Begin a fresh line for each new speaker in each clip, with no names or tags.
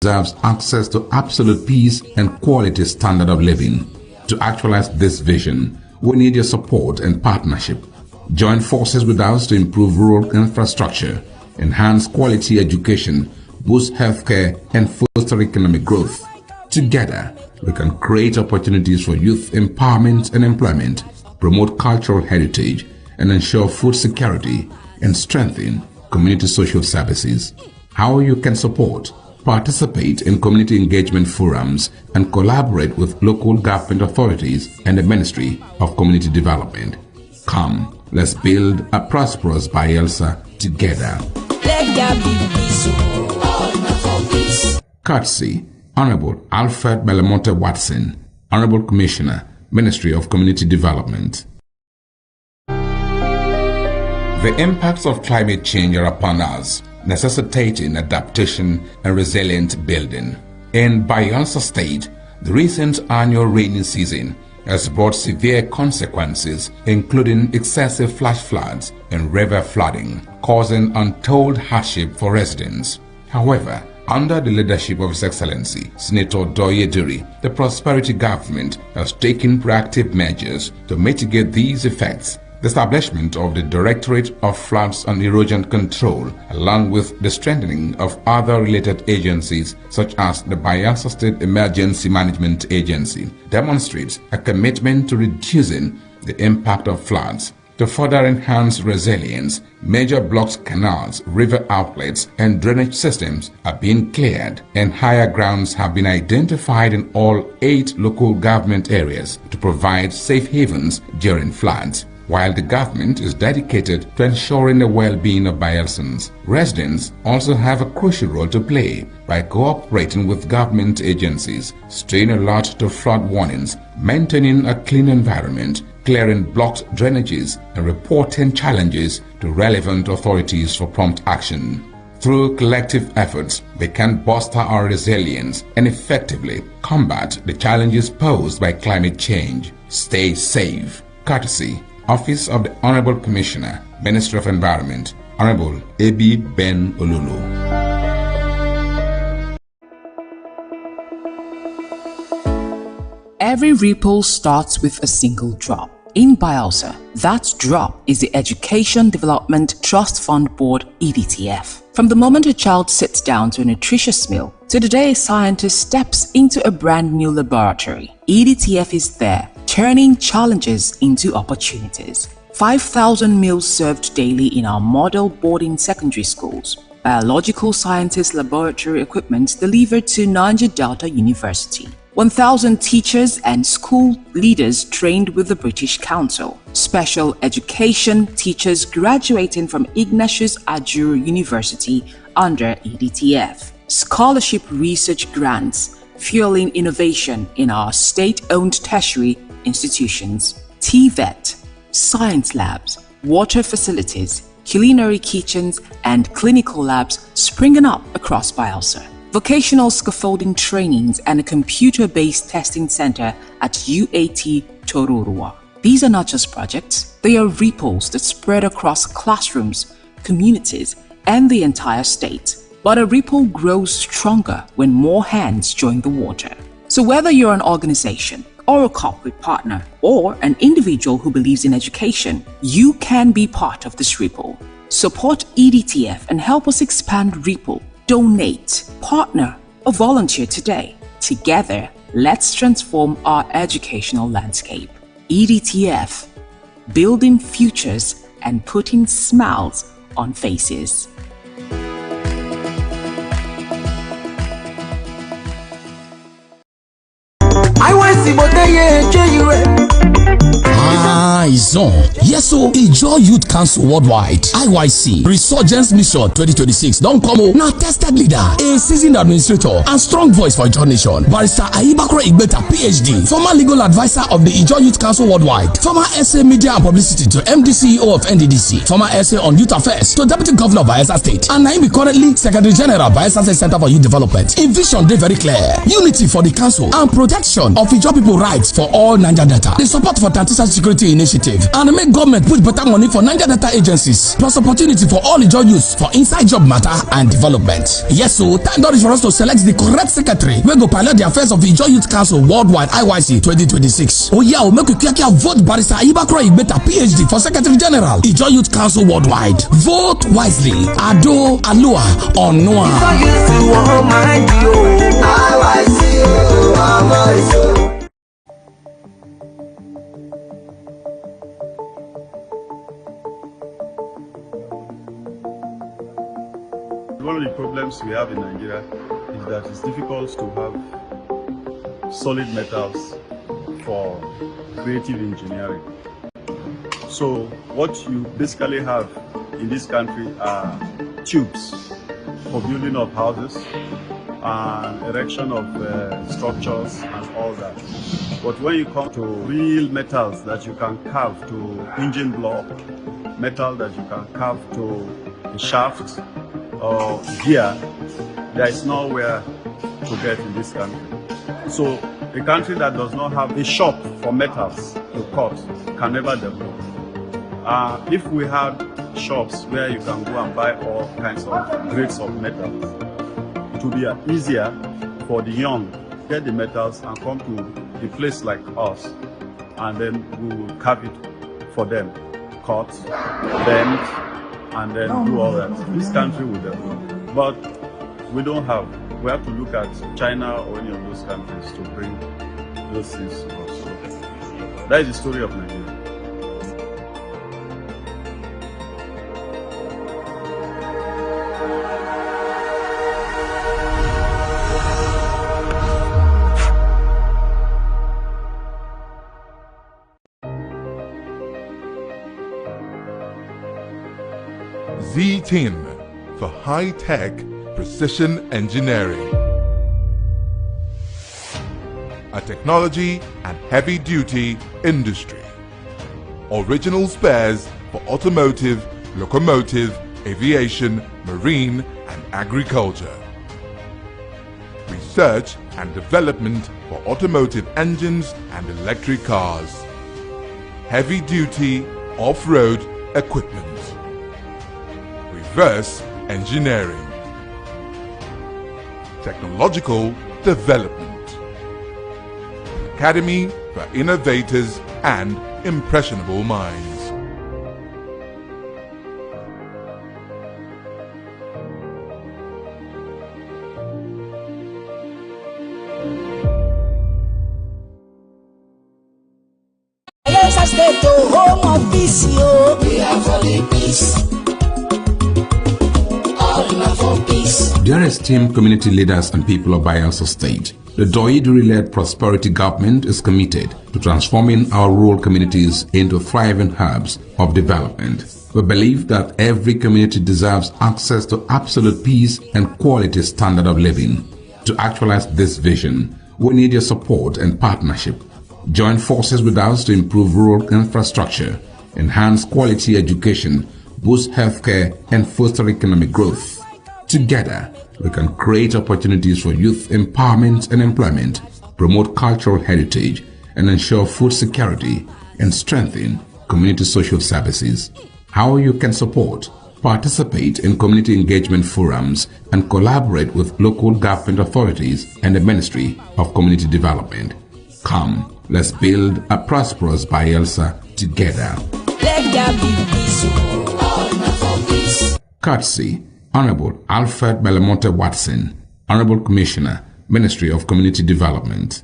deserves access to absolute peace and quality standard of living. To actualize this vision, we need your support and partnership. Join forces with us to improve rural infrastructure, enhance quality education, boost healthcare, and foster economic growth. Together, we can create opportunities for youth empowerment and employment, promote cultural heritage, and ensure food security and strengthen community social services. How you can support: participate in community engagement forums and collaborate with local government authorities and the Ministry of Community Development. Come, let's build a prosperous Bayelsa together. Courtesy, Honorable Alfred Belamonte Watson, Honorable Commissioner, Ministry of Community Development. The impacts of climate change are upon us, necessitating adaptation and resilient building. In Bayelsa State, the recent annual rainy season has brought severe consequences, including excessive flash floods and river flooding, causing untold hardship for residents. However, under the leadership of His Excellency Senator Doye Duri, the Prosperity Government has taken proactive measures to mitigate these effects. The establishment of the Directorate of Floods and Erosion Control, along with the strengthening of other related agencies such as the Bayelsa State Emergency Management Agency, demonstrates a commitment to reducing the impact of floods. To further enhance resilience, major blocks, canals, river outlets, and drainage systems are being cleared, and higher grounds have been identified in all 8 local government areas to provide safe havens during floods. While the government is dedicated to ensuring the well-being of Bayelsans, residents also have a crucial role to play by cooperating with government agencies, staying alert to flood warnings, maintaining a clean environment, clearing blocked drainages, and reporting challenges to relevant authorities for prompt action. Through collective efforts, we can bolster our resilience and effectively combat the challenges posed by climate change. Stay safe. Courtesy, Office of the Honorable Commissioner, Ministry of Environment, Honorable A.B. Ben Olulu.
Every ripple starts with a single drop. In Bayelsa, that drop is the Education Development Trust Fund Board, EDTF. From the moment a child sits down to a nutritious meal to the day a scientist steps into a brand new laboratory, EDTF is there, turning challenges into opportunities. 5,000 meals served daily in our model boarding secondary schools. Biological sciences laboratory equipment delivered to Naija Delta University. 1,000 teachers and school leaders trained with the British Council. Special education teachers graduating from Ignatius Ajuru University under EDTF. Scholarship research grants fueling innovation in our state-owned tertiary institutions. TVET, science labs, water facilities, culinary kitchens, and clinical labs springing up across Bayelsa. Vocational scaffolding trainings and a computer-based testing center at UAT Tororua. These are not just projects, they are ripples that spread across classrooms, communities, and the entire state. But a ripple grows stronger when more hands join the water. So whether you're an organization, or a corporate partner, or an individual who believes in education, you can be part of this ripple. Support EDTF and help us expand Ripple. Donate, partner, or volunteer today. Together, let's transform our educational landscape. EDTF, building futures and putting smiles on faces.
It's on. Yes, so Ijo Youth Council Worldwide, IYC, Resurgence Mission 2026. Don't come on. Now tested leader, a seasoned administrator, and strong voice for Ijo Nation. Barrister Ayibakro Igbeta, PhD, former legal advisor of the Ijo Youth Council Worldwide, former SA Media and Publicity to MD CEO of NDDC, former SA on Youth Affairs to Deputy Governor of Bayelsa State, and Naimi currently Secretary General Bayelsa State Center for Youth Development. In vision, they very clear: unity for the council and protection of Ijo people rights for all Naija Delta. The support for transition security initiative initiative and make government put better money for Naija data agencies, plus opportunity for all Ijaw youths for inside job matter and development. Yes, so time don reach for us to select the correct secretary wey go pilot the affairs of the Ijaw Youth Council Worldwide IYC 2026. Oh yeah, make we quick vote Barrister Ayibakura Igbeta PhD for Secretary General Ijaw Youth Council Worldwide. Vote wisely. Ado Alua Onua.
One of the problems we have in Nigeria is that it's difficult to have solid metals for creative engineering. So what you basically have in this country are tubes for building of houses and erection of structures and all that. But when you come to real metals that you can carve to engine block, metal that you can carve to a shaft or gear, there is nowhere to get in this country. So a country that does not have a shop for metals to cut can never develop. If we had shops where you can go and buy all kinds of grades of metals, it would be easier for the young to get the metals and come to a place like us, and then we will carve it for them, cut, bend, and then do all that. This country will develop, but we don't have. We have to look at China or any of those countries to bring those things to us. So that is the story of Nigeria.
Z-Tin for high-tech precision engineering. A technology and heavy-duty industry. Original spares for automotive, locomotive, aviation, marine and agriculture. Research and development for automotive engines and electric cars. Heavy-duty off-road equipment. Reverse engineering. Technological development. Academy for innovators and impressionable minds.
Dear esteemed community leaders and people of Bayelsa State, the Doiduri-led prosperity government is committed to transforming our rural communities into thriving hubs of development. We believe that every community deserves access to absolute peace and quality standard of living. To actualize this vision, we need your support and partnership. Join forces with us to improve rural infrastructure, enhance quality education, boost healthcare, and foster economic growth. Together, we can create opportunities for youth empowerment and employment, promote cultural heritage, and ensure food security and strengthen community social services. How you can support: participate in community engagement forums and collaborate with local government authorities and the Ministry of Community Development. Come, let's build a prosperous Bayelsa together. Let there be peace, all peace. Courtesy Honorable Alfred Belamonte Watson, Honorable Commissioner, Ministry of Community Development.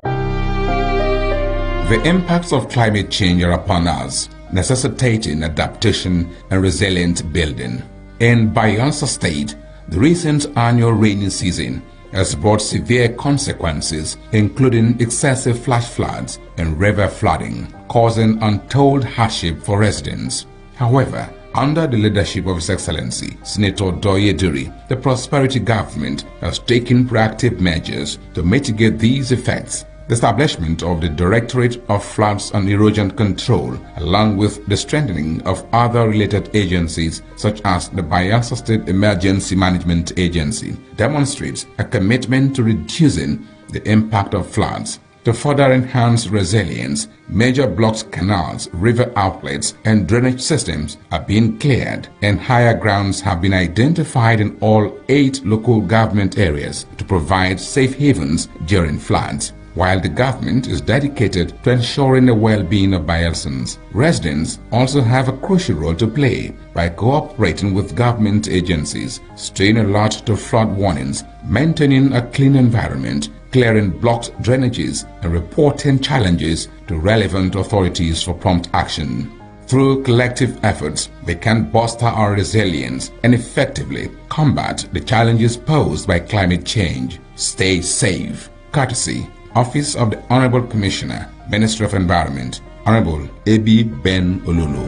The impacts of climate change are upon us, necessitating adaptation and resilient building. In Bayelsa State, the recent annual rainy season has brought severe consequences, including excessive flash floods and river flooding, causing untold hardship for residents. However, under the leadership of His Excellency, Senator Doiduri, the prosperity government has taken proactive measures to mitigate these effects. The establishment of the Directorate of Floods and Erosion Control, along with the strengthening of other related agencies such as the Bayelsa State Emergency Management Agency, demonstrates a commitment to reducing the impact of floods. To further enhance resilience, major blocks, canals, river outlets, and drainage systems are being cleared, and higher grounds have been identified in all 8 local government areas to provide safe havens during floods. While the government is dedicated to ensuring the well-being of Bayelsans, residents also have a crucial role to play by cooperating with government agencies, staying alert to flood warnings, maintaining a clean environment, clearing blocked drainages, and reporting challenges to relevant authorities for prompt action. Through collective efforts, we can bolster our resilience and effectively combat the challenges posed by climate change. Stay safe. Courtesy, Office of the Honorable Commissioner, Ministry of Environment, Honorable A.B. Ben Olulu.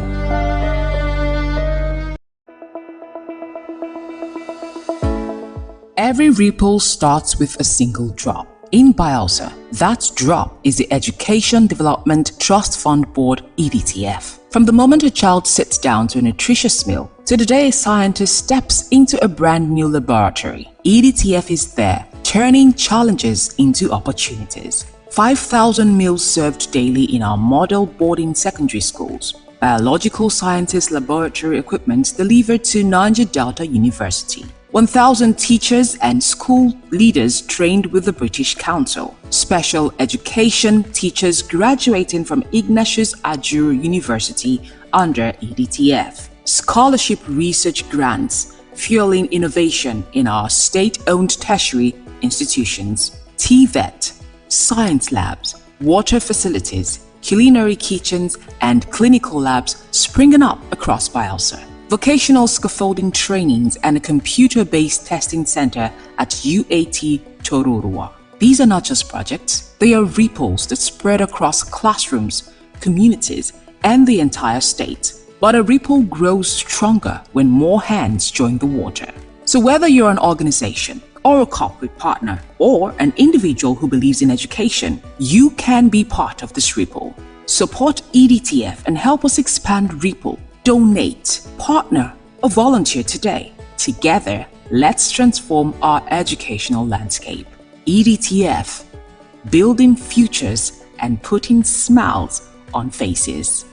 Every ripple starts with a single drop. In Bayelsa, that drop is the Education Development Trust Fund Board (EDTF). From the moment a child sits down to a nutritious meal to the day a scientist steps into a brand new laboratory, EDTF is there, turning challenges into opportunities. 5,000 meals served daily in our model boarding secondary schools. Biological sciences laboratory equipment delivered to Niger Delta University. 1,000 teachers and school leaders trained with the British Council. Special education teachers graduating from Ignatius Ajuru University under EDTF. Scholarship research grants fueling innovation in our state-owned tertiary institutions. TVET, science labs, water facilities, culinary kitchens, and clinical labs springing up across Bayelsa. Vocational scaffolding trainings and a computer-based testing center at UAT Tororua. These are not just projects, they are ripples that spread across classrooms, communities, and the entire state. But a ripple grows stronger when more hands join the water. So whether you're an organization, or a corporate partner, or an individual who believes in education, you can be part of this ripple. Support EDTF and help us expand Ripple. Donate, partner, or volunteer today. Together, let's transform our educational landscape. EDTF, building futures and putting smiles on faces.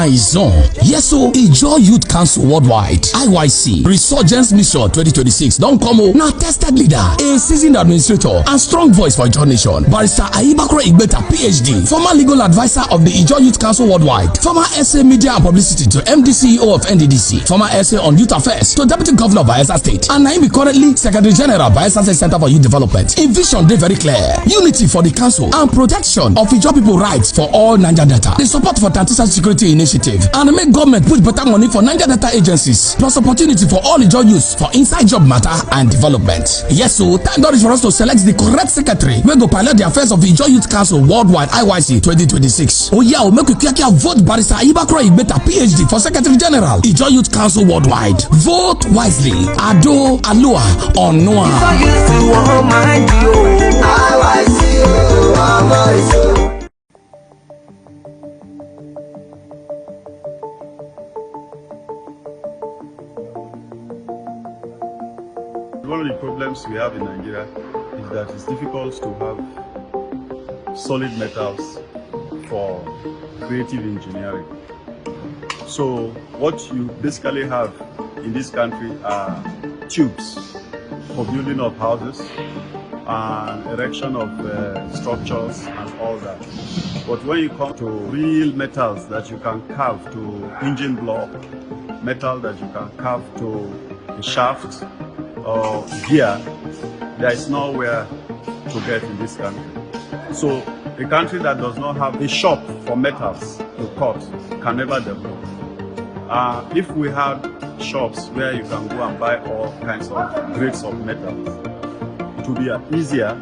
It's on. Yes, so Enjoy Youth Council Worldwide (IYC) Resurgence Mission 2026 don't come o. Now tested leader, a seasoned administrator, and strong voice for Ijaw Nation. Barrister Ayibakro Igbeta, PhD, former legal advisor of the Enjoy Youth Council Worldwide, former SA Media and Publicity to MD CEO of NDDC, former SA on Youth Affairs to Deputy Governor of Bayelsa State, and now currently Secretary General Bayelsa State Center for Youth Development. In vision, they very clear: unity for the council and protection of Ijaw people rights for all Niger Delta. The support for Tantisa Security Initiative and make government put better money for Niger Delta agencies, plus opportunity for all Ijaw youths for inside job matter and development. Yes, so time is for us to select the correct secretary wey go pilot the affairs of the Enjoy Youth Council Worldwide (IYC) 2026. Oh yeah, make we quick vote Barrister Ayibakro Igbeta, PhD, for Secretary General Enjoy Youth Council Worldwide. Vote wisely. Ado Alua Onua.
One of the problems we have in Nigeria is that it's difficult to have solid metals for creative engineering. So what you basically have in this country are tubes for building of houses and erection of structures and all that. But when you come to real metals that you can carve to engine block, metal that you can carve to a shaft or gear, there is nowhere to get in this country. So a country that does not have a shop for metals to cut can never develop. If we had shops where you can go and buy all kinds of grades of metals, it would be easier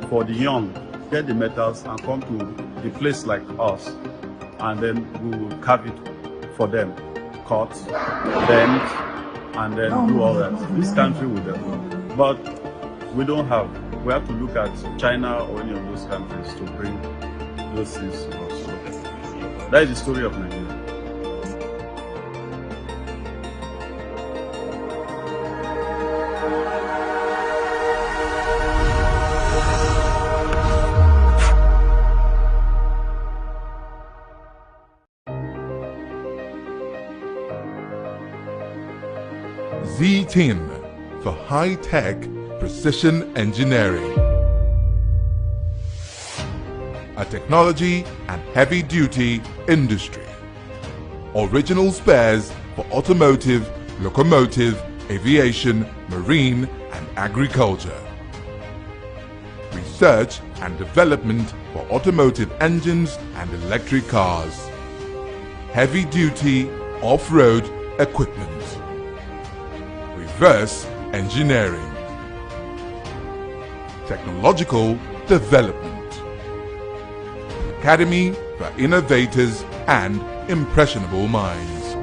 for the young to get the metals and come to a place like us, and then we will carve it for them, cut, bend, and then do all that. This country will develop, but we don't have. We have to look at China or any of those countries to bring those things to us. So that is the story of Nigeria.
Z-Tin for high-tech precision engineering. A technology and heavy-duty industry. Original spares for automotive, locomotive, aviation, marine and agriculture. Research and development for automotive engines and electric cars. Heavy-duty off-road equipment. Reverse engineering. Technological development. Academy for innovators and impressionable minds.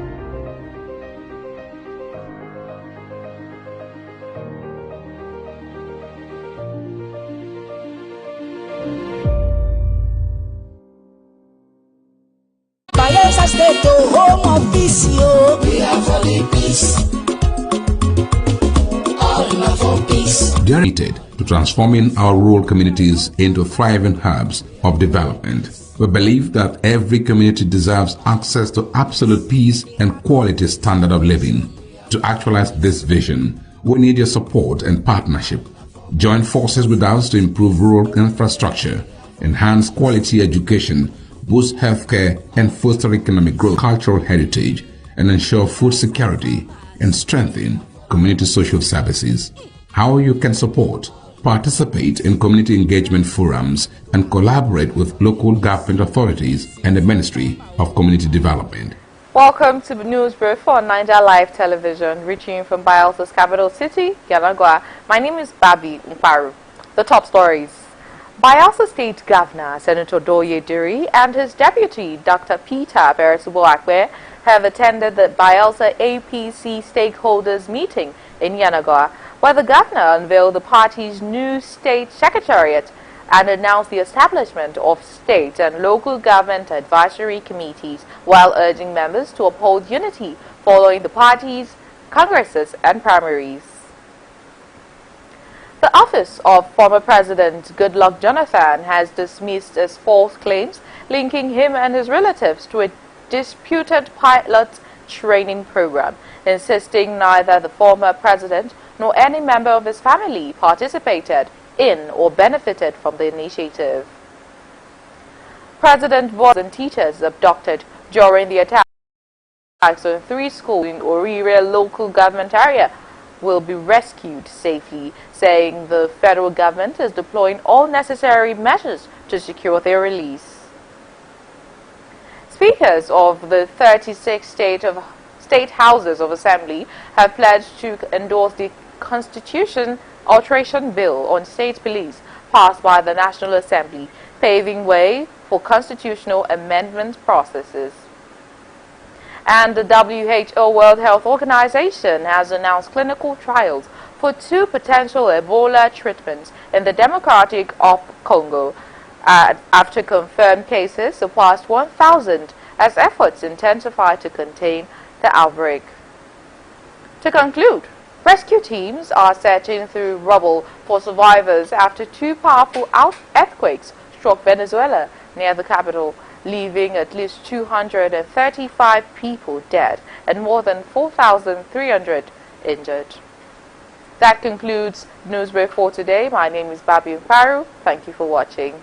Bayelsa State, home of peace, yo. We are for the peace. All for peace.
Dedicated to transforming our rural communities into thriving hubs of development. We believe that every community deserves access to absolute peace and quality standard of living. To actualize this vision, we need your support and partnership. Join forces with us to improve rural infrastructure, enhance quality education, boost healthcare and foster economic growth, cultural heritage, and ensure food security and strengthen community social services. How you can support: participate in community engagement forums and collaborate with local government authorities and the Ministry of Community Development.
Welcome to the news brief on Naija Live Television, reaching you from Bayelsa's capital city, Yanagwa. My name is Babi Mparu. The top stories. Bayelsa State Governor Senator Doye Diri and his deputy Dr. Peter Beresubo-Akwe have attended the Bayelsa APC stakeholders meeting in Yanagwa, where the governor unveiled the party's new state secretariat and announced the establishment of state and local government advisory committees, while urging members to uphold unity following the party's congresses and primaries. The office of former President Goodluck Jonathan has dismissed as false claims linking him and his relatives to a disputed pilot training program, insisting neither the former president nor any member of his family participated in or benefited from the initiative. President boys and teachers abducted during the attacks on 3 schools in Orire local government area will be rescued safely, saying the federal government is deploying all necessary measures to secure their release. Speakers of the 36 state houses of assembly have pledged to endorse the Constitution Alteration Bill on State Police passed by the National Assembly, paving way for constitutional amendment processes. And the WHO World Health Organization has announced clinical trials for 2 potential Ebola treatments in the Democratic of Congo after confirmed cases surpassed 1,000 as efforts intensify to contain the outbreak. To conclude, rescue teams are searching through rubble for survivors after 2 powerful earthquakes struck Venezuela near the capital, leaving at least 235 people dead and more than 4,300 injured. That concludes Newsbrief for today. My name is Babi Mparu. Thank you for watching.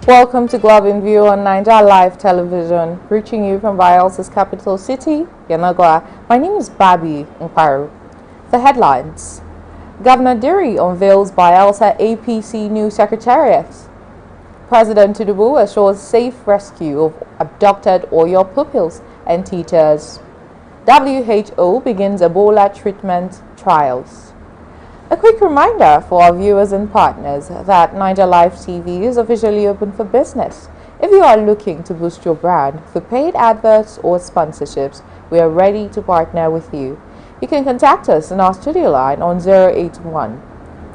Welcome to Glove in View on Naija Live Television, reaching you from Bielsa's capital city, Yenagoa. My name is Babi Nkwaru. The headlines. Governor Diri unveils Bielsa APC new secretariat. President Tinubu assures safe rescue of abducted Oyo pupils and teachers. WHO begins Ebola treatment trials. A quick reminder for our viewers and partners that Naija Live TV is officially open for business. If you are looking to boost your brand through paid adverts or sponsorships, we are ready to partner with you. You can contact us on our studio line on 081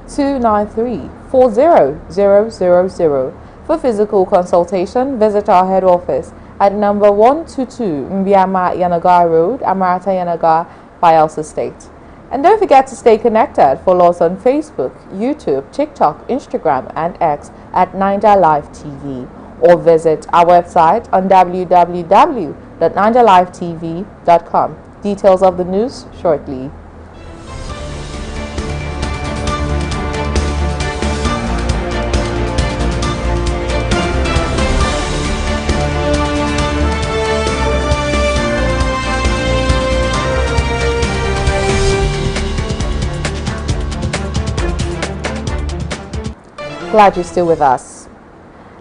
293 40000. For physical consultation, visit our head office at number 122 Mbiama Yanagar Road, Amarata Yanagar, Bielsa State. And don't forget to stay connected. Follow us on Facebook, YouTube, TikTok, Instagram, and X at Naija Live TV, or visit our website on www.naijalivetv.com. Details of the news shortly. Glad you're still with us.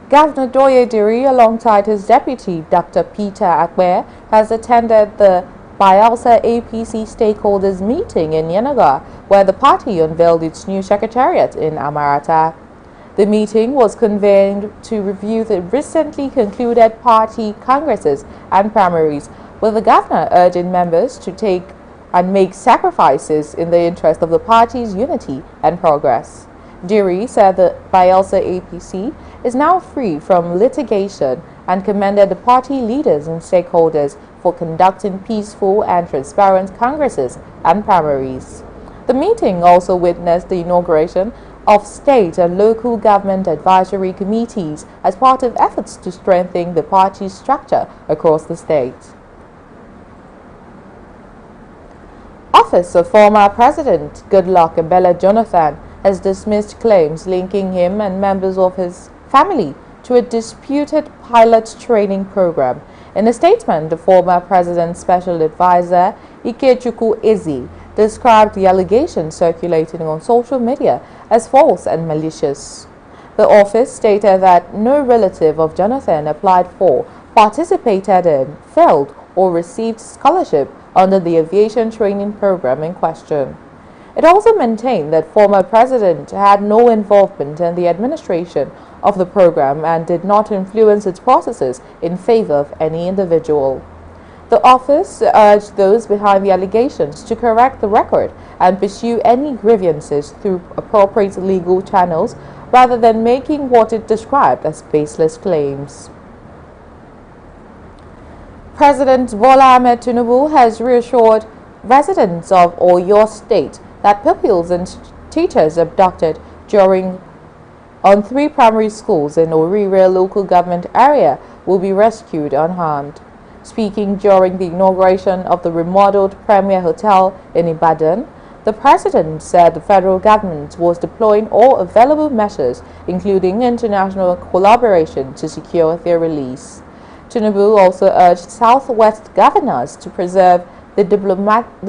Governor Doye Diri, alongside his deputy, Dr. Peter Akwe, has attended the Bielsa APC stakeholders meeting in Yenagoa, where the party unveiled its new secretariat in Amarata. The meeting was convened to review the recently concluded party congresses and primaries, with the governor urging members to take and make sacrifices in the interest of the party's unity and progress. Diri said the Bielsa APC is now free from litigation and commended the party leaders and stakeholders for conducting peaceful and transparent congresses and primaries. The meeting also witnessed the inauguration of state and local government advisory committees as part of efforts to strengthen the party's structure across the state. Office of former President Goodluck Ebele Jonathan has dismissed claims linking him and members of his family to a disputed pilot training program. In a statement, the former president's special advisor, Ikechukwu Ezi, described the allegations circulating on social media as false and malicious. The office stated that no relative of Jonathan applied for, participated in, failed, or received scholarship under the aviation training program in question. It also maintained that former president had no involvement in the administration of the program and did not influence its processes in favor of any individual. The office urged those behind the allegations to correct the record and pursue any grievances through appropriate legal channels rather than making what it described as baseless claims. President Bola Ahmed Tinubu has reassured residents of Oyo State that pupils and teachers abducted on 3 primary schools in Orire local government area will be rescued unharmed. Speaking during the inauguration of the remodeled Premier Hotel in Ibadan, the president said the federal government was deploying all available measures, including international collaboration, to secure their release. Tinubu also urged Southwest governors to preserve the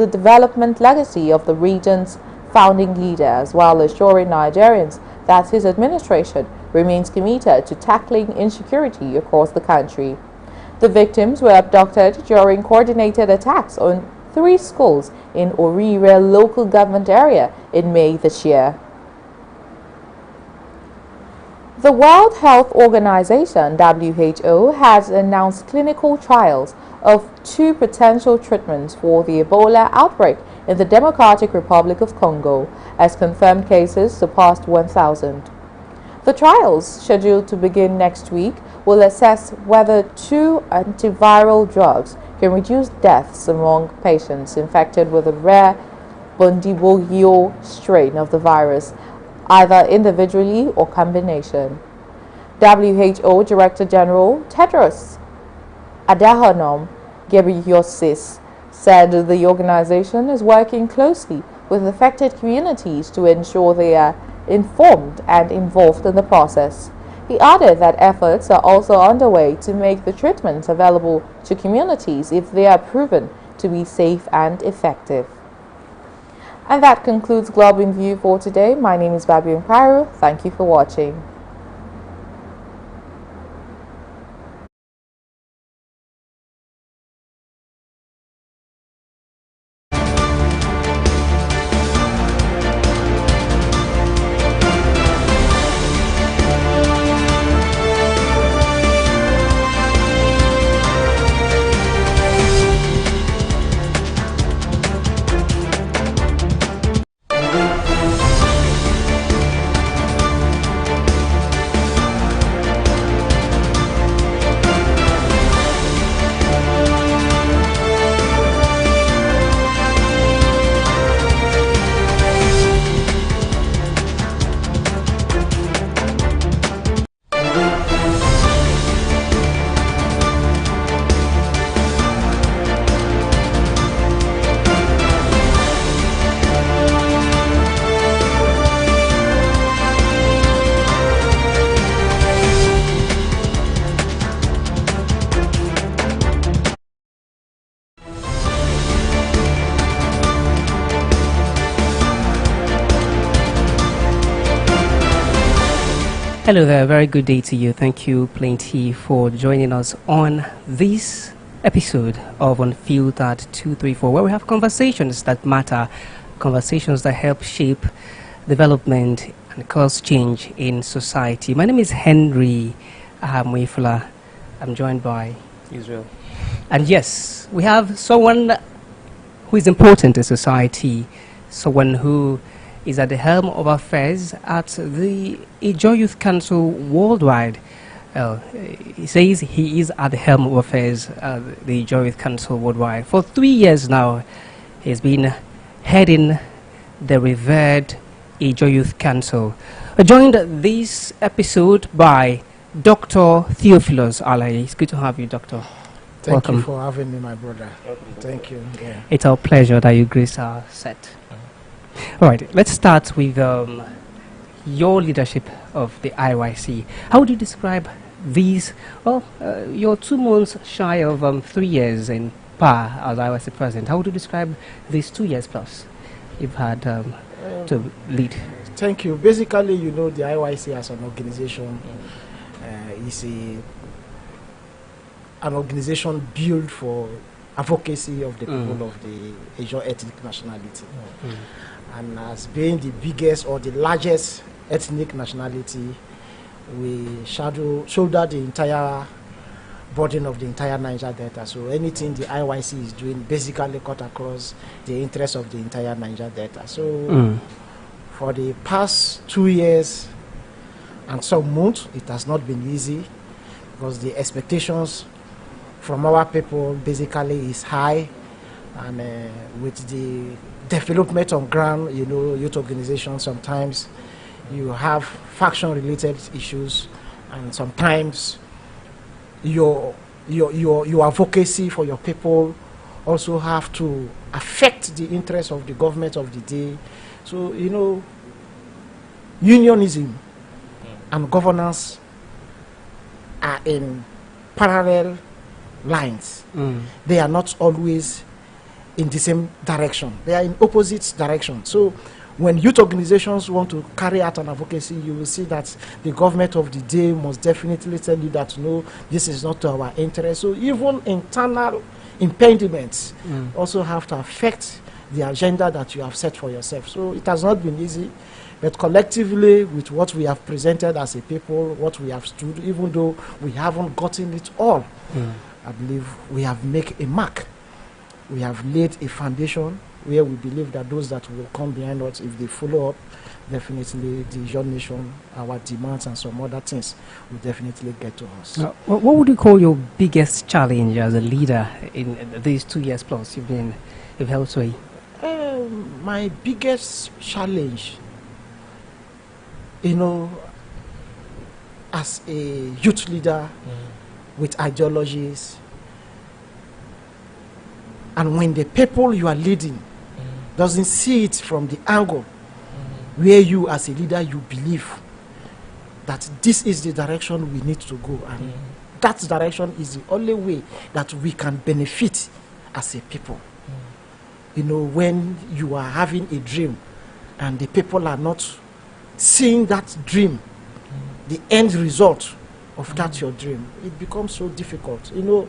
development legacy of the region's founding leaders, while assuring Nigerians that his administration remains committed to tackling insecurity across the country. The victims were abducted during coordinated attacks on 3 schools in Orire local government area in May this year. The World Health Organization (WHO) has announced clinical trials of 2 potential treatments for the Ebola outbreak in the Democratic Republic of Congo, as confirmed cases surpassed 1,000. The trials, scheduled to begin next week, will assess whether 2 antiviral drugs can reduce deaths among patients infected with a rare Bundibugyo strain of the virus, either individually or combination. WHO Director General Tedros Adhanom Ghebreyesus said the organization is working closely with affected communities to ensure they are informed and involved in the process. He added that efforts are also underway to make the treatments available to communities if they are proven to be safe and effective. And that concludes Globe in View for today. My name is Babi Mparu. Thank you for watching.
Hello there, very good day to you. Thank you plenty for joining us on this episode of Unfiltered 234, where we have conversations that matter, conversations that help shape development and cause change in society. My name is Henry Ahamwefula. I'm joined by Israel. And yes, we have someone who is important in society, someone who is at the helm of affairs at the Ijaw Youth Council worldwide. He says he is at the helm of affairs at the Ijaw Youth Council worldwide. For 3 years now, he's been heading the revered Ijaw Youth Council. Joined this episode by Dr. Theophilus Alaye. It's good to have you, Doctor.
Thank you for having me, my brother. Thank you. Yeah.
It's our pleasure that you grace our set. All right, let's start with your leadership of the IYC. How would you describe these? Well, you're 2 months shy of 3 years in power as IYC president. How would you describe these 2 years plus you've had to lead?
Thank you. Basically, you know, the IYC as an organization is an organization built for advocacy of the people of the Asian ethnic nationality. And as being the biggest or the largest ethnic nationality, we shoulder the entire burden of the entire Naija Delta. So anything the IYC is doing basically cut across the interests of the entire Naija Delta. So for the past 2 years and some months, it has not been easy because the expectations from our people basically is high, and with the development on ground, you know, youth organizations, sometimes you have faction-related issues, and sometimes your advocacy for your people also have to affect the interests of the government of the day. So, you know, unionism and governance are in parallel lines. They are not always in the same direction. They are in opposite direction. So when youth organizations want to carry out an advocacy, you will see that the government of the day must definitely tell you that no, this is not to our interest. So even internal impediments also have to affect the agenda that you have set for yourself. So it has not been easy, but collectively with what we have presented as a people, what we have stood, even though we haven't gotten it all, I believe we have made a mark. We have laid a foundation where we believe that those that will come behind us, if they follow up, definitely the young nation, our demands and some other things will definitely get to us.
What would you call your biggest challenge as a leader in these 2 years plus you've held sway?
My biggest challenge, you know, as a youth leader with ideologies, and when the people you are leading doesn't see it from the angle where you as a leader you believe that this is the direction we need to go, and that direction is the only way that we can benefit as a people. You know, when you are having a dream and the people are not seeing that dream, the end result of that your dream, it becomes so difficult. You know,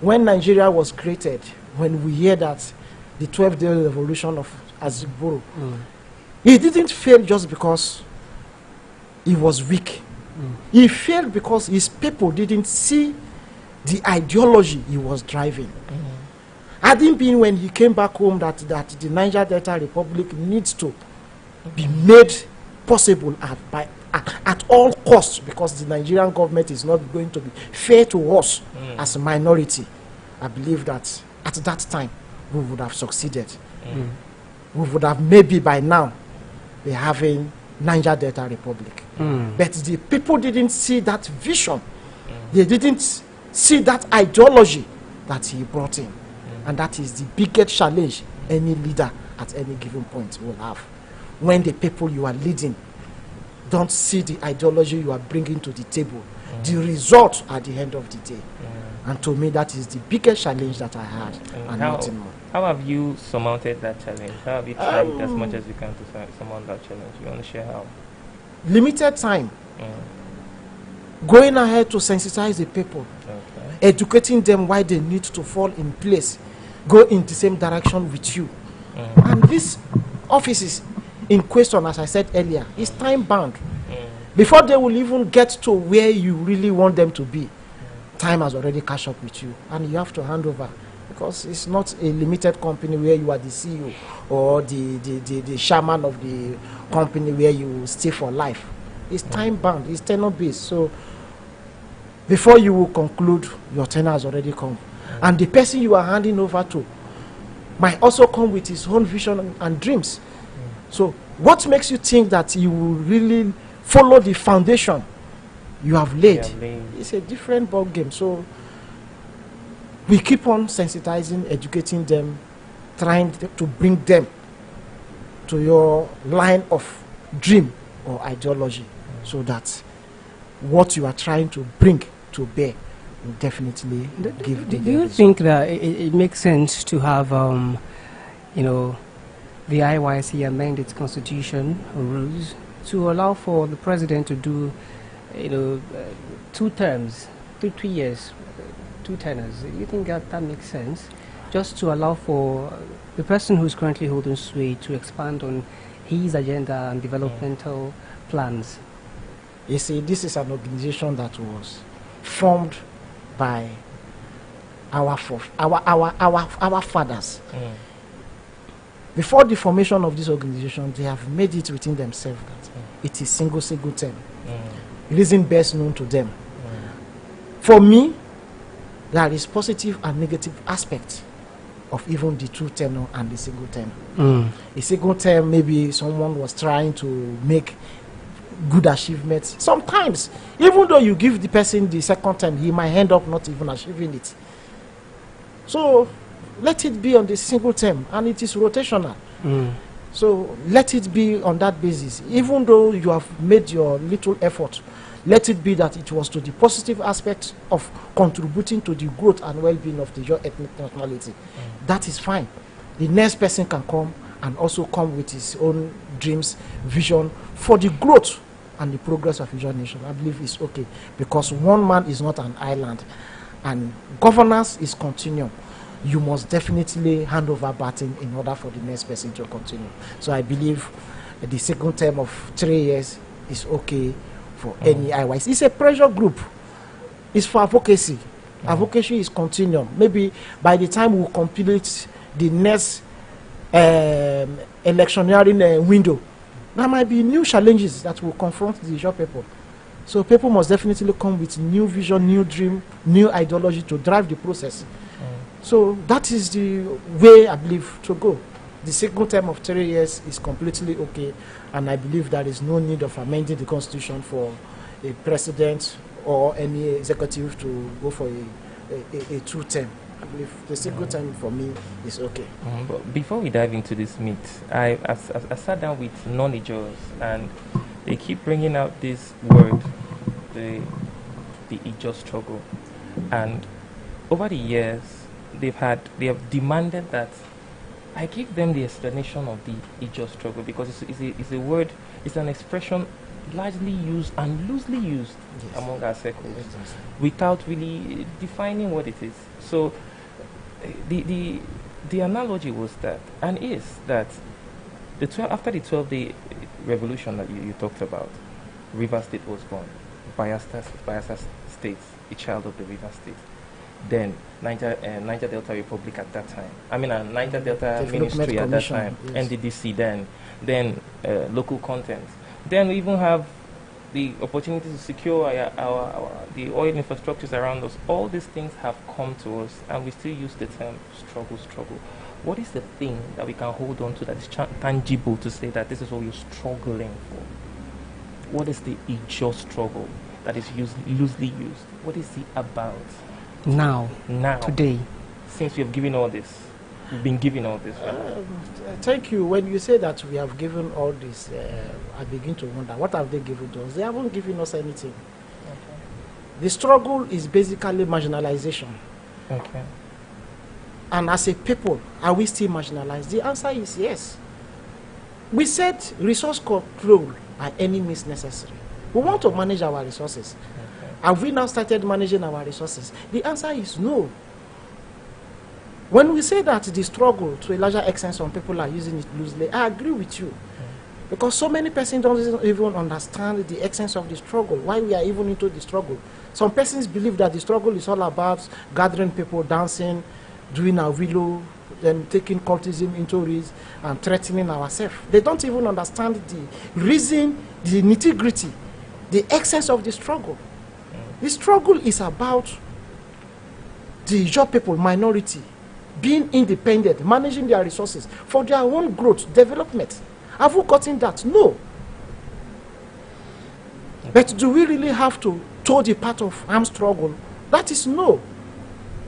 when Nigeria was created, when we hear that the 12-day revolution of Azigboro, he didn't fail just because he was weak. He failed because his people didn't see the ideology he was driving. Had it been when he came back home that the Niger Delta Republic needs to be made possible at all costs, because the Nigerian government is not going to be fair to us as a minority, I believe that at that time we would have succeeded. We would have maybe by now be having Niger Delta Republic. But the people didn't see that vision. They didn't see that ideology that he brought in. And that is the biggest challenge any leader at any given point will have. When the people you are leading don't see the ideology you are bringing to the table, the result at the end of the day. And to me, that is the biggest challenge that I had, and nothing more.
How have you surmounted that challenge? How have you tried as much as you can to surmount that challenge? You want to share how?
Limited time. Going ahead to sensitize the people. Educating them why they need to fall in place. Go in the same direction with you. And these offices in question, as I said earlier, is time bound. Before they will even get to where you really want them to be, time has already catch up with you, and you have to hand over, because it's not a limited company where you are the CEO or the chairman of the company where you stay for life. It's time bound, it's tenure based. So before you will conclude, your tenure has already come. And the person you are handing over to might also come with his own vision and dreams. So what makes you think that you will really follow the foundation you have laid? It's a different ball game. So we keep on sensitizing, educating them, trying to bring them to your line of dream or ideology, so that what you are trying to bring to bear will definitely give the.
Do you think that it makes sense to have, you know, the IYC amend its constitution or rules to allow for the president to do, you know, 2 terms, 3 years, 2 tenors? Do you think that makes sense? Just to allow for the person who's currently holding sway to expand on his agenda and developmental plans?
You see, this is an organization that was formed by our fathers. Before the formation of this organization, they have made it within themselves that it is single term. Reason best known to them. For me, there is positive and negative aspects of even the 2 tenor and the single term. A single term, maybe someone was trying to make good achievements. Sometimes, even though you give the person the second term, he might end up not even achieving it. So let it be on the single term, and it is rotational. So let it be on that basis. Even though you have made your little effort, let it be that it was to the positive aspect of contributing to the growth and well-being of your ethnic nationality. That is fine. The next person can come and also come with his own dreams, vision for the growth and the progress of your nation. I believe it's okay, because one man is not an island, and governance is continuum. You must definitely hand over baton in order for the next person to continue. So I believe the second term of 3 years is okay for any IYC. It's a pressure group. It's for advocacy. Advocacy is continuum. Maybe by the time we complete the next electioneering window, there might be new challenges that will confront the young people. So people must definitely come with new vision, new dream, new ideology to drive the process. So that is the way I believe to go. The second term of 3 years is completely okay, and I believe there is no need of amending the constitution for a president or any executive to go for a 2 term. I believe the single term for me is okay.
But before we dive into this meet, I sat down with non-Ijos, and they keep bringing out this word, the Ijaw struggle, and over the years they have demanded that I give them the explanation of the Ijaw struggle, because it's a word, it's an expression largely used and loosely used among our circles, without really defining what it is. So the analogy was that, and is that, after the 12-day revolution that you talked about, River State was born. Bayelsa State, a child of the River State. Then Niger Delta Republic at that time. Niger Delta Ministry at that time. Yes. NDDC then local content. Then we even have the opportunity to secure the oil infrastructures around us. All these things have come to us, and we still use the term struggle. What is the thing that we can hold on to that is tangible to say that this is what we're struggling for? What is the Ijaw struggle that is loosely used? What is it about?
Now, today.
Since we have given all this, we've been given all this. Right?
Thank you. When you say that we have given all this, I begin to wonder, what have they given to us? They haven't given us anything. Okay. The struggle is basically marginalization.
Okay.
And as a people, are we still marginalized? The answer is yes. We said resource control by any means necessary. We want to manage our resources. Okay. Have we now started managing our resources? The answer is no. When we say that the struggle, to a larger extent, some people are using it loosely, I agree with you. Because so many persons don't even understand the essence of the struggle, why we are even into the struggle. Some persons believe that the struggle is all about gathering people, dancing, doing a willow, then taking cultism into risk and threatening ourselves. They don't even understand the reason, the nitty-gritty, the essence of the struggle. The struggle is about the Ijaw people, minority, being independent, managing their resources for their own growth, development. Have we gotten that? No. But do we really have to toe the path of armed struggle? That is no.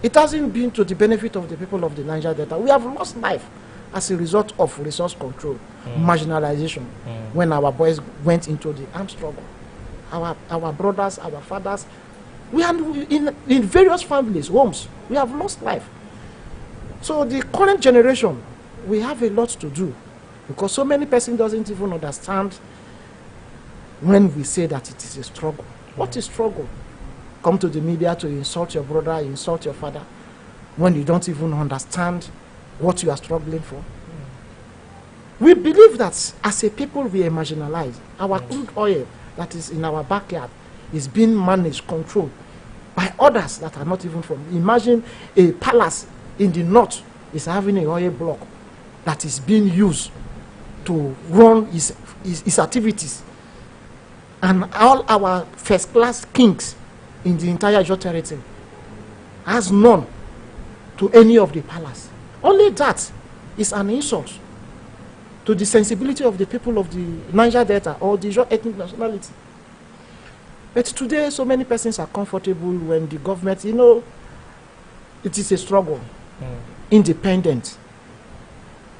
It hasn't been to the benefit of the people of the Niger Delta. We have lost life as a result of resource control, marginalization, when our boys went into the armed struggle. Our brothers, our fathers, we are in various families, homes, we have lost life. So the current generation, we have a lot to do, because so many persons doesn't even understand when we say that it is a struggle. What is struggle? Come to the media to insult your brother, insult your father, when you don't even understand what you are struggling for. We believe that as a people we are marginalized. Our crude oil that is in our backyard is being managed, controlled by others that are not even from. Imagine a palace in the north is having an oil block that is being used to run its activities. And all our first-class kings in the entire Ijaw territory has none to any of the palace. Only that is an insult to the sensibility of the people of the Niger Delta or the Ijaw ethnic nationality. But today, so many persons are comfortable when the government, it is a struggle. Independent.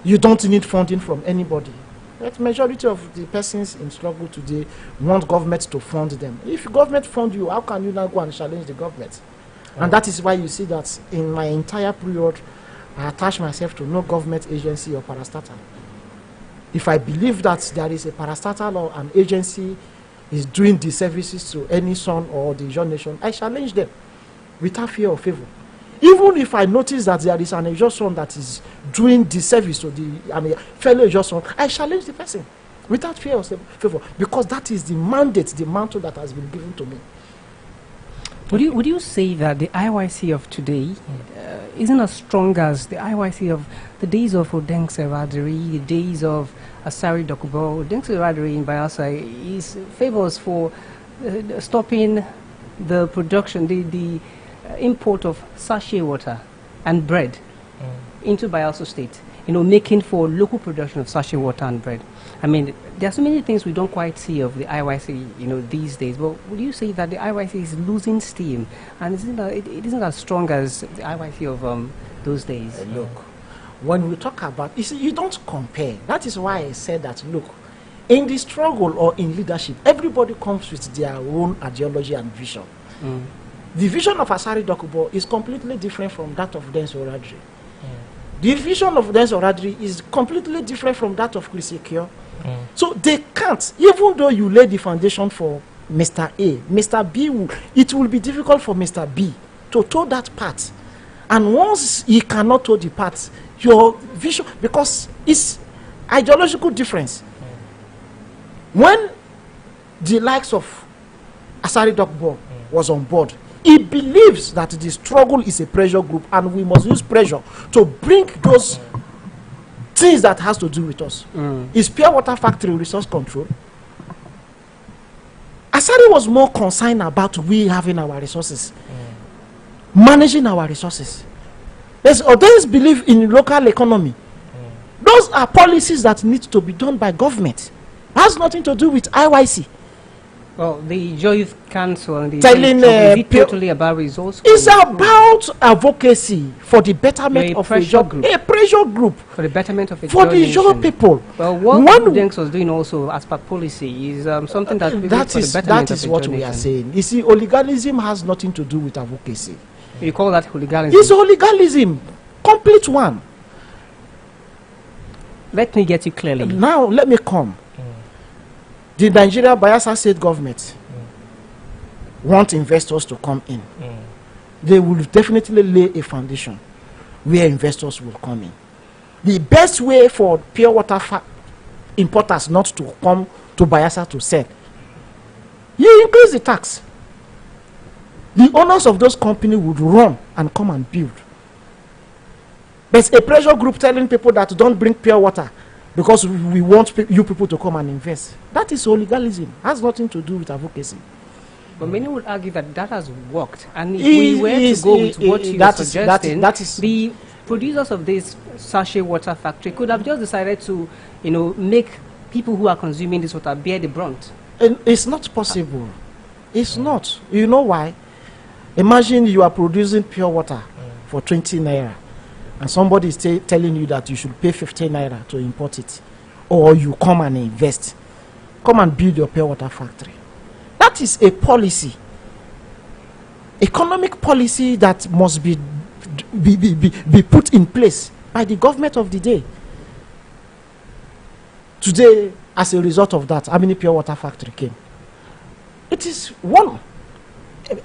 You don't need funding from anybody. But majority of the persons in struggle today want government to fund them. If government fund you, how can you now go and challenge the government? And that is why you see that in my entire period, I attach myself to no government agency or parastatal. If I believe that there is a parastatal or an agency is doing the services to any son or the Ijaw nation, I challenge them without fear or favor. Even if I notice that there is an Ijaw son that is doing the service to the fellow Ijaw son, I challenge the person without fear or favor, because that is the mandate, the mantle that has been given to me.
Would you say that the IYC of today isn't as strong as the IYC of the days of Odeng Seradiri, the days of Asari Dokubo? Odeng Seradiri in Bayelsa favors for stopping the production, the import of sachet water and bread into Bayelsa State, making for local production of sachet water and bread. I mean, there are so many things we don't quite see of the IYC, these days. But would you say that the IYC is losing steam, and it isn't as strong as the IYC of those days?
Look, when we talk about, you don't compare. That is why I said that, look, In the struggle or in leadership, everybody comes with their own ideology and vision. The vision of Asari Dokubo is completely different from that of Denso Radri. The vision of Denso Radri is completely different from that of Chris Ekio. So they can't, even though you lay the foundation for Mr. A, Mr. B, it will be difficult for Mr. B to toe that path. And once he cannot toe the path, your vision, because it's ideological difference. When the likes of Asari Dokbo was on board, he believes that the struggle is a pressure group and we must use pressure to bring those things that has to do with us. Is pure water factory resource control? Asari was more concerned about we having our resources, managing our resources. There's others believe in local economy. Those are policies that need to be done by government. It has nothing to do with IYC.
Well, the Joy Youth Council and the
Telling,
is it totally about resource?
It's about advocacy for the betterment of a job
group.
A pressure group.
For the betterment of a
for the young people.
Well, what Udenks was doing also as per policy is something that
that is what we are saying. You see, oligarchism has nothing to do with advocacy.
You call that hooliganism?
It's oligarchism, complete one.
Let me get you clearly.
Now, let me come. The Nigeria Bayelsa State government want investors to come in. They will definitely lay a foundation where investors will come in. The best way for pure water importers not to come to Bayelsa to sell, you increase the tax. The owners of those companies would run and come and build. There's a pressure group telling people that don't bring pure water because we want you people to come and invest. That is oligarchism. Has nothing to do with advocacy.
But many would argue that that has worked. And if we were to go with what you are suggesting, the producers of this sachet water factory could have just decided to, make people who are consuming this water bear the brunt.
And it's not possible. It's not. You know why? Imagine you are producing pure water for 20 naira. And somebody is telling you that you should pay 15 naira to import it, or you come and invest, come and build your pure water factory. That is a policy, economic policy that must be put in place by the government of the day. Today, as a result of that, how many pure water factory came? It is one.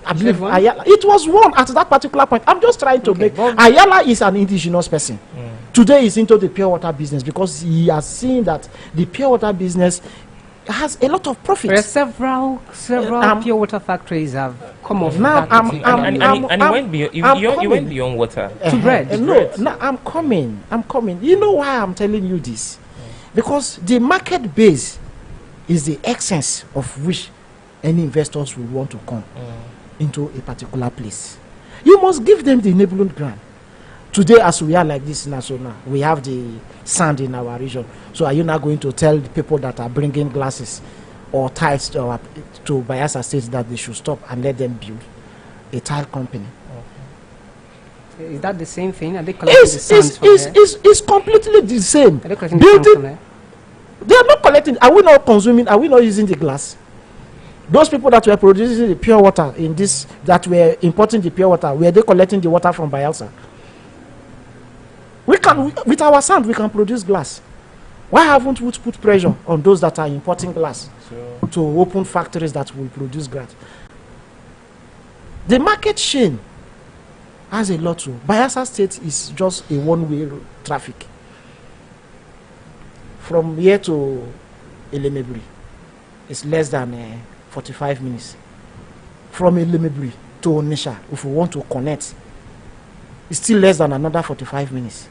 I believe Ayala, it was one at that particular point. I'm just trying to make Ayala is an indigenous person. Today he's into the pure water business because he has seen that the pure water business has a lot of profit.
There several pure water factories have come off
now. You went beyond water
to bread.
No, I'm coming. You know why I'm telling you this? Because the market base is the essence of which any investors will want to come into a particular place. You must give them the enabling grant. Today, as we are like this national, we have the sand in our region. So are you now going to tell the people that are bringing glasses or tiles to Bayelsa State that they should stop and let them build a tile company?
Is that the same thing? Are they collecting the sand from there?
It's completely the same.
Are they collecting the sand from there?
They are not collecting. Are we not consuming? Are we not using the glass? Those people that were producing the pure water in this, that were importing the pure water, were they collecting the water from Bayelsa? We can, with our sand, we can produce glass. Why haven't we put pressure on those that are importing glass to open factories that will produce glass? The market chain has a lot to. Bayelsa State is just a one-way traffic. From here to Elemebri, it's less than 45 minutes. From Elemebri to Onitsha, if we want to connect, it's still less than another 45 minutes.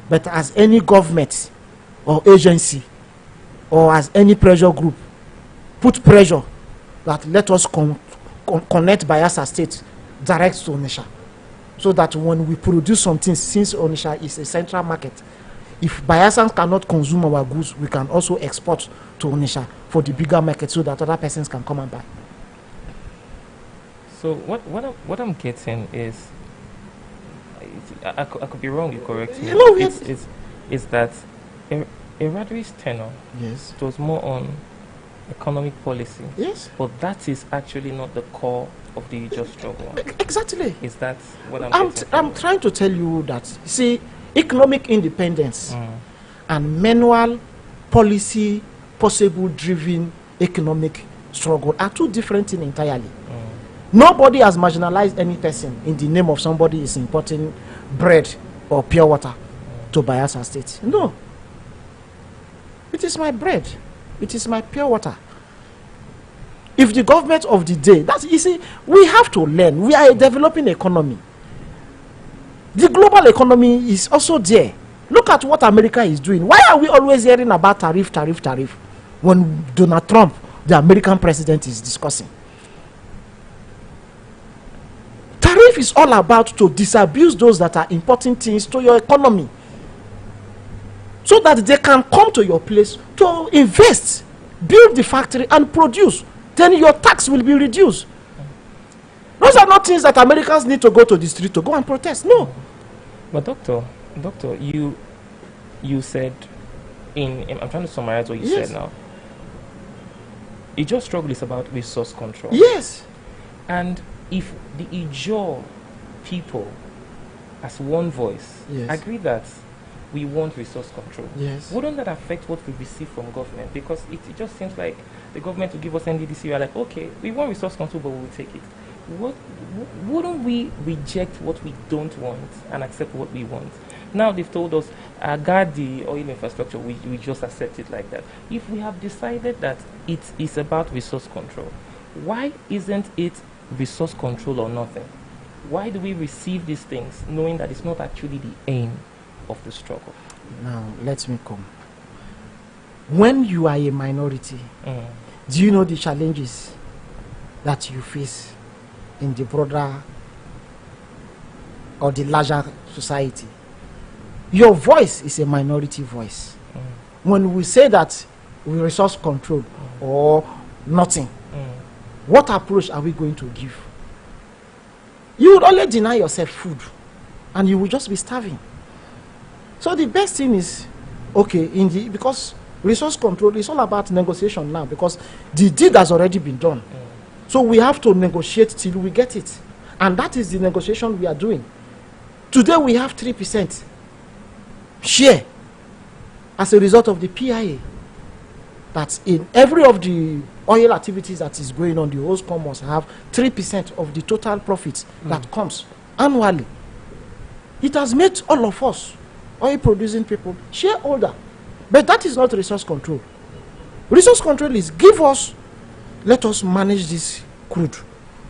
But as any government or agency or as any pressure group put pressure that let us connect Bayelsa State direct to Onitsha, so that when we produce something, since Onitsha is a central market, if Bayelsans cannot consume our goods, we can also export to Onitsha for the bigger market so that other persons can come and buy.
So what I'm getting is, I could be wrong, you correct me.
No,
it's that Eradri's tenure,
Yes.
it was more on economic policy.
Yes.
But that is actually not the core of the just struggle.
Exactly.
Is that what
I'm trying to tell you that, see, economic independence and manual policy possible driven economic struggle are two different things entirely. Nobody has marginalized any person in the name of somebody is importing bread or pure water to Bayelsa State. No. It is my bread. It is my pure water. If the government of the day, that's, you see, we have to learn. We are a developing economy. The global economy is also there. Look at what America is doing. Why are we always hearing about tariff when Donald Trump, the American president, is discussing? Tariff is all about to disabuse those that are importing things to your economy, so that they can come to your place to invest, build the factory and produce. Then your tax will be reduced. Those are not things that Americans need to go to the street to go and protest. No.
But doctor, you said I'm trying to summarize what you said now. The just struggle is about resource control.
Yes.
And if the Ijaw people, as one voice, agree that we want resource control, wouldn't that affect what we receive from government? Because it just seems like the government will give us NDDC, we are like, okay, we want resource control, but we will take it. Wouldn't we reject what we don't want and accept what we want? Now they've told us, guard the oil infrastructure, we just accept it like that. If we have decided that it is about resource control, why isn't it resource control or nothing? Why do we receive these things knowing that it's not actually the aim of the struggle?
Now, let me come. When you are a minority, do you know the challenges that you face in the broader or the larger society? Your voice is a minority voice. When we say that we resource control or nothing, what approach are we going to give? You would only deny yourself food and you will just be starving. So the best thing is, okay, because resource control is all about negotiation now, because the deed has already been done. So we have to negotiate till we get it. And that is the negotiation we are doing. Today we have 3% share as a result of the PIA. That in every of the oil activities that is going on, the host must have 3% of the total profits that comes annually. It has made all of us, oil producing people, shareholder. But that is not resource control. Resource control is let us manage this crude.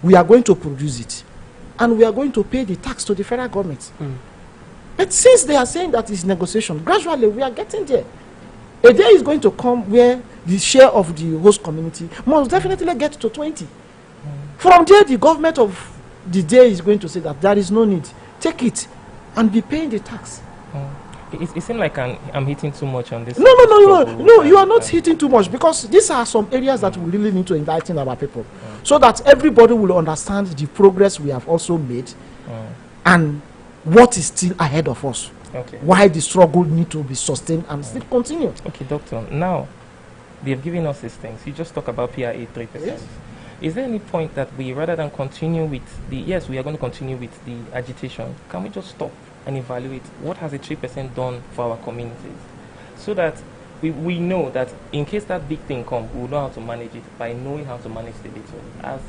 We are going to produce it. And we are going to pay the tax to the federal government. But since they are saying that it's negotiation, gradually we are getting there. A day is going to come where the share of the host community must definitely get to 20. From there, the government of the day is going to say that there is no need. Take it and be paying the tax.
It seems like I'm hitting too much on this.
No, you are not hitting too much, because these are some areas that we really need to enlighten our people, so that everybody will understand the progress we have also made and what is still ahead of us.
Okay.
Why the struggle need to be sustained and still continue.
Okay, doctor. Now, they have given us these things. You just talk about PIA 3%.
Yes.
Is there any point that we, rather than continue with yes, we are going to continue with the agitation, can we just stop and evaluate what has the 3% done for our communities, so that we know that in case that big thing comes, we will know how to manage it by knowing how to manage the little. As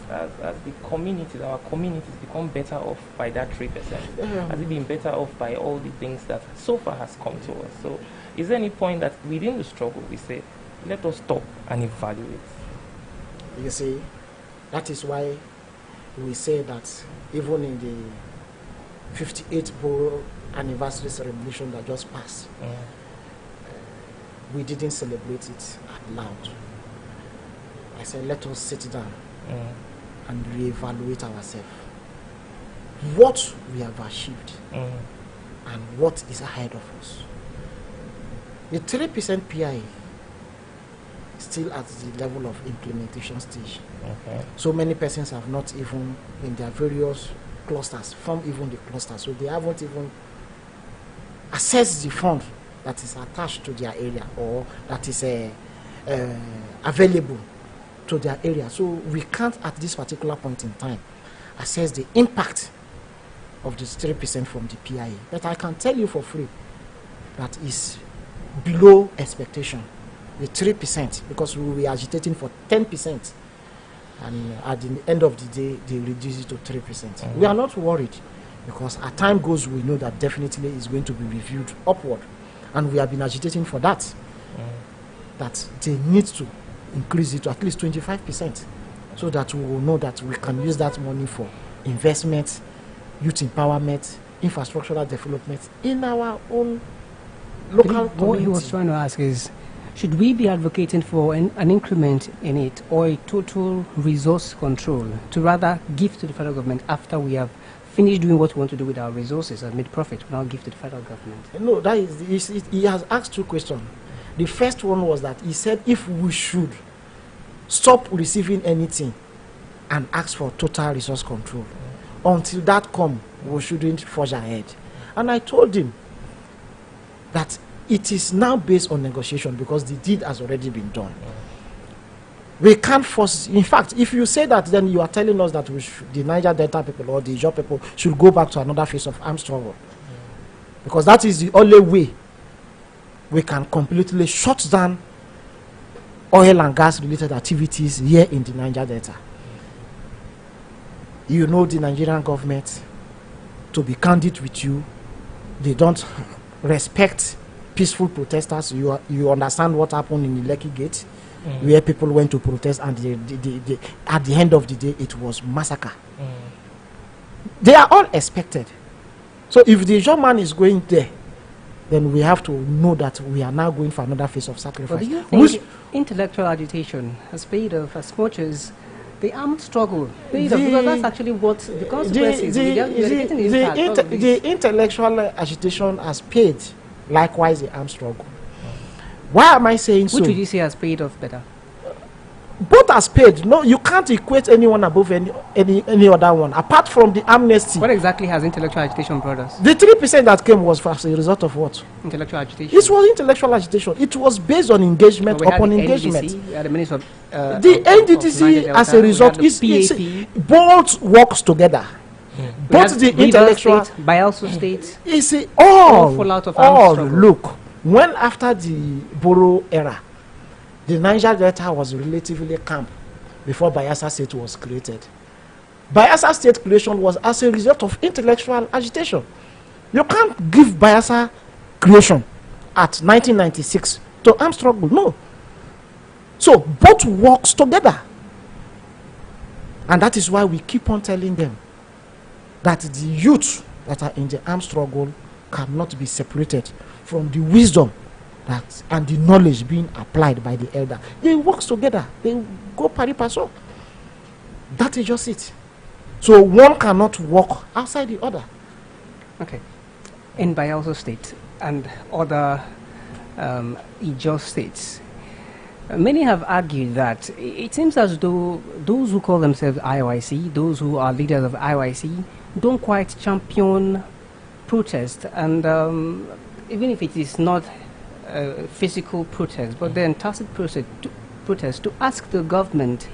the communities, our communities become better off by that 3%. Has it been better off by all the things that so far has come to us? So is there any point that within the struggle we say, let us stop and evaluate?
You see, that is why we say that even in the 58th Borough anniversary celebration that just passed, we didn't celebrate it out loud. I said, let us sit down and reevaluate ourselves. What we have achieved and what is ahead of us. The 3% PIA is still at the level of implementation stage.
Okay.
So many persons have not even, in their various clusters, formed even the cluster. So they haven't even accessed the fund that is attached to their area or that is available to their area. So we can't at this particular point in time assess the impact of this 3% from the PIA. But I can tell you for free that is below expectation, the 3%, because we were agitating for 10%. And at the end of the day, they reduce it to 3%. We are not worried, because as time goes, we know that definitely it's going to be reviewed upward. And we have been agitating for that, that they need to increase it to at least 25%, so that we will know that we can use that money for investment, youth empowerment, infrastructural development in our own local community.
What he was trying to ask is, should we be advocating for an increment in it, or a total resource control, to rather give to the federal government after we have finished doing what we want to do with our resources and made profit, we now give to the federal government?
No, that is, he has asked two questions. The first one was that he said if we should stop receiving anything and ask for total resource control. Until that comes, we shouldn't forge ahead. And I told him that it is now based on negotiation, because the deed has already been done. We can't force. In fact, if you say that, then you are telling us that the Niger Delta people or the Ijaw people should go back to another phase of armed struggle. Because that is the only way we can completely shut down oil and gas related activities here in the Niger Delta. You know the Nigerian government, to be candid with you, they don't respect peaceful protesters. You understand what happened in the Lekki Gate, where people went to protest, and at the end of the day, it was massacre. They are all expected. So if the Ijaw man is going there, then we have to know that we are now going for another phase of sacrifice.
But do you think intellectual agitation has paid off as much as the armed struggle paid off? Because that's actually what the consequences.
The intellectual agitation has paid, likewise the armed struggle. Why am I saying so?
Which would you say has paid off better?
Both has paid. No, you can't equate anyone above any other one, apart from the amnesty.
What exactly has intellectual agitation brought us?
The 3% that came was as a result of what?
Intellectual agitation.
It was intellectual agitation. It was based on engagement upon engagement. The NDTC, as a result, both works together. Both the intellectual
Bayelsa State.
Is all look, when after the Borough era, the Niger Delta was relatively calm before Bayelsa State was created. Bayelsa State creation was as a result of intellectual agitation. You can't give Bayelsa creation at 1996 to armed struggle. No. So both works together. And that is why we keep on telling them that the youth that are in the armed struggle cannot be separated from the wisdom and the knowledge being applied by the elder. They work together. They go pari passu. That is just it. So one cannot walk outside the other.
Okay. In Bayelsa State and other Ijaw states, many have argued that it seems as though those who call themselves IOIC, those who are leaders of IOIC, don't quite champion protest, and even if it is not physical protest, but then tacit protest to ask the government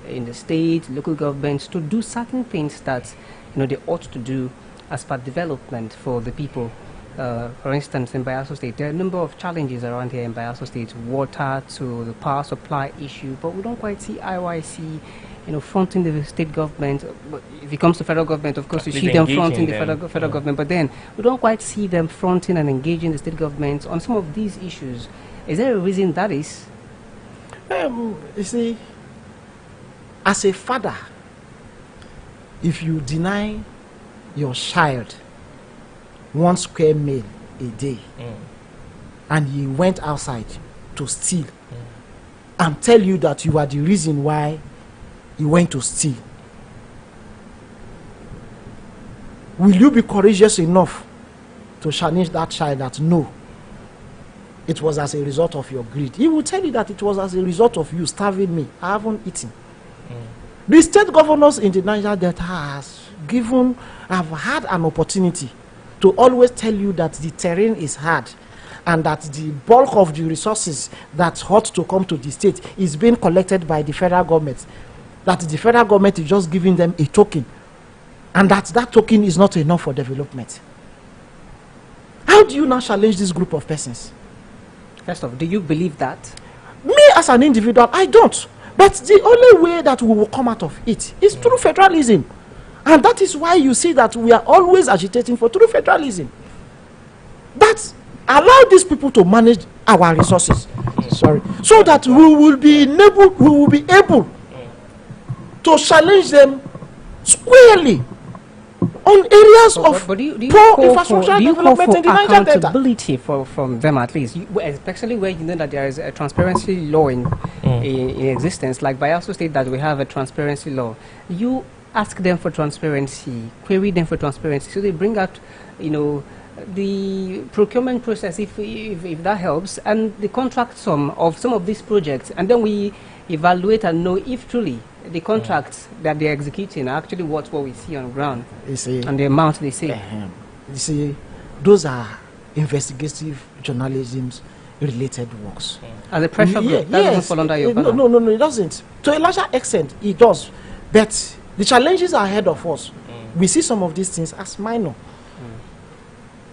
in the state, local governments to do certain things that they ought to do as part development for the people. For instance, in Bayelsa State, there are a number of challenges around here in Bayelsa State, water to the power supply issue, but we don't quite see IOIC fronting the state government. But if it comes to federal government, of course, you see them fronting the federal government, but then we don't quite see them fronting and engaging the state government on some of these issues. Is there a reason that is?
You see, as a father, if you deny your child 1 square meal a day, and he went outside to steal, and tell you that you are the reason why he went to steal, will you be courageous enough to challenge that child that no, it was as a result of your greed? He will tell you that it was as a result of you starving me. I haven't eaten. The state governors in the Niger Delta have had an opportunity to always tell you that the terrain is hard and that the bulk of the resources that ought to come to the state is being collected by the federal government, that the federal government is just giving them a token, and that token is not enough for development. How do you now challenge this group of persons?
First off, do you believe that?
Me as an individual, I don't. But the only way that we will come out of it is through federalism. And that is why you see that we are always agitating for true federalism. That allow these people to manage our resources. Sorry. So that we will be able to challenge them squarely on areas of poor infrastructure development in the Niger Delta.
Accountability from them, at least, especially where you know that there is a transparency law in existence. Like Bayelsa State, that we have a transparency law. You ask them for transparency, query them for transparency, so they bring out, you know, the procurement process, if that helps, and the contract sum of some of these projects, and then we evaluate and know if truly the contracts that they're executing are actually what we see on ground,
you see,
and the amount they say.
You see, those are investigative journalism's related works.
As a pressure group, that doesn't fall under your banner.
No, it doesn't. To a larger extent, it does. But the challenges are ahead of us. We see some of these things as minor.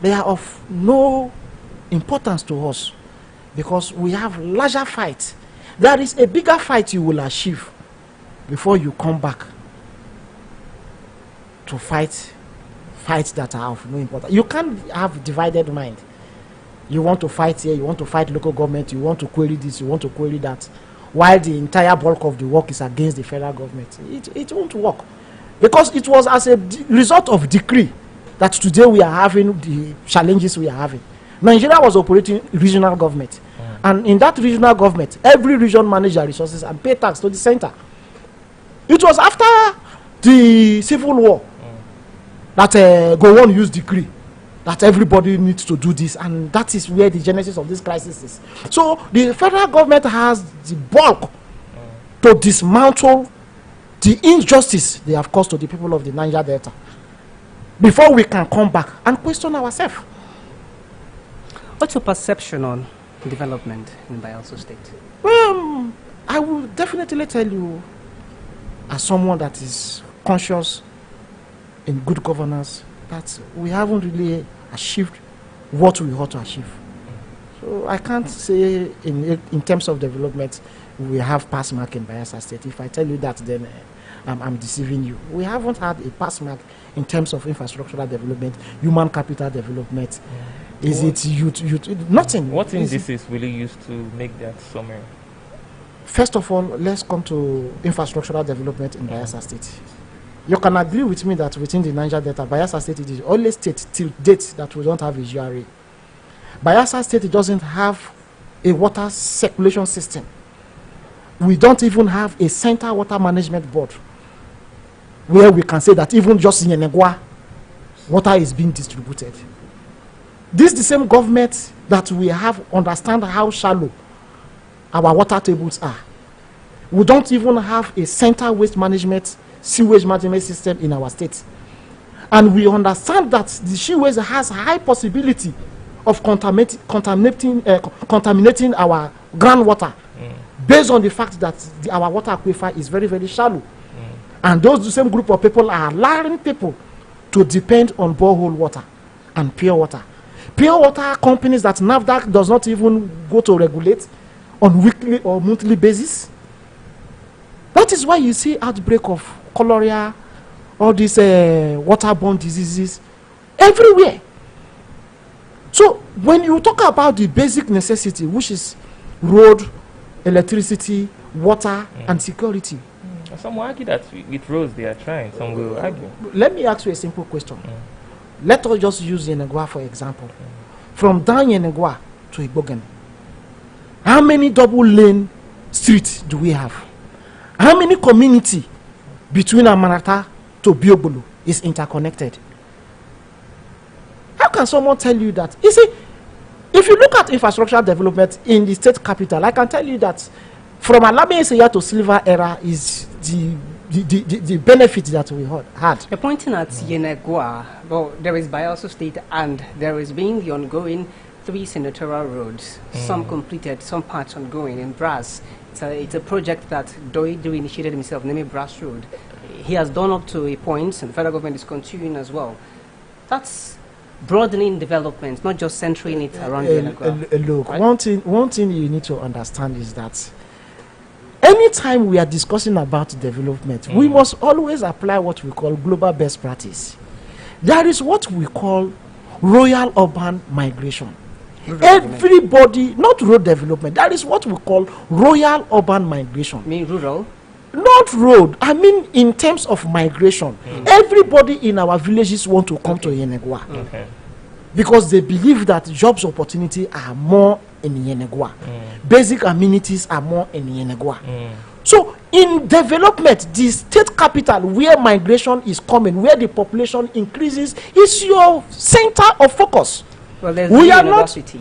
They are of no importance to us because we have larger fights. There is a bigger fight you will achieve before you come back to fights that are of no importance. You can't have divided mind. You want to fight here, you want to fight local government, you want to query this, you want to query that, while the entire bulk of the work is against the federal government. It won't work. Because it was as a result of decree that today we are having the challenges we are having. Nigeria was operating regional government. And in that regional government, every region managed their resources and pay tax to the center. It was after the Civil War that Gowon used decree that everybody needs to do this, and that is where the genesis of this crisis is. So the federal government has the bulk to dismantle the injustice they have caused to the people of the Niger Delta before we can come back and question ourselves.
What's your perception on development in Bayelsa State?
I will definitely tell you, as someone that is conscious in good governance, that we haven't really achieved what we ought to achieve. So I can't say in terms of development we have pass mark in Bayelsa State. If I tell you that, then I'm deceiving you. We haven't had a pass mark in terms of infrastructural development, human capital development. Is it youth? Nothing.
What indices will you use to make that summary?
First of all, let's come to infrastructural development in Bayelsa State. You can agree with me that within the Niger Delta, Bayelsa State is the only state till date that we don't have a GRA. Bayelsa State doesn't have a water circulation system. We don't even have a center water management board where we can say that even just in Yenegua, water is being distributed. This is the same government that we have understand how shallow our water tables are. We don't even have a center waste management, sewage management system in our state. And we understand that the sewage has high possibility of contaminating our groundwater based on the fact that our water aquifer is very, very shallow. And those same group of people are allowing people to depend on borehole water and pure water. Pure water companies that NAFDAC does not even go to regulate on weekly or monthly basis. That is why you see outbreak of cholera, all these waterborne diseases everywhere. So when you talk about the basic necessity, which is road, electricity, water, and security.
Some will argue that with roads they are trying. Some will argue.
Let me ask you a simple question. Let us just use Yenegua for example. From down Yenegua to Igbogen, how many double lane streets do we have? How many community between Amanata to Biobolo is interconnected? How can someone tell you that? You see, if you look at infrastructural development in the state capital, I can tell you that from Alabe Eseya to Silver Era is the benefit that we had.
You're pointing at Yenegua, well, there is Bayelsa State and there is being the ongoing 3 senatorial roads, some completed, some parts ongoing in Brass. It's a project that Doido initiated himself, namely Brass Road. He has done up to a point, and the federal government is continuing as well. That's broadening development, not just centering it around
look,
right?
one thing you need to understand is that anytime we are discussing about development, we must always apply what we call global best practice. There is what we call royal urban migration. Everybody, not road development, that is what we call royal urban migration.
Mean rural?
Not road, I mean in terms of migration. Everybody in our villages want to come to Yenegua. Because they believe that jobs opportunity are more in Yenegua. Basic amenities are more in Yenegua. So in development, the state capital where migration is coming, where the population increases, is your center of focus.
Well, there's
we
the
are
university.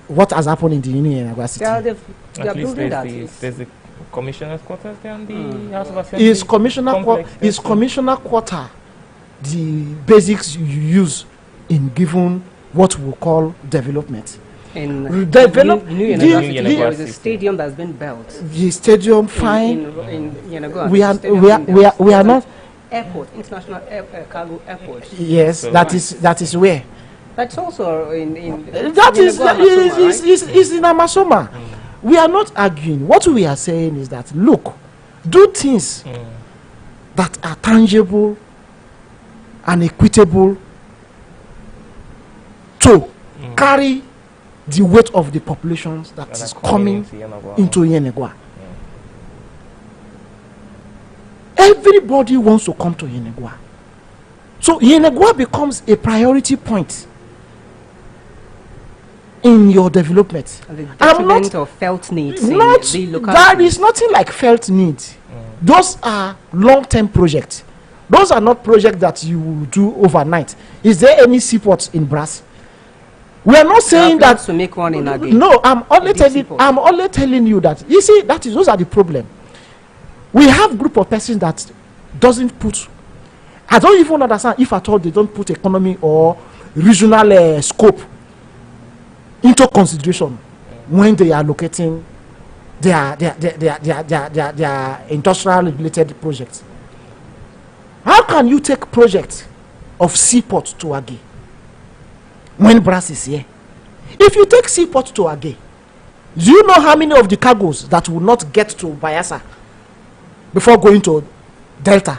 What has happened in the University?
They are
At least
building that.
there's the commissioner's quarters there on the House of Assembly.
Is commissioner quarter the basics you use in giving what we call development?
In
New
University, there is a stadium that's been built.
The stadium, fine.
In Yenagoa,
we are not.
Airport, international cargo airport.
Yes, so that is where.
That's also in
that is in Amasoma. We are not arguing. What we are saying is that look, do things that are tangible and equitable to carry the weight of the populations that is coming into Yenegua. Everybody wants to come to Yenegua. So Yenegua becomes a priority point in your development.
And the detriment of felt needs.
There is nothing like felt need. Those are long-term projects. Those are not projects that you will do overnight. Is there any seaport in Brass? We are not saying that
to make one in Age.
No, I'm only telling you that. You see, those are the problem. We have group of persons that doesn't put. I don't even understand if at all they don't put economy or regional scope into consideration when they are locating their industrial related projects. How can you take project of seaport to Age when Brass is here? If you take seaport to Age, do you know how many of the cargoes that will not get to Bayelsa before going to Delta?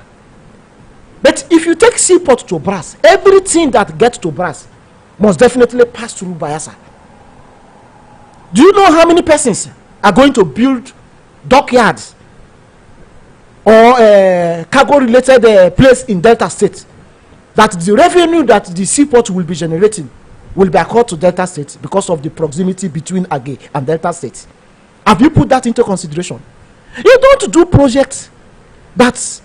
But if you take seaport to Brass, everything that gets to Brass must definitely pass through Bayelsa. Do you know how many persons are going to build dockyards or cargo-related place in Delta State? That the revenue that the seaport will be generating will be accorded to Delta State because of the proximity between Age and Delta State. Have you put that into consideration? You don't do projects that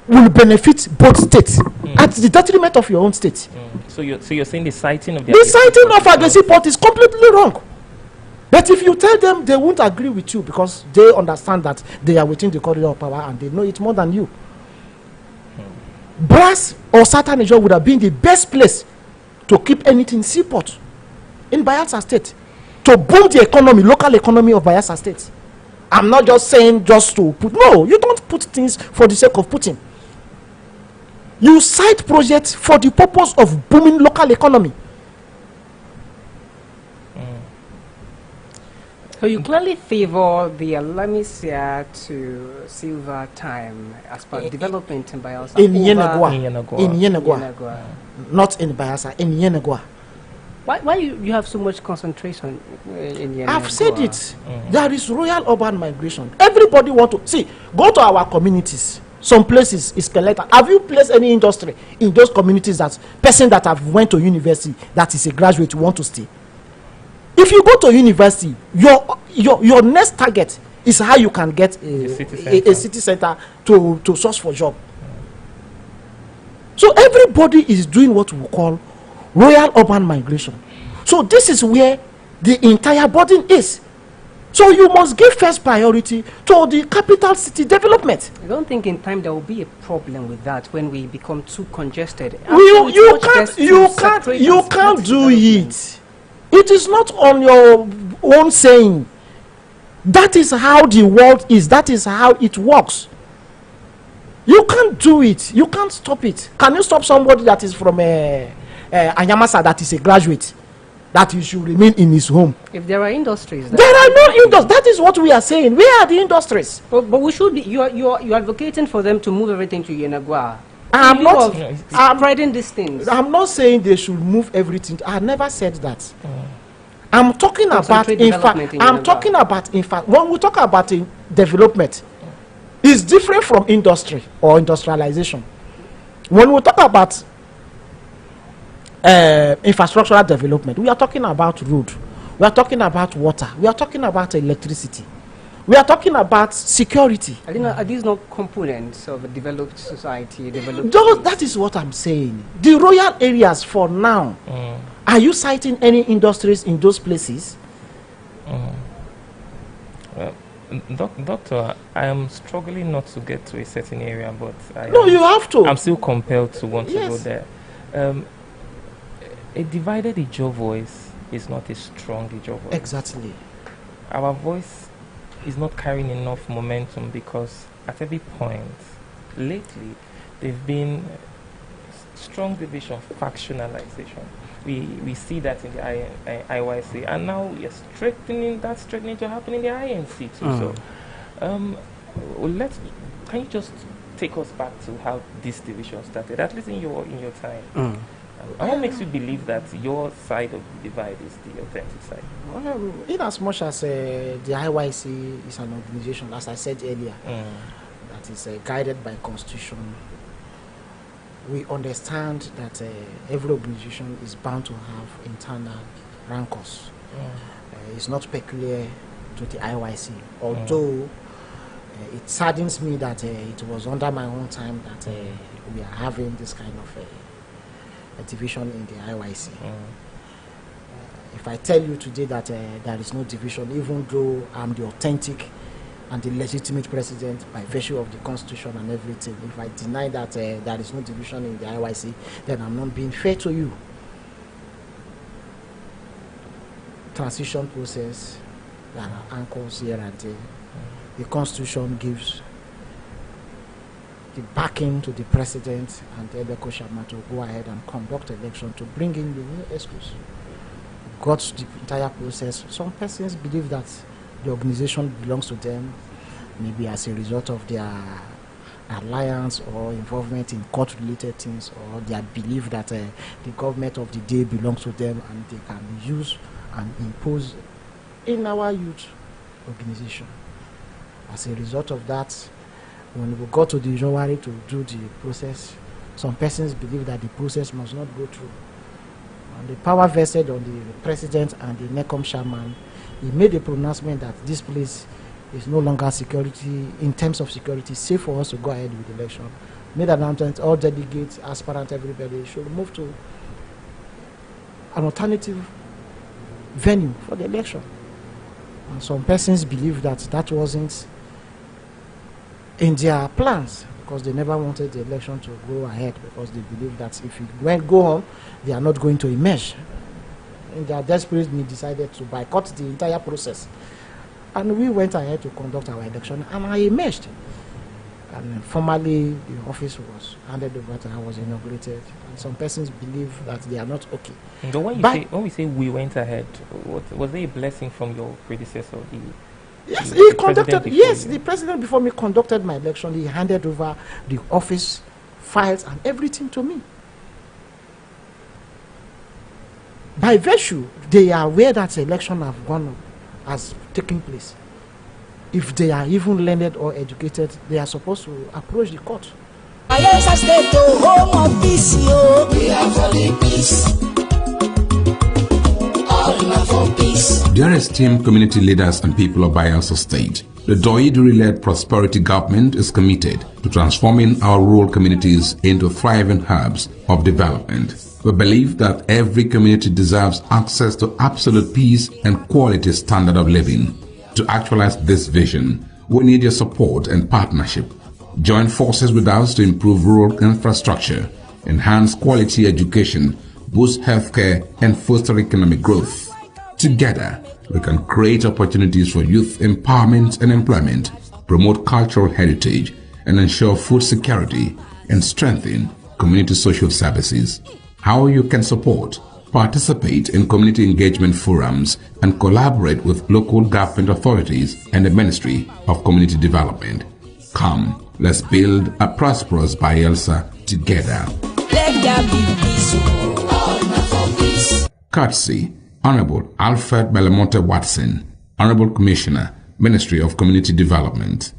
will benefit both states at the detriment of your own state.
So you're saying the siting of
the siting of Age seaport is completely wrong. But if you tell them, they won't agree with you because they understand that they are within the corridor of power and they know it more than you. Brass or Southern Nigeria would have been the best place to keep anything seaport in Bayelsa State, to boom the economy, local economy of Bayelsa State. I'm not just saying just to put. No, you don't put things for the sake of putting. You cite projects for the purpose of booming local economy.
So you clearly favor the Alamisia to Silver time as per development in Bayelsa.
In Yenegua. Not in Bayelsa, in Yenegua.
Why you have so much concentration in Yenegua?
I've said it. There is royal urban migration. Everybody want to see. Go to our communities. Some places is collected. Have you placed any industry in those communities that person that have went to university that is a graduate want to stay? If you go to university, your next target is how you can get a city center to source for job. So everybody is doing what we call royal urban migration. So this is where the entire burden is. So you must give first priority to the capital city development.
I don't think in time there will be a problem with that when we become too congested.
You can't do it. It is not on your own saying. That is how the world is. That is how it works. You can't do it. You can't stop it. Can you stop somebody that is from Anyamasa, that is a graduate, that he should remain in his home?
If there are industries,
there are no industries. That is what we are saying. Where are the industries?
But we should be. You're advocating for them to move everything to Yenagua.
I'm not
spreading these things.
I'm not saying they should move everything. I never said that. I'm talking about, in fact, when we talk about development, it's different from industry or industrialization. When we talk about infrastructural development, we are talking about road, we are talking about water, we are talking about electricity, we are talking about security.
Are these not components of a developed society?
That is what I'm saying. The royal areas for now. Are you citing any industries in those places?
Well, Doctor, I am struggling not to get to a certain area, but
you have to.
I'm still compelled to want to go there. A divided Ijaw voice is not a strong Ijaw voice.
Exactly.
Our voice is not carrying enough momentum because at every point, lately, there've been strong division, factionalization. We see that in the IYC, and now we are strengthening to happen in the INC too. So, can you just take us back to how this division started, at least in your time? And what makes you believe that your side of the divide is the authentic side?
Well, in as much as the IYC is an organization, as I said earlier, that is guided by constitution, we understand that every organization is bound to have internal rancors. It's not peculiar to the IYC, although it saddens me that it was under my own time that we are having this kind of a division in the IYC. If I tell you today that there is no division, even though I'm the authentic and the legitimate president by virtue of the constitution and everything, if I deny that there is no division in the IYC, then I'm not being fair to you. Transition process, there are anchors here and there. The constitution gives the backing to the president and the Eleko Shama to go ahead and conduct election to bring in the new ESCOs. Got the entire process. Some persons believe that the organization belongs to them, maybe as a result of their alliance or involvement in court-related things, or their belief that the government of the day belongs to them and they can use and impose in our youth organization. As a result of that, when we go to the January to do the process, some persons believe that the process must not go through. And the power vested on the president and the NECOM chairman, he made a pronouncement that this place is no longer security, in terms of security, safe for us to go ahead with the election. Made an announcement, all delegates, aspirants, everybody should move to an alternative venue for the election. And some persons believe that that wasn't in their plans, because they never wanted the election to go ahead, because they believe that if it go on, they are not going to emerge. In their desperate need, decided to boycott the entire process. And we went ahead to conduct our election, and I emerged. And formally, the office was handed over to, I was inaugurated. And some persons believe that they are not okay.
But when we say we went ahead, was there a blessing from your predecessor?
Yes, he conducted. Yes, the president before me conducted my election. He handed over the office files and everything to me. By virtue, they are aware that the election has taken place. If they are even learned or educated, they are supposed to approach the court.
Bayelsa State, home of peace, we are for the peace.
Dear esteemed community leaders and people of Bayelsa State, the Doiduri-led Prosperity Government is committed to transforming our rural communities into thriving hubs of development. We believe that every community deserves access to absolute peace and quality standard of living. To actualize this vision, we need your support and partnership. Join forces with us to improve rural infrastructure, enhance quality education, boost healthcare, and foster economic growth. Together, we can create opportunities for youth empowerment and employment, promote cultural heritage, and ensure food security and strengthen community social services. How you can support: participate in community engagement forums and collaborate with local government authorities and the Ministry of Community Development. Come, let's build a prosperous Bayelsa together.
Let there be peace, all not for peace.
Courtesy, Honorable Alfred Belamonte Watson, Honorable Commissioner, Ministry of Community Development.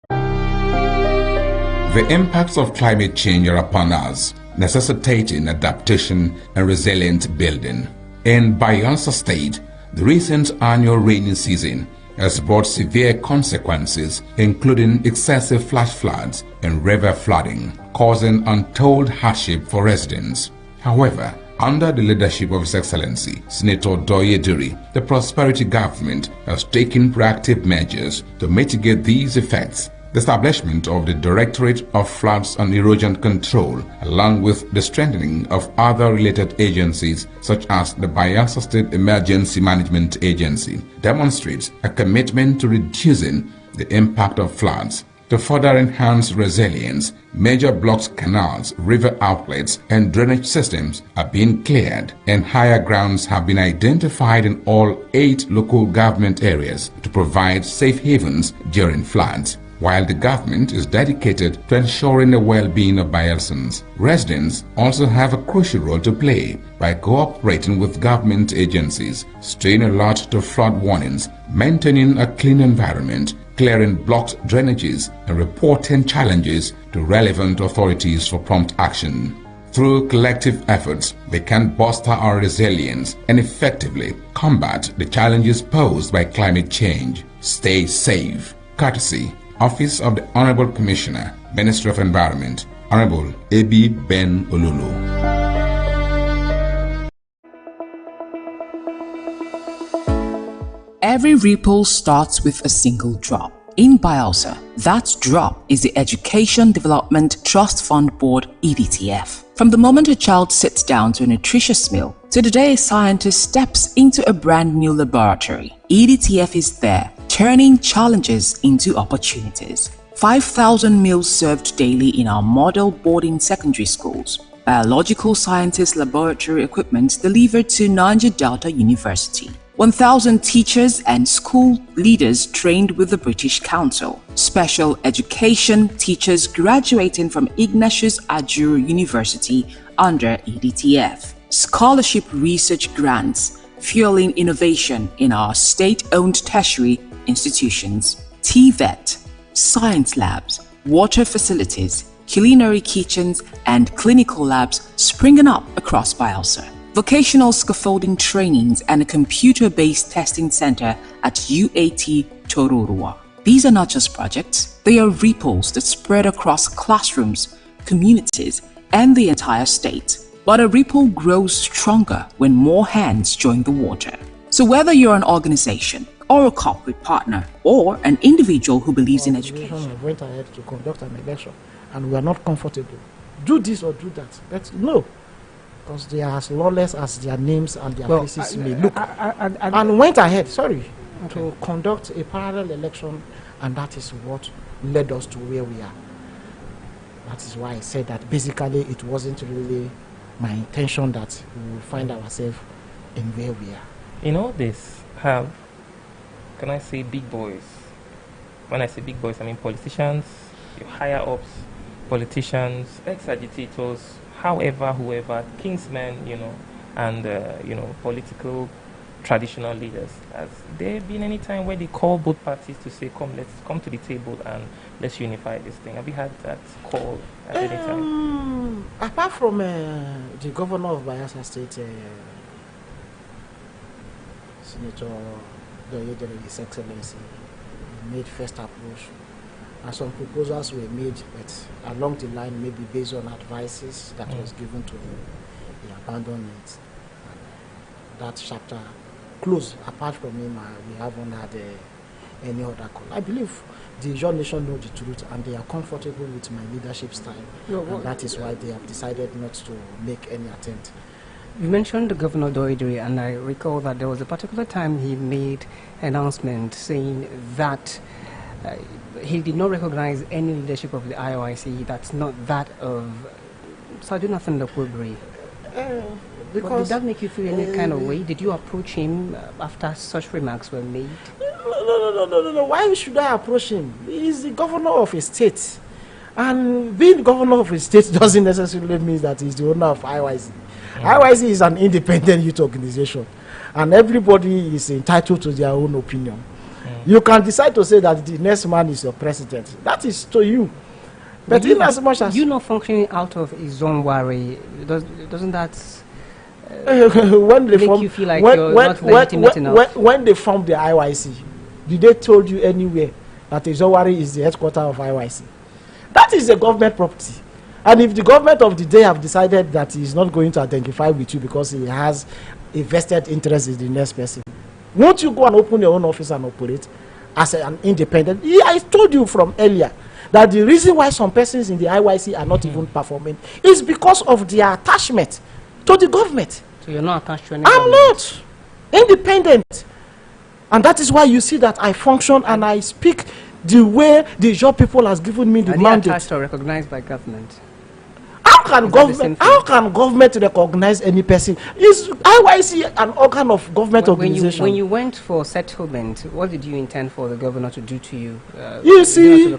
The impacts of climate change are upon us, necessitating adaptation and resilient building. In Bayelsa State, the recent annual rainy season has brought severe consequences, including excessive flash floods and river flooding, causing untold hardship for residents. However, under the leadership of His Excellency Senator Doye Duri, the Prosperity Government has taken proactive measures to mitigate these effects. The establishment of the Directorate of Floods and Erosion Control, along with the strengthening of other related agencies such as the Bayelsa State Emergency Management Agency, demonstrates a commitment to reducing the impact of floods. To further enhance resilience, major blocks, canals, river outlets, and drainage systems are being cleared, and higher grounds have been identified in all 8 local government areas to provide safe havens during floods. While the government is dedicated to ensuring the well-being of Bayelsans, residents also have a crucial role to play by cooperating with government agencies, staying alert to flood warnings, maintaining a clean environment, clearing blocked drainages, and reporting challenges to relevant authorities for prompt action. Through collective efforts, we can bolster our resilience and effectively combat the challenges posed by climate change. Stay safe. Courtesy, Office of the Honorable Commissioner, Ministry of Environment, Honorable A.B. Ben Olulu.
Every ripple starts with a single drop. In Bayelsa, that drop is the Education Development Trust Fund Board (EDTF). From the moment a child sits down to a nutritious meal to the day a scientist steps into a brand new laboratory, EDTF is there, turning challenges into opportunities. 5,000 meals served daily in our model boarding secondary schools. Biological sciences laboratory equipment delivered to Niger Delta University. 1,000 teachers and school leaders trained with the British Council. Special education teachers graduating from Ignatius Ajuru University under EDTF. Scholarship research grants fueling innovation in our state-owned tertiary institutions. TVET, science labs, water facilities, culinary kitchens, and clinical labs springing up across Bayelsa. Vocational scaffolding trainings and a computer-based testing center at UAT Tororua. These are not just projects, they are ripples that spread across classrooms, communities, and the entire state. But a ripple grows stronger when more hands join the water. So whether you're an organization, or a corporate partner, or an individual who believes in education.
Went ahead to conduct an election and we are not comfortable. Do this or do that. But no. Because they are as lawless as their names and their places may look. And went ahead, to conduct a parallel election, and that is what led us to where we are. That is why I said that basically it wasn't really my intention that we will find ourselves in where we are.
In all this, have, can I say, big boys? When I say big boys, I mean politicians, your higher ups, politicians, ex-agitators, however, whoever, kingsmen, and, political traditional leaders. Has there been any time where they call both parties to say, let's come to the table and let's unify this thing? Have you had that call at any time?
Apart from the governor of Bayelsa State, Senator Doye Duri, His Excellency, made first approach. And some proposals were made, but along the line, maybe based on advices that was given to him, he abandoned it. And that chapter closed. Apart from him, we haven't had any other call. I believe the Ijaw nation know the truth, and they are comfortable with my leadership style. And that is why they have decided not to make any attempt.
You mentioned Governor Doidri, and I recall that there was a particular time he made an announcement saying that he did not recognize any leadership of the IOIC that's not that of Sir Jonathan Lokwobri. Did that make you feel any kind of way? Did you approach him after such remarks were made?
No. Why should I approach him? He's the governor of a state. And being governor of a state doesn't necessarily mean that he's the owner of IOIC. IOIC is an independent youth organization. And everybody is entitled to their own opinion. You can decide to say that the next man is your president. That is to you. But in as much as...
You not functioning out of his own worry, doesn't that...
when they
make you feel like you're not legitimate enough?
When they formed the IOIC, did they told you anywhere that Izowari is the headquarters of IOIC? That is a government property. And if the government of the day have decided that he is not going to identify with you because he has a vested interest in the next person, won't you go and open your own office and operate as an independent? Yeah, I told you from earlier that the reason why some persons in the IYC are not even performing is because of their attachment to the government.
So you're not attached to any
I'm not independent. And that is why you see that I function and I speak the way the job people has given me the mandate.
Attached or recognized by government?
How can government recognize any person? Is IYC an organ of government organization?
When you went for settlement, what did you intend for the governor to do to you?
You see, no.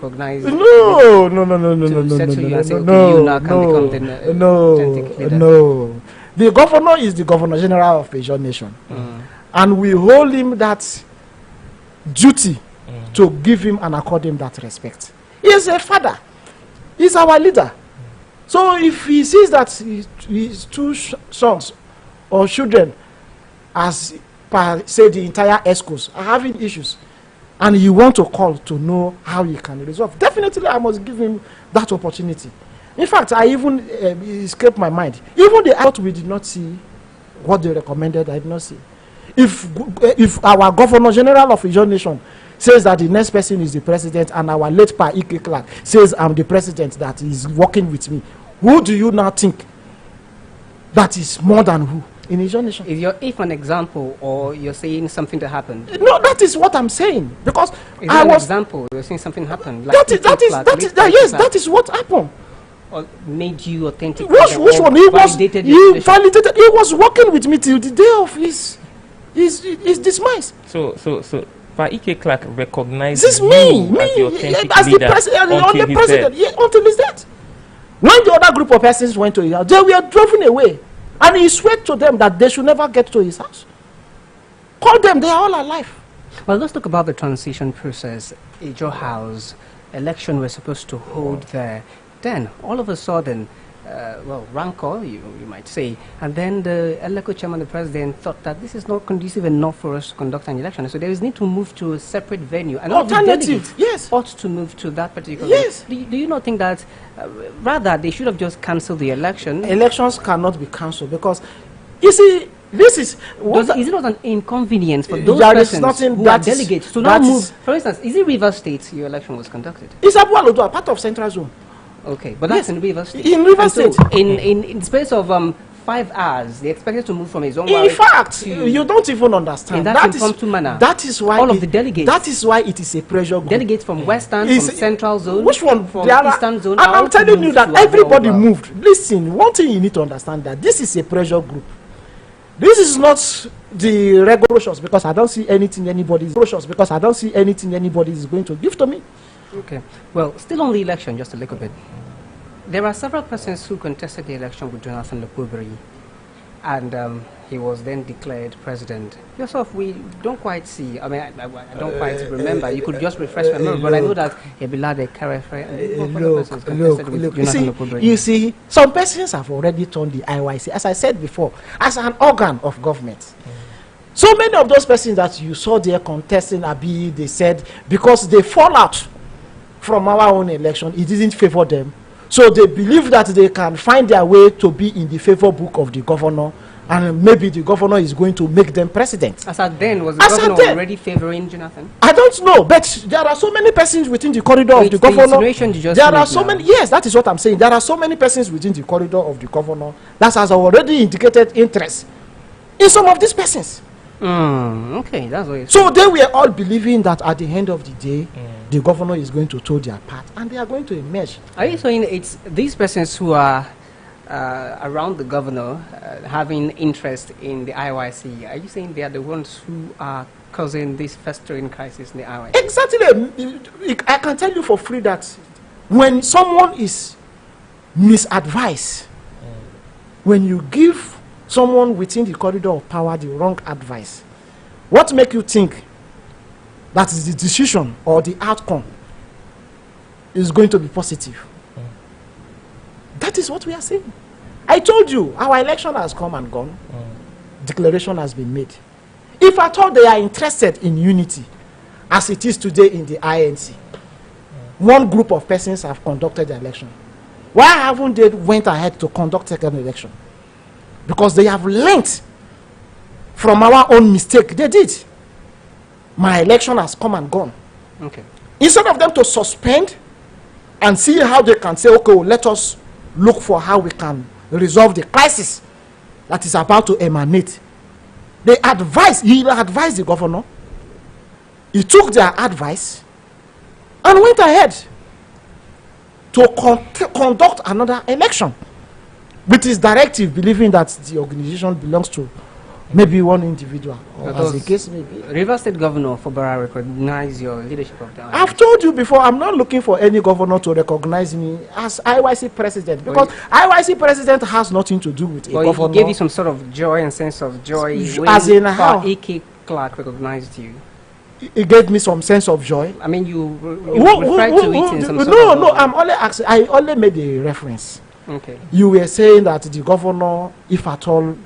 The governor is the governor general of Asian nation, and we hold him that duty to give him and accord him that respect. He is a father. He is our leader. So if he sees that his two sons or children, as per say the entire ESCOs, are having issues, and you want to call to know how he can resolve, definitely I must give him that opportunity. In fact, I even escaped my mind. Even the out we did not see what they recommended, I did not see. If our Governor General of Asian Nation says that the next person is the president, and our late Pa Ike Clark says I'm the president that is working with me, who do you now think that is more than who in Asian nation?
Is your if an example, or you're saying something that happened?
No, that is what I'm saying, because
is an example. You're saying something happened. Like
that is what happened.
Or made you authentic.
Which one? He validated. He was working with me till the day of his demise.
So Ike Clark recognized
this
you
me
as the authentic
as
leader
the president,
until his death.
Until his death. When the other group of persons went to his house, they were driven away, and he swore to them that they should never get to his house. Call them; they are all alive.
Well, let's talk about the transition process. At your house, election was supposed to hold there. Then, all of a sudden, rancor, you might say, and then the ELECO chairman, the president, thought that this is not conducive enough for us to conduct an election, so there is need to move to a separate venue. And
alternative, yes,
ought to move to that particular.
Yes.
Do you not think that rather they should have just cancelled the election?
Elections cannot be cancelled because, you see, this is
it not an inconvenience for those persons who are delegates to now move? For instance, is it Rivers State your election was conducted?
It's Abualodo, part of Central Zone.
Okay, but that's in Rivers State.
In Rivers State.
So in the space of 5 hours, they expected to move from his own.
In fact, you don't even understand.
In that impromptu manner.
That is why
all of the delegates.
That is why it is a pressure group.
Delegates from Western, from Central Zone.
Which one?
From Eastern Zone.
I'm telling you that everybody moved. Listen, one thing you need to understand that this is a pressure group. This is not the regulations because I don't see anything anybody is going to give to me.
Okay. Well, still on the election, just a little bit. There are several persons who contested the election with Jonathan Lokwobri, and he was then declared president. Yourself, we don't quite see. I mean, I don't quite remember. You could just refresh my memory, but I know that Ebilade Karefe and persons contested with Jonathan Lokwobri.
You see, some persons have already turned the IYC, as I said before, as an organ of government. So many of those persons that you saw there contesting Abi, they said because they fall out from our own election, it didn't favor them. So they believe that they can find their way to be in the favor book of the governor and maybe the governor is going to make them president.
As at then, was the governor already favoring Jonathan?
I don't know, but there are so many persons within the corridor of the governor. There are so many. Yes, that is what I'm saying. There are so many persons within the corridor of the governor that has already indicated interest in some of these persons.
Okay, that's what.
So they were all believing that at the end of the day, the governor is going to toe their part, and they are going to emerge.
Are you saying it's these persons who are around the governor having interest in the IYC? Are you saying they are the ones who are causing this festering crisis in the IYC?
Exactly. I can tell you for free that when someone is misadvised, when you give someone within the corridor of power the wrong advice, what make you think that the decision or the outcome is going to be positive? That is what we are saying. I told you, our election has come and gone. Declaration has been made. If at all they are interested in unity, as it is today in the INC, one group of persons have conducted the election. Why haven't they went ahead to conduct second election? Because they have learnt from our own mistake. They did. My election has come and gone.
Okay.
Instead of them to suspend and see how they can say, okay, well, let us look for how we can resolve the crisis that is about to emanate. He advised the governor. He took their advice and went ahead to conduct another election with his directive, believing that the organization belongs to maybe one individual, or as the case may be.
Rivers State Governor Fubara recognize your leadership of the IYC.
I've told you before, I'm not looking for any governor to recognize me as IYC president, because IYC president has nothing to do with a governor.
He gave you some sort of joy and sense of joy
as in how
AK Clark recognized you.
He gave me some sense of joy.
I mean, you referred to it in some sort of...
No, I'm only asking, I only made a reference.
Okay.
You were saying that the governor, if at all,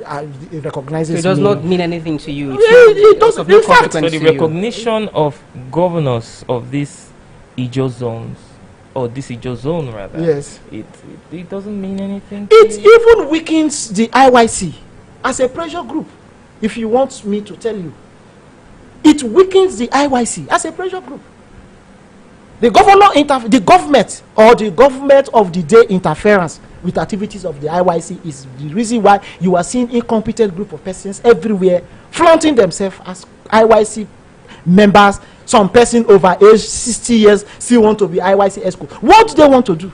recognizes me.
It does not mean anything to you.
It does.
So the recognition of governors of these Ijo zones, or this Ijo zone rather,
yes,
it doesn't mean anything.
It even weakens the IYC as a pressure group. If you want me to tell you, it weakens the IYC as a pressure group. The government or the government of the day interference with activities of the IYC is the reason why you are seeing incompetent group of persons everywhere flaunting themselves as IYC members. Some person over age 60 years still want to be IYC ESCO. What do they want to do?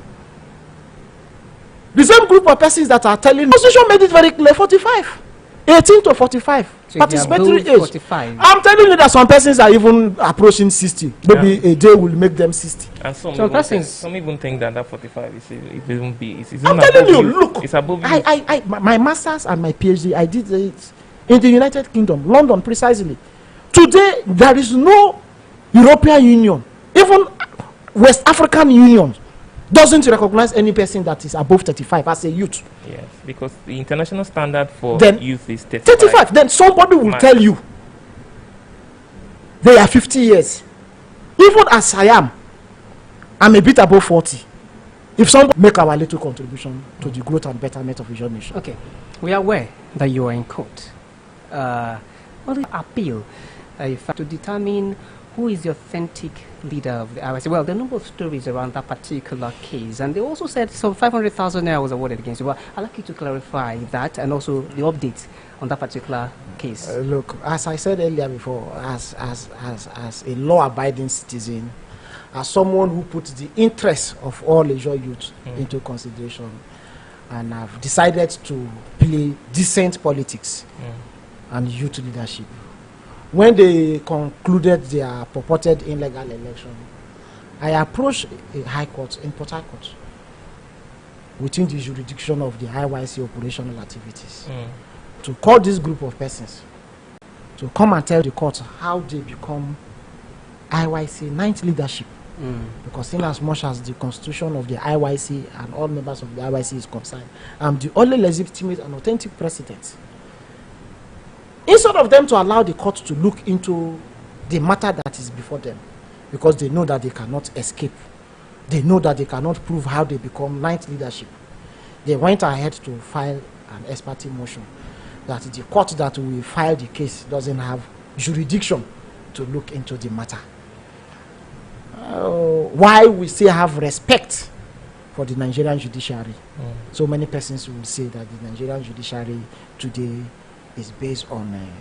The same group of persons that are telling the Constitution made it very clear, 45. 18 to 45.
So
participatory age.
45.
I'm telling you that some persons are even approaching 60. Maybe a day will make them 60.
And some even think that 45 is
I'm telling you, look,
it's above
my master's and my PhD, I did it in the United Kingdom, London precisely. Today, there is no European Union, even West African Union doesn't recognize any person that is above 35 as a youth.
Yes, because the international standard for youth is
35. Then somebody will tell you they are 50 years. Even as I am, I'm a bit above 40. If somebody make our little contribution to the growth and betterment of your nation.
Okay, we are aware that you are in court. What is the appeal to determine who is the authentic leader of the IYC? Well, there are a number of stories around that particular case, and they also said some 500,000 naira was awarded against you. Well, I'd like you to clarify that and also the update on that particular case.
Look, as I said earlier before, as a law-abiding citizen, as someone who puts the interests of all leisure youth into consideration, and I've decided to play decent politics and youth leadership. When they concluded their purported illegal election, I approached a high court in Port Harcourt within the jurisdiction of the IYC operational activities to call this group of persons to come and tell the court how they become IYC ninth leadership. Because in as much as the constitution of the IYC and all members of the IYC is concerned, I'm the only legitimate and authentic president. Instead of them to allow the court to look into the matter that is before them, because they know that they cannot escape, they know that they cannot prove how they become ninth leadership, they went ahead to file an ex parte motion that the court that will file the case doesn't have jurisdiction to look into the matter. Why we still have respect for the Nigerian judiciary. So many persons will say that the Nigerian judiciary today is based on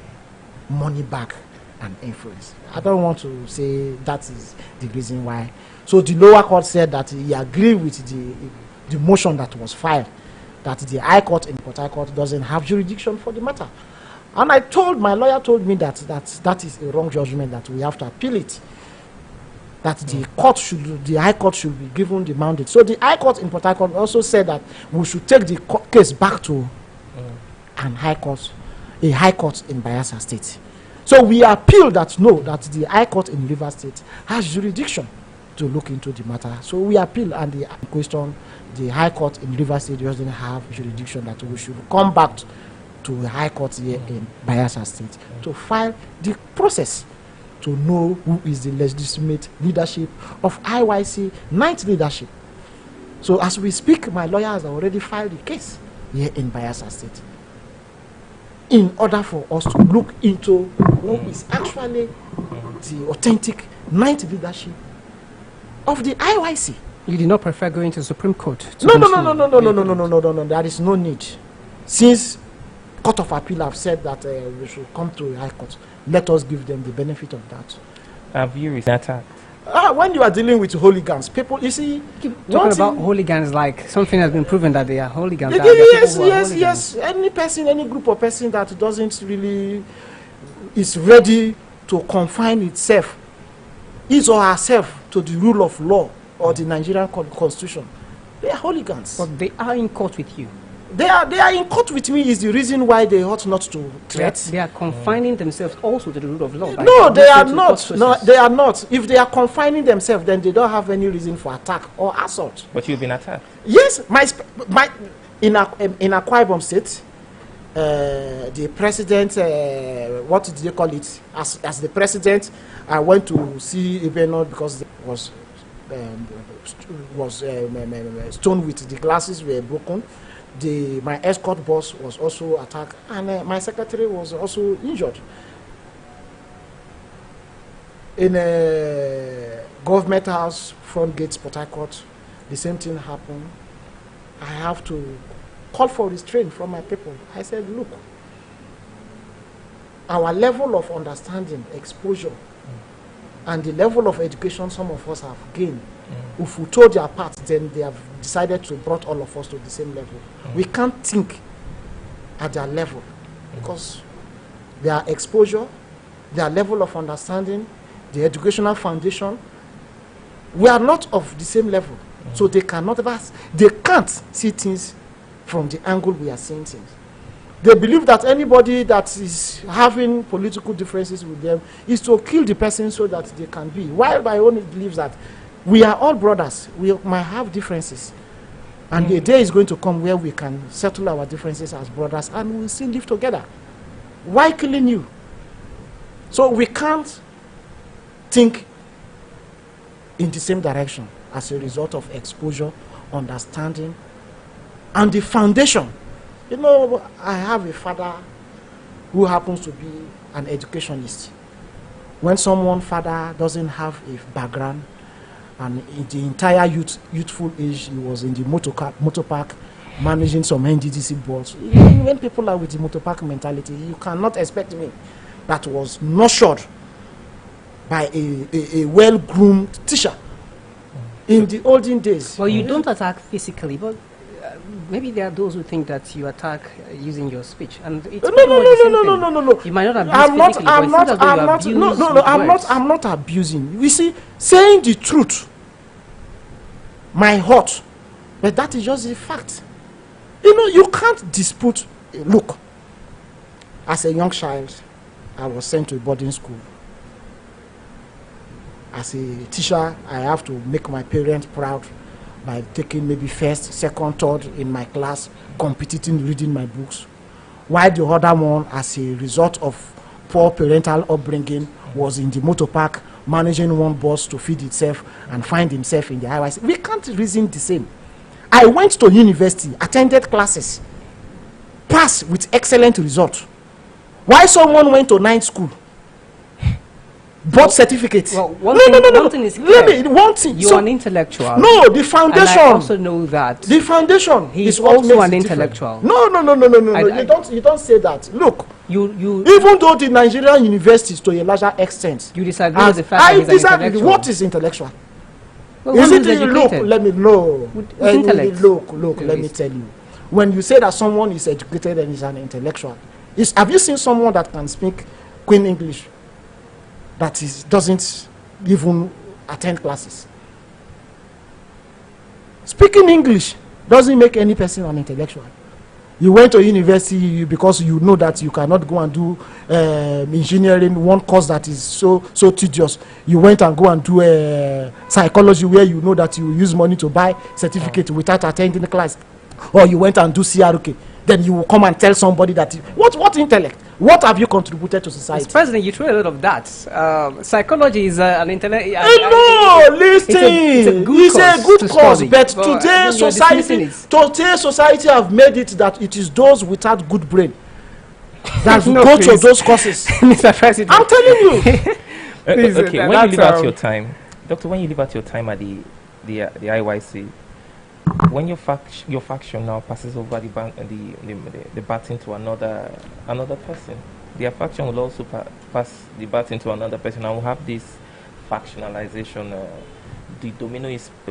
money back and influence. I don't want to say that is the reason why. So the lower court said that he agreed with the motion that was filed, that the High Court in Port Harcourt doesn't have jurisdiction for the matter. And my lawyer told me that that is a wrong judgment, that we have to appeal it. That the High Court should be given the mandate. So the High Court in Port Harcourt also said that we should take the case back to a High Court in Bayelsa State. So we appeal that the High Court in Rivers State has jurisdiction to look into the matter. So we appeal, and the question, the High Court in Rivers State doesn't have jurisdiction, that we should come back to the High Court here in Bayelsa State to file the process to know who is the legitimate leadership of IYC 9th leadership. So as we speak, my lawyer has already filed the case here in Bayelsa State in order for us to look into who is actually the authentic 9th leadership of the IYC.
You did not prefer going to the Supreme Court?
No. There is no need. Since Court of Appeal have said that we should come to the High Court, let us give them the benefit of that.
Have you received attack?
When you are dealing with hooligans, people, you see,
talking about hooligans like something has been proven that they are hooligans.
Yes. Any person, any group of person that doesn't really is ready to confine itself, his or herself, to the rule of law or the Nigerian Constitution, they are hooligans.
But they are in court with you.
They are in court with me is the reason why they ought not to threat.
They are confining themselves also to the rule of law.
No, they are not. No, they are not. If they are confining themselves, then they don't have any reason for attack or assault.
But you've been attacked.
Yes, in Akwa Ibom State, the president, what did they call it? As the president, I went to see Ibeno because it was stoned with the glasses were broken. My escort boss was also attacked, and my secretary was also injured. In a government house, front gates, Port Harcourt, the same thing happened. I have to call for restraint from my people. I said, look, our level of understanding, exposure, and the level of education some of us have gained, if we told their part, then they have decided to brought all of us to the same level. We can't think at their level because their exposure, their level of understanding, the educational foundation, we are not of the same level. So they can't see things from the angle we are seeing things. They believe that anybody that is having political differences with them is to kill the person so that they can be. While my own believes that we are all brothers. We might have differences. And the day is going to come where we can settle our differences as brothers and we'll still live together. Why killing you? So we can't think in the same direction as a result of exposure, understanding, and the foundation. You know, I have a father who happens to be an educationist. When someone's father doesn't have a background, and in the entire youthful age, he was in the motor park, managing some NDDC boards. When people are with the motor park mentality, you cannot expect me that was nurtured by a well-groomed teacher in the olden days.
Well, you don't attack physically, but maybe there are those who think that you attack using your speech, and it's
no.
You might not abuse
I'm not abusing. You see, saying the truth might hurt, but that is just a fact. You know, you can't dispute. Look, as a young child, I was sent to a boarding school. As a teacher, I have to make my parents proud by taking maybe first, second, third in my class, competing, reading my books. While the other one, as a result of poor parental upbringing, was in the motor park, managing one bus to feed itself and find himself in the highways. We can't reason the same. I went to university, attended classes, passed pass with excellent result. Why someone went to 9th school, bought certificate?
Well, one thing is clear.
One thing.
You're an intellectual.
No, the foundation.
And I also know that.
The foundation
He's
is what
also
makes
an
it
intellectual.
different. No. You don't say that. Look.
You
even though the Nigerian universities to a larger extent,
you disagree with the fact that he's an intellectual.
What is intellectual?
Well,
is it look? Let me know. Look. Let me tell you. When you say that someone is educated and is an intellectual, have you seen someone that can speak Queen English that doesn't even attend classes? Speaking English doesn't make any person an intellectual. You went to university because you know that you cannot go and do engineering, one course that is so tedious. You went and go and do psychology, where you know that you use money to buy certificate without attending the class. Or you went and do CRK. Then you will come and tell somebody that what intellect? What have you contributed to society?
Mr. President, you threw a lot of that. Psychology is an intellect.
No, listen.
It's a good
course, but today's society have made it that it is those without good brain that go to those courses.
Mr. President,
I'm telling you.
Okay, when you leave out your time, Doctor, when you leave out your time at the IYC, when your faction now passes over the baton to another person, their faction will also pass the baton to another person, and we'll have this factionalization, the domino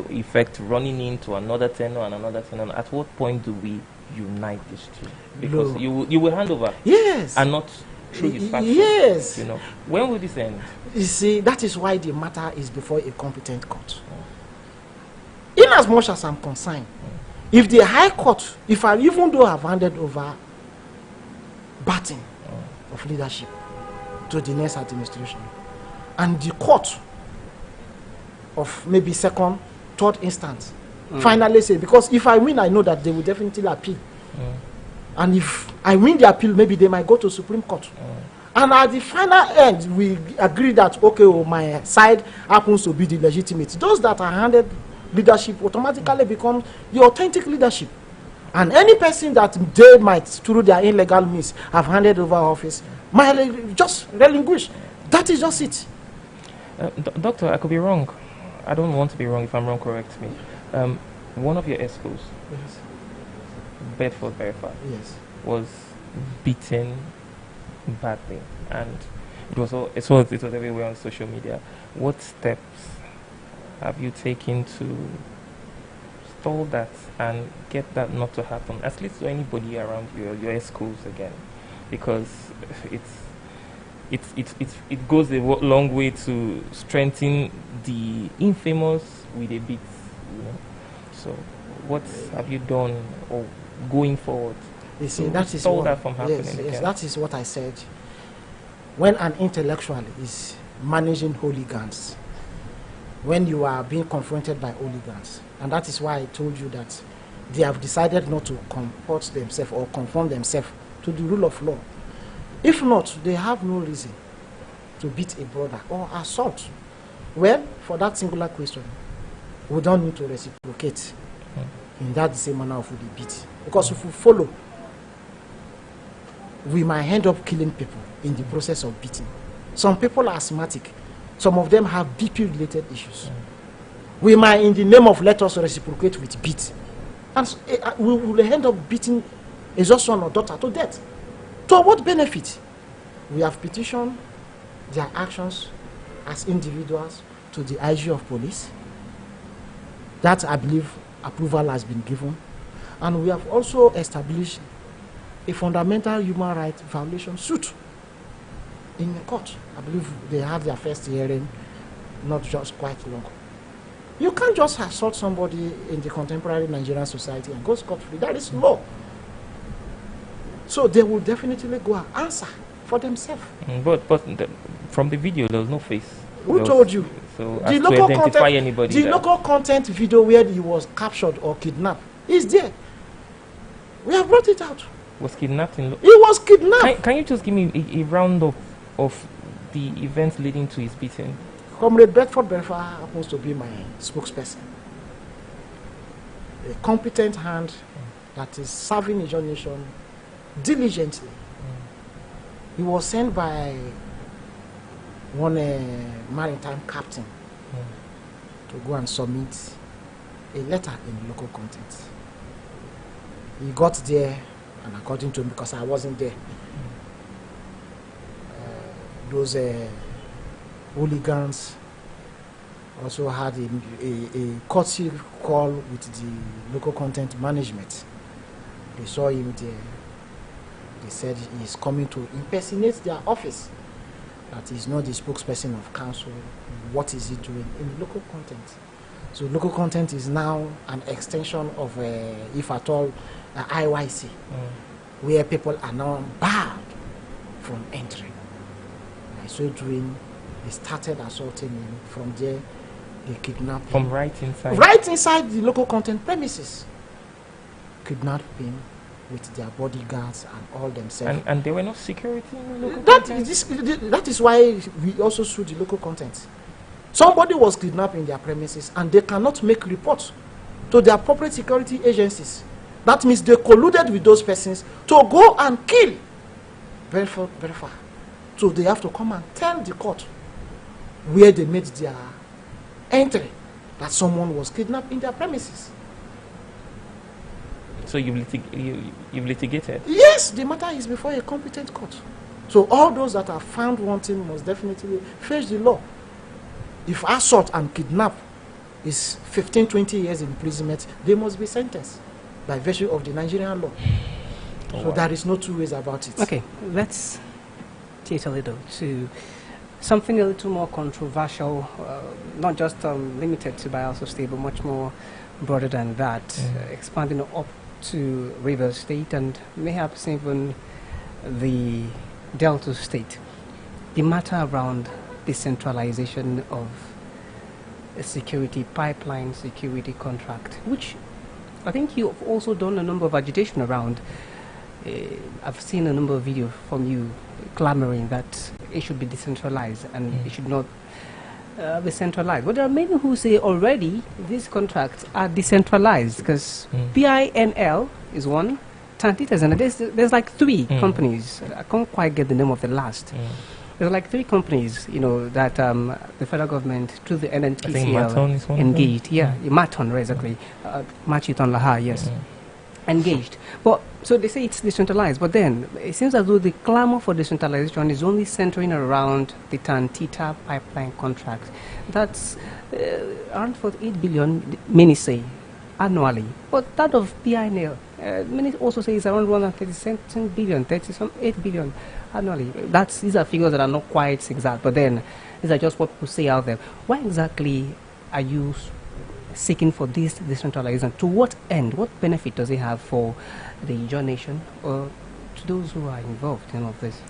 effect running into another tenor and another tenor. At what point do we unite these two? Because you will hand over,
yes,
and not through the faction.
Yes,
when will this end?
You see, that is why the matter is before a competent court. In as much as I'm concerned, if the High Court, even though I've handed over baton of leadership to the next administration, and the court of maybe second, third instance finally say, because if I win, I know that they will definitely appeal. And if I win the appeal, maybe they might go to Supreme Court. And at the final end, we agree that, okay, my side happens to be the legitimate. Those that are handed leadership automatically become the authentic leadership. And any person that they might, through their illegal means, have handed over office, might just relinquish. That is just it.
Doctor, I could be wrong. I don't want to be wrong. If I'm wrong, correct me. One of your ESCOs,
yes,
Bedford Verified,
yes,
was beaten badly, and it was everywhere on social media. What steps have you taken to stall that and get that not to happen, at least to anybody around your schools again? Because it goes a long way to strengthen the infamous with a bit, So, what have you done or going forward?
You see, that is what,
that from happening again?
Yes, that is what I said. When an intellectual is managing hooligans, when you are being confronted by hooligans, and that is why I told you that they have decided not to comport themselves or conform themselves to the rule of law. If not, they have no reason to beat a brother or assault. Well, for that singular question, we don't need to reciprocate in that same manner of the beat. Because if we follow, we might end up killing people in the process of beating. Some people are asthmatic. Some of them have BP-related issues. We might, in the name of let us reciprocate with beat, and we will end up beating a son or daughter to death. To what benefit? We have petitioned their actions as individuals to the IG of police. That, I believe, approval has been given. And we have also established a fundamental human rights violation suit in the court. I believe they had their first hearing not just quite long. You can't just assault somebody in the contemporary Nigerian society and go scot-free. That is law. So they will definitely go and answer for themselves.
But from the video, there was no face.
Who told you?
So the local identify anybody.
The local content video where he was captured or kidnapped is there. We have brought it out.
Was kidnapped in?
He was kidnapped.
Can you just give me a round of the events leading to his beating?
Comrade Bedford Belfa happens to be my spokesperson. A competent hand that is serving Asian nation diligently. He was sent by one maritime captain to go and submit a letter in local content. He got there, and according to him, because I wasn't there, those hooligans also had a courtesy call with the local content management. They saw him there. They said he's coming to impersonate their office, that he's not the spokesperson of council. What is he doing in local content? So local content is now an extension of, if at all, IYC, where people are now barred from entering. By so doing, they started assaulting him. From there, they kidnapped him.
From right inside?
Right inside the local content premises. Kidnapped him with their bodyguards and all themselves.
And there were no security in the local content?
That is why we also sued the local content. Somebody was kidnapped in their premises and they cannot make reports to the appropriate security agencies. That means they colluded with those persons to go and kill very far. So they have to come and tell the court where they made their entry that someone was kidnapped in their premises.
So you've litigated?
Yes, the matter is before a competent court. So all those that are found wanting must definitely face the law. If assault and kidnap is 15-20 years imprisonment, they must be sentenced by virtue of the Nigerian law. So there is no two ways about it.
Okay, let's take a little to something a little more controversial, not just limited to Bayelsa State, but much more broader than that, expanding up to Rivers State and perhaps even the Delta State. The matter around decentralization of a security pipeline, security contract, which I think you've also done a number of agitation around. I've seen a number of videos from you clamoring that it should be decentralized and it should not be centralized. But there are many who say already these contracts are decentralized because PINL is one, Tantitas, and there's like three companies. I can't quite get the name of the last. There are like three companies, you know, that the federal government through the NNPCL engaged. Maton, exactly. Machiton Laha, yes. Engaged. But so they say it's decentralized, but then it seems as though the clamor for decentralization is only centering around the Tantita pipeline contract. That's around 48 billion, many say, annually. But that of PINL, many also say it's around 137 billion, 38 billion annually. These are figures that are not quite exact, but then these are just what people say out there. Why exactly are you seeking for this decentralization? To what end? What benefit does it have for the Ijaw nation or to those who are involved in all of this?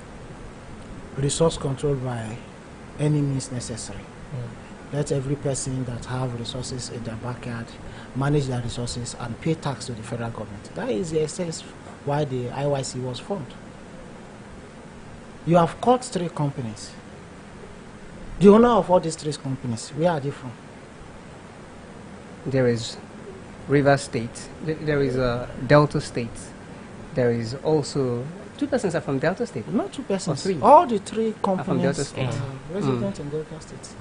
Resource control by any means necessary. Let every person that have resources in their backyard manage their resources and pay tax to the federal government. That is the essence why the IYC was formed. You have caught three companies. The owner of all these three companies, where are they from?
There is Rivers State, there is Delta State, there is also 2 persons are from Delta State.
Not 2 persons.
3.
All the three companies
are from Delta State.
Resident in Delta State.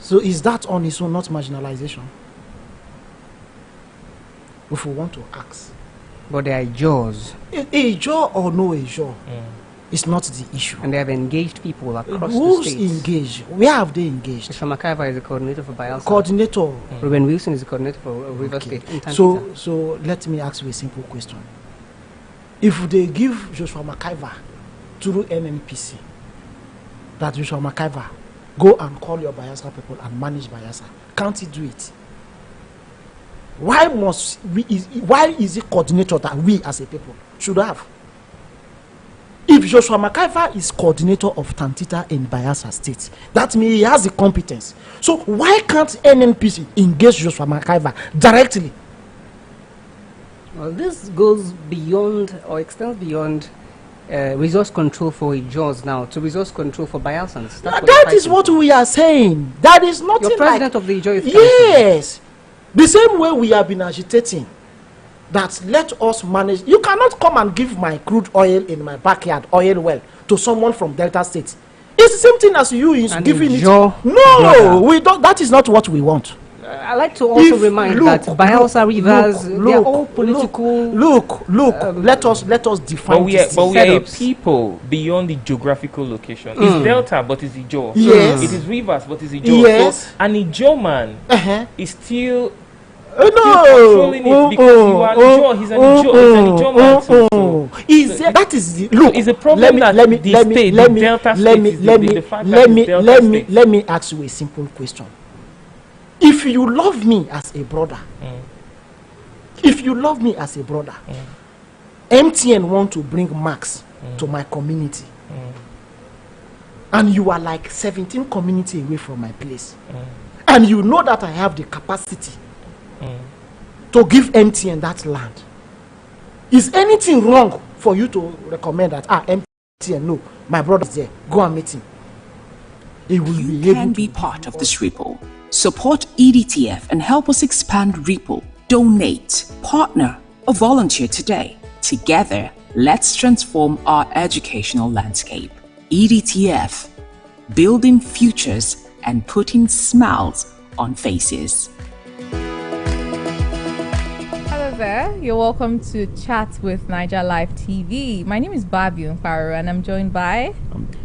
So is that on its own not marginalization? If we want to ask.
But they are Ijaws.
Ijaw or no Ijaw? It's not the issue.
And they have engaged people across
Who's
the states.
Engaged? Where have they engaged?
Mr. Makaiva is the coordinator for Bayelsa.
Coordinator.
Ruben Wilson is the coordinator for Rivers State.
So let me ask you a simple question. If they give Joshua Makaiva through NNPC, that Joshua Makaiva go and call your Bayelsa people and manage Bayelsa, can't he do it? Why is it coordinator that we as a people should have? If Joshua Makaiva is coordinator of Tantita in Bayelsa State, that means he has the competence. So why can't NNPC engage Joshua Makaiva directly?
Well, this goes beyond or extends beyond resource control for Ijaws now to resource control for Bayelsans.
That is what we are saying. That is nothing.
You're president of the Ijaw.
Yes. The same way we have been agitating that let us manage. You cannot come and give my crude oil in my backyard oil well to someone from Delta State. It's the same thing as you is giving it. No, brother. We don't. That is not what we want.
I like to also remind that Bayelsa Rivers, they are all political.
Let us define.
But we are a people beyond the geographical location. It's Delta, but it's Ijo.
Yes.
It is Rivers, but it's Ijo.
Yes.
So an Ijo man is still.
No,
controlling it because you are Ijo. He's an Ijo. It's an Ijo man. So
that is the look.
It's a problem that the Delta State.
Let me ask you a simple question. If you love me as a brother, MTN want to bring Max to my community, and you are like 17 community away from my place, and you know that I have the capacity to give MTN that land. Is anything wrong for you to recommend that MTN, no, my brother is there, go and meet him? He will
You can be part of this ripple. Support EDTF and help us expand Ripple. Donate, partner, or volunteer today. Together, let's transform our educational landscape. EDTF, building futures and putting smiles on faces.
Hello there, you're welcome to Chat with Naija Live TV. My name is Babi Unfaru and I'm joined by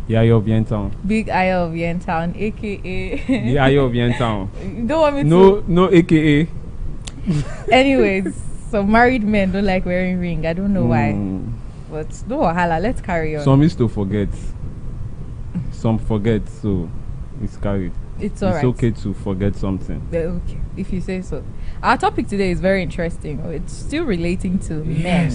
Yayo of Yentown.
Big Ayo of Yentown, aka
The Ayo of Yentown.
You don't want me to?
No, aka.
Anyways, so married men don't like wearing ring. I don't know why. But no wahala, let's carry on.
Some used to forget. Some forget, so it's carried.
It's alright.
It's okay to forget something.
Okay, if you say so. Our topic today is very interesting. It's still relating to men.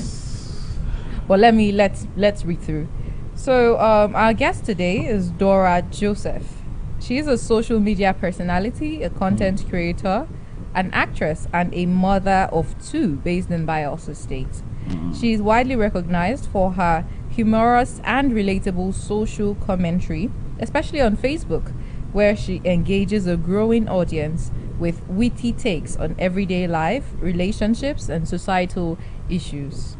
But let's read through. So our guest today is Dora Joseph. She is a social media personality, a content creator, an actress, and a mother of two based in Bayelsa State. She is widely recognized for her humorous and relatable social commentary, especially on Facebook, where she engages a growing audience with witty takes on everyday life, relationships, and societal issues.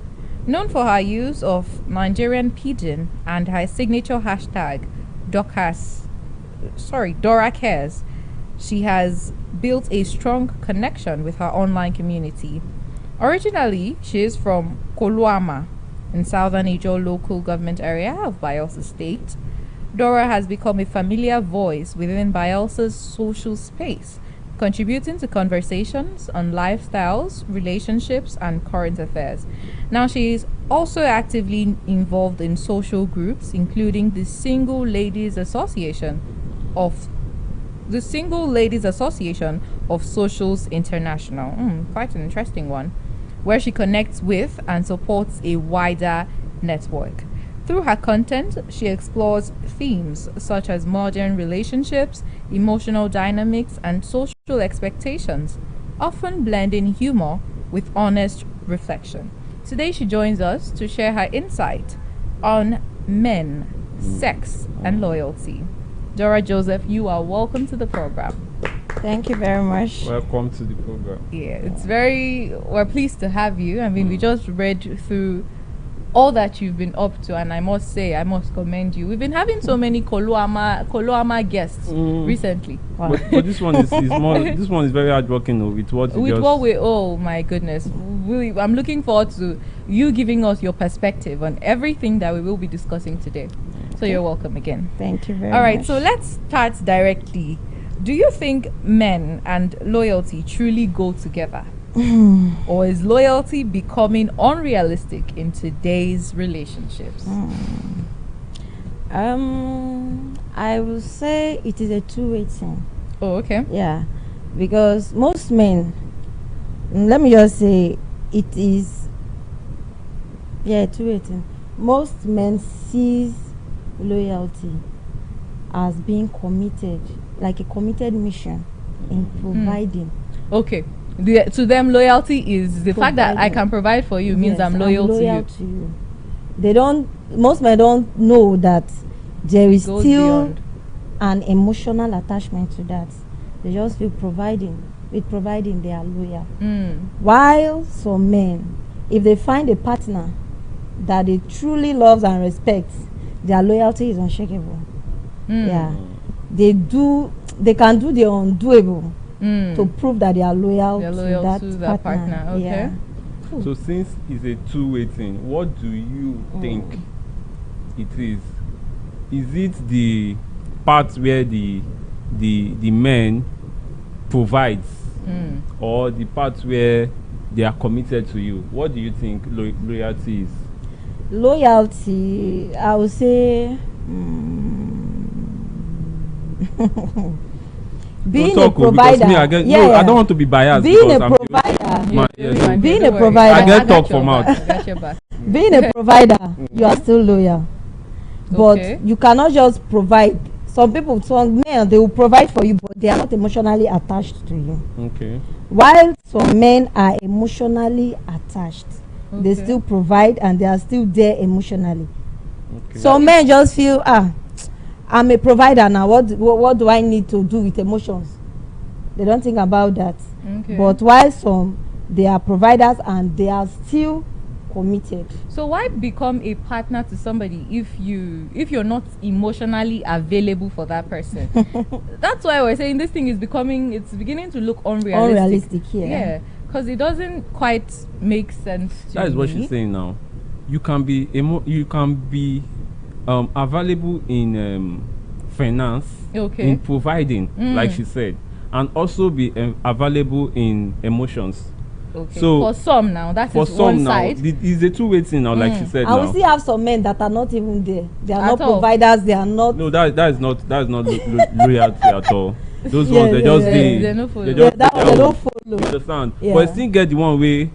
Known for her use of Nigerian pidgin and her signature hashtag Dora Cares, she has built a strong connection with her online community. Originally, she is from Koluama in southern Ijo local government area of Bayelsa State. Dora has become a familiar voice within Bayelsa's social space, contributing to conversations on lifestyles, relationships, and current affairs. Now, she is also actively involved in social groups, including the Single Ladies Association of Socials International. Quite an interesting one, where she connects with and supports a wider network. Through her content, she explores themes such as modern relationships, emotional dynamics, and social expectations, often blending humor with honest reflection. Today, she joins us to share her insight on men, sex, and loyalty. Dora Joseph, you are welcome to the program.
Thank you very much.
Welcome to the program.
Yeah, we're pleased to have you. I mean, we just read through all that you've been up to, and I must commend you. We've been having so many Koluama guests recently.
Wow. But this one is more. This one is very hardworking with what.
Oh my goodness! I'm looking forward to you giving us your perspective on everything that we will be discussing today. So you're welcome again.
Thank you very much.
All right, so let's start directly. Do you think men and loyalty truly go together? Or is loyalty becoming unrealistic in today's relationships?
I will say it is a two-way thing.
Oh, okay.
Yeah, because most men, let me just say, it is two-way thing. Most men sees loyalty as being committed, like a committed mission in providing.
Okay. To them, loyalty is the fact that I can provide for you means I'm loyal to you.
Most men don't know that there is still
beyond
an emotional attachment to that. They just feel providing with providing they are loyal. While some men, if they find a partner that they truly loves and respects, their loyalty is unshakable. Yeah, they can do the undoable to prove that they are loyal, to that partner.
Okay.
Yeah.
So since it's a two-way thing, what do you think it is? Is it the part where the men provides, or the part where they are committed to you? What do you think loyalty is?
Loyalty, I would say, being a provider.
Me, I don't want to be biased.
Being a provider. Being a provider.
I get talk from out.
Being a provider, you are still loyal, but you cannot just provide. Some people, some men, they will provide for you, but they are not emotionally attached to you.
Okay.
While some men are emotionally attached, they still provide and they are still there emotionally. Some men just feel, I'm a provider now. What do I need to do with emotions? They don't think about that. But while some, they are providers and they are still committed.
So why become a partner to somebody if you're not emotionally available for that person? That's why we're saying this thing is beginning to look unrealistic. Yeah, because it doesn't quite make sense to
That is
me.
what she's saying now. You can be available in finance, in providing, like she said, and also be available in emotions. So
for some now, that is one side.
It's a two-way thing now, like she said.
I will still have some men that are not even there. They are not
all.
providers. They are not.
No, that is not loyalty at all. Those ones they just
they don't follow.
They don't follow.
Understand? But still get the one way.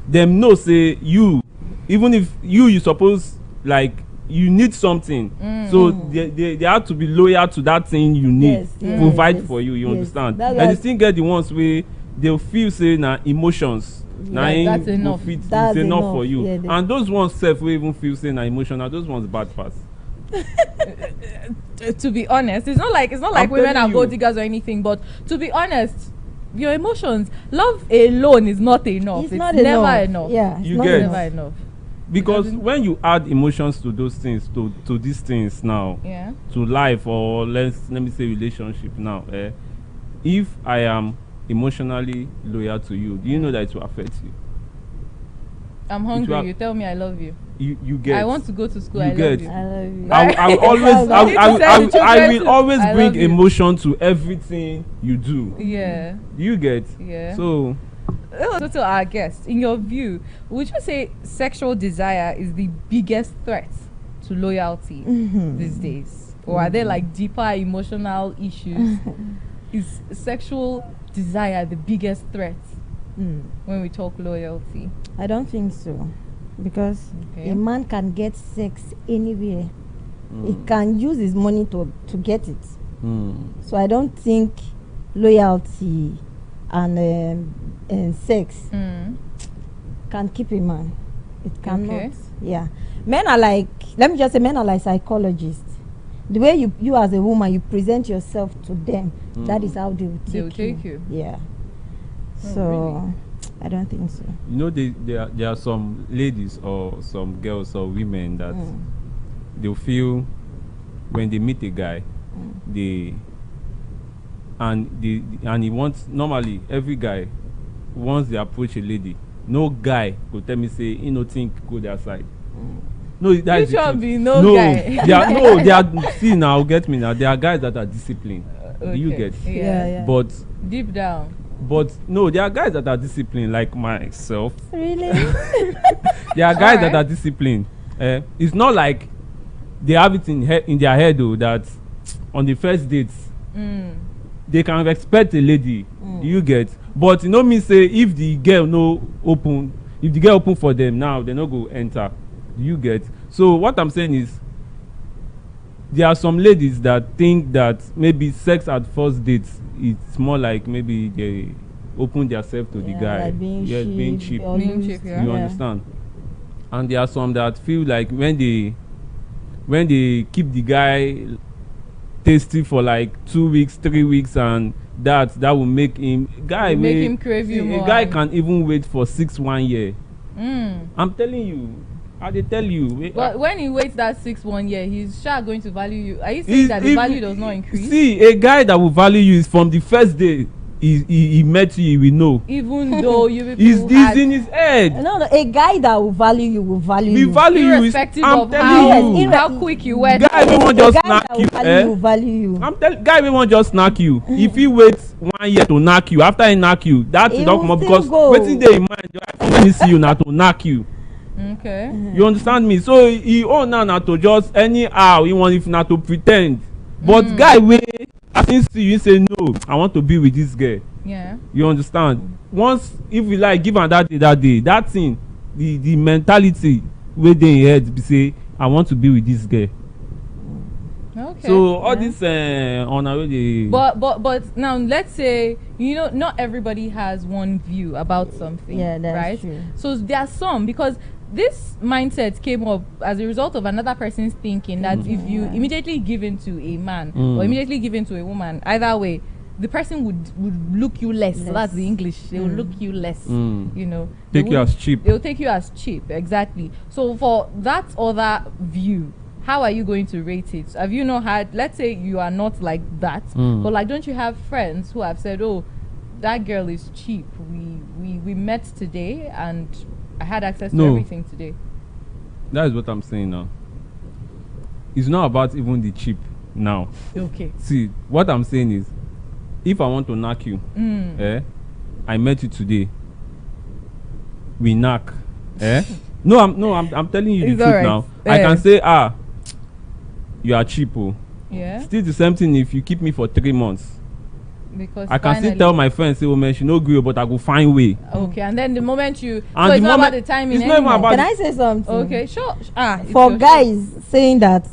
Them know say you, even if you suppose like you need something, so they have to be loyal to that thing you need, provide for you. You understand? And you still get the ones where they'll feel say na emotions.
That's enough.
It's enough for you. And those ones self will even feel say na emotional. Those ones bad pass.
To be honest, it's not like women are gold diggers or anything, but to be honest, your emotions, love alone is not enough. It's never enough.
Yeah,
you
not
get
enough.
Never enough.
Because when you add emotions to those things, to these things now, to life, or let me say relationship now, if I am emotionally loyal to you, do you know that it will affect you?
I'm hungry. You tell me I love you.
You get.
I want to go to school.
You
I
get.
love you.
I love you.
I will always bring emotion to everything you do.
Yeah.
You get.
Yeah.
So
to our guest, in your view, would you say sexual desire is the biggest threat to loyalty these days, or are there like deeper emotional issues? Is sexual desire the biggest threat when we talk loyalty?
I don't think so, because a man can get sex anywhere. He can use his money to get it. So I don't think loyalty and sex can keep a man. It cannot. Yeah, men are like, let me just say, men are like psychologists. The way you as a woman, you present yourself to them, that is how they will take you. Yeah. So really? I don't think so.
You know, there are some ladies or some girls or women that they'll feel when they meet a guy, he wants, normally every guy, once they approach a lady, no guy could tell me say he no think go their side. No, that is the truth. They are see now, get me now. There are guys that are disciplined. Do you get?
Yeah.
But
deep down.
But no, there are guys that are disciplined, like myself.
Really?
There are guys that are disciplined. It's not like they have it in their head though that on the first dates they can expect a lady. Do you get? But you know me say if the girl open for them now, they no go enter. Do you get? So what I'm saying is, there are some ladies that think that maybe sex at first dates, it's more like maybe they open themselves to the guy.
Like being cheap.
You understand? And there are some that feel like when they keep the guy tasty for like 2 weeks, 3 weeks, and that will make him
make him crave you more.
A guy can even wait for 1 year. I'm telling you. I dey tell you.
But when he waits that 1 year, he's sure going to value you. Are you saying that the value does not increase?
See, a guy that will value you is from the first day he met you, he will know.
Even though you people
it's in his head.
No, a guy that will value you will value you.
We value you.
Irrespective of how quick you went.
Guy will want just knock you.
Will value you.
Guy will want just knock you. If he waits 1 year to knock you, after he knock you, that's the document because waiting there in mind. When he see you now to knock you.
Okay.
You understand me? So he own now to just anyhow he want if not to pretend. But guy wait. I think see you say no, I want to be with this girl.
Yeah.
You understand? Once if you like give am that day, that thing, the mentality wey dey in head be say I want to be with this girl.
Okay.
So all this on our way.
But now let's say not everybody has one view about something.
Yeah, that's
right?
true.
So there are some because this mindset came up as a result of another person's thinking that if you immediately give in to a man or immediately give in to a woman, either way, the person would look you less. So that's the English. They will look you less.
Take you as cheap.
They will take you as cheap, exactly. So for that other view, how are you going to rate it? Have you not had, let's say you are not like that, but like don't you have friends who have said, oh, that girl is cheap. We met today and I had access to everything today.
That is what I'm saying now. It's not about even the cheap now.
Okay.
See, what I'm saying is, if I want to knock you, I met you today. We knock. No, I'm telling you the truth now. I can say, you are cheap.
Yeah.
Still the same thing if you keep me for 3 months.
Because
I can still tell my friends, say, oh man, she no agree, but I go find way.
Okay, and then the moment you, so it's not about the timing anymore.
Can I say something?
Okay, sure.
For guys saying that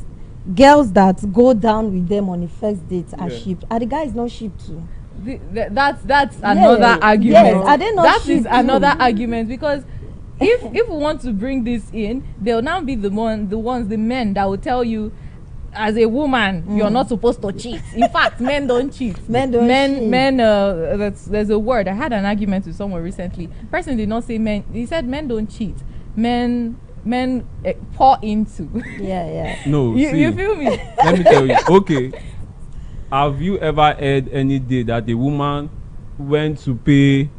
girls that go down with them on the first date are sheep, are the guys not sheep too?
That's another argument.
Yes, are they not
that
sheep
is
too?
another argument because if we want to bring this in, they'll now be the men that will tell you, as a woman, you're not supposed to cheat. In fact, men don't cheat.
Men don't cheat.
There's a word. I had an argument with someone recently. Person did not say men. He said men don't cheat. Men pour into.
Yeah.
No,
you feel me?
Let me tell you. Okay. Have you ever heard any day that a woman went to pay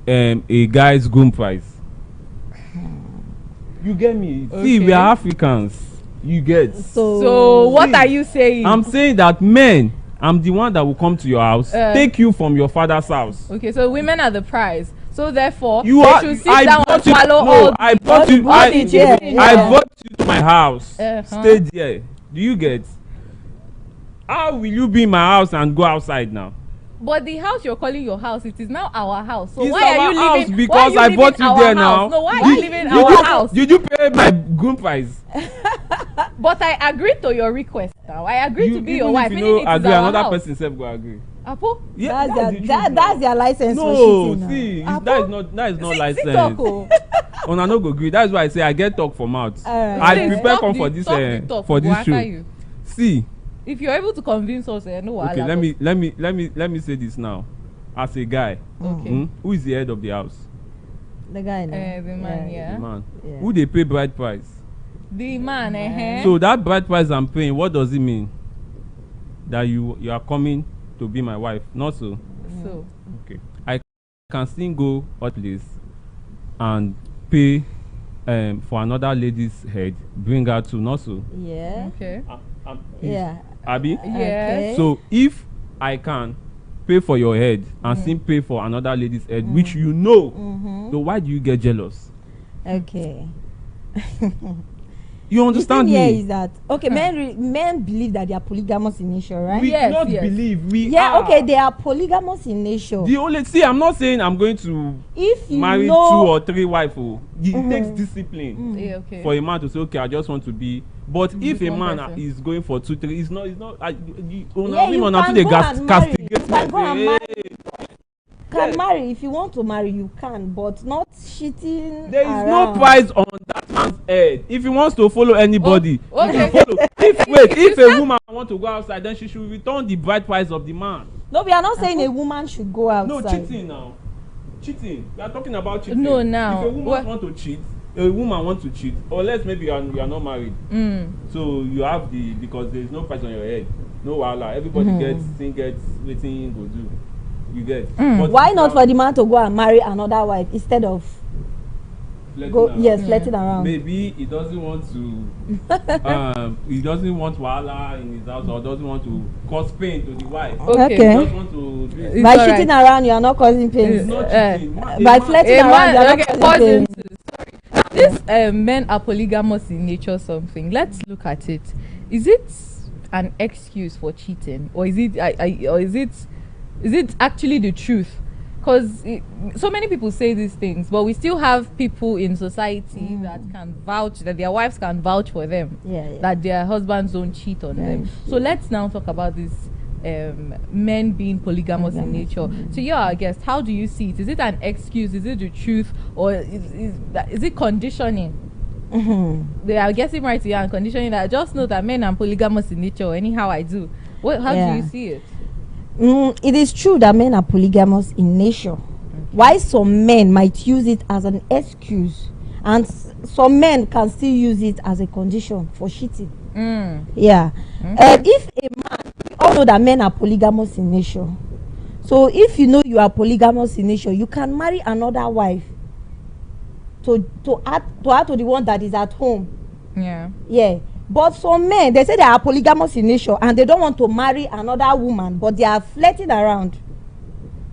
a guy's groom price? You get me? Okay. See, we are Africans. You get.
So what are you saying?
I'm saying that men, I'm the one that will come to your house, take you from your father's house.
Okay, so women are the prize. So therefore, should sit
I
down and swallow all.
I brought you to my house. Stay there. Do you get? How will you be in my house and go outside now?
But the house you're calling your house, it is now our house. So
it's
why are you
house
leaving?
Because I bought you there now.
No, why are you leaving our house?
Did you pay my groom price?
But I agreed to your request now. I agreed to be your wife.
If you agree, another person self go agree.
Apo?
Yeah,
that's their license for cheating.
No, see, that is not license. Una no go agree. That's why I say I get talk for mouth. I prepare come for this show. See.
If you're able to convince us, no.
Okay, let me say this now. As a guy, who is the head of the house?
The guy,
the man,
the man. Yeah. Who they pay bride price?
The man,
So that bride price I'm paying, what does it mean? That you are coming to be my wife? Not so.
So.
Okay. I can still go hot place and pay for another lady's head, bring her to not so.
Yeah.
Okay.
Yeah.
Abi?
Yes. Okay.
So if I can pay for your head and still pay for another lady's head, which you know, so why do you get jealous?
Okay.
You understand me?
Yeah, is that okay? Men believe that they are polygamous in nature, right?
We not believe we
are. Okay, they are polygamous in nature.
The only I'm not saying I'm going to marry 2 or 3 wives. It takes discipline for a man to say, okay, I just want to be. But if a man is going for 2, 3, it's not.
You can marry if you want to marry, you can, but not cheating.
There is no price on that man's head. If he wants to follow anybody,
okay.
If a woman want to go outside, then she should return the bride price of the man.
No, we are not saying a woman should go outside.
No, cheating now. Cheating. We are talking about cheating.
No, now.
If a woman wants to cheat, a woman wants to cheat, or let's maybe you are not married. So you have because there is no price on your head. No wahala. Everybody gets waiting go do. You get. But
why not for the man to go and marry another wife instead of flirting around?
Maybe he doesn't want to he doesn't want wahala in his house, or doesn't want to cause pain to the wife.
Okay.
He just want to do
by cheating around, you are not causing pain.
It's not cheating.
By flirting around, you are not causing pain.
This men are polygamous in nature. Something. Let's look at it. Is it an excuse for cheating, or is it actually the truth? Because so many people say these things, but we still have people in society that can vouch, that their wives can vouch for them, that their husbands don't cheat on them. So let's now talk about this men being polygamous in nature. So I guess, how do you see it? Is it an excuse? Is it the truth? Or is it conditioning? They are guessing right here and conditioning that just know that men are polygamous in nature. Anyhow I do. How do you see it?
It is true that men are polygamous in nature. Why some men might use it as an excuse, and some men can still use it as a condition for cheating. If a man, we all know that men are polygamous in nature. So if you know you are polygamous in nature, you can marry another wife to add to the one that is at home. But some men, they say they are polygamous in nature and they don't want to marry another woman, but they are flirting around.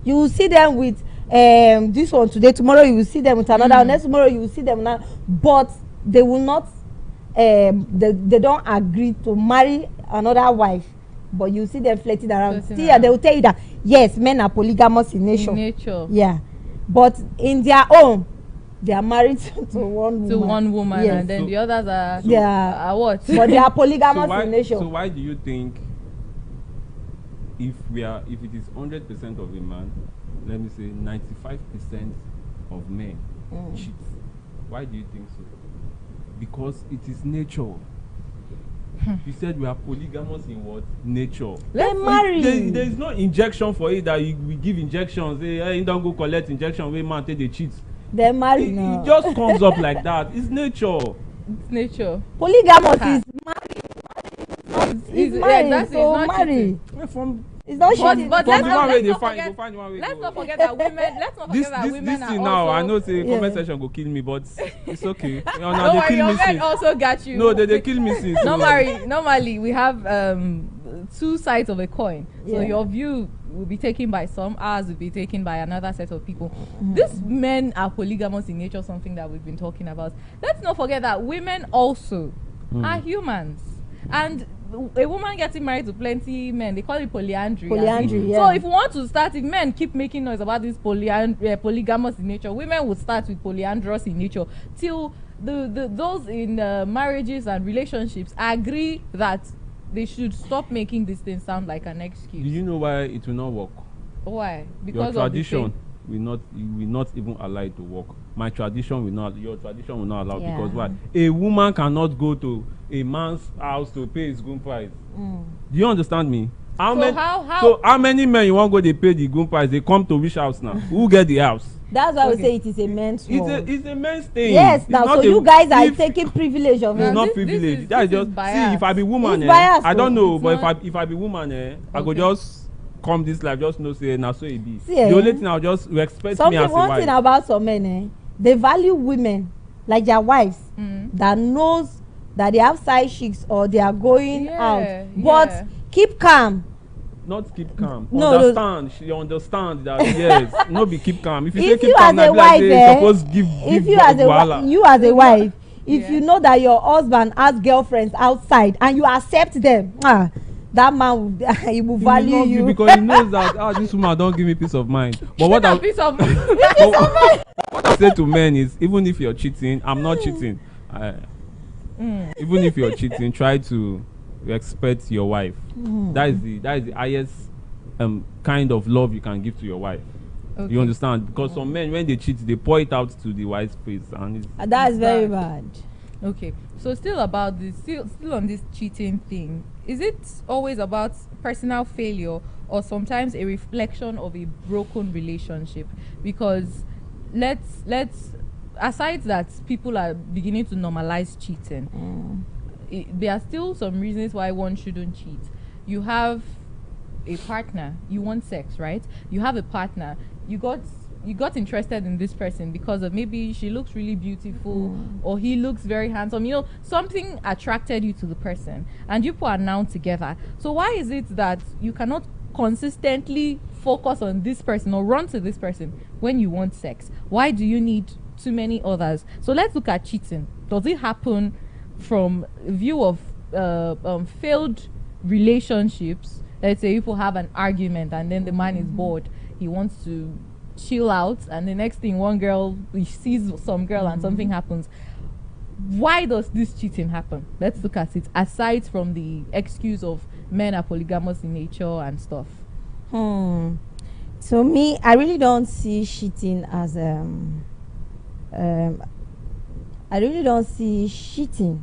You will see them with this one today, tomorrow you will see them with another, next tomorrow you will see them now, but they will not, they don't agree to marry another wife, but you see them flirting around. They will tell you that, yes, men are polygamous in nature. But in their own, they are married to one woman.
And then the others are what?
But they are polygamous in nature.
So why do you think, if it is 100% of a man, let me say 95% of men cheat? Why do you think so? Because it is nature. You said we are polygamous in what? Nature.
They're married.
There is no injection for it that we give injections. Hey, don't go collect injection where man take the cheats.
They're married now.
It just comes up like that. It's nature.
It's nature.
Polygamous is married. It's married. So married. It's not cheating.
But let's not forget that women. Let's not forget that women
this
are
thing now.
also,
I know the comment section go kill me, but it's okay.
Don't worry, your men also got you.
No, they kill me since.
Normally we have two sides of a coin. So your view will be taken by some, ours will be taken by another set of people. These men are polygamous in nature, something that we've been talking about. Let's not forget that women also are humans. And a woman getting married to plenty men, they call it polyandry. So if we want to start, if men keep making noise about this polygamous in nature, women will start with polyandrous in nature till those in marriages and relationships agree that they should stop making this thing sound like an excuse.
Do you know why it will not work?
Why? Because
your tradition will not even allow it to work. My tradition will not. Your tradition will not allow. Because why? A woman cannot go to a man's house to pay his groom price. Do you understand me? How many men you want go they pay the groom price? They come to which house now? Who get the house?
That's why we say it is a men's world.
It's a men's thing.
Yes, now so you guys are taking privilege of it.
It's not privilege. That is just bias. See, if I be woman, I don't know, but if I be woman, I go just come this life, just know say now so it be. See, the only thing I'll just respect me as a wife.
One thing about some men, they value women like their wives that knows that they have side chicks or they are going out, but keep calm.
Not keep calm. Understand. She understand that yes. No be keep calm. If you say keep calm,
like wife,
suppose give.
If you as a wife, if you know that your husband has girlfriends outside and you accept them, that man he will value you
because he knows that this woman don't give me peace of mind. But what
peace of mind.
What I say to men is, even if you're cheating, I'm not cheating. Even if you're cheating, try to respect your wife. That is the highest kind of love you can give to your wife. You understand? Because some men, when they cheat, they pour it out to the wife's face, and
that is very bad.
Okay, so still about this, still on this cheating thing. Is it always about personal failure, or sometimes a reflection of a broken relationship? Because let's aside that people are beginning to normalize cheating, there are still some reasons why one shouldn't cheat. You have a partner, you want sex, right? You have a partner, you got interested in this person because of maybe she looks really beautiful or he looks very handsome. You know, something attracted you to the person, and you are now together. So why is it that you cannot consistently focus on this person or run to this person when you want sex? Why do you need too many others? So let's look at cheating. Does it happen from a view of failed relationships? Let's say people have an argument and then the man is bored, he wants to chill out, and the next thing he sees some girl and something happens. Why does this cheating happen? Let's look at it aside from the excuse of men are polygamous in nature and stuff.
So me, I really don't see cheating as I really don't see cheating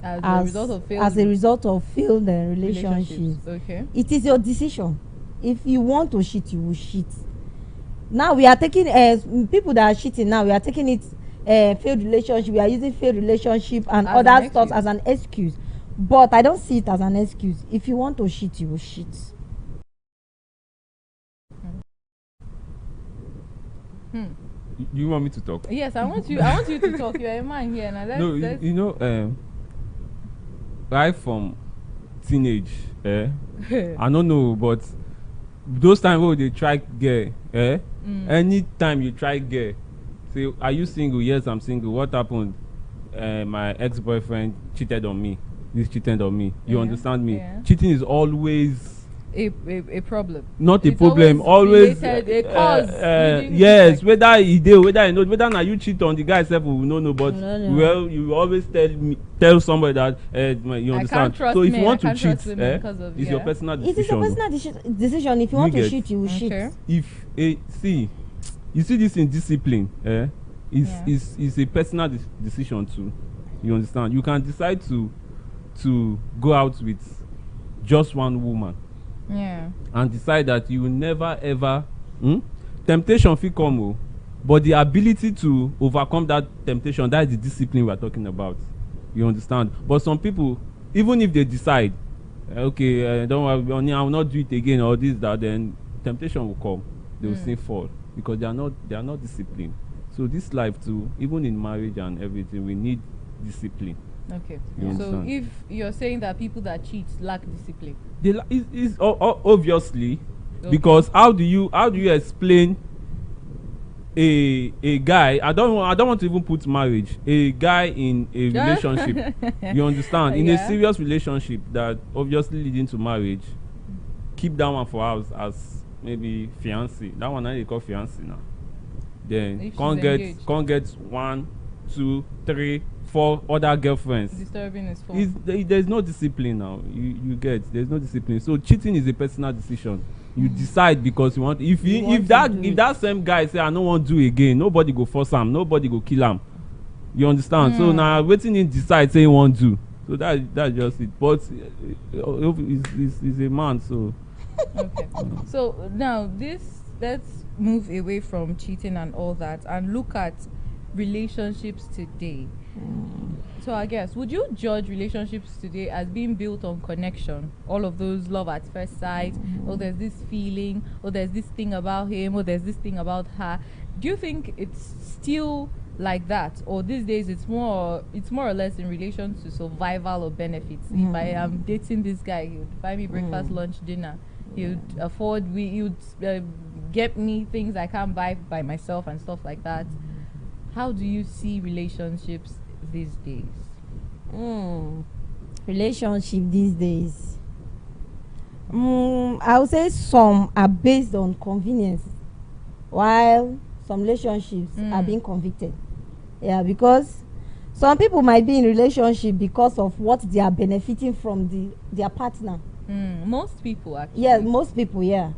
as a result of failed relationships.
Okay.
It is your decision. If you want to cheat, you will cheat. Now we are taking people that are cheating. Now we are taking it failed relationship. We are using failed relationship and
As
other
an
stuff as an excuse. But I don't see it as an excuse. If you want to cheat, you will cheat.
You want me to talk?
Yes, I want you to talk. You're a man here now.
No, you know, right from teenage, I don't know, but those times when they try get, anytime you try get, say, are you single? Yes, I'm single. What happened? My ex-boyfriend cheated on me. He's cheated on me. You understand me?
Yeah.
Cheating is always
a problem.
Not
It's
a problem. Always
a cause.
yes, whether he did, whether you know, whether now you cheat on the guy itself, we don't know. But well, you always tell somebody that you understand. So if you want to cheat, it's your personal decision.
It is your personal decision. If you want to cheat, you will cheat.
If you see this in discipline, is a personal decision too. You understand? You can decide to go out with just one woman.
Yeah.
And decide that you will never ever temptation will come, but the ability to overcome that temptation, that is the discipline we are talking about. You understand? But some people, even if they decide, don't worry, I will not do it again or this, that, then temptation will come. They will still fall because they are not disciplined. So this life too, even in marriage and everything, we need discipline.
Okay. So if you're saying that people that cheat lack discipline,
is obviously, because how do you explain a guy? I don't want to even put marriage. A guy in a relationship, you understand, in a serious relationship that obviously leading to marriage, keep that one for us as maybe fiancé. That one they call fiancé now. Then can't get 1, 2, 3, 4 other girlfriends.
Disturbing is fun.
There's no discipline now. You get, there's no discipline. So cheating is a personal decision. You decide because you want. If that same guy say I don't want to do again, nobody go force him. Nobody go kill him. You understand? So now waiting in decide say he won't do. So that's just it. But he's a man, so.
Okay. So now let's move away from cheating and all that and look at relationships today. So I guess, would you judge relationships today as being built on connection? All of those love at first sight, or there's this feeling, or there's this thing about him, or there's this thing about her. Do you think it's still like that, or these days it's more or less in relation to survival or benefits? If I am dating this guy, he would buy me breakfast, lunch, dinner. He would afford, he would get me things I can't buy by myself and stuff like that. How do you see relationships these days?
Relationship these days, I would say some are based on convenience, while some relationships are being convicted. Yeah, because some people might be in relationship because of what they are benefiting from their partner.
Most people actually.
Yeah, most people. Yeah,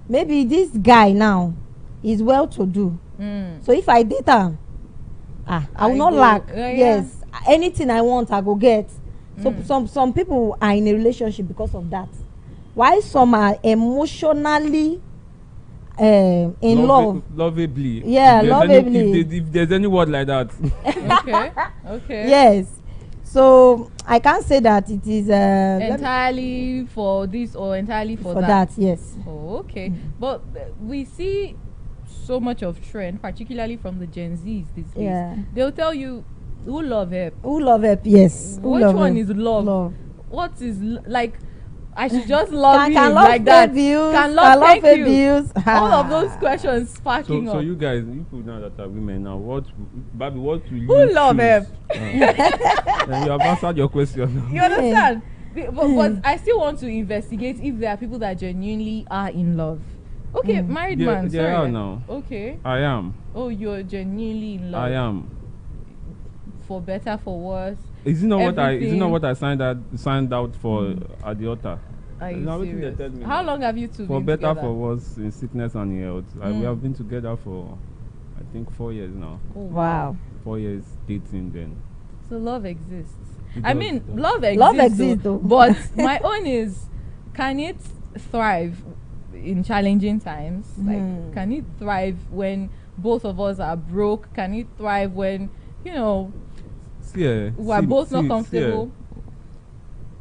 maybe this guy now is well to do. So if I date her, I will not lack. Yes, anything I want I go get. So some people are in a relationship because of that, while some are emotionally in love.
Lovably.
Yeah, lovably.
If there's any word like that.
Okay.
Yes. So I can't say that it is
entirely for this or entirely for that.
Yes.
Oh, okay. But we see so much of trend, particularly from the Gen Zs these days.
Yeah.
They'll tell you who love help.
Who love help? Yes.
Which one is love? What is like? I should just love you like that. Can love pay bills? All of those questions sparking up.
So you guys, you people now that are women now, what will you
who love help?
Then you have answered your question.
You understand? But I still want to investigate if there are people that genuinely are in love. Okay, married man.
There are now.
Okay.
I am.
Oh, you're genuinely in love.
I am.
For better, for worse.
Is it not what I signed out for at the altar?
Are you serious? How long have you two
been
together?
For better, for worse, in sickness and in health. We have been together for, I think, 4 years now.
Oh, wow.
4 years dating then.
So love exists.
Love
exists though. But my own is, can it thrive in challenging times? Like, can it thrive when both of us are broke? Can it thrive when, we're both not comfortable?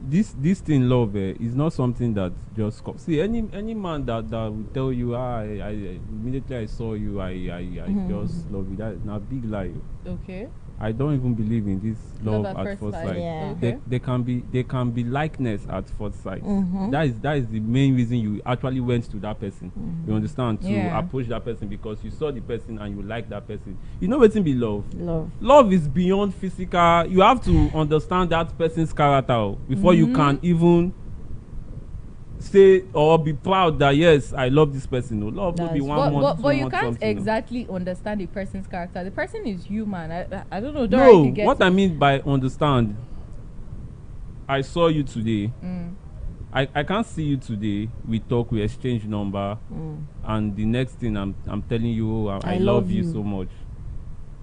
This thing, love, is not something that just comes. See, any man that will tell you, I immediately I saw you, I just love you. That is a big lie.
Okay.
I don't even believe in this love at first sight.
Yeah. Okay.
There can be likeness at first sight. That is the main reason you actually went to that person. You understand? To approach that person because you saw the person and you like that person. You know what be love? Love is beyond physical. You have to understand that person's character before you can even say or be proud that yes, I love this person. No, love will be 1 month.
But you can't exactly understand the person's character. The person is human. I don't know.
No, what I mean by understand, I saw you today. I can't see you today. We talk, we exchange number, and the next thing I'm telling you, I love you so much.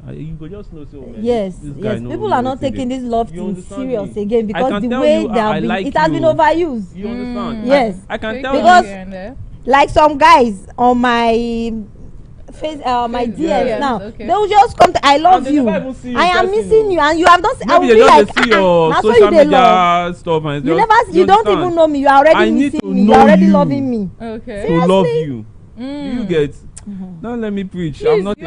You could just know so.
Yes, people are not taking this love thing serious again because the way they have been, it has been overused.
You understand?
Yes,
I can tell
because like some guys on my face, my DMs now, they will just come to I love you. I am missing you, and you have not. I will be like,
that's why you love stuff. And
you never, you don't even know me. You are already missing me. You are already loving me.
Okay,
to love you. You get. Don't let me preach.
Please,
I'm not.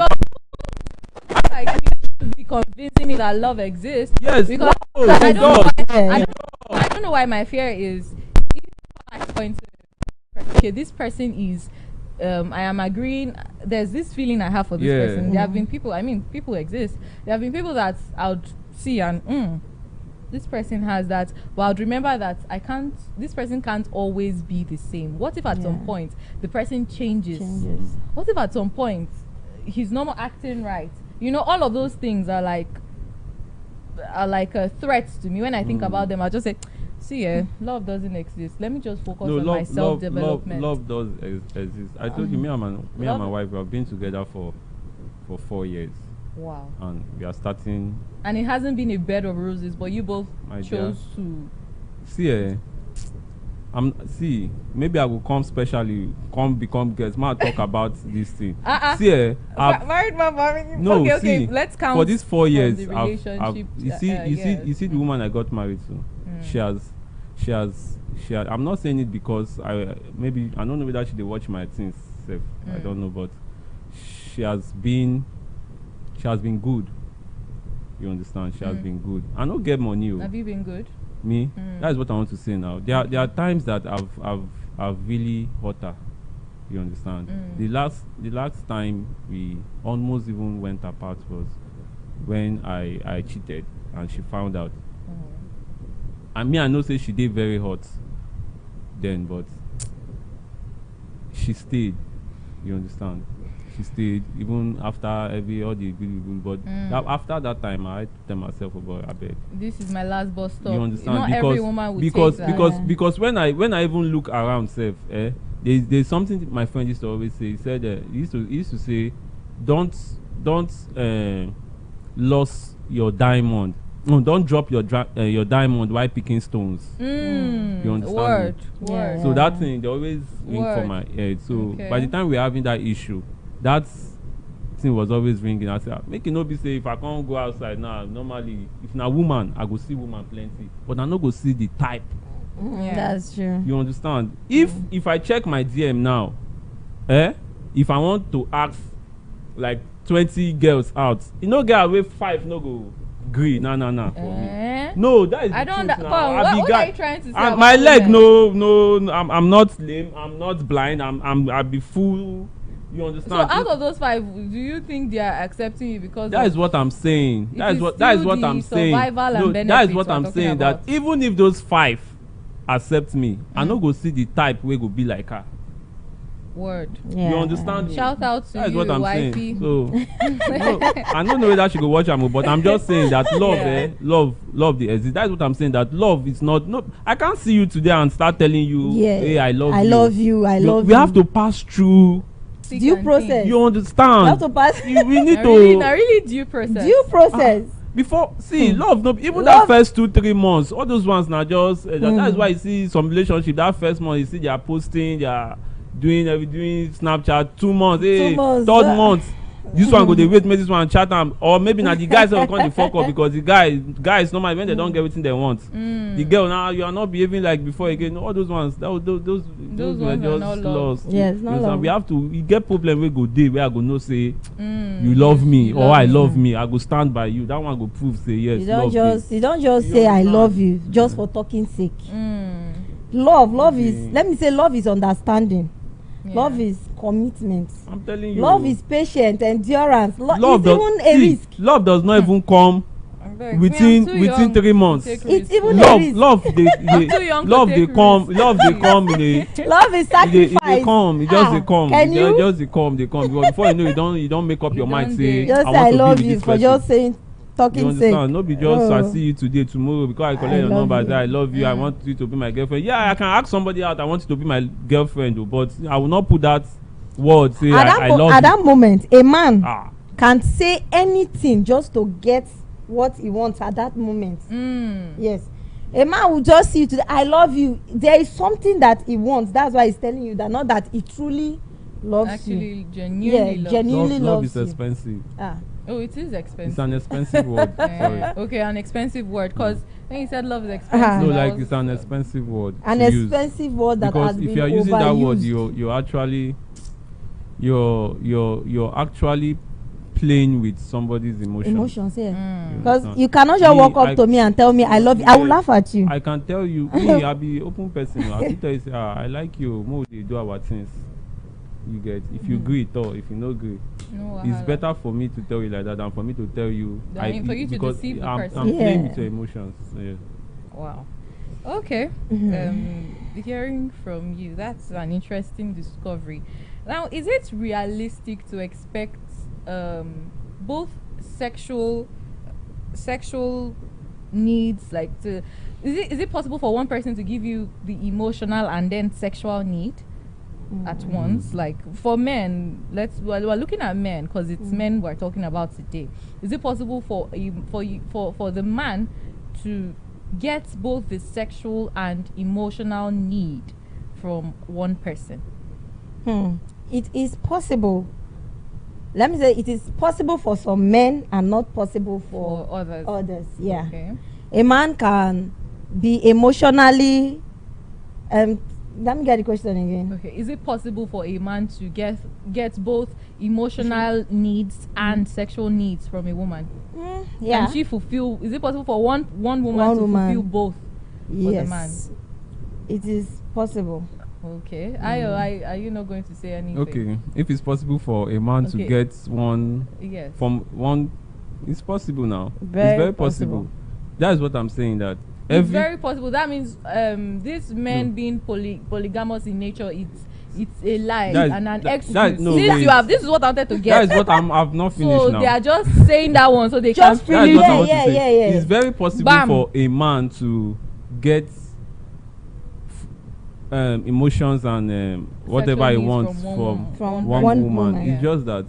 Be convincing me that love exists.
Yes,
because I don't know why my fear is if I point to, okay, this person is I am agreeing, there's this feeling I have for this person. There have been people, people exist. There have been people that I would see and this person has that, but I would remember that this person can't always be the same. What if at some point the person changes? What if at some point he's not acting right? All of those things are like a threat to me. When I think about them, I just say, see, love doesn't exist. Let me just focus on my self-development.
Love does exist. I told you, me and my wife, we have been together for 4 years.
Wow.
And we are starting.
And it hasn't been a bed of roses, but you both chose to.
See, maybe I will come become guest. Man, talk about this thing.
Married man.
No,
okay. Let's count
for these 4 years.
You
see the woman I got married to. She has. I'm not saying it because I don't know whether she watch my things. I don't know, but she has been good. You understand? She has been good. I don't get money.
Have you been good?
Me, that is what I want to say now. There are times that I've really hurt her. You understand? The last time we almost even went apart was when I cheated and she found out. And I know say she did very hot then, but she stayed. You understand? She stayed even after all the good, but after that time I had to tell myself about I beg.
This is my last bus stop.
You understand?
Not every woman would
because when I even look around there's something my friend used to always say. He said he used to say, don't lose your diamond No, don't drop your diamond while picking stones. You understand?
Word.
So that thing, they always ring for my head. So by the time we're having that issue, that thing was always ringing. I said, make it no be say if I can't go outside now, normally, if na woman, I go see woman plenty. But I no go see the type.
That's true.
You understand? If I check my DM now, if I want to ask like 20 girls out, you know, girl with 5 no go agree. Nah. For me. No, that is.
I don't.
What
are you trying to say?
My leg, no. I'm not lame. I'm not blind. I'll be full. You understand?
So out of those 5, do you think they are accepting you because
that is what I'm saying? That is what I'm saying.
No,
that is what I'm saying. That even if those 5 accept me, I no go see the type wey go be like her.
Word.
You understand?
Shout out to
that is
you,
what I'm
wifey.
saying. So no, I don't know whether she go watch am, but I'm just saying that love, love the exist. That's what I'm saying. That love is not. No, I can't see you today and start telling you, hey, I love you. We have to pass through
due process.
You understand?
You have to pass.
We need to.
Really due process.
Due process.
Before love, no, even that first 2-3 months, all those ones now just that's why you see some relationship that first month you see they are posting, they are doing Snapchat 2 months, third month this one go dey wait make this one chat am, or maybe now the guys will come the fuck up because the guys normally when they don't get everything they want, the girl now you are not behaving like before again. All those ones those were just lost.
Yes, not love.
We have to we get problem we go dey where I go know say you love me or I love me, I go stand by you. That one go prove say yes.
You don't just say I love you just for talking sake. Love is, let me say, love is understanding. Love is commitment.
I'm telling you.
Love is patience, endurance. Love is even a risk.
Love does not even come within 3 months.
It's even a risk.
Love they come in a
love is sacrifice.
They come. It just they come. They come. Because before you know you don't make up your mind say
just
I
love you for just saying talking
you understand? No be just I see you today, tomorrow because I collect your number. I love you. I want you to be my girlfriend. Yeah, I can ask somebody out. I want you to be my girlfriend, but I will not put that word. Say I love you.
At that moment, a man can say anything just to get what he wants at that moment. Yes, a man will just see you today. I love you. There is something that he wants. That's why he's telling you that, not that he truly loves you.
Genuinely
love is expensive.
Oh, it is expensive.
It's an expensive word. Sorry.
Okay, an expensive word. Because when you said love is expensive,
no, like it's an expensive word.
An expensive word that has been overused.
Because if you are using that word, you're actually playing with somebody's emotions.
Because you cannot just walk up to me and tell me I love you. I will laugh at you.
I can tell you, I'll be open person. I can tell you, say, I like you. More they do our things. You get if you agree at all, if you no agree. It's better for me to tell you like that than for me to tell you.
For you to deceive the person.
I'm playing with your emotions. So yeah.
Wow. Okay. Hearing from you, that's an interesting discovery. Now, is it realistic to expect both sexual needs, like to is it possible for one person to give you the emotional and then sexual need at once? Like for men, we're looking at men because it's men we're talking about today. Is it possible for the man to get both the sexual and emotional need from one person?
It is possible. Let me say it is possible for some men and not possible for others. Yeah.
Okay.
A man can be emotionally let me get the question again.
Okay. Is it possible for a man to get both emotional needs and sexual needs from a woman?
Yeah.
Can she fulfill? Is it possible for one woman to fulfill both for the man?
It is possible.
Okay. Are you not going to say anything?
Okay. If it's possible for a man to get one from one, it's possible now. It's very possible. That is what I'm saying. That
it's very possible. That means this men being polygamous in nature, it's a lie and an excuse. This is what I wanted to get.
That is what I've not finished
so
now.
they are just saying that one so they
just
can
freely.
Yeah. It's very possible for a man to get emotions and whatever he wants from one woman. It's just that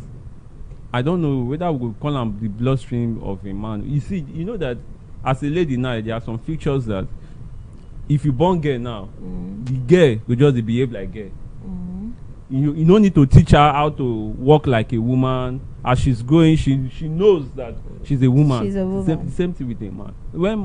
I don't know whether we could call him the bloodstream of a man. You see, you know that as a lady now, there are some features that if you born girl now, the girl will just behave like girl. You don't need to teach her how to walk like a woman. As she's growing, she knows that she's a woman.
She's a woman.
Same thing with a man.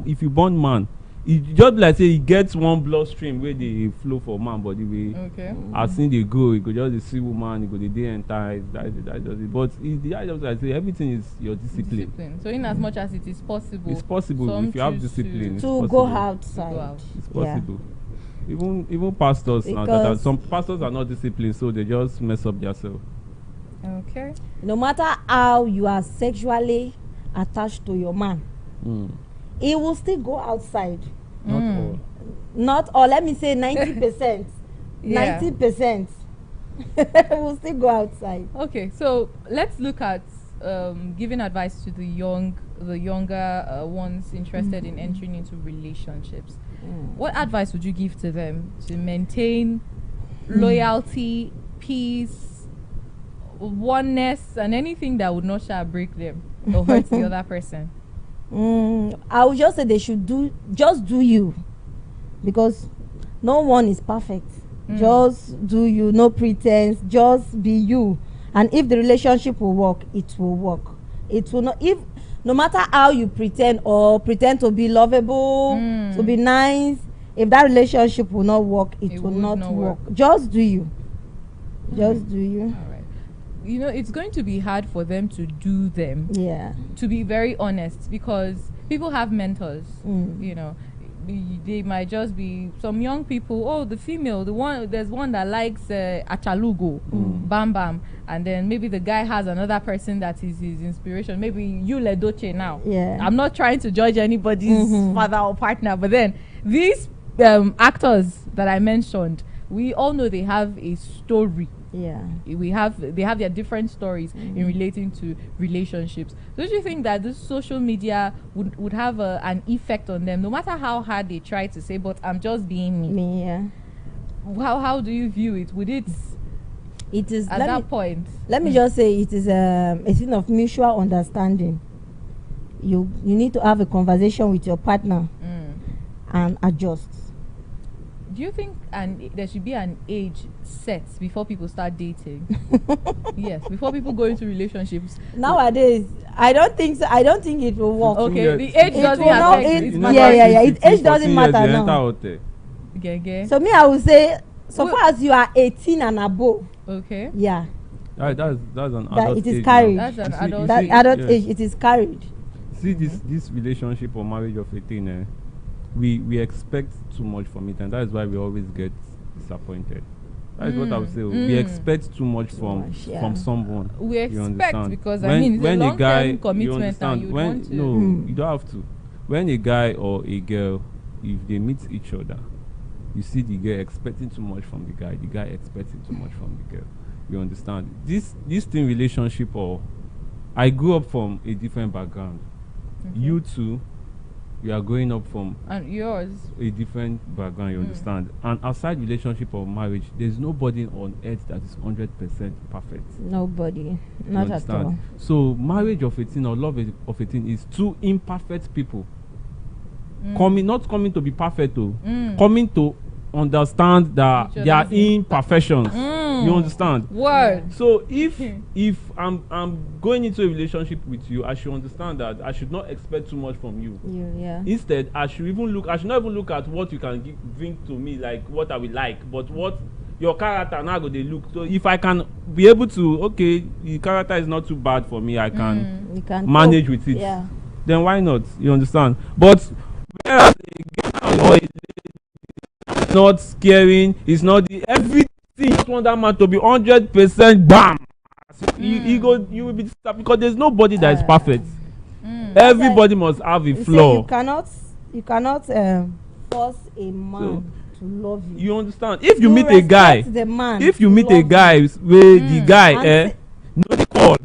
If you born man, it just like say he gets one bloodstream where they flow for man body way.
Okay.
As in they go, you could just see woman, you go the day and time, that does it. But the idea I say everything is your discipline.
So in as much as it is possible,
it's possible if you have discipline.
To go outside.
It's possible. Even pastors now that some pastors are not disciplined, so they just mess up themselves.
Okay.
No matter how you are sexually attached to your man, he will still go outside. Not all. Let me say 90%. 90% will still go outside.
Okay, so let's look at giving advice to the younger ones interested in entering into relationships. What advice would you give to them to maintain loyalty, peace, oneness, and anything that would not shall break them or hurt the other person?
I would just say they should just do you, because no one is perfect. Just do you, no pretense, just be you. And if the relationship will work, it will work. It will not, if no matter how you pretend to be lovable, to be nice, if that relationship will not work, it will not work. Just do you. Just do you.
All right. You know, it's going to be hard for them to do them.
Yeah.
To be very honest, because people have mentors. You know, they might just be some young people. Oh, the female, there's one that likes achalugo, bam bam, and then maybe the guy has another person that is his inspiration. Maybe Yule Doche now.
Yeah.
I'm not trying to judge anybody's father or partner, but then these actors that I mentioned, we all know they have a story.
Yeah.
They have their different stories in relating to relationships. Don't you think that this social media would have an effect on them, no matter how hard they try to say, but I'm just being me?
Yeah.
How do you view it? It is at that point.
Let me just say it is a thing of mutual understanding. You need to have a conversation with your partner and adjust.
Do you think there should be an age set before people start dating? Yes, before people go into relationships.
Nowadays, I don't think so. I don't think it will work.
Okay, the age doesn't affect
it. Age doesn't matter now. So me, I would say, so far as you are 18 and above.
Okay.
Yeah.
That's an adult
it is
age
carried.
now.
That's an adult
age. Adult age. It is carried.
See this relationship or marriage of 18. We expect too much from it, and that is why we always get disappointed. That is what I would say. We expect too much from someone.
We expect because
when
it's a long-term
commitment.
You understand?
You don't have to. When a guy or a girl, if they meet each other, you see the girl expecting too much from the guy expecting too much from the girl. You understand? This thing relationship, or I grew up from a different background. You too. You are growing up from
yours
a different background, you understand? And outside relationship or marriage, there's nobody on earth that is 100% perfect.
Nobody. Not at all.
So marriage of 18 or love of 18 is two imperfect people not coming to be perfect, coming to understand that there are imperfections. You understand?
Word.
So if I'm going into a relationship with you, I should understand that I should not expect too much from you. Instead, I should not even look at what you can bring to me, like what I will like, but what your character now go they look. So if I can be able to, okay, the character is not too bad for me, I can manage with it.
Yeah.
Then why not? You understand? But whereas not caring, it's not everything. You just want that man to be 100% bam. You will be disturbed because there's nobody that is perfect. Everybody must have a flaw.
You cannot force a man to love you.
You understand? If you meet a guy, where the guy no call,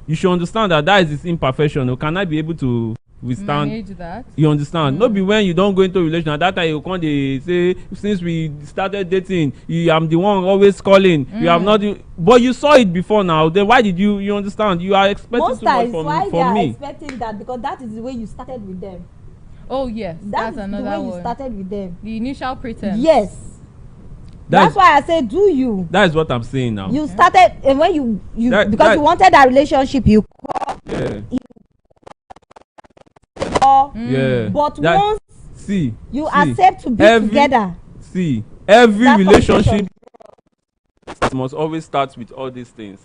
you should understand that is his imperfection. Can I be able to we stand.
Manage that.
You understand? No be when you don't go into a relation at that time you come dey say since we started dating I'm the one always calling. You have not but you saw it before now. Then why did you understand? You are expecting
Most
too much
times
from
why
me.
they are expecting that because that is the way you started with them.
Oh yes, that's another
the way
one.
you started with them.
The initial pretense.
Yes. That's why I say do you.
That is what I'm saying now.
You started and when you because you wanted that relationship you call.
Yeah.
Yeah. But once you
see,
accept to be together.
See, every relationship must always start with all these things.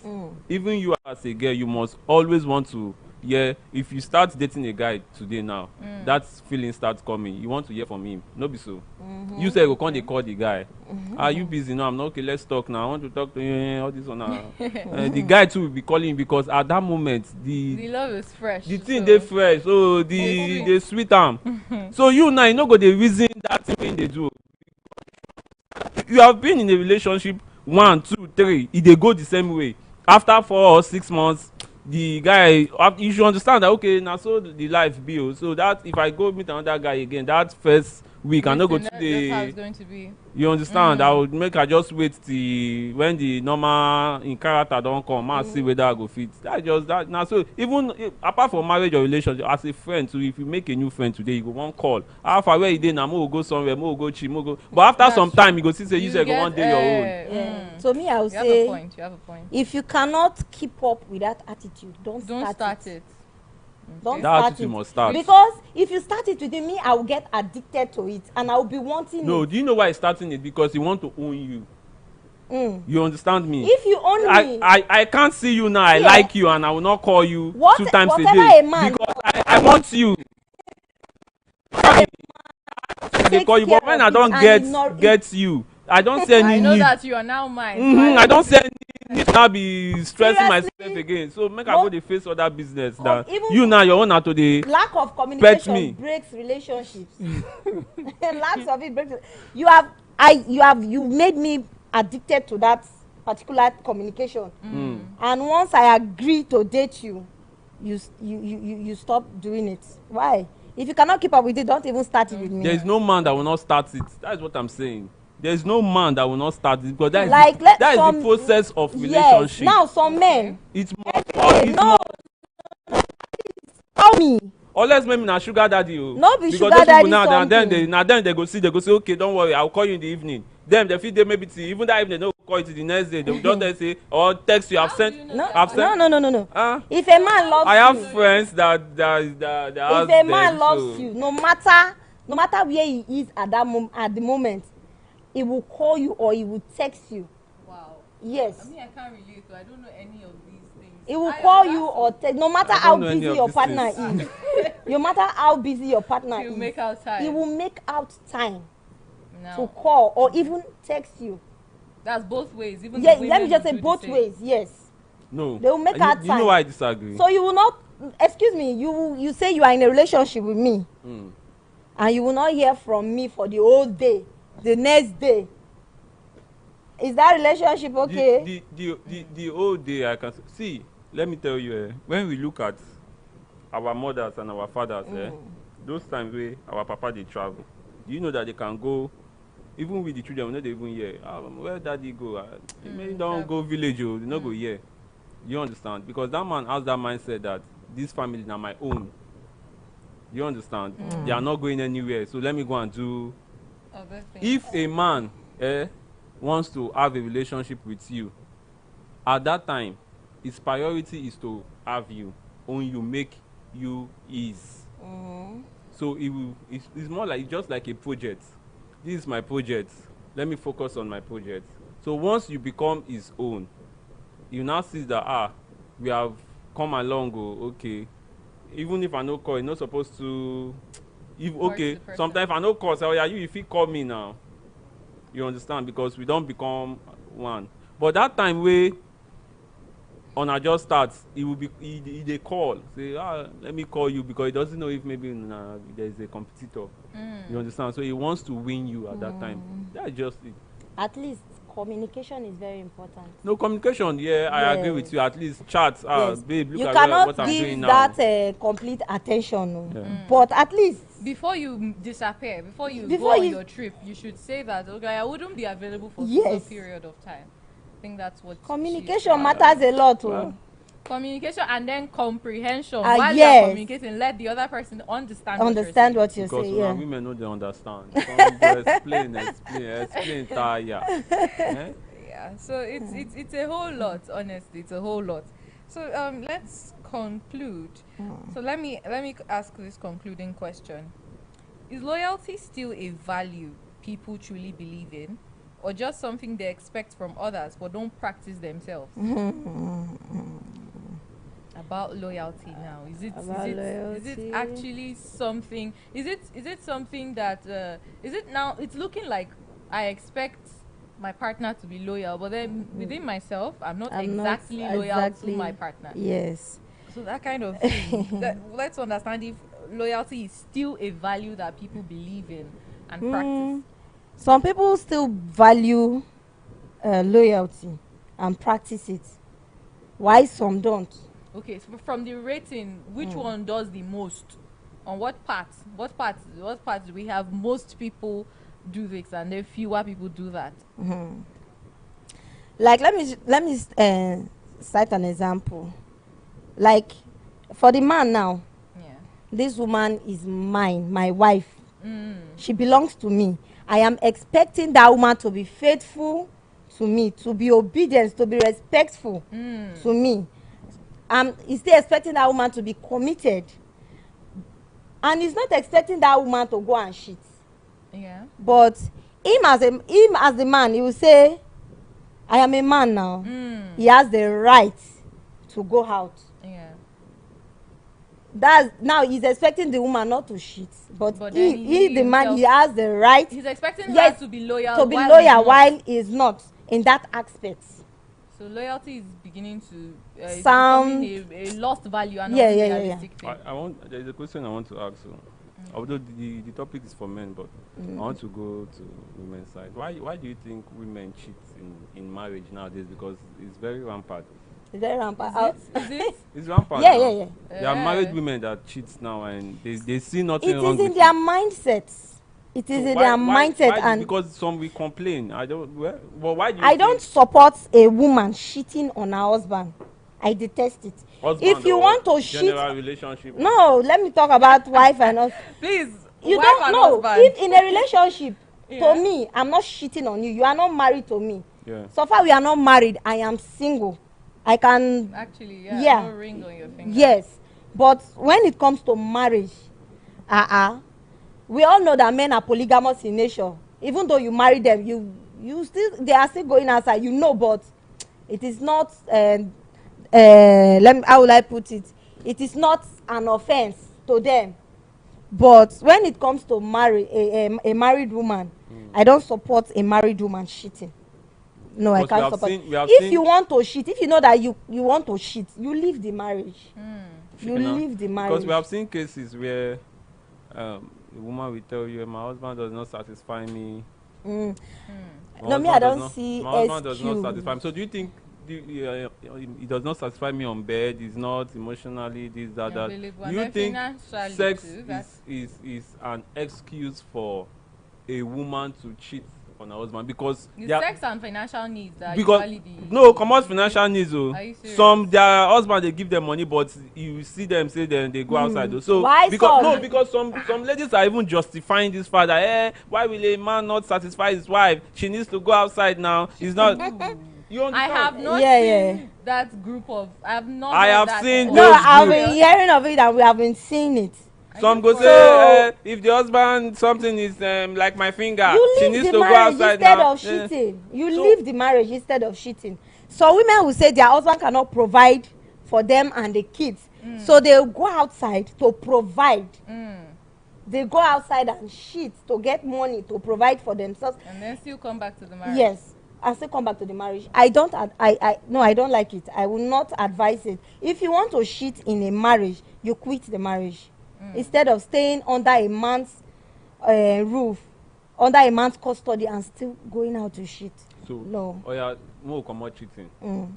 Even you as a girl, you must always want to if you start dating a guy today now, that feeling starts coming. You want to hear from him. No be so. You say you can't they call the guy. Are you busy? No, I'm not. Okay, let's talk now. I want to talk to you. All this one now. The guy too will be calling because at that moment the
love is fresh.
The thing they fresh. So the sweet so you now you know go the reason that thing they do. You have been in a relationship 1, 2, 3. They go the same way. After 4 or 6 months, the guy you should understand that okay now so the life be so that if I go meet another guy again that first week I no go to the
that's how it's going to be.
You understand? I would make I just wait till when the normal in character don't come and see whether I go fit. That just that now so even apart from marriage or relationship as a friend too, if you make a new friend today you go one call how far where you dey now mo go somewhere mo go chill mo go but after that's some time you go see say you say go one day your
own. So me I would say
you have a point.
If you cannot keep up with that attitude don't start it. Don't
that
start
attitude
it
must start.
Because if you start it with me I will get addicted to it and I will be wanting
no,
it.
do you know why he's starting it? Because he want to own you. You understand me?
If you own me,
I can't see you now. I like you and I will not call you 2 times a day
a man
because I want you. They call you, but when I don't get you, I don't say any
I know
need.
that you are now mine.
I don't say any need to now be stressing myself again. So make I go the face other business that you now your own to the
lack of communication breaks relationships. Lack of it breaks. You made me addicted to that particular communication. And once I agree to date you, you stop doing it. Why? If you cannot keep up with it, don't even start it with me.
There is no man that will not start it. That is what I'm saying. There is no man that will not start it because that is the process of relationship.
Yes. Now some men.
It's more.
Tell me.
Unless maybe na sugar daddy o.
No be
because
sugar daddy
now then they go say okay don't worry I will call you in the evening. Then they fit dey maybe till even that evening they no call you till the next day. They will just say or text you have sent.
No. If a man loves you.
I have friends that
if a man loves you, no matter where he is at the moment, he will call you or he will text you.
Wow.
Yes.
I mean I can't relate, so I don't know any of these things.
He will call you or text, no matter how busy your partner is. No matter how busy your partner is,
make out time.
He will make out time to call or even text you.
That's both ways. Even
let me just say both ways. Yes.
No.
They will make out time.
You know why I disagree?
So you will not. Excuse me. You say you are in a relationship with me, and you will not hear from me for the whole day. The next day. Is that relationship okay?
The whole day I can see. Let me tell you, when we look at our mothers and our fathers, those times where our papa they travel, do you know that they can go, even with the children, we know they even hear, where daddy go? Maybe don't go village, they not go here. You understand? Because that man has that mindset that this family is not my own. You understand? They are not going anywhere, so let me go and do. If a man wants to have a relationship with you, at that time, his priority is to have you, own you, make you his. So it's more like just like a project. This is my project. Let me focus on my project. So once you become his own, you now see that we have come along. Okay, even if I no call, you're not supposed to. Sometimes if I no call, say you if you call me now, you understand because we don't become one. But that time where on our just starts, it will be they call say let me call you because he doesn't know if maybe there is a competitor. You understand? So he wants to win you at that time. That's just it.
At least Communication is very important.
No communication. Yeah, I agree with you. At least chat.
Yes.
Babe, look
You
at
cannot
what I'm
give
doing now.
that complete attention, no. But at least
before you disappear, before you
Before
go on
you-
your trip, you should say that, okay, I wouldn't be available for
Yes.
a period of time. I think that's what
communication matters a lot. Oh.
Communication and then comprehension.
Ah,
While
yes.
you're communicating, let the other person understand
what you're
Because
saying.
now
Yeah.
women know they understand. Some go explain, tire. Eh?
Yeah, so it's a whole lot, honestly. It's a whole lot. So let's conclude. So let me ask this concluding question. Is loyalty still a value people truly believe in, or just something they expect from others but don't practice themselves? About loyalty now, is it actually something? Is it something that is it now? It's looking like I expect my partner to be loyal, but then within myself, I'm not exactly loyal to my partner.
Yes.
So that kind of thing. Let's understand if loyalty is still a value that people believe in and practice.
Some people still value loyalty and practice it. Why some don't?
Okay, so from the rating, which one does the most? On what part? What part do we have most people do this and then fewer people do that?
Like let me cite an example. Like for the man now, this woman is mine, my wife. She belongs to me. I am expecting that woman to be faithful to me, to be obedient, to be respectful to me. He's still expecting that woman to be committed, and he's not expecting that woman to go and cheat.
Yeah.
But him as the man, he will say, "I am a man now. He has the right to go out."
Yeah.
Now he's expecting the woman not to cheat, but
then
he the man,
himself,
he has the right.
He's expecting
yes,
her to be loyal.
while he's not in that aspect.
So loyalty is beginning to
Sound
becoming a lost value and
Yeah,
not a
yeah, yeah,
realistic thing.
There's a question I want to ask you. Although the topic is for men, but I want to go to women's side. Why do you think women cheat in marriage nowadays? Because it's very rampant.
It's very rampant.
Is it?
It's rampant.
Yeah,
now.
yeah.
There are married women that cheat now, and they see nothing
It
wrong
is in
with
their
it.
mindset. It is
So
in their mindset,
why,
and
because some will complain. I don't. Well, why do you
I
think
don't support a woman cheating on her husband. I detest it.
husband
If you
or
want to cheat,
general relationship?
no, let me talk about wife and husband.
Please,
You
wife
don't
and
know
husband.
if in a relationship.
Yeah.
To me, I'm not cheating on you. You are not married to me.
Yeah.
So far, we are not married. I am single. I can.
Actually,
Yeah.
no ring on your finger.
Yes, but when it comes to marriage, we all know that men are polygamous in nature. Even though you marry them, they are still going outside. But it is not. How will I put it? It is not an offense to them. But when it comes to a married woman, I don't support a married woman cheating. No, I can't support. If you want to cheat, if you know that you want to cheat, you leave the marriage. You leave the marriage.
Because we have seen cases where the woman will tell you, my husband does not satisfy me.
No, me, I don't see
my husband does not satisfy me. So do you think he does not satisfy me on bed, he's not emotionally this, that, that. Do you think sex is an excuse for a woman to cheat on her husband? Because
sex and financial needs that usually
no, come on, financial needs. Their husband, they give them money, but you see them say they go outside. So because some ladies are even justifying this fact that why will a man not satisfy his wife? She needs to go outside now. He's not. You understand?
I have not seen that group of. I have not.
I have seen.
No, I've been hearing of it and we have been seeing it.
Some go say if the husband something is like my finger, she needs to go outside now.
Instead of cheating, you leave the marriage instead of cheating. So women will say their husband cannot provide for them and the kids, so they go outside to provide. They go outside and cheat to get money to provide for themselves,
and then still come back to the marriage.
Yes. I still come back to the marriage. I don't like it. I will not advise it. If you want to cheat in a marriage, you quit the marriage instead of staying under a man's roof under a man's custody and still going out to shit.
So
no.
Oh yeah, more common cheating.
Mm.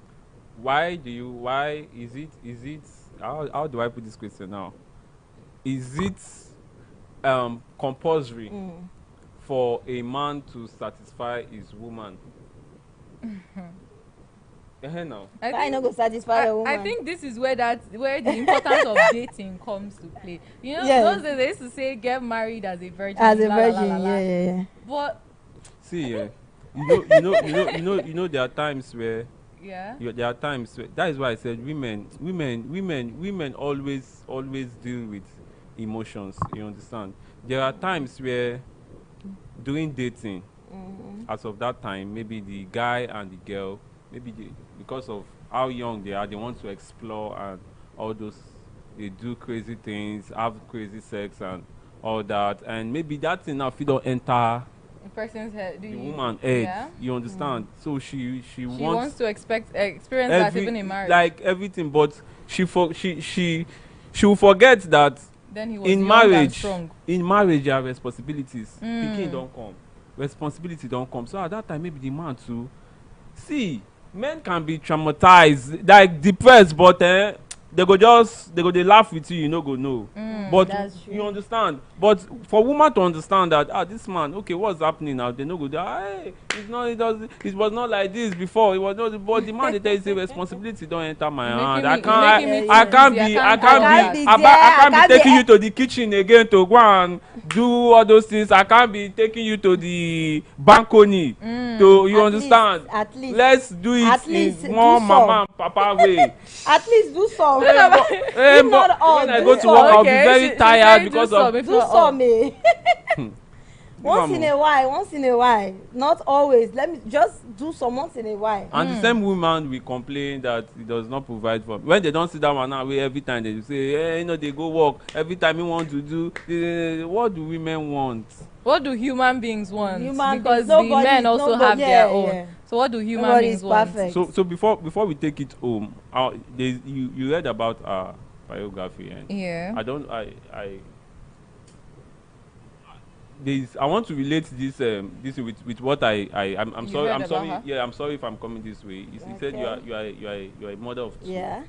Why is it how do I put this question now? Is it compulsory for a man to satisfy his woman? Now.
I not go satisfy a woman.
I think this is where the importance of dating comes to play. You know,
Yes.
those days they used to say get married as a virgin.
As a
la, la,
virgin,
la, la, la.
yeah.
But
See, you know, there are times where there are times where, that is why I said women always deal with emotions. You understand? There are times where during dating, as of that time, maybe the guy and the girl, because of how young they are, they want to explore and all those, they do crazy things, have crazy sex and all that, and maybe that thing now if you don't enter
a person's head,
the woman head, you understand? So she
wants to experience that even in marriage,
like everything, but she will forget that
then he was
in
young
marriage,
and strong.
in marriage there are responsibilities. Pikin don't come, responsibility don't come. So at that time maybe the man too. See, men can be traumatized, like depressed, but they go they laugh with you, you know go know. But you understand. But for woman to understand that this man, okay, what's happening now? They no go hey, it was not like this before. It was not. But the man they tell you say responsibility don't enter my hand. I can't be taking you to the kitchen again to go and do all those things. I can't be taking you to the balcony. To you understand?
At least
let's do it in more mama and papa way.
At least do some.
When I go to work, I'll be very tired because of
do some. Once in a while, not always. Let me just do some once in a while.
And the same woman will complain that he does not provide for. When they don't sit down and away every time they say, hey, you know, they go work every time you want to do. What do women want?
What do human beings want? Because
the
men also have their own. Yeah. So what do human beings want?
So before we take it home, you read about our biography, and I want to relate this with what I'm sorry. I'm sorry if I'm coming this way. He said you are a mother of two.
Yeah.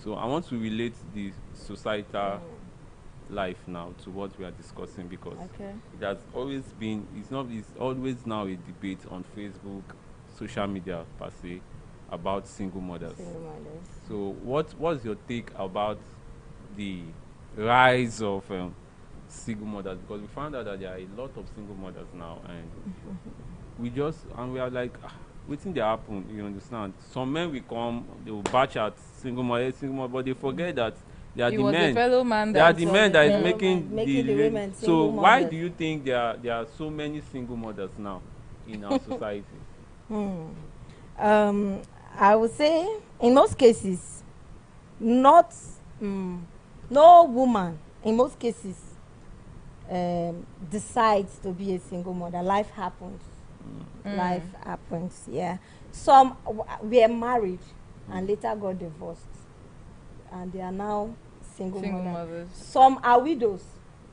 So I want to relate the societal life now to what we are discussing, because it has always been, it's always now a debate on Facebook, social media per se, about single mothers. So what's your take about the rise of single mothers? Because we found out that there are a lot of single mothers now, and we are like, waiting they happen, you understand? Some men will come, they will batch at single mother, but they forget that they are the men. They are the men that is making the women. So why do you think there are so many single mothers now in our society?
I would say in most cases, no woman in most cases decides to be a single mother. Life happens. Life happens. Yeah. Some were married and later got divorced, and they are now single mothers. Some are widows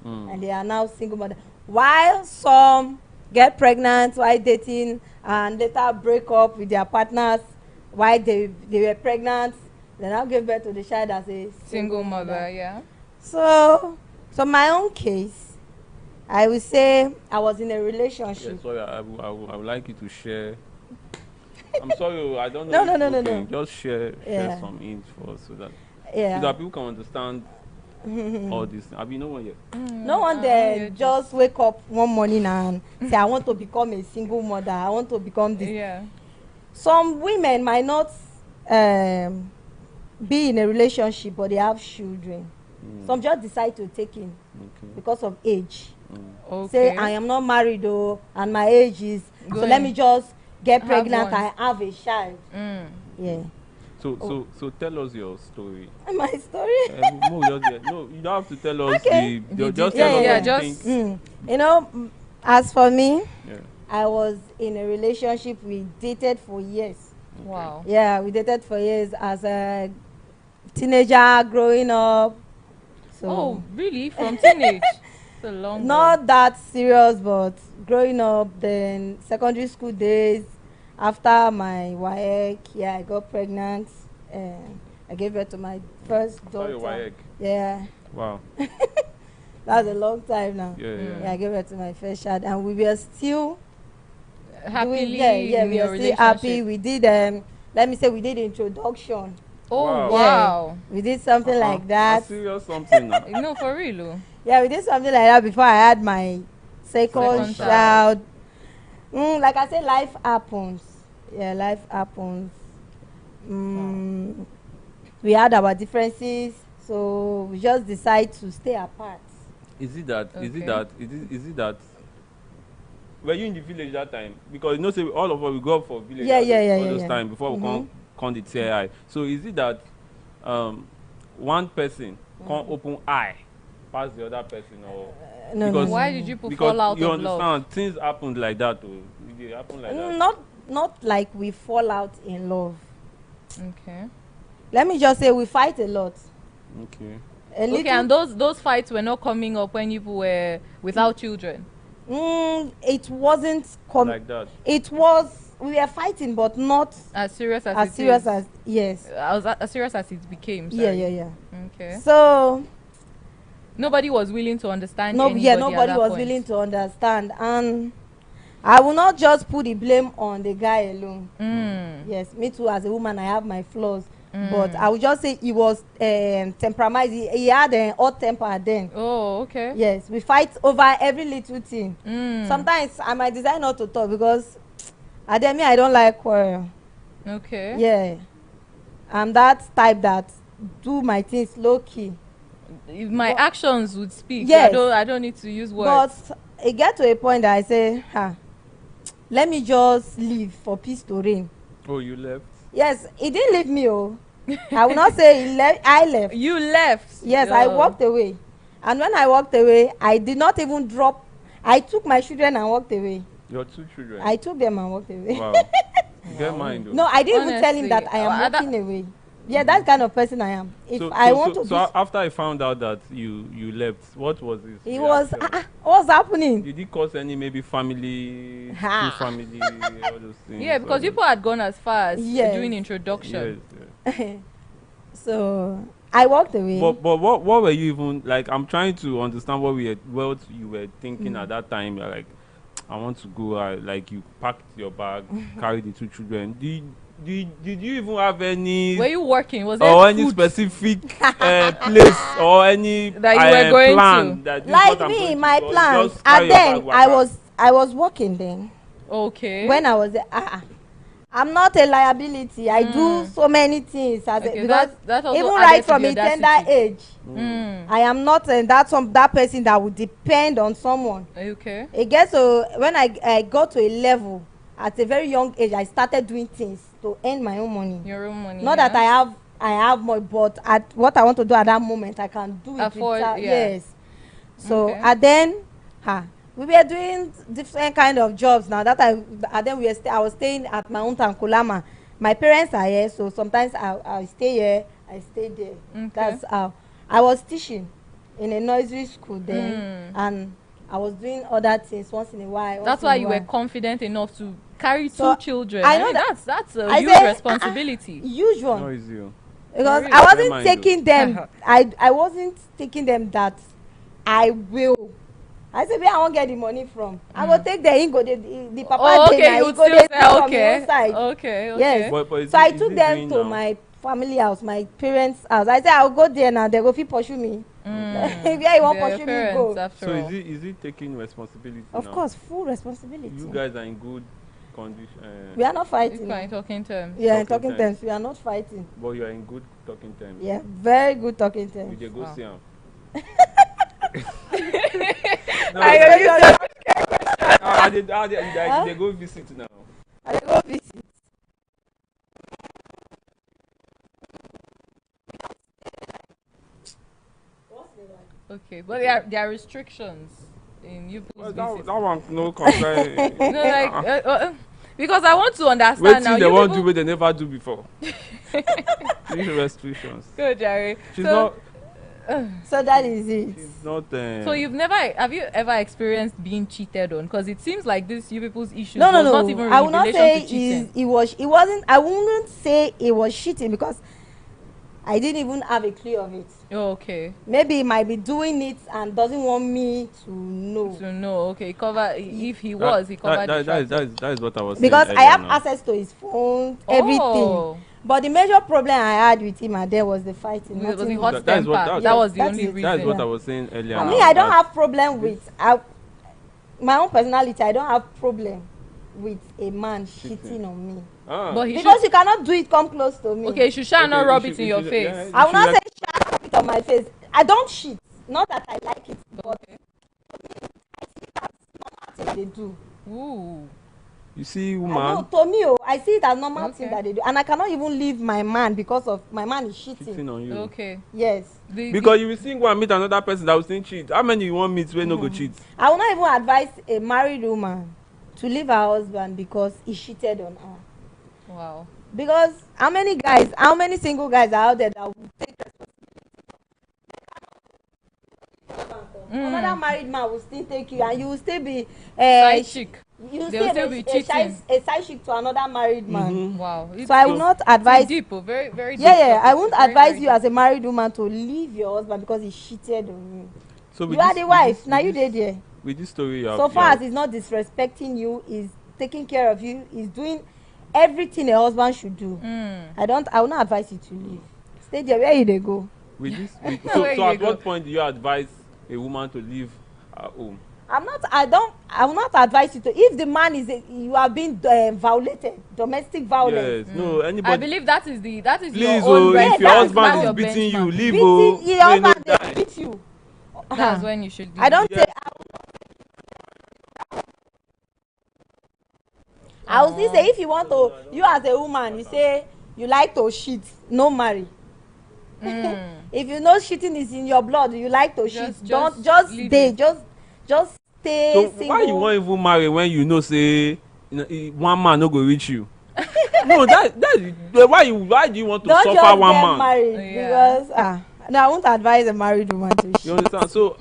and they are now single mothers. While some get pregnant while dating and later break up with their partners while they were pregnant, they now give birth to the child as a single mother.
Yeah.
So my own case, I would say I was in a relationship.
Yeah, sorry, I would like you to share. I'm sorry, I don't know.
No.
Just share some info so that people can understand all this. Have you no one yet?
No one there just wake up one morning and say, I want to become a single mother. I want to become this.
Yeah.
Some women might not be in a relationship, but they have children. Some just decide to take in because of age. Say, I am not married though, and my age is, so let me just get pregnant and have a child. Yeah.
So tell us your story.
My story?
No, you don't have to tell us just tell us things.
You know, as for me, I was in a relationship. We dated for years.
Wow.
Yeah, we dated for years as a teenager growing up. So
oh, really? From teenage? It's a long
Not that serious, but growing up, then secondary school days, after my WAEC, yeah, I got pregnant and I gave birth to my first daughter.
Your WAEC?
Yeah.
Wow.
That's a long time now.
Yeah,
I gave birth to my first child, and we were still
happily
we were still happy. We did let me say we did introduction.
Oh wow.
We did something like that.
Serious something now.
No, for real.
Yeah, we did something like that before I had my second child. Like I said, life happens. Yeah, life happens. We had our differences, so we just decide to stay apart.
Is it that were you in the village that time? Because you know, say all of us we go up for village all those time before we come the TI. So is it that one person can't open eye past the other person, or
no,
why did you fall out
you
of
understand
love?
Things happened like that, or it happened like that?
Not like we fall out in love.
Okay.
Let me just say we fight a lot.
Okay, and those fights were not coming up when you were without children.
It wasn't
like that.
It was, we were fighting, but not
as serious as
as serious as
as serious as it became. Sorry.
Yeah.
Okay.
So
nobody was willing to understand.
Nobody was willing to understand, and I will not just put the blame on the guy alone. Yes, me too. As a woman, I have my flaws. But I would just say he was temperamental. He had an hot temper then.
Oh, okay.
Yes, we fight over every little thing. Sometimes I might decide not to talk because I don't like quarrel.
Okay.
Yeah, I'm that type that do my things low key.
My actions would speak.
Yes.
I don't need to use words.
But it get to a point that I say, let me just leave for peace to reign.
Oh, you left?
Yes, he didn't leave me. I will not say he left. I left.
You left?
Yes, I walked away. And when I walked away, I did not even drop. I took my children and walked away.
Your 2 children?
I took them and walked away.
Wow. Get mine though.
No, I didn't even tell him that I am walking away. Yeah, that kind of person I am.
So after I found out that you left, what was this?
It was what's happening?
Did it cause any maybe family, family, all those things?
Yeah, because people had gone as far as doing introduction.
Yes.
So I walked away.
But what were you even like? I'm trying to understand what you were thinking at that time. You're like, I want to go. Like you packed your bag, carried the 2 children. Did you even have any?
Were you working? Was there
or any specific place or any
that you were going
plan
to?
That
like me, my plans. And then I was working then.
Okay.
When I was there, I'm not a liability. I do so many things because
that also
even right from a tender age, I am not that person that would depend on someone.
Okay.
It gets so when I got to a level at a very young age, I started doing things to earn my own money.
Your own money.
Not that I have more, but at what I want to do at that moment, I can do it.
Afford,
yes. So and then, we were doing different kind of jobs now. And then I was staying at my own town, Kulama. My parents are here, so sometimes I stay here, I stay there.
Okay.
That's how I was teaching in a nursery school then, and I was doing other things once in a while.
That's why you were confident enough to carry 2 children.
I know
that's a huge responsibility.
Huge one.
No, it's you.
Because I wasn't taking them. I wasn't taking them that I will. I said, where I won't get the money from. I will take the ingo, the papa.
Oh, okay, you
go
still
from
okay.
the side.
Okay.
Yes.
But
so I took them to my family house, my parents' house. I said, I'll go there now. They go fit pursue me. Where you want pursue me, go.
So is it taking responsibility?
Of course, full responsibility.
You guys are in good condition.
We are not fighting.
You are in talking terms.
Yeah, in talking terms. We are not fighting.
But you are in good talking terms.
Yeah, very good talking terms.
You go see him. They go visit now.
I go visit.
Okay, but there are restrictions in you.
That one no concern.
No, like because I want to understand
wait
now.
They won't do what they never do before. These restrictions.
Good, Jerry.
She's not.
So that is it.
It's not.
So have you ever experienced being cheated on? Because it seems like this you people's issue
No.
was not even really
I will not
relation
say
to cheating.
it wasn't. I wouldn't say it was cheating because I didn't even have a clue of it.
Oh, okay.
Maybe he might be doing it and doesn't want me to know.
Okay. If he was, he covered the tracks.
That is what I was saying.
Because I have
now.
access to his phone, everything. But the major problem I had with him and there was the fighting.
Was the
Nothing
hot temper. That was the only reason.
That is what I was saying earlier.
I mean, I don't have problem with my own personality. I don't have problem with a man cheating on me.
But
because you cannot do it, come close to me.
Okay, you shall not rub it in your face.
Yeah, I will not say shall rub it on my face. I don't cheat. Not that I like it, but I think that's normal thing they do.
Ooh.
You see, woman.
To me, I see it as normal thing that they do, and I cannot even leave my man because of my man is cheating
on you.
Okay.
Yes.
Because you will still go and meet another person that will still cheat. How many you want meet when no go cheat?
I will not even advise a married woman to leave her husband because he cheated on her.
Wow.
Because how many single guys are out there that will take responsibility? Another married man will still take you and you will still be
side chick.
You will
still be cheating.
A side chick to another married man.
Wow.
So I will not advise.
Deep, very, very deep.
Yeah. I won't advise you as a married woman to leave your husband because he cheated on you. So you are the wife. Now you did there.
With this story,
so far as he's not disrespecting you, he's taking care of you, he's doing everything a husband should do. I will not advise you to leave. Stay there. Where you they go?
So at what point do you advise a woman to leave her home?
I will not advise you to. If the man you are being violated, domestic violence.
Yes. No. Anybody.
I believe that is
Please,
your own.
If your husband is beating you, leave.
Your husband they beat you.
That's when you should leave.
I don't say. I will still say if you want to, you as a woman, you say you like to cheat, no marry. If you know cheating is in your blood, you like to cheat, don't just stay, just stay
so
single.
Why you won't even marry when you know say one man no go reach you? No, that why do you want to
don't
suffer
just
one
get
man?
Married because no, I won't advise a married woman to cheat.
You understand? So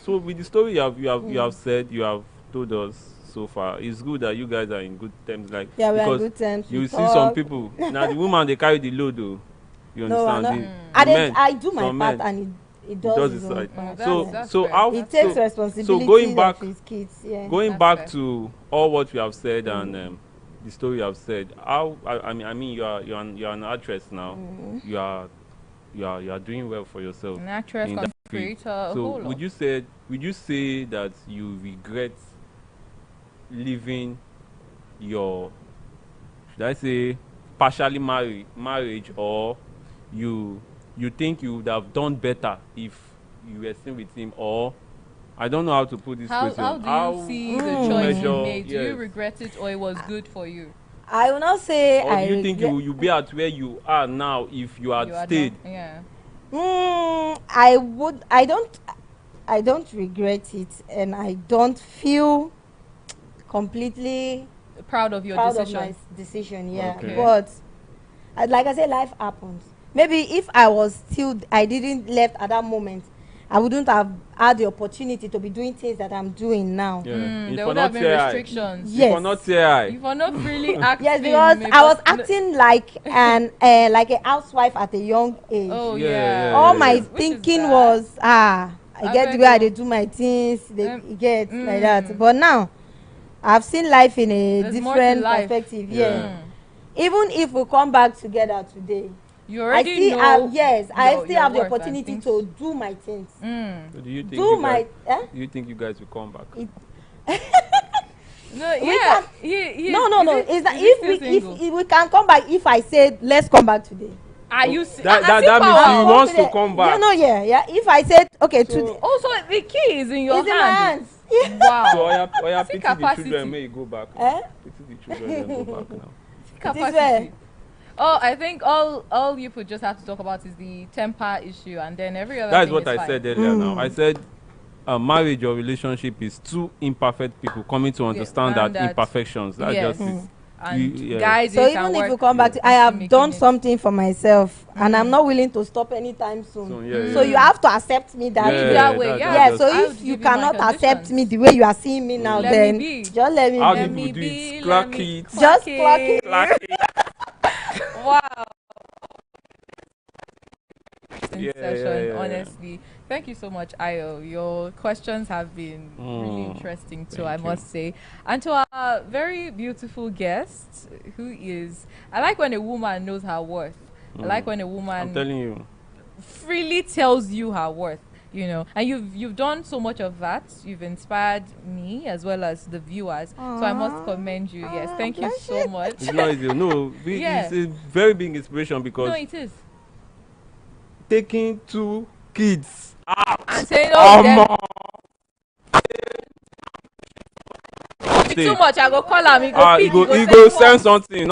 so with the story you have said, you have told us so far, it's good that you guys are in good terms. Like,
yeah, we are in good terms.
You see some people now, the woman they carry the load though. You understand?
I do my part and it does his own part.
So how
it takes responsibility
so going back,
of his kids. Yeah.
Going back to all what we have said and the story you have said, how I mean you're an actress now. You are doing well for yourself.
An actress, creator.
So would you say that you regret leaving your, should I say, partially marriage, or you think you would have done better if you were still with him? Or I don't know how to put this question.
How do you see the choice you made? Do you regret it, or it was good for you?
I will not say
or do you think you be at where you are now if you had stayed?
Yeah.
I don't regret it, and I don't feel completely
proud of your decision.
Of my decision, yeah.
Okay.
But like I said, life happens. Maybe if I didn't left at that moment, I wouldn't have had the opportunity to be doing things that I'm doing now.
Yeah.
There would have been restrictions.
Yes.
You not say
you were not really acting.
Yes, because I was acting like like a housewife at a young age.
Oh yeah.
All my thinking was I get the way I do my things. Get like that. But now I've seen life in a different perspective. Yeah. Even if we come back together today,
you already know.
I still have the opportunity to do my things.
So do you think do you think you guys will come back?
No, yeah.
No. Is that if we can come back? If I said let's come back today.
Are you
that means he wants to come back?
Yeah. If I said okay today.
Also, the key is in your
hands. In my hands.
Wow. So I pity the children. May you go back. Pity the children. Then go back now.
Capacity. Oh, I think all you would just have to talk about is the temper issue, and then every other.
That is what
I
said earlier. Now I said, marriage or relationship is two imperfect people coming to understand that imperfections. That's just it.
and guide
so
it
even
and
if
work
you come back to, I have done something for myself and I'm not willing to stop anytime soon. So you have to accept me that way.
that way, yeah.
So if you cannot accept me the way you are seeing me now, then just let me
How
be.
do people do it? Clock it.
Just clock it.
Wow.
Yeah,
Session,
yeah.
honestly. Thank you so much, Ayo. Your questions have been really interesting too, I must say. And to our very beautiful guest, who is, I like when a woman knows her worth. I like when a woman,
I'm telling you,
freely tells you her worth. You know, and you've done so much of that. You've inspired me as well as the viewers. So I must commend you. Yes, thank you so much.
it's not easy. No,
Yeah.
it's a very big inspiration because
No, it is.
taking 2 kids out
And saying, oh,
Stay.
too much, I go call him. He go pick.
He go send something.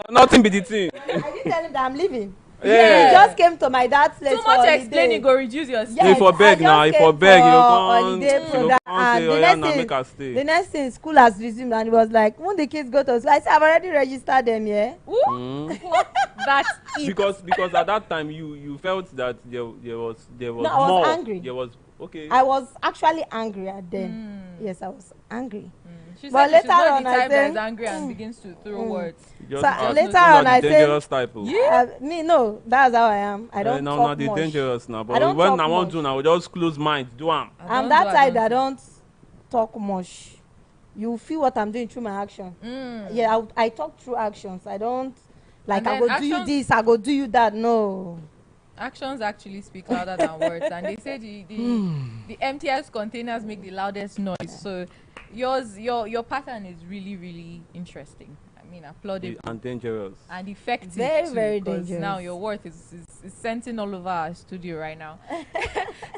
Nothing be the thing.
I didn't tell him that I'm leaving.
Yeah.
He just came to my dad's place
Too much explaining go reduce your
Yes,
for beg now. If for beg, you
holiday program.
and
the next thing, school has resumed, and he was like, when the kids go to school, I said, I've already registered them, yeah.
That's it.
Because at that time you felt that there was
No, I was
more.
angry.
There was okay.
I was actually angry at them. Yes, I was angry.
She
But
said
later
she's not
on,
the
I
type
said,
that's angry and begins to throw words.
So later on, I said, me no, that's how I am. I don't talk
the
much.
dangerous now.
I
But
don't
when
talk
I want
much.
to now, just close mind, do am.
I'm that type that don't talk much. You feel what I'm doing through my action. Yeah, I talk through actions. I don't like I go do you this, I go do you that. No.
Actions actually speak louder than words, and they say the emptiest containers make the loudest noise. So your pattern is really, really interesting. I mean, applaudable
and dangerous
and effective.
Very,
too,
very
because
dangerous.
now your worth is scenting all over our studio right now.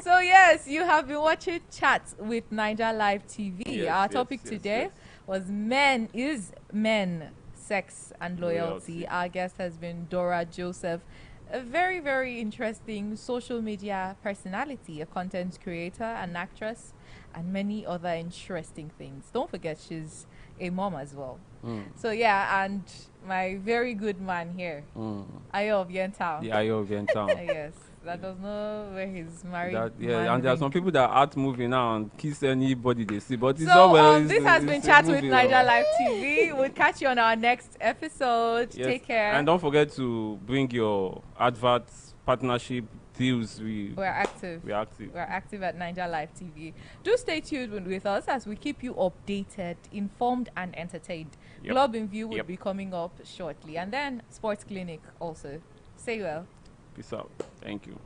So yes, you have been watching Chat with Naija Live TV.
Yes,
Our topic today was men, sex and loyalty. Our guest has been Dora Joseph, a very, very interesting social media personality, a content creator, an actress, and many other interesting things. Don't forget, she's a mom as well. So yeah, and my very good man here, Ayo of Yentown.
Yeah, Ayo of Yentown.
Yes, that does know where he's married.
And there are some people that act moving now and kiss anybody they see, but it's
so,
all well.
This has been Chat with Naija Live TV. We'll catch you on our next episode.
Yes.
Take care.
And don't forget to bring your adverts, partnership deals. We're active. We're
active at Naija Live TV. Do stay tuned with us as we keep you updated, informed, and entertained. Globe in View will be coming up shortly, and then Sports Clinic also. Stay well.
Peace out. Thank you.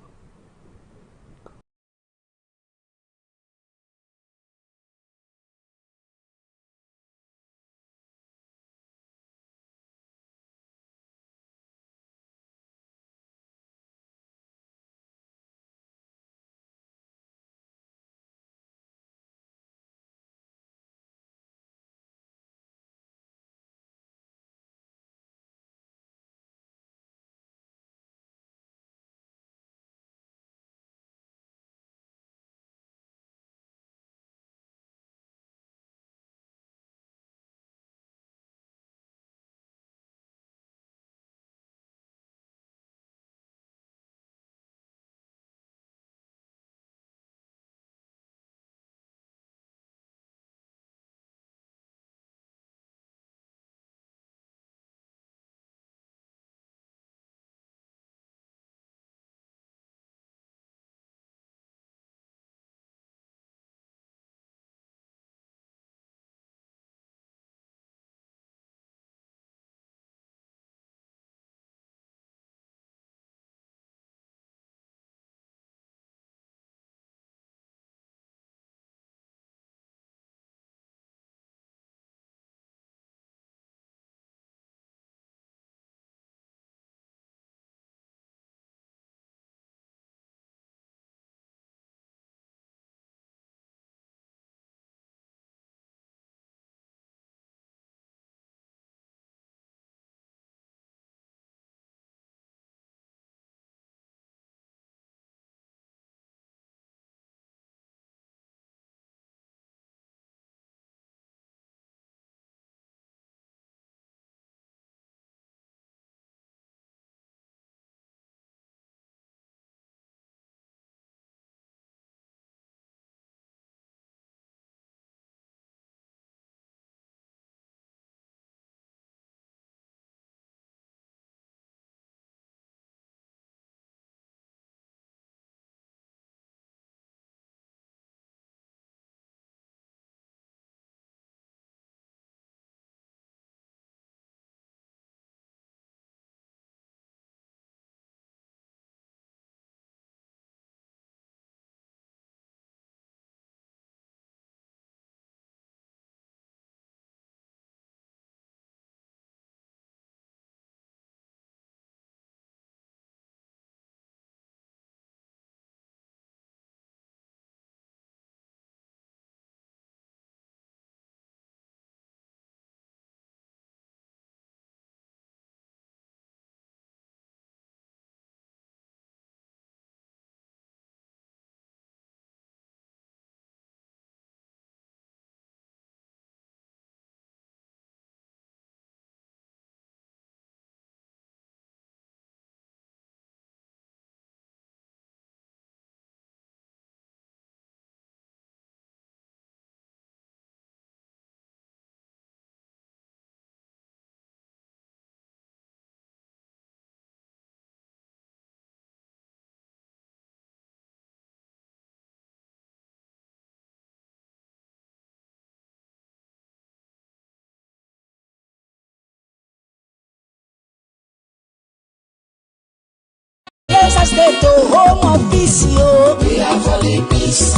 State, oh, home of peace, yo. We are for the peace.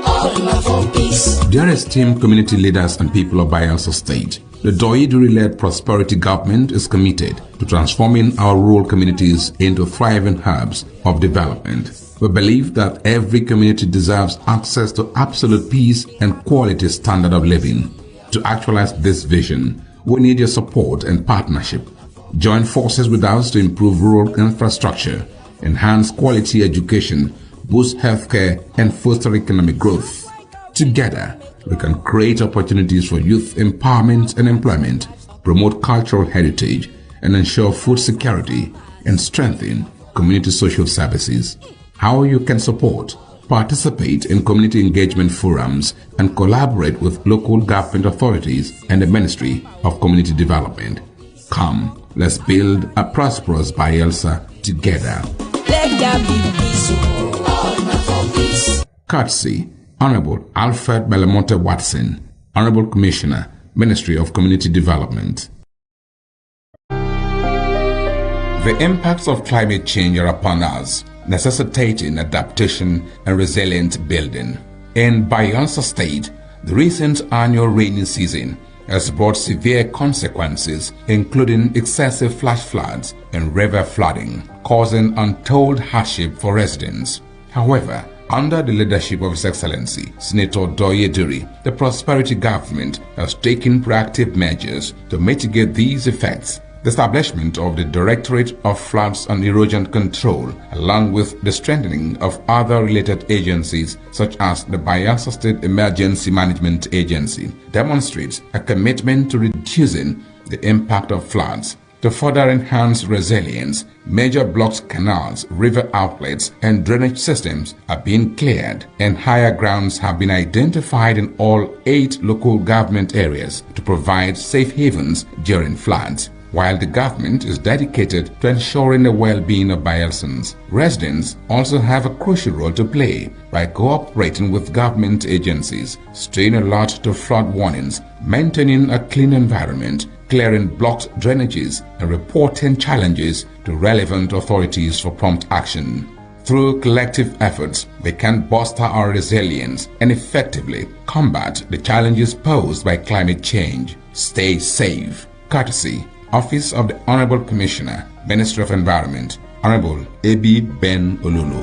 All for peace.
Dear esteemed community leaders and people of Bayelsa State, the Doyiduri-led prosperity government is committed to transforming our rural communities into thriving hubs of development. We believe that every community deserves access to absolute peace and quality standard of living. To actualize this vision, we need your support and partnership. Join forces with us to improve rural infrastructure, enhance quality education, boost healthcare, and foster economic growth. Together, we can create opportunities for youth empowerment and employment, promote cultural heritage, and ensure food security and strengthen community social services. How you can support: participate in community engagement forums and collaborate with local government authorities and the Ministry of Community Development. Come, let's build a prosperous Bayelsa together.
Let there be peace, all for peace.
Courtesy, Honorable Alfred Belamonte Watson, Honorable Commissioner, Ministry of Community Development. The impacts of climate change are upon us, necessitating adaptation and resilient building. In Bayelsa State, the recent annual rainy season has brought severe consequences, including excessive flash floods and river flooding, causing untold hardship for residents. However, under the leadership of His Excellency Senator Doyiduri, the prosperity government has taken proactive measures to mitigate these effects. The establishment of the Directorate of Floods and Erosion Control, along with the strengthening of other related agencies such as the Bayelsa State Emergency Management Agency, demonstrates a commitment to reducing the impact of floods. To further enhance resilience, major blocked canals, river outlets, and drainage systems are being cleared, and higher grounds have been identified in all 8 local government areas to provide safe havens during floods. While the government is dedicated to ensuring the well-being of Bayelsans, residents also have a crucial role to play by cooperating with government agencies, staying alert to flood warnings, maintaining a clean environment, clearing blocked drainages, and reporting challenges to relevant authorities for prompt action. Through collective efforts, we can bolster our resilience and effectively combat the challenges posed by climate change. Stay safe. Courtesy, Office of the Honorable Commissioner, Ministry of Environment, Honorable A.B. Ben Olulu.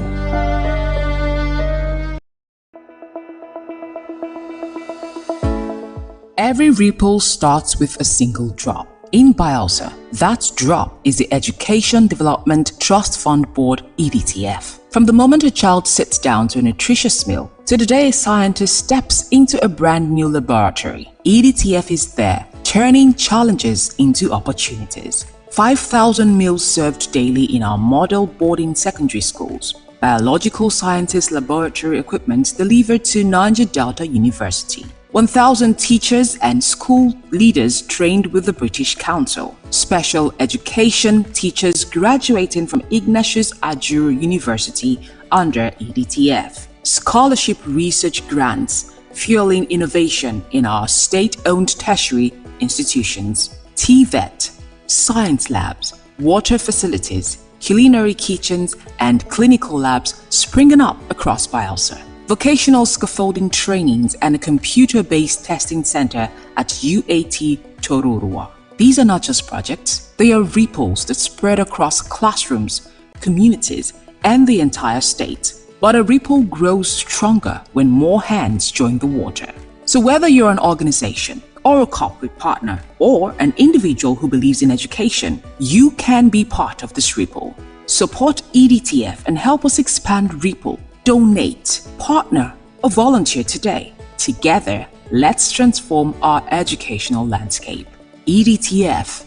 Every ripple starts with a single drop. In Bayelsa, that drop is the Education Development Trust Fund Board (EDTF). From the moment a child sits down to a nutritious meal to the day a scientist steps into a brand new laboratory, EDTF is there, turning challenges into opportunities. 5,000 meals served daily in our model boarding secondary schools. Biological sciences laboratory equipment delivered to Niger Delta University. 1,000 teachers and school leaders trained with the British Council. Special education teachers graduating from Ignatius Ajuru University under EDTF. Scholarship research grants fueling innovation in our state-owned tertiary institutions. TVET, science labs, water facilities, culinary kitchens, and clinical labs springing up across Bayelsa. Vocational scaffolding trainings and a computer-based testing center at UAT Tororua. These are not just projects, they are ripples that spread across classrooms, communities, and the entire state. But a ripple grows stronger when more hands join the water. So whether you're an organization, or a corporate partner, or an individual who believes in education, you can be part of this ripple. Support EDTF and help us expand Ripple. Donate, partner, or volunteer today. Together, let's transform our educational landscape. EDTF,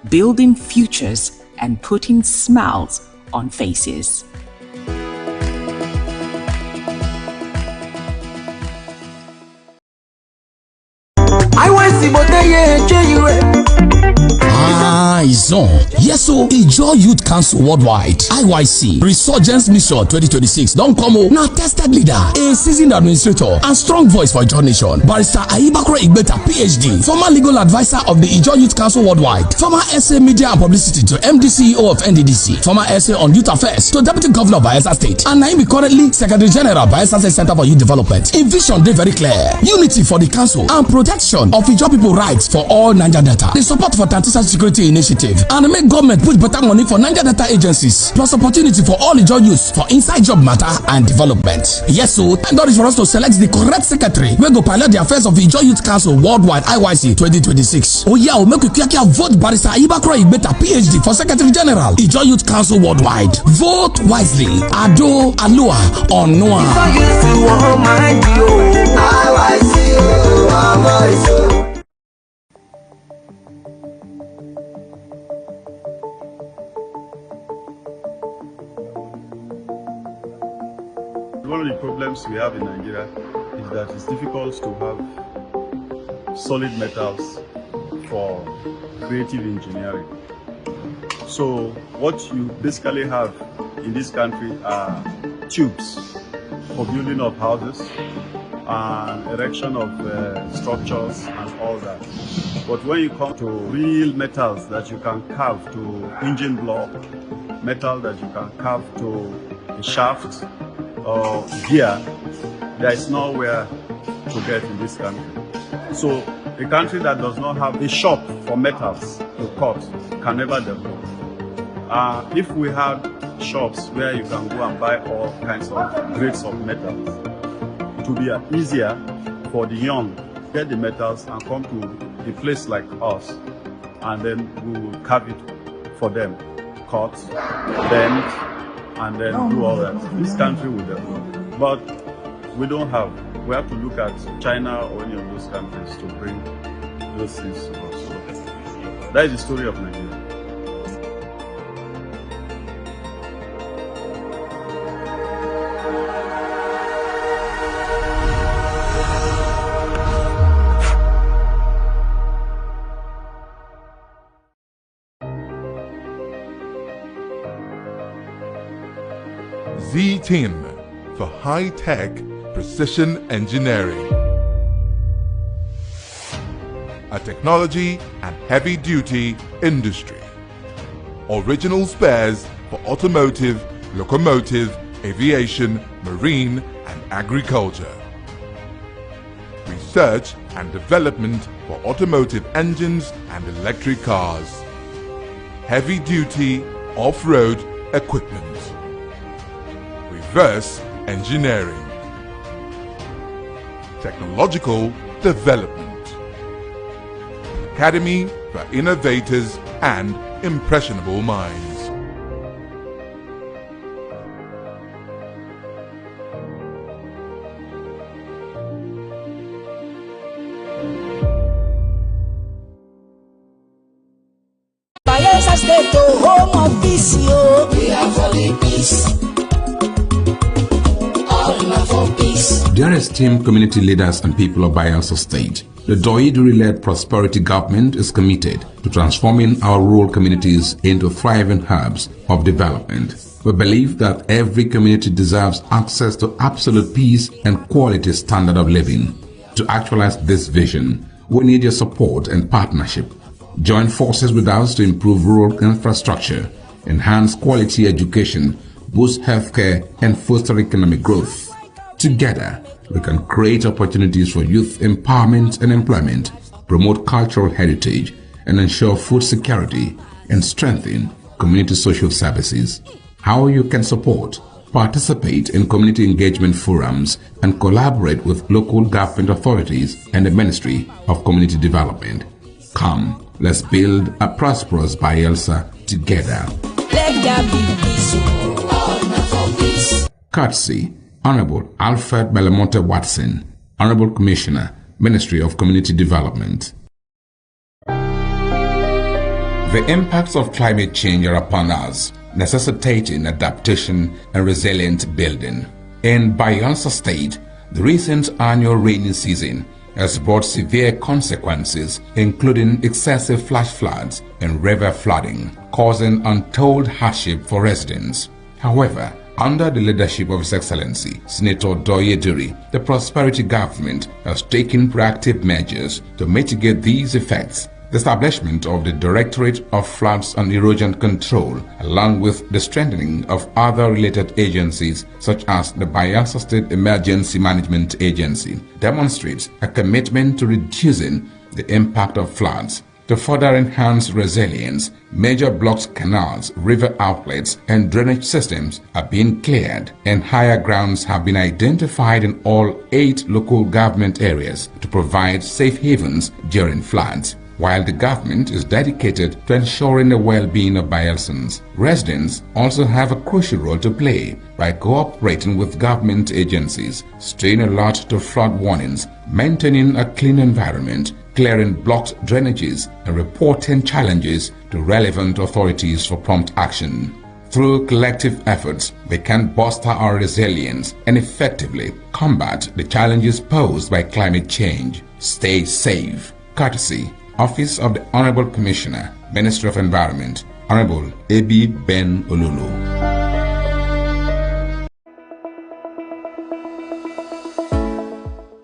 building futures and putting smiles on faces.
now is on. Yes, so Enjoy Youth Council Worldwide, IYC, Resurgence Mission 2026. Don't come on. Now tested leader, a seasoned administrator, and strong voice for Ijaw Nation. Barrister Ayibakro Igbeta, PhD, former legal advisor of the Enjoy Youth Council Worldwide, former SA Media and Publicity to MD CEO of NDDC, former SA on Youth Affairs to Deputy Governor of Bayelsa State, and now currently Secretary General Bayelsa State Center for Youth Development. In vision, they very clear. Unity for the council and protection of Ijaw people rights for all Naija Delta. The support for Tantisa Security Initiative and make government put better money for Naija Delta agencies, plus opportunity for all Ijaw youth for inside job matter and development. Yes, so and that is for us to select the correct secretary. We go pilot the affairs of Ijaw Youth Council Worldwide IYC 2026. Oh yeah, we'll make you vote Barrister Ayibakro Igbeta, PhD for Secretary General Ijaw Youth Council Worldwide. Vote wisely. Ado Alua Onua.
One of the problems we have in Nigeria is that it's difficult to have solid metals for creative engineering. So what you basically have in this country are tubes for building of houses and erection of structures and all that. But when you come to real metals that you can carve to engine block, metal that you can carve to a shaft or gear, there is nowhere to get in this country. So a country that does not have a shop for metals to cut can never develop. If we had shops where you can go and buy all kinds of grades of metals, it would be easier for the young to get the metals and come to a place like us, and then we will carve it for them, cut, bend, and then do all that. This country will develop. But we don't have. We have to look at China or any of those countries to bring those things to us. So that is the story of Nigeria.
Z-Team for high-tech precision engineering. A technology and heavy-duty industry. Original spares for automotive, locomotive, aviation, marine and agriculture. Research and development for automotive engines and electric cars. Heavy-duty off-road equipment. Reverse engineering. Technological development. Academy for innovators and impressionable minds.
Bayelsa State, home of peace, we are for the peace.
Dear esteemed community leaders and people of Bayelsa State, the Doiduri-led prosperity government is committed to transforming our rural communities into thriving hubs of development. We believe that every community deserves access to absolute peace and quality standard of living. To actualize this vision, we need your support and partnership. Join forces with us to improve rural infrastructure, enhance quality education, boost healthcare, and foster economic growth. Together, we can create opportunities for youth empowerment and employment, promote cultural heritage, and ensure food security and strengthen community social services. How you can support: participate in community engagement forums and collaborate with local government authorities and the Ministry of Community Development. Come, let's build a prosperous Bayelsa together.
Let there be peace, all for peace.
Courtesy Honorable Alfred Belamonte Watson, Honorable Commissioner, Ministry of Community Development. The impacts of climate change are upon us, necessitating adaptation and resilient building. In Bayelsa State, the recent annual rainy season has brought severe consequences, including excessive flash floods and river flooding, causing untold hardship for residents. However, under the leadership of His Excellency Senator Doye Duri, the Prosperity Government has taken proactive measures to mitigate these effects. The establishment of the Directorate of Floods and Erosion Control, along with the strengthening of other related agencies such as the Bayelsa State Emergency Management Agency, demonstrates a commitment to reducing the impact of floods. To further enhance resilience, major blocked canals, river outlets, and drainage systems are being cleared, and higher grounds have been identified in all 8 local government areas to provide safe havens during floods. While the government is dedicated to ensuring the well-being of Bayelsans, residents also have a crucial role to play by cooperating with government agencies, staying alert to flood warnings, maintaining a clean environment, clearing blocked drainages, and reporting challenges to relevant authorities for prompt action. Through collective efforts, we can bolster our resilience and effectively combat the challenges posed by climate change. Stay safe. Courtesy, Office of the Honorable Commissioner, Ministry of Environment, Honorable A.B. Ben Olulu.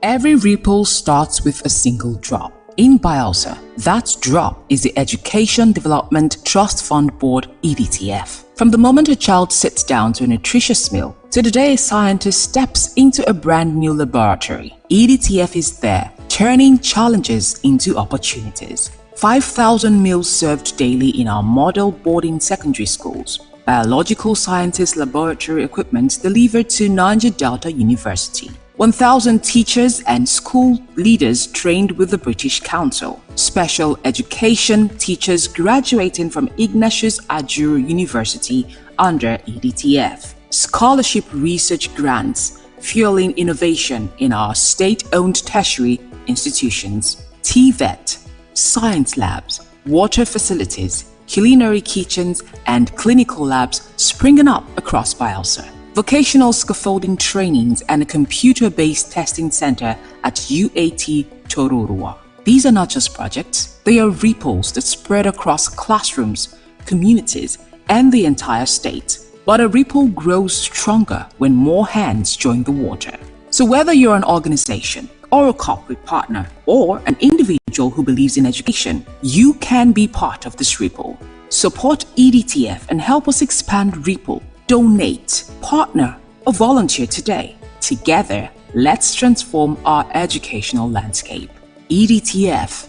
Every ripple starts with a single drop. In Bayelsa, that drop is the Education Development Trust Fund Board (EDTF). From the moment a child sits down to a nutritious meal to the day a scientist steps into a brand new laboratory, EDTF is there, turning challenges into opportunities. 5,000 meals served daily in our model boarding secondary schools. Biological sciences laboratory equipment delivered to Naija Delta University. 1,000 teachers and school leaders trained with the British Council. Special education teachers graduating from Ignatius Ajuru University under EDTF. Scholarship research grants fueling innovation in our state-owned tertiary institutions. TVET, science labs, water facilities, culinary kitchens, and clinical labs springing up across Bayelsa. Vocational scaffolding trainings and a computer-based testing center at UAT Tororua. These are not just projects, they are ripples that spread across classrooms, communities, and the entire state. But a ripple grows stronger when more hands join the water. So whether you're an organization, or a corporate partner, or an individual who believes in education, you can be part of this ripple. Support EDTF and help us expand Ripple. Donate, partner, or volunteer today. Together, let's transform our educational landscape. EDTF,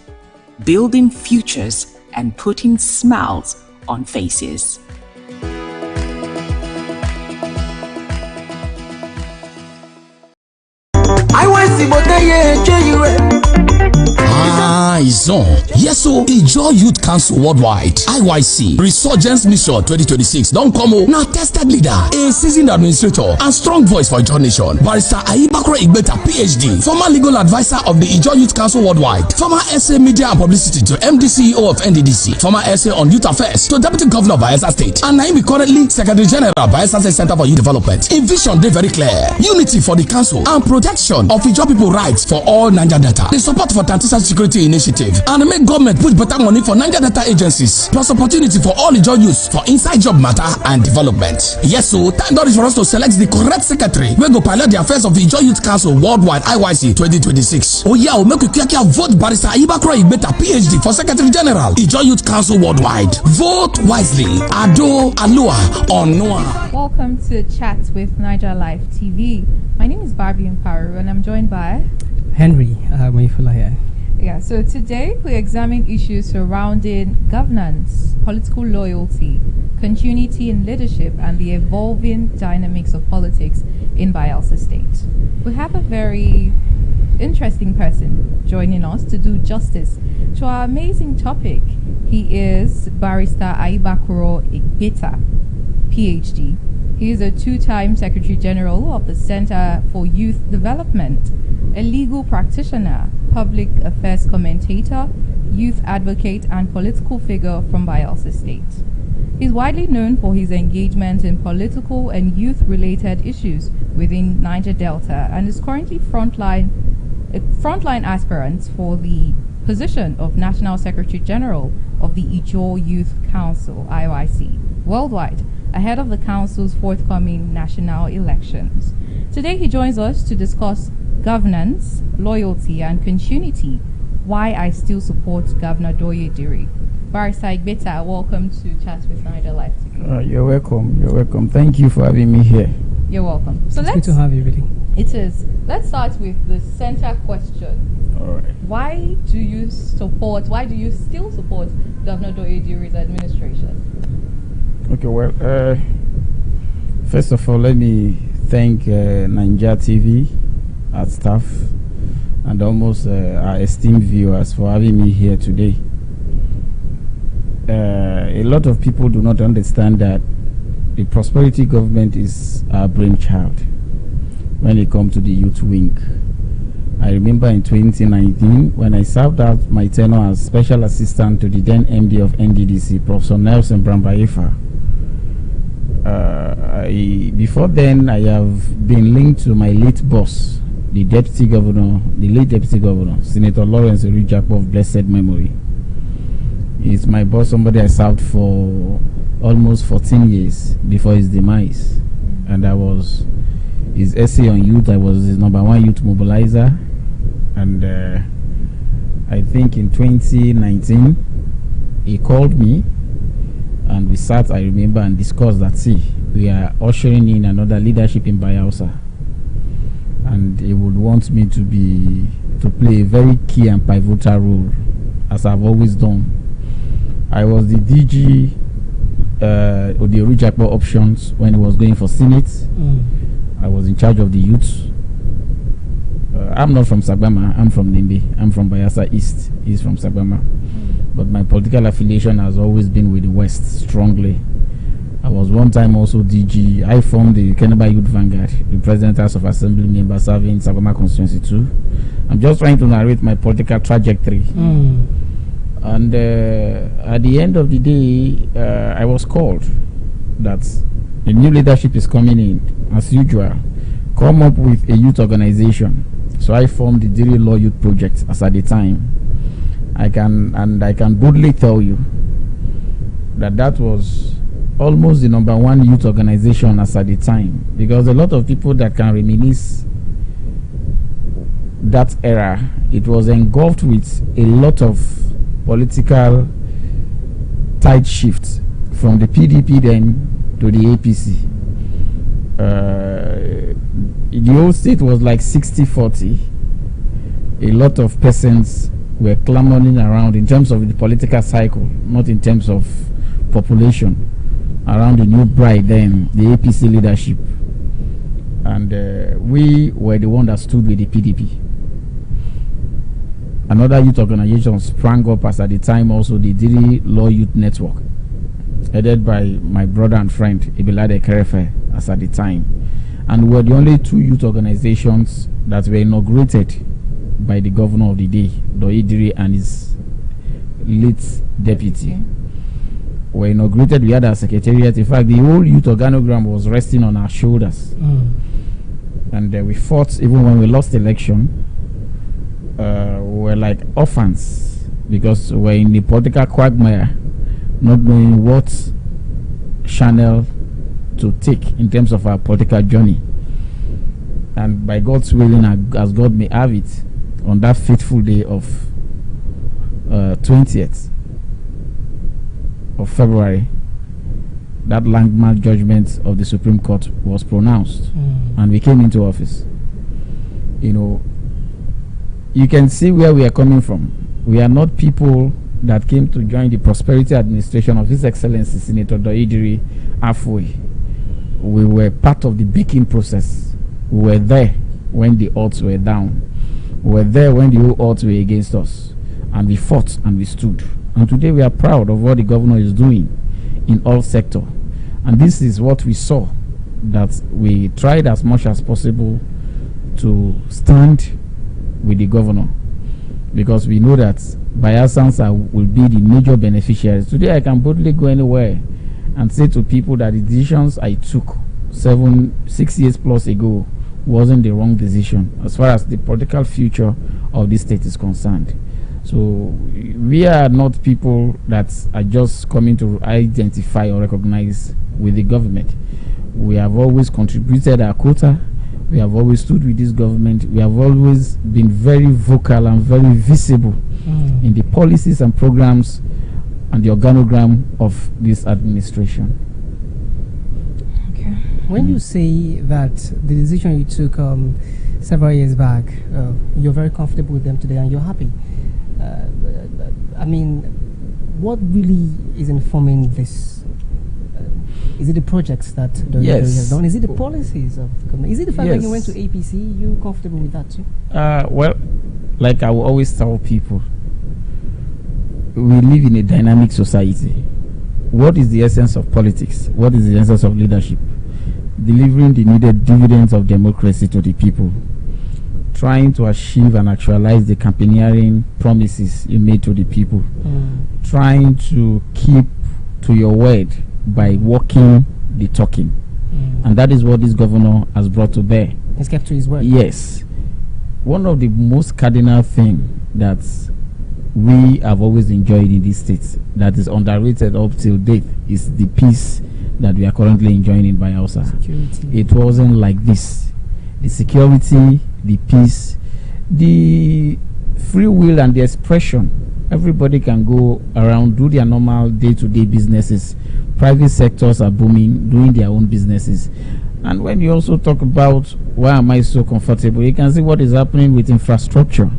building futures and putting smiles on faces.
It's on. Yes, so Enjoy Youth Council Worldwide (IYC) Resurgence Mission 2026 don't come o. Now tested leader, a seasoned administrator, and strong voice for Ijaw Nation. Barrister Ayibakro Igbeta, PhD, former legal advisor of the Enjoy Youth Council Worldwide, former SA Media and Publicity to MD CEO of NDDC, former SA on Youth Affairs to Deputy Governor of Bayelsa State, and now currently Secretary General Bayelsa State Center for Youth Development. In vision, they very clear: unity for the council and protection of Ijaw people rights for all Naija Delta. The support for Tantisa Security Initiative and make government put better money for Naija Delta agencies, plus opportunity for all Ijaw youth for inside job matter and development. Yes, so time is for us to select the correct secretary. We go pilot the affairs of the Ijaw Youth Council Worldwide (IYC) 2026. Oh yeah, we'll make you vote Barrister Ayibakro Igbeta, PhD, for Secretary General Ijaw Youth Council Worldwide. Vote wisely. Ado Alua Onua.
Welcome to Chat with Naija Live TV. My name is Barbie Mparu and I'm joined by
Henry Moifulaya.
Yeah, so today we examine issues surrounding governance, political loyalty, continuity in leadership, and the evolving dynamics of politics in Bayelsa State. We have a very interesting person joining us to do justice to our amazing topic. He is Barrister Ayibakro Igbeta, PhD. He is a two-time Secretary General of the Center for Youth Development, a legal practitioner, public affairs commentator, youth advocate, and political figure from Bayelsa State. He's widely known for his engagement in political and youth-related issues within Naija Delta and is currently frontline a frontline aspirant for the position of National Secretary General of the Ijaw Youth Council, IYC, worldwide, ahead of the council's forthcoming national elections. Today he joins us to discuss governance, loyalty, and continuity, why I still support Governor Doye Diri. Barrister Igbeta, welcome to Chat with Naija Live TV.
You're welcome. You're welcome. Thank you for having me here.
You're welcome. So
it's good to have you, really.
It is. Let's start with the center question.
All right.
Why do you still support Governor Doye Diri's administration?
Okay, well, first of all, let me thank Naija TV, our staff, and almost our esteemed viewers for having me here today. A lot of people do not understand that the prosperity government is our brainchild when it comes to the youth wing. I remember in 2019 when I served out my tenure as special assistant to the then MD of NDDC, Professor Nelson Brambayefa. Before then, I have been linked to my late boss, the late deputy governor, Senator Lawrence Orijakpo of blessed memory. He's my boss, somebody I served for almost 14 years before his demise. And I was his essay on youth, I was his #1 youth mobilizer. And I think in 2019, he called me and we sat, I remember, and discussed that, see, we are ushering in another leadership in Bayelsa. And he would want me to play a very key and pivotal role, as I've always done. I was the DG of the Orijakpo options when he was going for Senate. I was in charge of the youth. I'm not from Sagbama, I'm from Nimbe. I'm from Bayelsa East. He's from Sagbama. But my political affiliation has always been with the West, strongly. I was one time also DG. I formed the Keneba Youth Vanguard, the President House of Assembly member serving in Sagbama constituency too. I'm just trying to narrate my political trajectory. And at the end of the day, I was called that the new leadership is coming in, as usual. Come up with a youth organization. So I formed the Diri Law Youth Project as at the time. I can boldly tell you that was almost the #1 youth organization as at the time, because a lot of people that can reminisce that era, it was engulfed with a lot of political tide shift from the PDP then to the APC. The whole state was like 60-40. A lot of persons were clamoring around in terms of the political cycle, not in terms of population, around the new bride then, the APC leadership. And we were the one that stood with the PDP. Another youth organization sprang up as at the time also the Diri Law Youth Network, headed by my brother and friend Ibilade Kerefe as at the time. And we were the only 2 youth organizations that were inaugurated by the governor of the day, Doye Diri, and his late deputy. Were inaugurated, we had our secretariat. In fact, the whole youth organogram was resting on our shoulders. And we fought even when we lost election. We were like orphans because we were in the political quagmire, not knowing what channel to take in terms of our political journey. And by God's willing, as God may have it, on that fateful day of 20th of February, that landmark judgment of the Supreme Court was pronounced, and we came into office. You know, you can see where we are coming from. We are not people that came to join the prosperity administration of His Excellency Senator Doye Diri halfway. We were part of the baking process. We were there when the odds were down. We were there when the whole odds were against us. And we fought and we stood. And today we are proud of what the governor is doing in all sectors. And this is what we saw, that we tried as much as possible to stand with the governor, because we know that Bayelsans will be the major beneficiaries. Today I can boldly go anywhere and say to people that the decisions I took 6 years plus ago wasn't the wrong decision as far as the political future of this state is concerned. So we are not people that are just coming to identify or recognize with the government. We have always contributed our quota. We have always stood with this government. We have always been very vocal and very visible in the policies and programs and the organogram of this administration.
Okay. When you say that the decision you took several years back, you're very comfortable with them today and you're happy, I mean, what really is informing this? Is it the projects that the has done? Is it the policies of the government? Is it the fact that you went to APC? You comfortable with that too?
Well, like I will always tell people, we live in a dynamic society. What is the essence of politics? What is the essence of leadership? Delivering the needed dividends of democracy to the people. Trying to achieve and actualize the campaigning promises you made to the people. Trying to keep to your word by walking the talking. And that is what this governor has brought to bear.
He's kept to his word.
Yes. One of the most cardinal things that we have always enjoyed in this state that is underrated up till date is the peace that we are currently enjoying in Bayelsa. Security. It wasn't like this. The security, the peace, the free will and the expression. Everybody can go around, do their normal day-to-day businesses. Private sectors are booming, doing their own businesses. And when you also talk about why am I so comfortable, you can see what is happening with infrastructure.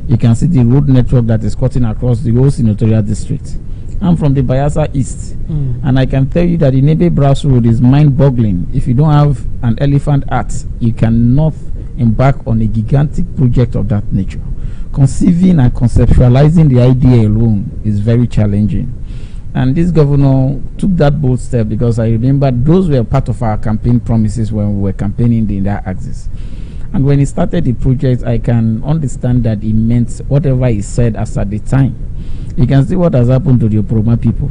You can see the road network that is cutting across the whole senatorial district. I'm from the Bayelsa East, and I can tell you that the Nebe Brass Road is mind-boggling. If you don't have an elephant heart, you cannot embark on a gigantic project of that nature. Conceiving and conceptualizing the idea alone is very challenging. And this governor took that bold step because I remember those were part of our campaign promises when we were campaigning in that axis. And when he started the project, I can understand that he meant whatever he said as at the time. You can see what has happened to the Oproma people.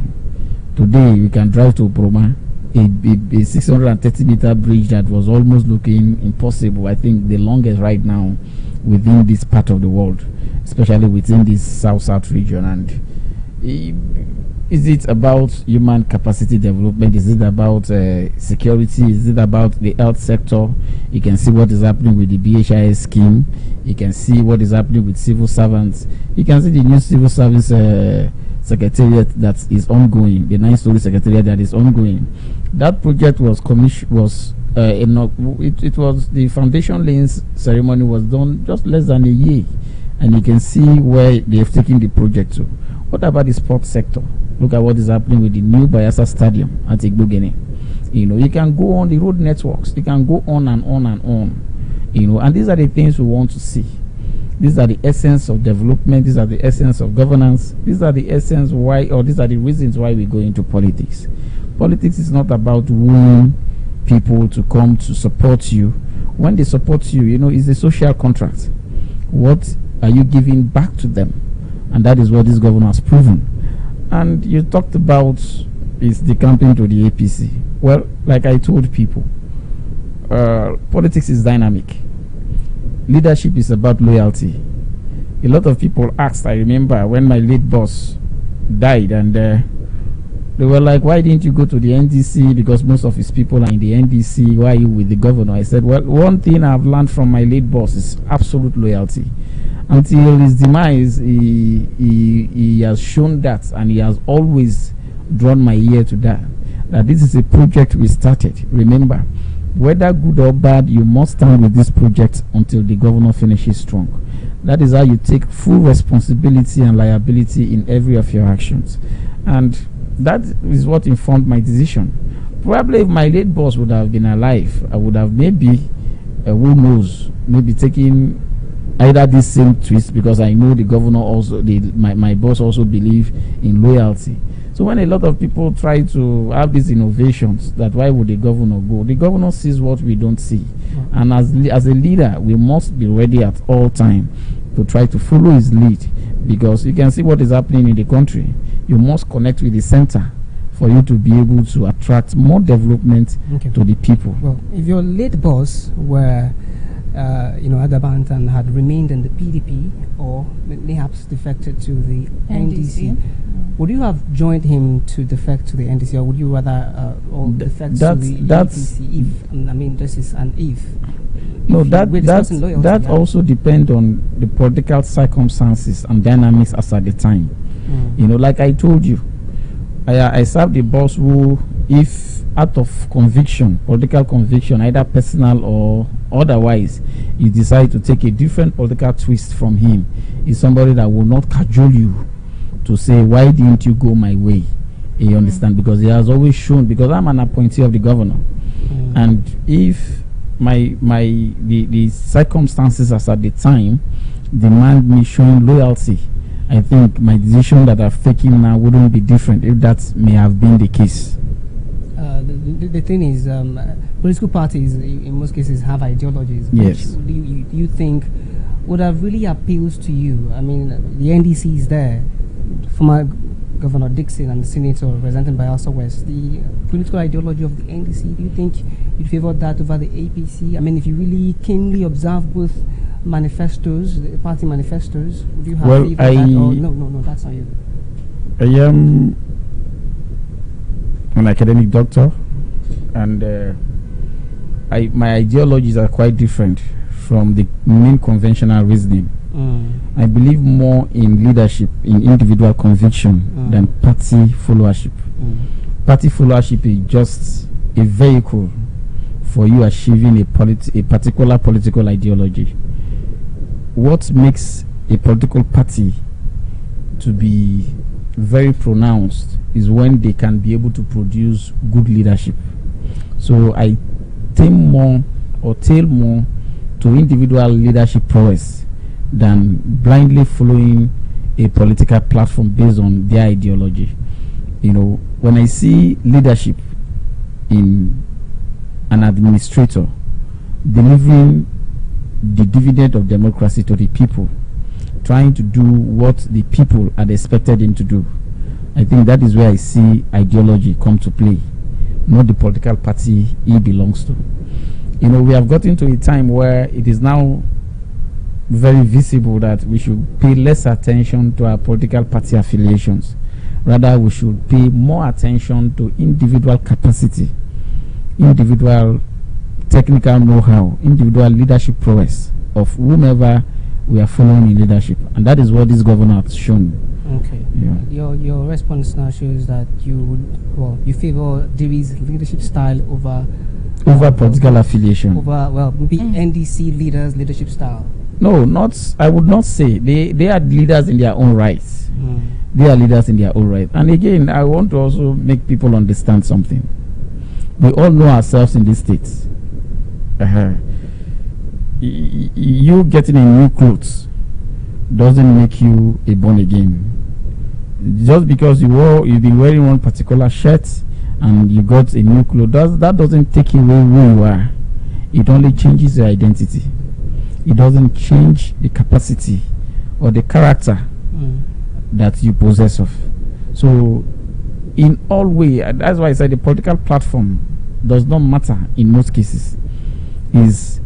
Today, you can drive to Oproma, a 630-meter bridge that was almost looking impossible. I think the longest right now within this part of the world, especially within this South region. And is it about human capacity development? Is it about security? Is it about the health sector? You can see what is happening with the BHIS scheme. You can see what is happening with civil servants. You can see the new civil service secretariat that is ongoing, the 9-story secretariat that is ongoing. That project was it was the foundation laying ceremony was done just less than a year, and you can see where they have taken the project to. What about the sports sector? Look at what is happening with the new Bayelsa Stadium at Igbogene. You can go on the road networks. You can go on and on and on. And these are the things we want to see. These are the essence of development. These are the essence of governance. These are the essence why, or these are the reasons why we go into politics. Politics is not about wooing people to come to support you. When they support you, it's a social contract. What are you giving back to them? And that is what this governor has proven. And you talked about is decamping to the APC. Well, like I told people, politics is dynamic. Leadership is about loyalty. A lot of people asked, I remember when my late boss died, and they were like, why didn't you go to the NDC? Because most of his people are in the NDC. Why are you with the governor? I said, well, one thing I've learned from my late boss is absolute loyalty. Until his demise, he has shown that, and he has always drawn my ear to that this is a project we started. Remember, whether good or bad, you must stand with this project until the governor finishes strong. That is how you take full responsibility and liability in every of your actions. And that is what informed my decision. Probably if my late boss would have been alive, I would have maybe, who knows, maybe taken either this same twist, because I know the governor also, my boss also believe in loyalty. So when a lot of people try to have these innovations, that why would the governor go? The governor sees what we don't see. And as a leader, we must be ready at all time to try to follow his lead, because you can see what is happening in the country. You must connect with the center for you to be able to attract more development to the people.
Well, if your late boss were Adabant and had remained in the PDP or perhaps defected to the NDC, would you have joined him to defect to the NDC, or would you rather defect to the APC? If this is an if.
No, that also depends on the political circumstances and dynamics as at the time. Like I told you, I served the boss who, if out of conviction, political conviction, either personal or otherwise, you decide to take a different political twist from him, is somebody that will not cajole you to say, why didn't you go my way? You understand? Because he has always shown, because I'm an appointee of the governor, and if the circumstances as at the time demand me showing loyalty, I think my decision that I've taken now wouldn't be different if that may have been the case.
The thing is, political parties in most cases have ideologies.
Yes.
Do you think would have really appealed to you? I mean, the NDC is there. Former Governor Dixon and the Senator represented by Asa West. The political ideology of the NDC, do you think you'd favor that over the APC? I mean, if you really keenly observe both manifestos, the party manifestos, would you have favored that? Or no, that's not you.
I am an academic doctor, and my ideologies are quite different from the main conventional reasoning. I believe more in leadership, in individual conviction, than party followership. Party followership is just a vehicle for you achieving a particular political ideology. What makes a political party to be very pronounced is when they can be able to produce good leadership. So I tail more to individual leadership prowess than blindly following a political platform based on their ideology. When I see leadership in an administrator delivering the dividend of democracy to the people, trying to do what the people had expected him to do, I think that is where I see ideology come to play, not the political party he belongs to. We have gotten to a time where it is now very visible that we should pay less attention to our political party affiliations. Rather, we should pay more attention to individual capacity, individual technical know-how, individual leadership prowess of whomever we are following in leadership. And that is what this governor has shown.
Okay. Yeah. Your response now shows that you favor Dewey's leadership style over
political affiliation.
Maybe NDC leaders' leadership style.
No, I would not say. They are leaders in their own rights. They are leaders in their own right. And again, I want to also make people understand something. We all know ourselves in these states. You getting a new clothes doesn't make you a born again. Just because you've been wearing one particular shirt and you got a new clothes, that doesn't take away who you are. It only changes your identity. It doesn't change the capacity or the character that you possess of. So in all way, that's why I said the political platform does not matter in most cases. The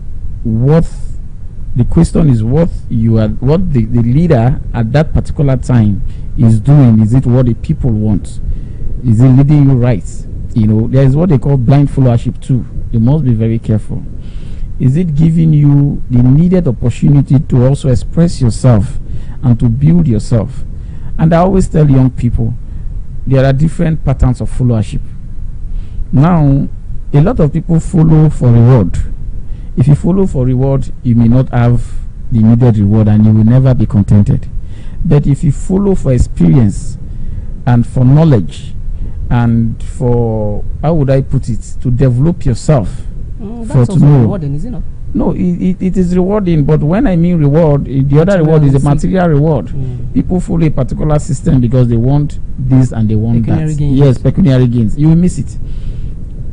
question is what the leader at that particular time is doing. Is it what the people want? Is it leading you right? There is what they call blind followership too. You must be very careful. Is it giving you the needed opportunity to also express yourself and to build yourself? And I always tell young people, there are different patterns of followership. Now, a lot of people follow for reward. If you follow for reward, you may not have the needed reward and you will never be contented. But if you follow for experience and for knowledge and for, how would I put it, to develop yourself,
that's also rewarding, is it not?
No, it is rewarding, but when I mean reward, the other reward is a material reward. People follow a particular system because they want this and they want that. Yes, pecuniary gains. You will miss it.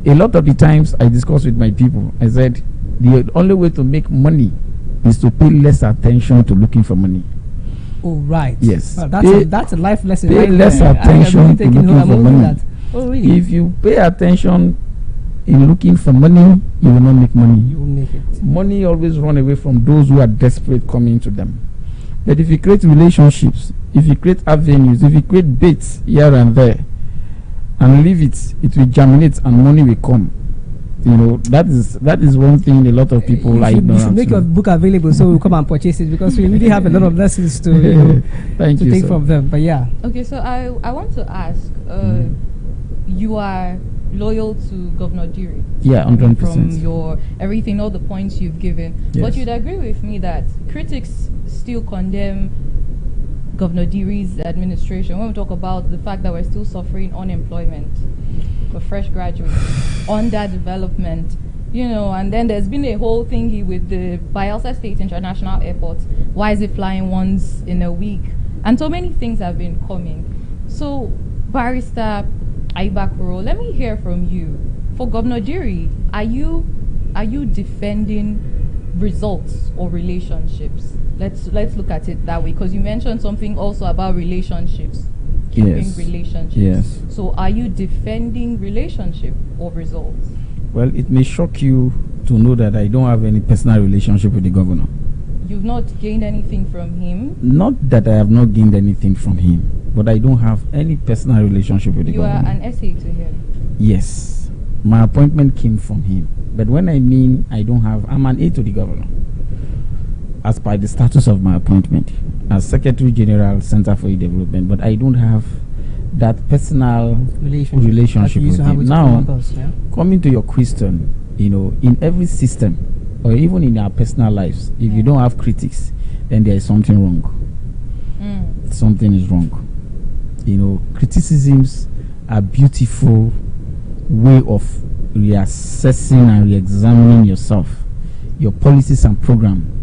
A lot of the times I discuss with my people, I said, the only way to make money is to pay less attention to looking for money.
Oh, right.
Yes.
Well, that's a life lesson.
Pay less attention to looking for money.
Oh, really?
If you pay attention in looking for money, you will not make money.
You will make it.
Money always run away from those who are desperate coming to them. But if you create relationships, if you create avenues, if you create baits here and there, and leave it, it will germinate and money will come. You know, that is one thing a lot of people like.
You should make your book available so we'll come and purchase it, because we really have a lot of lessons to, you know, to take from them. But yeah.
Okay, so I want to ask, you are loyal to Governor Diri.
Yeah, 100%.
From your everything, all the points you've given.
Yes.
But you'd agree with me that critics still condemn Governor Diri's administration when we talk about the fact that we're still suffering unemployment for fresh graduates, underdevelopment, you know, and then there's been a whole thingy with the Bayelsa State International Airport. Why is it flying once in a week? And so many things have been coming. So, Barrister Aibakuro, let me hear from you. For Governor Diri, are you defending results or relationships? Let's look at it that way, because you mentioned something also about relationships.
Yes.
Relationships.
Yes.
So are you defending relationship or results?
Well, it may shock you to know that I don't have any personal relationship with the governor.
You've not gained anything from him?
Not that I have not gained anything from him, but I don't have any personal relationship with the governor.
You are an essay to him?
Yes. My appointment came from him. But when I mean I don't have, I'm an aide to the governor, as per the status of my appointment as Secretary General, Center for Development, but I don't have that personal relationship with him. Now, coming to your question, you know, in every system, or even in our personal lives, if you don't have critics, then there is something wrong. Something is wrong. You know, criticisms are beautiful way of reassessing and re-examining yourself, your policies and program,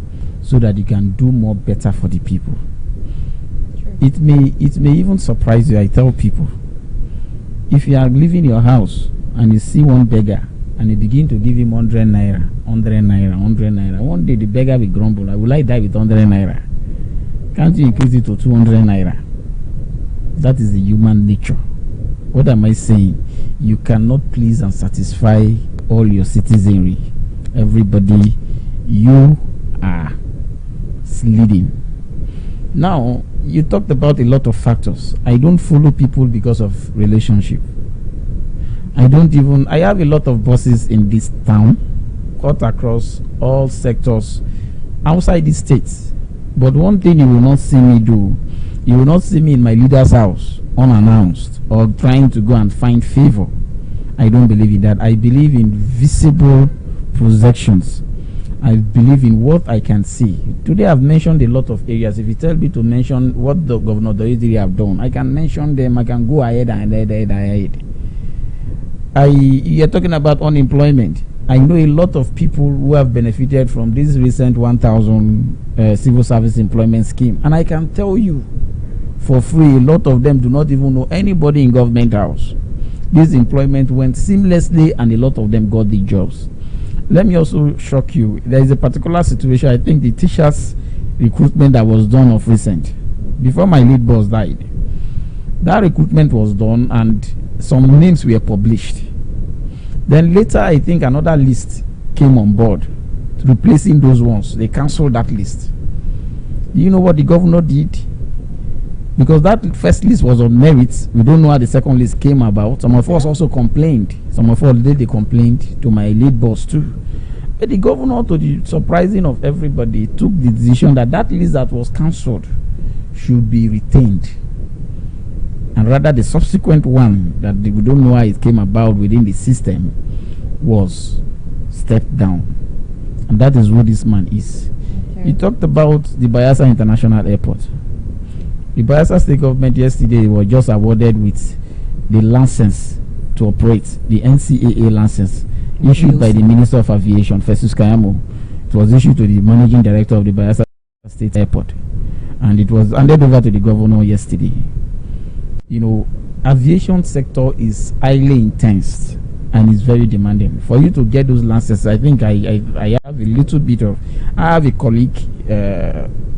so that you can do more better for the people. It may even surprise you. I tell people, if you are leaving your house and you see one beggar and you begin to give him 100 naira, 100 naira, 100 naira, one day the beggar will grumble, I will I die with 100 naira? Can't you increase it to 200 naira? That is the human nature. What am I saying? You cannot please and satisfy all your citizenry, everybody. You are leading. Now, you talked about a lot of factors. I don't follow people because of relationship. I have a lot of bosses in this town, cut across all sectors outside the states. But one thing you will not see me do, you will not see me in my leader's house unannounced or trying to go and find favor. I don't believe in that. I believe in visible projections. I believe in what I can see. Today I've mentioned a lot of areas. If you tell me to mention what the Governor Doidiri have done, I can mention them. I can go ahead and ahead. You're talking about unemployment. I know a lot of people who have benefited from this recent 1,000 civil service employment scheme. And I can tell you for free, a lot of them do not even know anybody in government house. This employment went seamlessly and a lot of them got the jobs. Let me also shock you. There is a particular situation. I think the teachers recruitment that was done of recent, before my lead boss died, that recruitment was done and some names were published. Then later, I think another list came on board, replacing those ones. They cancelled that list. Do you know what the governor did? Because that first list was on merits, we don't know how the second list came about. Some of us also complained. Some of us did the complaint to my lead boss too. But the governor, to the surprising of everybody, took the decision that that list that was cancelled should be retained. And rather the subsequent one that we don't know how it came about within the system was stepped down. And that is who this man is. Okay. You talked about the Bayelsa International Airport. The Bayelsa State government yesterday was just awarded with the license to operate, the NCAA license, issued by the Minister of Aviation, Festus Kayamo. It was issued to the Managing Director of the Bayelsa State Airport. And it was handed over to the governor yesterday. You know, aviation sector is highly intense and is very demanding. For you to get those licenses, I think I have a little bit of, I have a colleague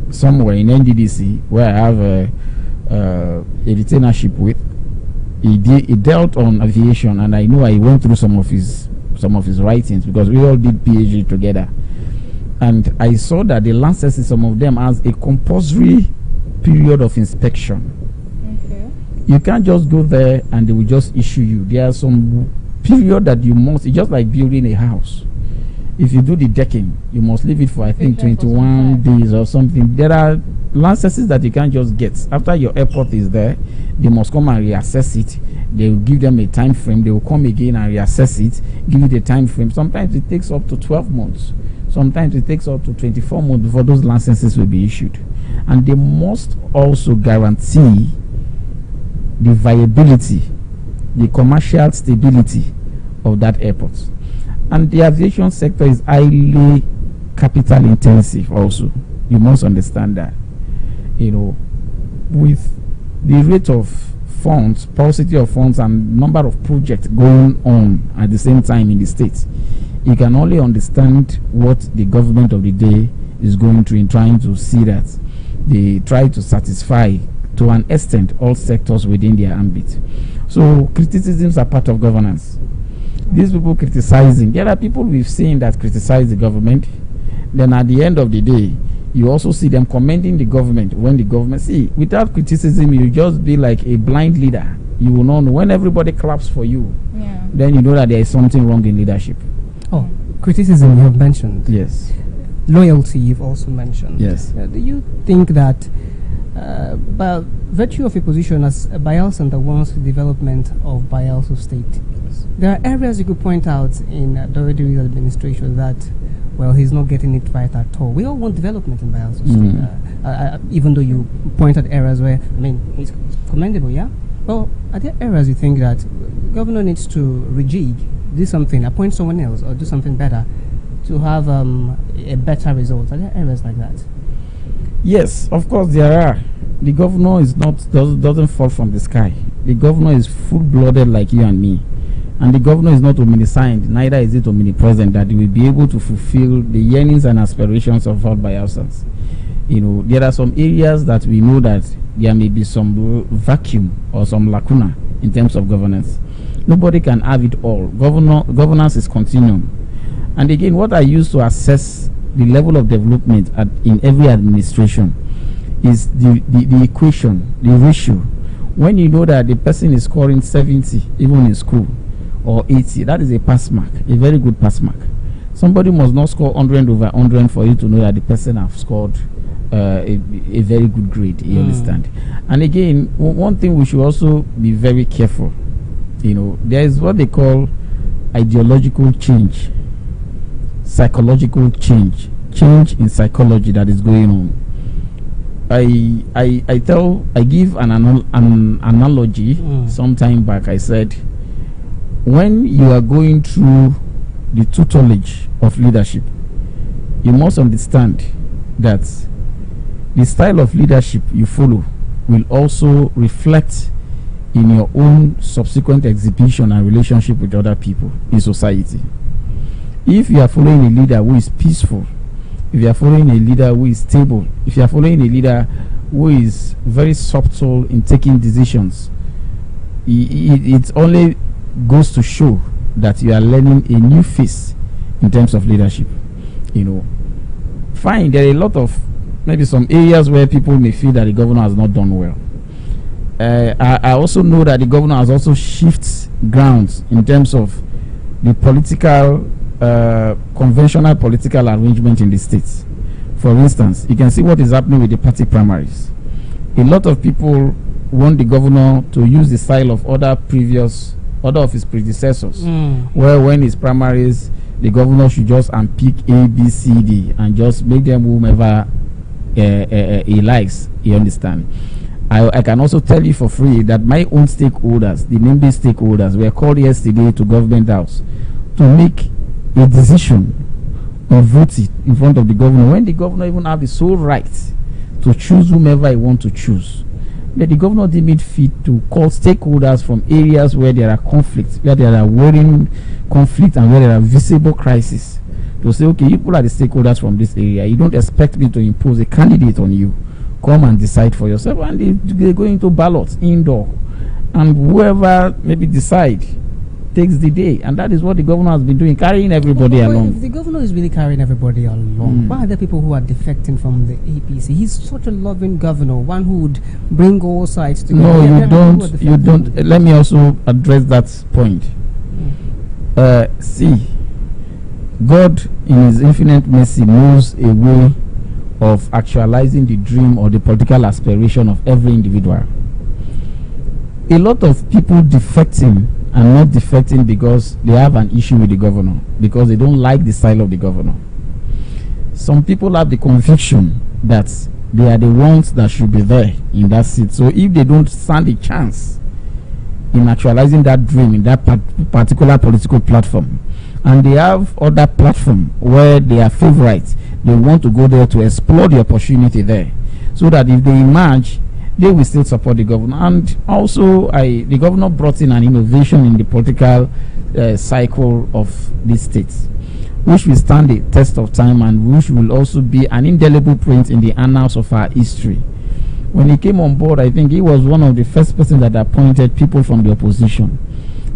somewhere in NDDC where I have a retainership with. He dealt on aviation, and I know I went through some of his some of his writings because we all did PhD together. And I saw that the licenses, some of them has a compulsory period of inspection. Okay. You can't just go there and they will just issue you. There are some period that you must, it's just like building a house. If you do the decking, you must leave it for I think 21 days or something. There are licenses that you can't just get. After your airport is there, they must come and reassess it. They will give them a time frame. They will come again and reassess it, give you the time frame. Sometimes it takes up to 12 months. Sometimes it takes up to 24 months before those licenses will be issued. And they must also guarantee the viability, the commercial stability of that airport. And the aviation sector is highly capital intensive also. You must understand that. You know, with the rate of funds, paucity of funds and number of projects going on at the same time in the states, you can only understand what the government of the day is going through in trying to see that they try to satisfy to an extent all sectors within their ambit. So criticisms are part of governance. These people criticizing, there are people we've seen that criticize the government. Then at the end of the day, you also see them commending the government when the government, see, without criticism, you just be like a blind leader. You will not know. When everybody claps for you, then you know that there is something wrong in leadership.
Oh, criticism you have mentioned.
Yes.
Loyalty you've also mentioned.
Yes.
Do you think that by virtue of your position as a Bayelsa and the wants development of Bayelsa State, there are areas you could point out in Dorediri's administration that, well, he's not getting it right at all. We all want development in Bayelsa State, even though you point at areas where, I mean, it's commendable, yeah? Well, are there areas you think that the governor needs to rejig, do something, appoint someone else, or do something better to have a better result? Are there areas like that?
Yes, of course there are. The governor is not doesn't fall from the sky. The governor is full-blooded like you and me. And the governor is not omniscient, neither is it omnipresent, that he will be able to fulfill the yearnings and aspirations of all Bayelsans. You know, there are some areas that we know that there may be some vacuum or some lacuna in terms of governance. Nobody can have it all. Governance is continuum. And again, what I use to assess the level of development in every administration is the equation, the ratio. When you know that the person is scoring 70, even in school, or 80, that is a pass mark, a very good pass mark. Somebody must not score 100 over 100 for you to know that the person have scored a very good grade. You understand? And again, one thing we should also be very careful. You know, there is what they call ideological change, psychological change in psychology that is going on. I give an analogy some time back. I said, when you are going through the tutelage of leadership, you must understand that the style of leadership you follow will also reflect in your own subsequent exhibition and relationship with other people in society. If you are following a leader who is peaceful, if you are following a leader who is stable, if you are following a leader who is very subtle in taking decisions, it only goes to show that you are learning a new phase in terms of leadership. You know, fine, there are a lot of maybe some areas where people may feel that the governor has not done well. I also know that the governor has also shifted grounds in terms of the political conventional political arrangement in the states. For instance, you can see what is happening with the party primaries. A lot of people want the governor to use the style of other of his predecessors, where when his primaries, the governor should just unpick A, B, C, D and just make them whomever he likes. You understand? I can also tell you for free that my own stakeholders, the member stakeholders, were called yesterday to Government House to make a decision or vote it in front of the governor, when the governor even have the sole right to choose whomever he wants to choose. But the governor deemed it fit to call stakeholders from areas where there are conflicts, where there are worrying conflict and where there are visible crises, to say, okay, you people are the stakeholders from this area. You don't expect me to impose a candidate on you. Come and decide for yourself. And they go into ballots indoor. And whoever maybe decide takes the day, and that is what the governor has been doing, carrying everybody along.
If the governor is really carrying everybody along, why are there people who are defecting from the APC? He's such a loving governor, one who would bring all sides together.
No, you don't. Let me also address that point. See, God in his infinite mercy knows a way of actualizing the dream or the political aspiration of every individual. A lot of people defecting and not defecting because they have an issue with the governor, because they don't like the style of the governor. Some people have the conviction that they are the ones that should be there in that seat. So if they don't stand a chance in actualizing that dream in that particular political platform, and they have other platform where they are favorites, they want to go there to explore the opportunity there, so that if they emerge, they will still support the governor. And also, the governor brought in an innovation in the political cycle of this state, which will stand the test of time and which will also be an indelible print in the annals of our history. When he came on board, I think he was one of the first persons that appointed people from the opposition.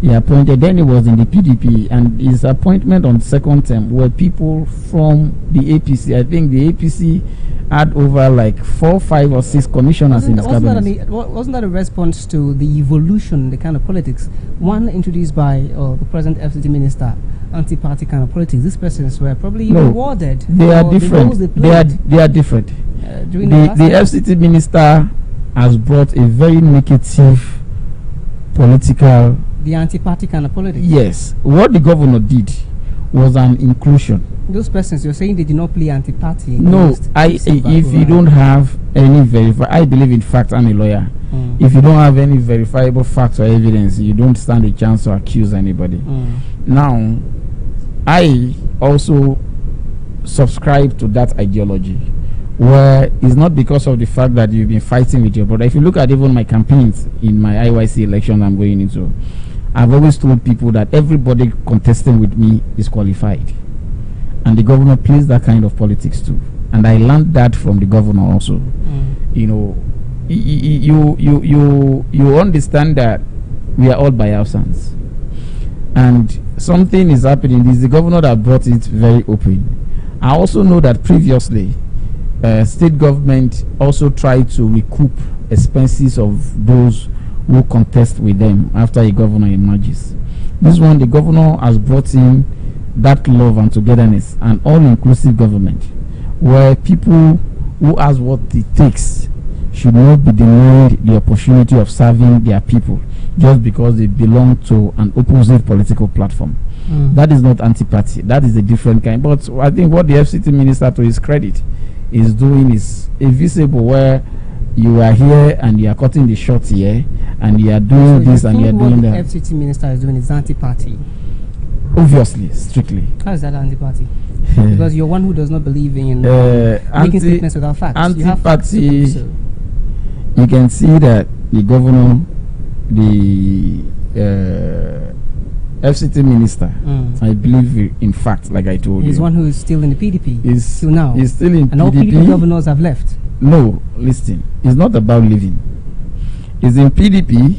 He appointed, then he was in the PDP, and his appointment on second term were people from the APC. I think the APC had over like 4, 5 or 6 commissioners in his cabinet.
Wasn't that a response to the evolution, the kind of politics? One introduced by the present FCT minister, anti-party kind of politics. These persons were probably rewarded.
They are different. They are different. The FCT minister has brought a very negative political.
The anti-party kind of politics.
Yes. What the governor did was an inclusion.
Those persons, you're saying they did not play anti-party.
No, if you don't have any I believe in fact, I'm a lawyer. If you don't have any verifiable facts or evidence, you don't stand a chance to accuse anybody. Now, I also subscribe to that ideology, where it's not because of the fact that you've been fighting with your brother. If you look at even my campaigns in my IYC election I'm going into, I've always told people that everybody contesting with me is qualified, and the governor plays that kind of politics too. And I learned that from the governor also. You know, you understand that we are all Biafrans, and something is happening. This is the governor that brought it very open. I also know that previously state government also tried to recoup expenses of those who contest with them after a governor emerges. This one, the governor has brought in that love and togetherness, and all-inclusive government, where people who has what it takes should not be denied the opportunity of serving their people just because they belong to an opposite political platform. That is not anti-party. That is a different kind. But I think what the FCT minister, to his credit, is doing is visible, where you are here and you are cutting the short here, and you are doing this and you are doing that.
What the FCT minister is doing is anti-party.
Obviously, strictly.
How is that anti-party? Because you're one who does not believe in making statements without facts.
Anti-party, you can see that the governor, the FCT minister, I believe in fact, like I told you,
he's one who is still in the PDP. Till now.
He's still in PDP.
And all PDP governors have left.
No, listen. It's not about leaving. He's in PDP,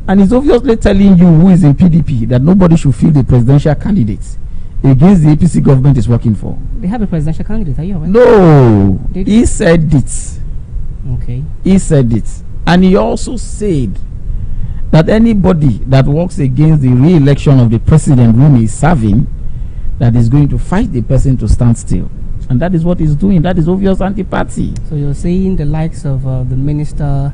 and he's obviously telling you who is in PDP that nobody should field the presidential candidates against the APC government is working for.
They have a presidential candidate, are you aware?
No, he said it.
Okay.
He said it. And he also said that anybody that works against the re-election of the president whom he is serving, that is going to fight the person to stand still. And that is what he's doing. That is obvious anti-party.
So you're saying the likes of the minister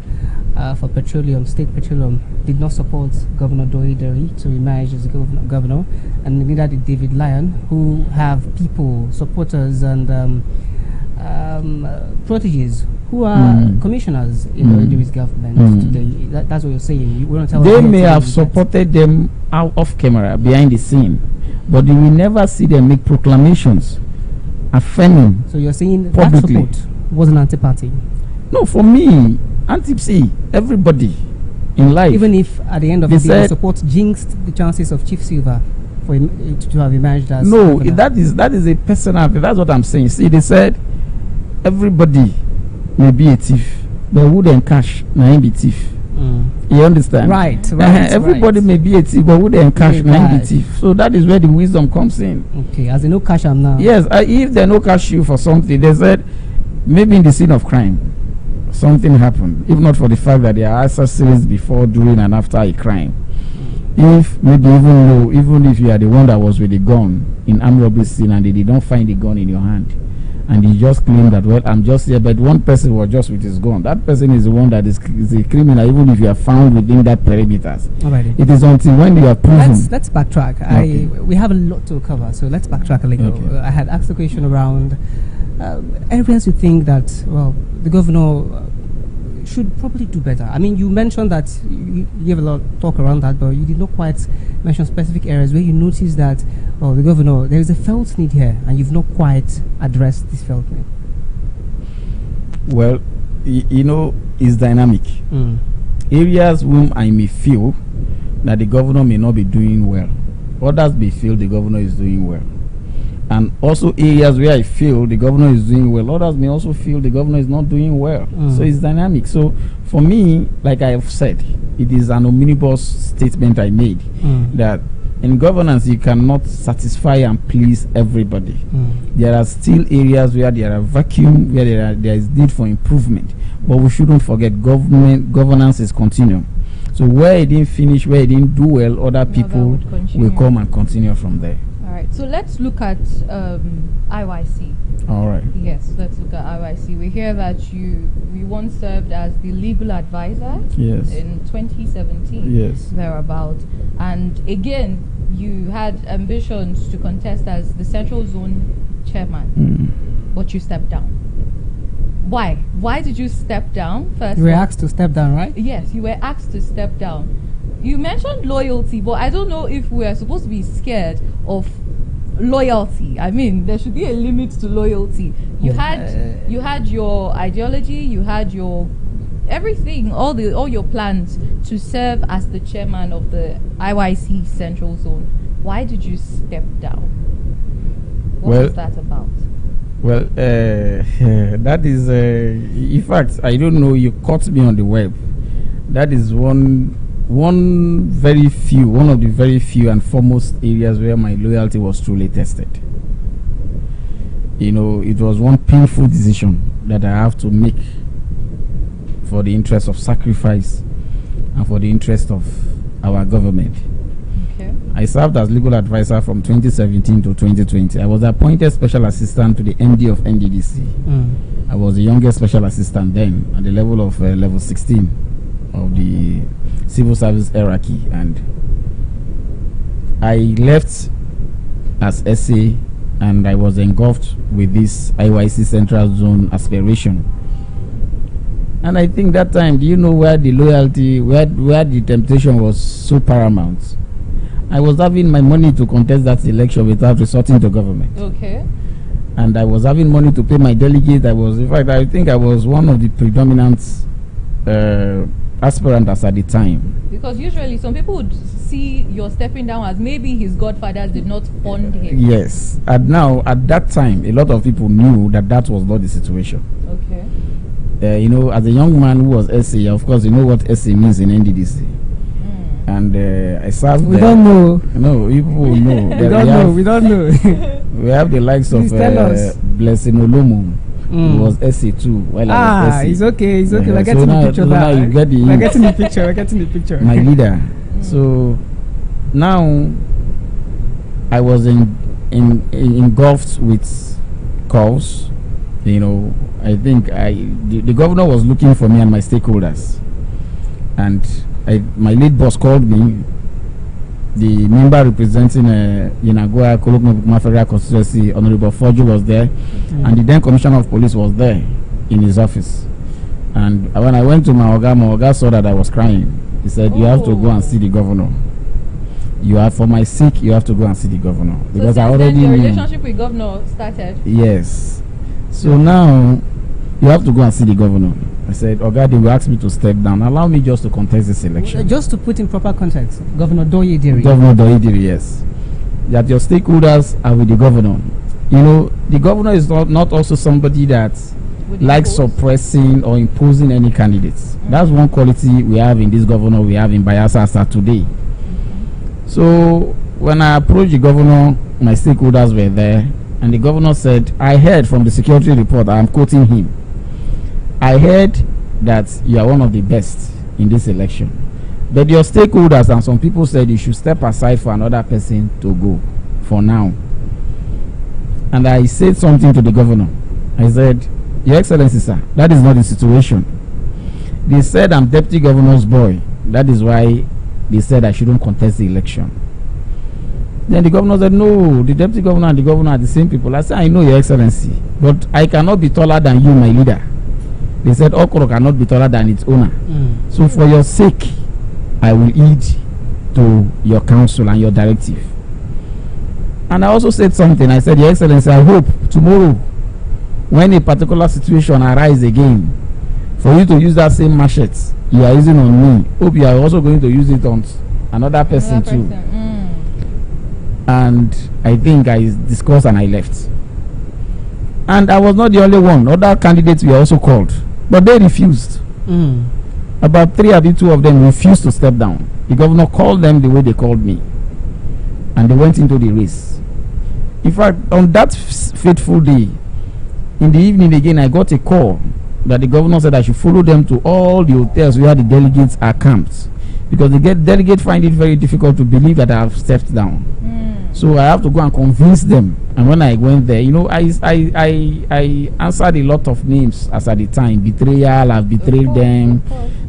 for petroleum, state petroleum, did not support Governor Doideri to emerge as a governor, and neither did David Lyon, who have people, supporters, and proteges who are commissioners in Doideri's government today. That's what you're saying. You want to tell
they may have supported them out off camera, behind the scene, but you will never see them make proclamations affirming.
So you're saying
publicly
that support was an anti-party?
No, for me, anti-see everybody in life.
Even if at the end of the day, the support jinxed the chances of Chief Silva for him to have emerged as
no, that is a personal. That's what I'm saying. See, they said everybody may be a thief, but who then cash na him be thief. You understand?
Right.
Everybody may be a thief, but who they encash may be thief. So that is where the wisdom comes in.
Okay, as they no cash am now.
Yes, if they no cash you for something, they said maybe in the scene of crime something happened. If not for the fact that there are assassins before, during, and after a crime. If maybe even if you are the one that was with the gun in armed robbery scene and they did not find the gun in your hand, and you just claim that, well, I'm just here, but one person was just with his gun. That person is the one that is a criminal, even if you are found within that perimeters.
Alrighty.
It is until when you are proven.
Let's backtrack.
Okay.
We have a lot to cover, so let's backtrack a little.
Okay.
I had asked a question around areas you think that, well, the governor should probably do better. I mean, you mentioned that you gave a lot of talk around that, but you did not quite mention specific areas where you notice that, well, the governor, there is a felt need here, and you've not quite addressed this felt need.
Well, it's dynamic. Areas whom I may feel that the governor may not be doing well, others may feel the governor is doing well. And also areas where I feel the governor is doing well, others may also feel the governor is not doing well. So it's dynamic. So for me, like I have said, it is an omnibus statement I made that in governance you cannot satisfy and please everybody. There are still areas where there are vacuum, where there is need for improvement. But we shouldn't forget governance is continuum. So where it didn't finish, where it didn't do well, other people will come and continue from there.
All right, so let's look at IYC.
All right.
Yes, let's look at IYC. We hear that you once served as the legal advisor.
Yes.
In 2017.
Yes.
Thereabout. And again, you had ambitions to contest as the Central Zone chairman, but you stepped down. Why? Why did you step down? First,
you were asked to step down, right?
Yes, you were asked to step down. You mentioned loyalty, but I don't know if we are supposed to be scared of loyalty. I mean, there should be a limit to loyalty. You had your ideology, you had your everything, all your plans to serve as the chairman of the IYC Central Zone. Why did you step down? What was that about?
Well, that is, in fact, I don't know, you caught me on the web. That is one of the very few and foremost areas where my loyalty was truly tested. It was one painful decision that I have to make for the interest of sacrifice and for the interest of our government.
Okay.
I served as legal advisor from 2017 to 2020. I was appointed special assistant to the MD of NDDC. I was the youngest special assistant then at the level of level 16 of the civil service hierarchy, and I left as SA and I was engulfed with this IYC Central Zone aspiration. And I think that time, do you know where the loyalty, where the temptation was so paramount? I was having my money to contest that election without resorting to government.
Okay.
And I was having money to pay my delegate. I think I was one of the predominant aspirants at the time.
Because usually some people would see your stepping down as maybe his godfathers did not fund him.
Yes. And now, at that time, a lot of people knew that was not the situation.
Okay.
As a young man who was SA, of course, you know what SA means in NDDC. And I served.
We don't know.
No, people know.
We don't know.
We have the likes of Blessing Olomu. He was SA too. While I was SA.
It's okay. We're getting the picture now. We're getting the picture.
My leader. So now I was engulfed with calls. I think the governor was looking for me and my stakeholders, and my lead boss called me. The member representing Yinagoa Kolokma Federal Constituency, Honorable Forju, was there, and the then Commissioner of Police was there in his office. And when I went to my Oga saw that I was crying. He said, "You have to go and see the governor. For my sake, you have to go and see the governor." Because
so
I already
knew.
Your
relationship with governor started.
Yes. So now you have to go and see the governor. I said, "Oga, they will ask me to step down. Allow me just to contest this election."
Just to put in proper context, Governor Doyediri.
Governor Doyediri, yes. That your stakeholders are with the governor. The governor is not also somebody that like suppressing or imposing any candidates. That's one quality we have in this governor, we have in Bayelsa as of today. So when I approached the governor, my stakeholders were there, and the governor said, I heard from the security report, I'm quoting him, I heard that you are one of the best in this election, but your stakeholders and some people said you should step aside for another person to go for now. And I said something to the governor. I said, Your Excellency, sir, that is not the situation. They said I'm deputy governor's boy. That is why they said I shouldn't contest the election. Then the governor said, no, the deputy governor and the governor are the same people. I said, I know, Your Excellency, but I cannot be taller than you, my leader. They said, Okoro cannot be taller than its owner. So for your sake, I will heed to your counsel and your directive. And I also said something. I said, Your Excellency, I hope tomorrow, when a particular situation arises again, for you to use that same machete you are using on me, hope you are also going to use it on another person too. And I think I discussed and I left. And I was not the only one. Other candidates were also called, but they refused. About 3 or 2 of them refused to step down. The governor called them the way they called me, and they went into the race. In fact, on that fateful day, in the evening again, I got a call that the governor said I should follow them to all the hotels where the delegates are camped, because the delegates find it very difficult to believe that I have stepped down. So I have to go and convince them. And when I went there, you know, I answered a lot of names as at the time. Betrayal, I've betrayed them.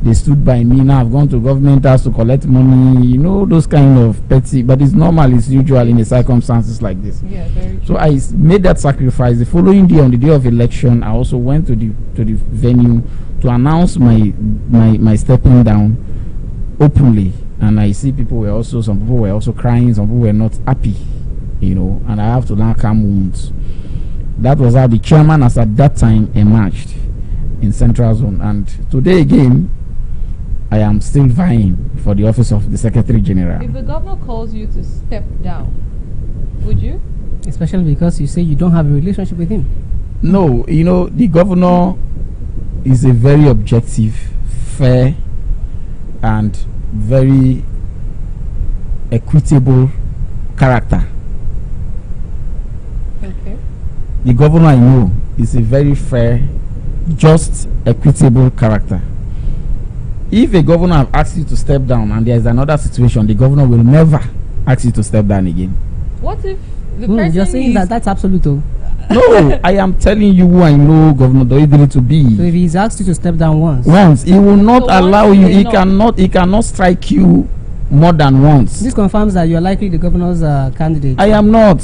They stood by me. Now I've gone to government house to collect money. You know, those kind of petty. But it's normal, it's usual in the circumstances like this.
Yeah, very true.
So I made that sacrifice. The following day, on the day of election, I also went to the venue to announce my stepping down openly. And I see some people were also crying, some people were not happy, you know, and I have to now calm wounds. That was how the chairman as at that time emerged in Central Zone. And today again, I am still vying for the office of the Secretary General.
If the governor calls you to step down, would you?
Especially because you say you don't have a relationship with him.
No, you know, the governor is a very objective, fair, and very equitable character.
Okay.
The governor I know is a very fair, just, equitable character. If a governor have asked you to step down and there is another situation, the governor will never ask you to step down again.
What if the person
you're saying that's absolute though?
No, I am telling you who I know Governor Doidiri to be.
So if he's asked you to step down once,
he will not allow you. He cannot strike you more than once.
This confirms that you are likely the governor's candidate.
I am not.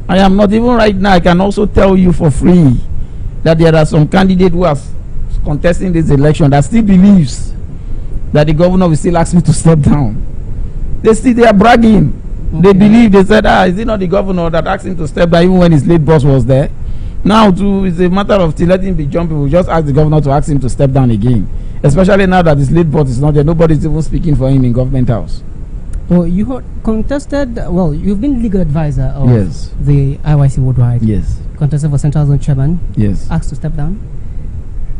Even right now, I can also tell you for free that there are some candidates who are contesting this election that still believes that the governor will still ask me to step down. They are bragging. Okay. They believe, they said, is it not the governor that asked him to step down even when his late boss was there? Now, it's a matter of letting him be jumping. We just ask the governor to ask him to step down again. Especially now that his late boss is not there. Nobody's even speaking for him in government house.
Oh, you contested, you've been legal advisor of the IYC Worldwide.
Yes.
Contested for Central Zone Chairman.
Yes.
Asked to step down.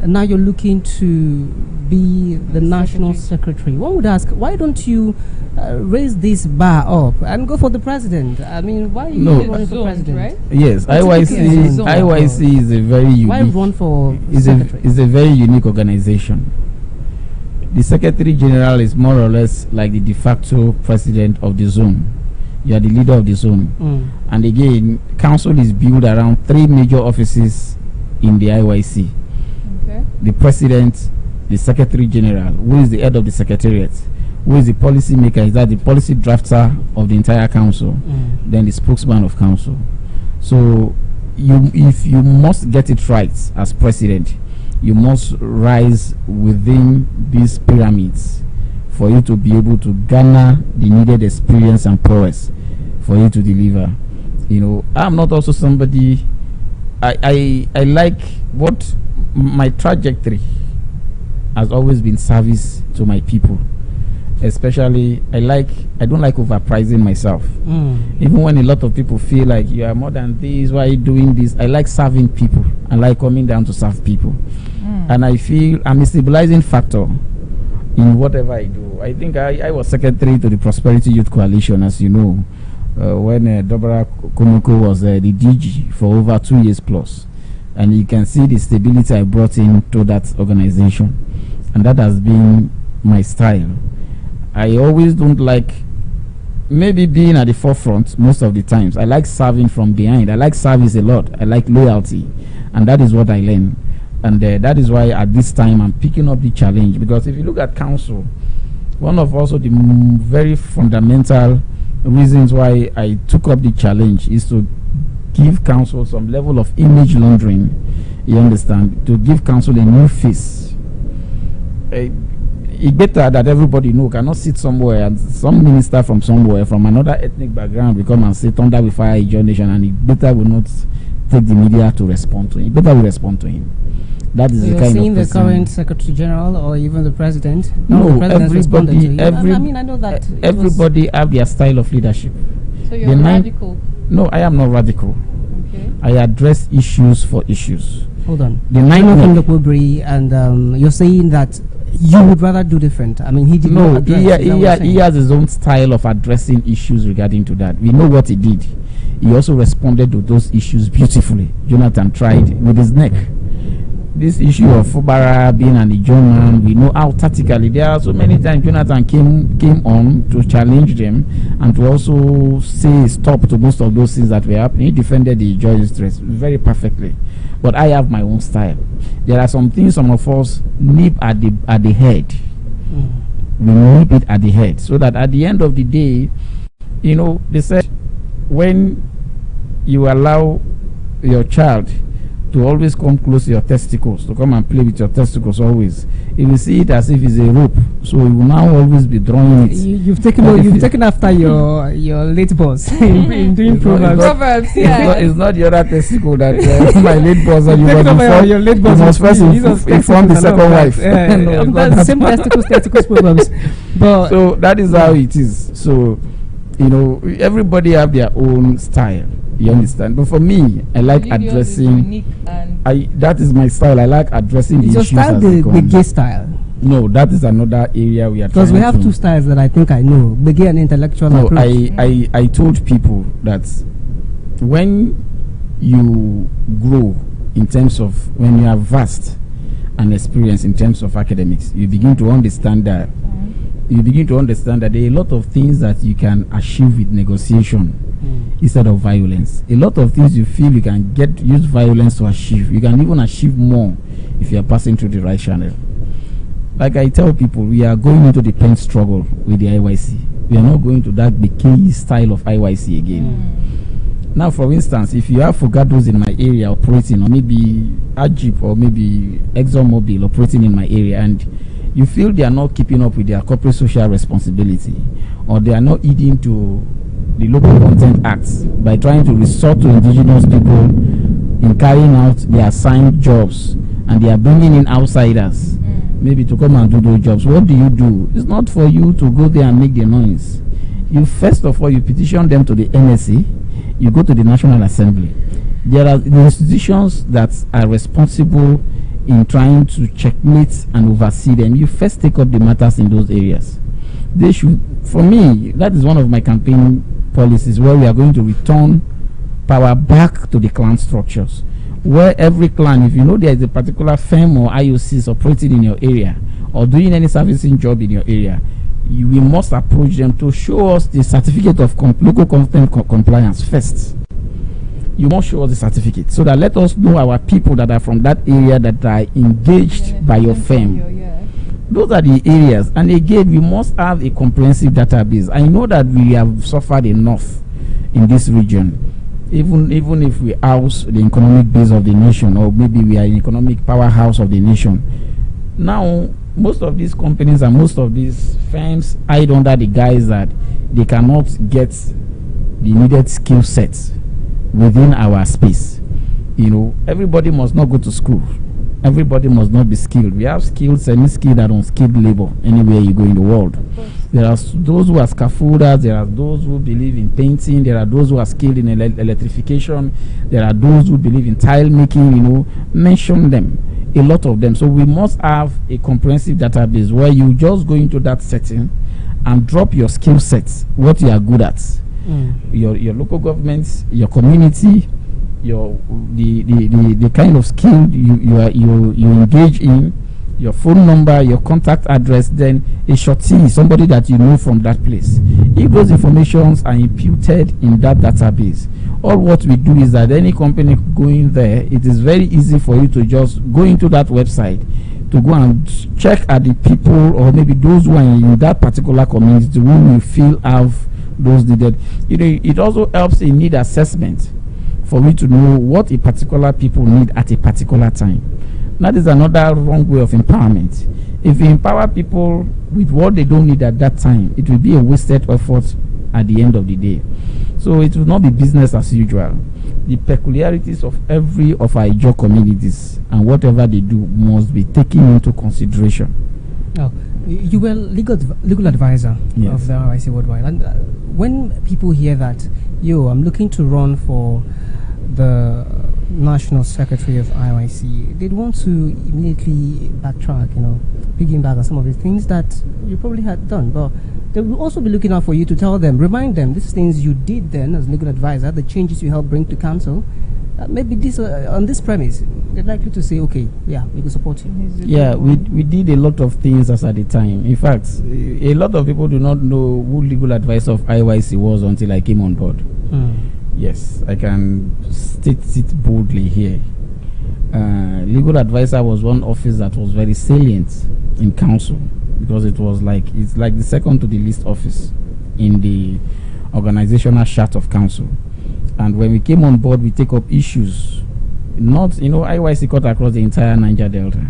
And now you're looking to be the National Secretary. One would ask, why don't you raise this bar up and go for the president? I mean, why are you running for president? Right?
Yes, IYC is a very unique.
Why run for secretary?
It's a very unique organization. The Secretary General is more or less like the de facto president of the zone. You are the leader of the zone. And again, council is built around 3 major offices in the IYC. The president, the Secretary General, who is the head of the secretariat, who is the policy maker, is that the policy drafter of the entire council, then the spokesman of council. So if you must get it right as president, you must rise within these pyramids for you to be able to garner the needed experience and prowess for you to deliver. You know, I'm not also somebody, I like what my trajectory has always been service to my people. especially I don't like overpricing myself. Even when a lot of people feel like you are more than this, why are you doing this? I like serving people. I like coming down to serve people. And I feel I'm a stabilizing factor in whatever I do. I think I was secretary to the Prosperity Youth Coalition, as you know, when Dobara Komoko was the DG for over 2 years plus. And you can see the stability I brought into that organization. And that has been my style. I always don't like maybe being at the forefront most of the times. I like serving from behind. I like service a lot. I like loyalty. And that is what I learn. And that is why at this time I'm picking up the challenge. Because if you look at council, one of also the very fundamental reasons why I took up the challenge is to give council some level of image laundering. You understand? To give council a new face. It's better that everybody know cannot sit somewhere and some minister from somewhere from another ethnic background will come and say thunder with fire Ijaw nation, and it better will not take the media to respond to him. It better will respond to him. That is the kind of person.
You're seeing the current Secretary General or even the President?
No,
the
everybody.
I mean, I know that
everybody have their style of leadership.
So you're radical?
No, I am not radical.
Okay.
I address issues for issues.
Hold on.
The
Nine and you're saying that you would rather do different. I mean, he did not address.
He has his own style of addressing issues regarding to that. We know what he did. He also responded to those issues beautifully. Jonathan tried with his neck. This issue of Fubara being an Ijaw man, we know how tactically there are so many times Jonathan came on to challenge them and to also say stop to most of those things that were happening. He defended the Ijaw interest very perfectly. But I have my own style. There are some things some of us nip at the head. We nip it at the head, so that at the end of the day, you know, they said when you allow your child to always come close to your testicles, to come and play with your testicles always, you will see it as if it's a rope, so you will now always be drawing it.
You've taken after your late boss in doing proverbs.
It's not the other testicle that my late boss and
your late boss
must first inform the second wife.
No, that's the same testicles proverbs. But
so that is how it is. So, you know, everybody have their own style. You understand? But for me, I like addressing. That is my style. I like addressing the issues.
Your style, the gay style.
No, that is another area we are.
Because we have two styles that I think I know: the gay and intellectual.
No,
approach.
I told people that when you grow in terms of when you are vast and experience in terms of academics, you begin to understand that. You begin to understand that there are a lot of things that you can achieve with negotiation instead of violence. A lot of things you feel you can use violence to achieve. You can even achieve more if you are passing through the right channel. Like I tell people, we are going into the pen struggle with the IYC. We are not going to that BK style of IYC again. Now, for instance, if you have Fogados in my area operating, or maybe Ajip or maybe ExxonMobil operating in my area, and you feel they are not keeping up with their corporate social responsibility, or they are not adhering to the Local Content Acts by trying to resort to indigenous people in carrying out their assigned jobs, and they are bringing in outsiders maybe to come and do those jobs, what do? It's not for you to go there and make the noise. You first of all, you petition them to the NSA, you go to the National Assembly. There are the institutions that are responsible in trying to checkmate and oversee them. You first take up the matters in those areas. They should, for me, that is one of my campaign policies, where we are going to return power back to the clan structures, where every clan, if you know there is a particular firm or IOCs operating in your area or doing any servicing job in your area, we must approach them to show us the certificate of local content compliance first. You must show us the certificate, so that let us know our people that are from that area that are engaged by your firm. Those are the areas, and again, we must have a comprehensive database. I know that we have suffered enough in this region, even if we house the economic base of the nation, or maybe we are an economic powerhouse of the nation. Now, most of these companies and most of these firms hide under the guise that they cannot get the needed skill sets within our space. You know, everybody must not go to school. Everybody must not be skilled. We have skilled, semi-skilled, and unskilled labor anywhere you go in the world. There are those who are scaffolders, there are those who believe in painting, there are those who are skilled in electrification, there are those who believe in tile making, mention them, a lot of them. So we must have a comprehensive database where you just go into that setting and drop your skill sets, what you are good at. Your local governments, your community, the kind of skill you engage in, your phone number, your contact address, then a shortee, somebody that you know from that place. If those informations are imputed in that database, all what we do is that any company going there, it is very easy for you to just go into that website to go and check at the people or maybe those who are in that particular community who you feel have those needed. It also helps in need assessment for me to know what a particular people need at a particular time. That is another wrong way of empowerment. If you empower people with what they don't need at that time, it will be a wasted effort at the end of the day. So it will not be business as usual. The peculiarities of every of our Ijaw communities and whatever they do must be taken into consideration.
Oh, you were legal advisor of the RIC Worldwide. And when people hear that, I'm looking to run for the National Secretary of IYC, they'd want to immediately backtrack, piggyback on some of the things that you probably had done. But they will also be looking out for you to tell them, remind them, these things you did then as legal advisor, the changes you helped bring to council. Maybe this on this premise, they're likely to say, okay, we can support you.
Yeah, we did a lot of things as at the time. In fact, a lot of people do not know who legal advisor of IYC was until I came on board. Yes, I can state it boldly here. Legal advisor was one office that was very salient in council because it's like the second to the least office in the organizational chart of council. And when we came on board, we take up issues. IYC cut across the entire Niger Delta.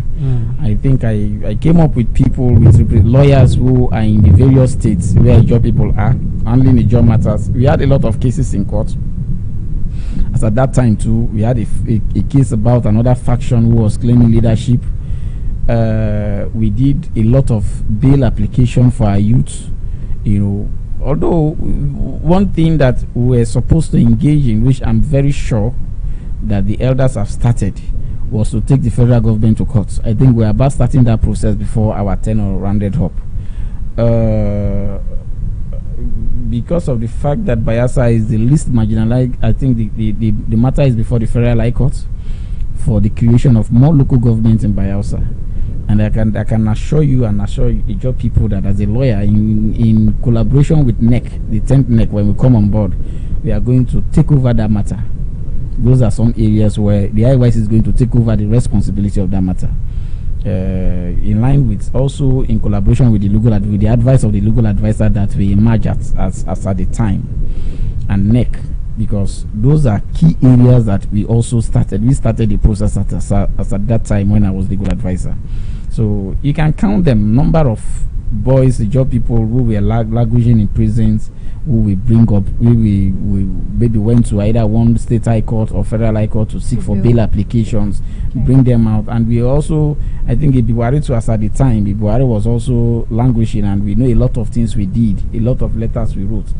I think I came up with people, with lawyers who are in the various states where Ijaw people are, handling Ijaw matters. We had a lot of cases in court. As at that time too, we had a case about another faction who was claiming leadership. We did a lot of bail application for our youth. Although one thing that we were supposed to engage in, which I'm very sure that the elders have started, was to take the federal government to court. I think we're about starting that process before our tenure rounded up. Because of the fact that Bayelsa is the least marginalized, I think the matter is before the Federal High Court for the creation of more local governments in Bayelsa. And I can assure you and assure Ijaw people that as a lawyer, in collaboration with NEC, the 10th NEC, when we come on board, we are going to take over that matter. Those are some areas where the IYC is going to take over the responsibility of that matter. In line with also in collaboration with the advice of the legal advisor that we emerge as at the time, and NEC, because those are key areas that we also started. We started the process at that time when I was legal advisor. So you can count them, number of boys, Ijaw people who were languishing in prisons, who we bring up, we maybe went to either one state high court or federal high court to seek for bail applications, bring them out. And we also, I think Ibiwari to us at the time, Ibiwari was also languishing, and we know a lot of things we did, a lot of letters we wrote.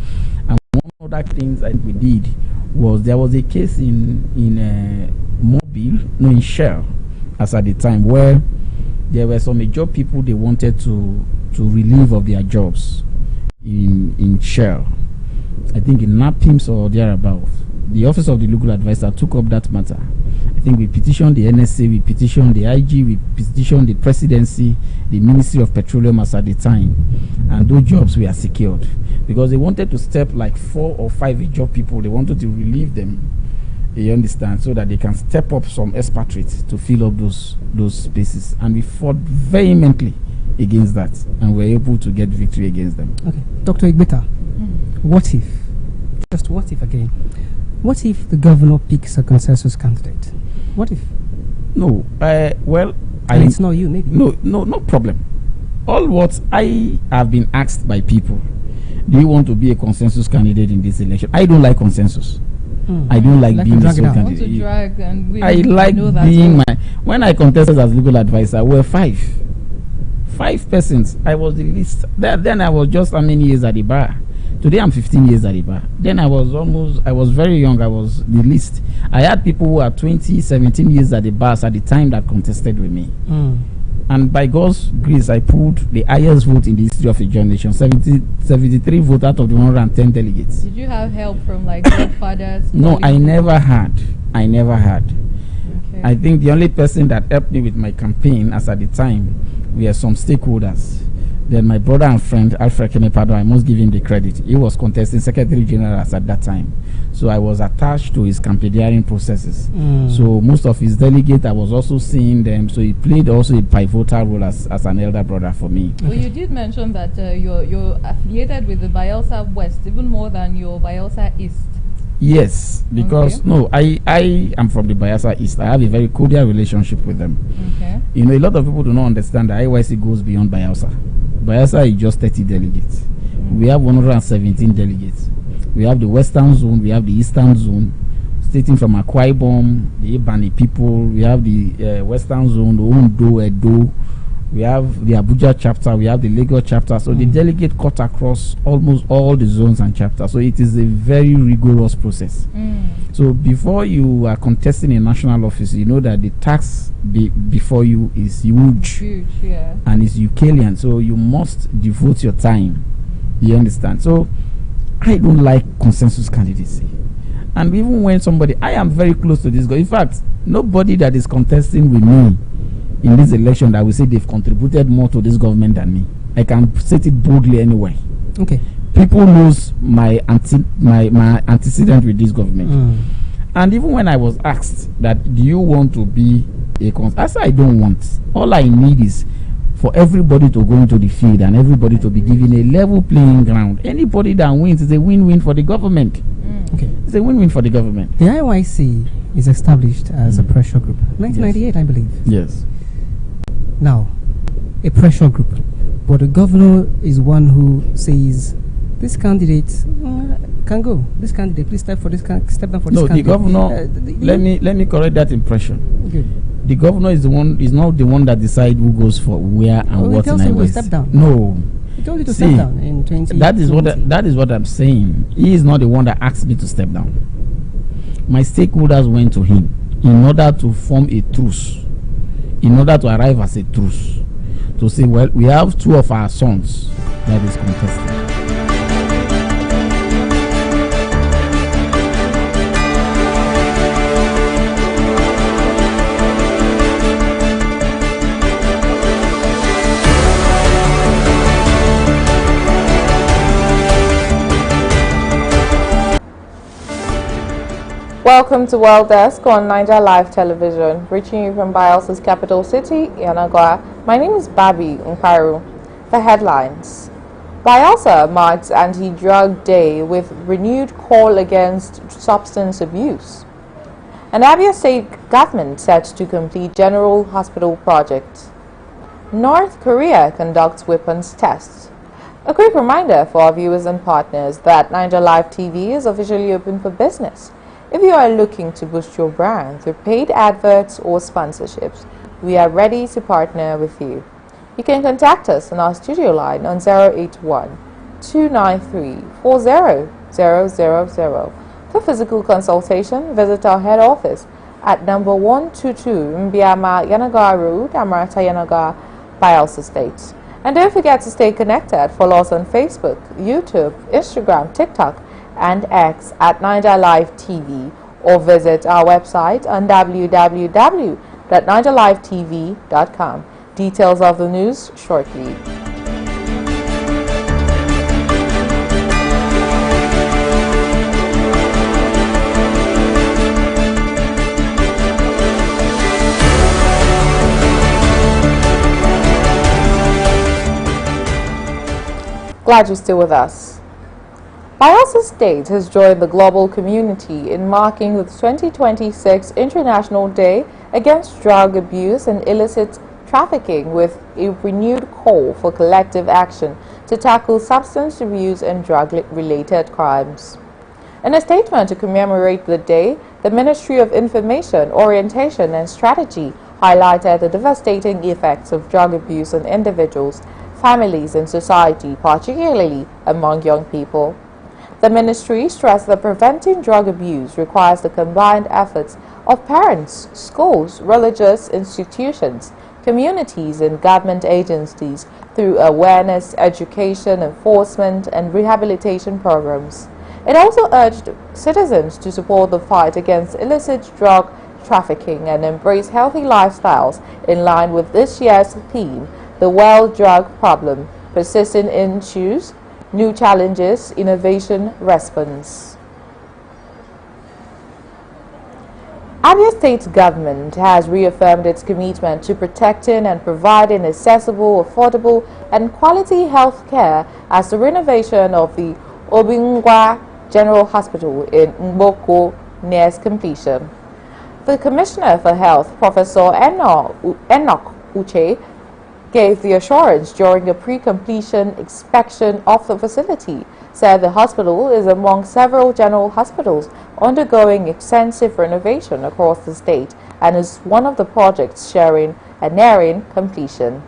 And one other things that we did was there was a case in Shell as at the time, where there were some Ijaw people they wanted to relieve of their jobs in Shell. I think in Napims or thereabouts. The office of the legal advisor took up that matter. I think we petitioned the NSA, we petitioned the IG, we petitioned the presidency, the Ministry of Petroleum as at the time, and those jobs were secured because they wanted to step like 4 or 5 Ijaw people. They wanted to relieve them, you understand, so that they can step up some expatriates to fill up those spaces. And we fought vehemently against that, and were able to get victory against them.
Okay, Dr. Igbeta, what if, just what if again, what if the governor picks a consensus candidate? What if?
No,
it's not you, maybe.
No problem. All what I have been asked by people, do you want to be a consensus candidate in this election? I don't like consensus. I don't like being the
drag it
sole
out. Want to
candidate.
drag and win.
I like
know that
being
well.
when I contested as legal advisor, we were five persons. I was the least. Then I was just how many years at the bar. Today I'm 15 years at the bar. Then I was very young. I was the least. I had people who are 20, 17 years at the bars at the time that contested with me. And by God's grace, I pulled the highest vote in the history of a generation, 73 votes out of the 110 delegates.
Did you have help from like godfathers?
No, I never had.
Okay.
I think the only person that helped me with my campaign as at the time were some stakeholders. Then my brother and friend, Alfred Kenepado, I must give him the credit. He was contesting Secretary General at that time. So I was attached to his campaigning processes. So most of his delegates, I was also seeing them. So he played also a pivotal role as an elder brother for me.
Well, you did mention that you're affiliated with the Bayelsa West even more than your Bayelsa East.
Yes, because no, I am from the Bayelsa East. I have a very cordial relationship with them.
Okay.
You know, a lot of people do not understand that IYC goes beyond Bayelsa. Bayelsa is just 30 delegates. We have 117 delegates. We have the Western Zone, we have the Eastern Zone, starting from Akwa Ibom, the Ibani people. We have the Western Zone, the Ondo, Edo. We have the Abuja chapter, we have the Lagos chapter. So the delegate cut across almost all the zones and chapters. So it is a very rigorous process. So before you are contesting a national office, you know that the tax before you is huge.
Yeah.
And it's Eucalian. So you must devote your time. You understand? So I don't like consensus candidacy. And even when I am very close to this guy. In fact, nobody that is contesting with me in this election that will say they've contributed more to this government than me. I can state it boldly anyway.
Okay.
People knows my antecedent with this government. And even when I was asked that, do you want to be a I said I don't want. All I need is for everybody to go into the field and everybody to be given a level playing ground. Anybody that wins is a win-win for the government.
Okay.
It's a win-win for the government.
The IYC is established as a pressure group. 1998, I believe.
Yes.
Now, a pressure group, but the governor is one who says, this candidate can go. This candidate, please step down for this candidate.
No, the governor. Let me correct that impression.
Good.
The governor is not the one that decides who goes for where and what.
He tells you to step down.
No.
He told you to step down in 2020.
That is what I'm saying. He is not the one that asked me to step down. My stakeholders went to him in order to form a truce. In order to arrive as a truce, to say, well, we have two of our sons that is contesting.
Welcome to World Desk on Naija Live Television, reaching you from Bayelsa's capital city, Yanagwa. My name is Babi Umparu. The headlines. Bayelsa marks Anti-Drug Day with renewed call against substance abuse. And Abia State government set to complete General Hospital project. North Korea conducts weapons tests. A quick reminder for our viewers and partners that Naija Live TV is officially open for business. If you are looking to boost your brand through paid adverts or sponsorships, we are ready to partner with you. You can contact us on our studio line on 081-293-40000. For physical consultation, visit our head office at number 122 Mbiama Yanaga Road, Amarata Yanaga, Bayelsa State. And don't forget to stay connected. Follow us on Facebook, YouTube, Instagram, TikTok, and X at Naija Live TV, or visit our website on www.naijalivetv.com. Details of the news shortly. Glad you're still with us. Bayelsa State has joined the global community in marking the 2026 International Day Against Drug Abuse and Illicit Trafficking with a renewed call for collective action to tackle substance abuse and drug-related crimes. In a statement to commemorate the day, the Ministry of Information, Orientation and Strategy highlighted the devastating effects of drug abuse on individuals, families and society, particularly among young people. The ministry stressed that preventing drug abuse requires the combined efforts of parents, schools, religious institutions, communities and government agencies through awareness, education, enforcement and rehabilitation programs. It also urged citizens to support the fight against illicit drug trafficking and embrace healthy lifestyles in line with this year's theme, the World Drug Problem, Persistent Issues, New Challenges, Innovation, Response. Abia State government has reaffirmed its commitment to protecting and providing accessible, affordable and quality health care as the renovation of the Obingwa General Hospital in Mboko nears completion. The Commissioner for Health, Professor Enoch Uche, gave the assurance during a pre-completion inspection of the facility, said the hospital is among several general hospitals undergoing extensive renovation across the state and is one of the projects sharing and nearing completion.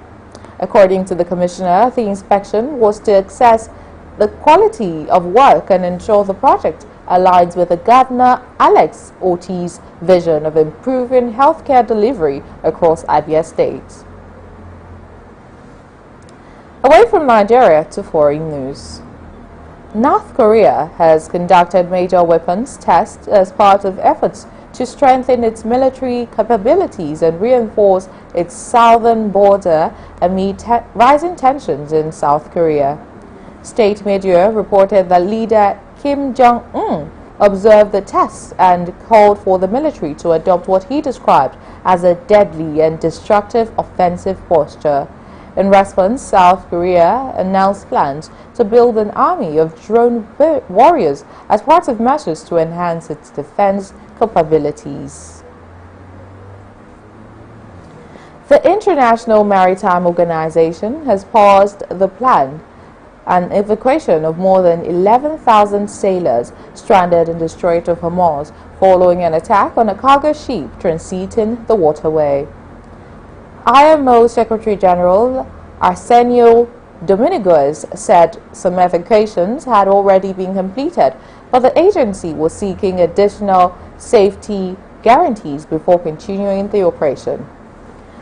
According to the Commissioner, the inspection was to assess the quality of work and ensure the project aligns with the Governor Alex Oti's vision of improving healthcare delivery across Abia State. Away from Nigeria to foreign news. North Korea has conducted major weapons tests as part of efforts to strengthen its military capabilities and reinforce its southern border amid rising tensions in South Korea. State media reported that leader Kim Jong-un observed the tests and called for the military to adopt what he described as a deadly and destructive offensive posture. In response, South Korea announced plans to build an army of drone warriors as part of measures to enhance its defense capabilities. The International Maritime Organization has paused the plan an evacuation of more than 11,000 sailors stranded in the Strait of Hormuz following an attack on a cargo ship transiting the waterway. IMO Secretary General Arsenio Dominguez said some evacuations had already been completed, but the agency was seeking additional safety guarantees before continuing the operation.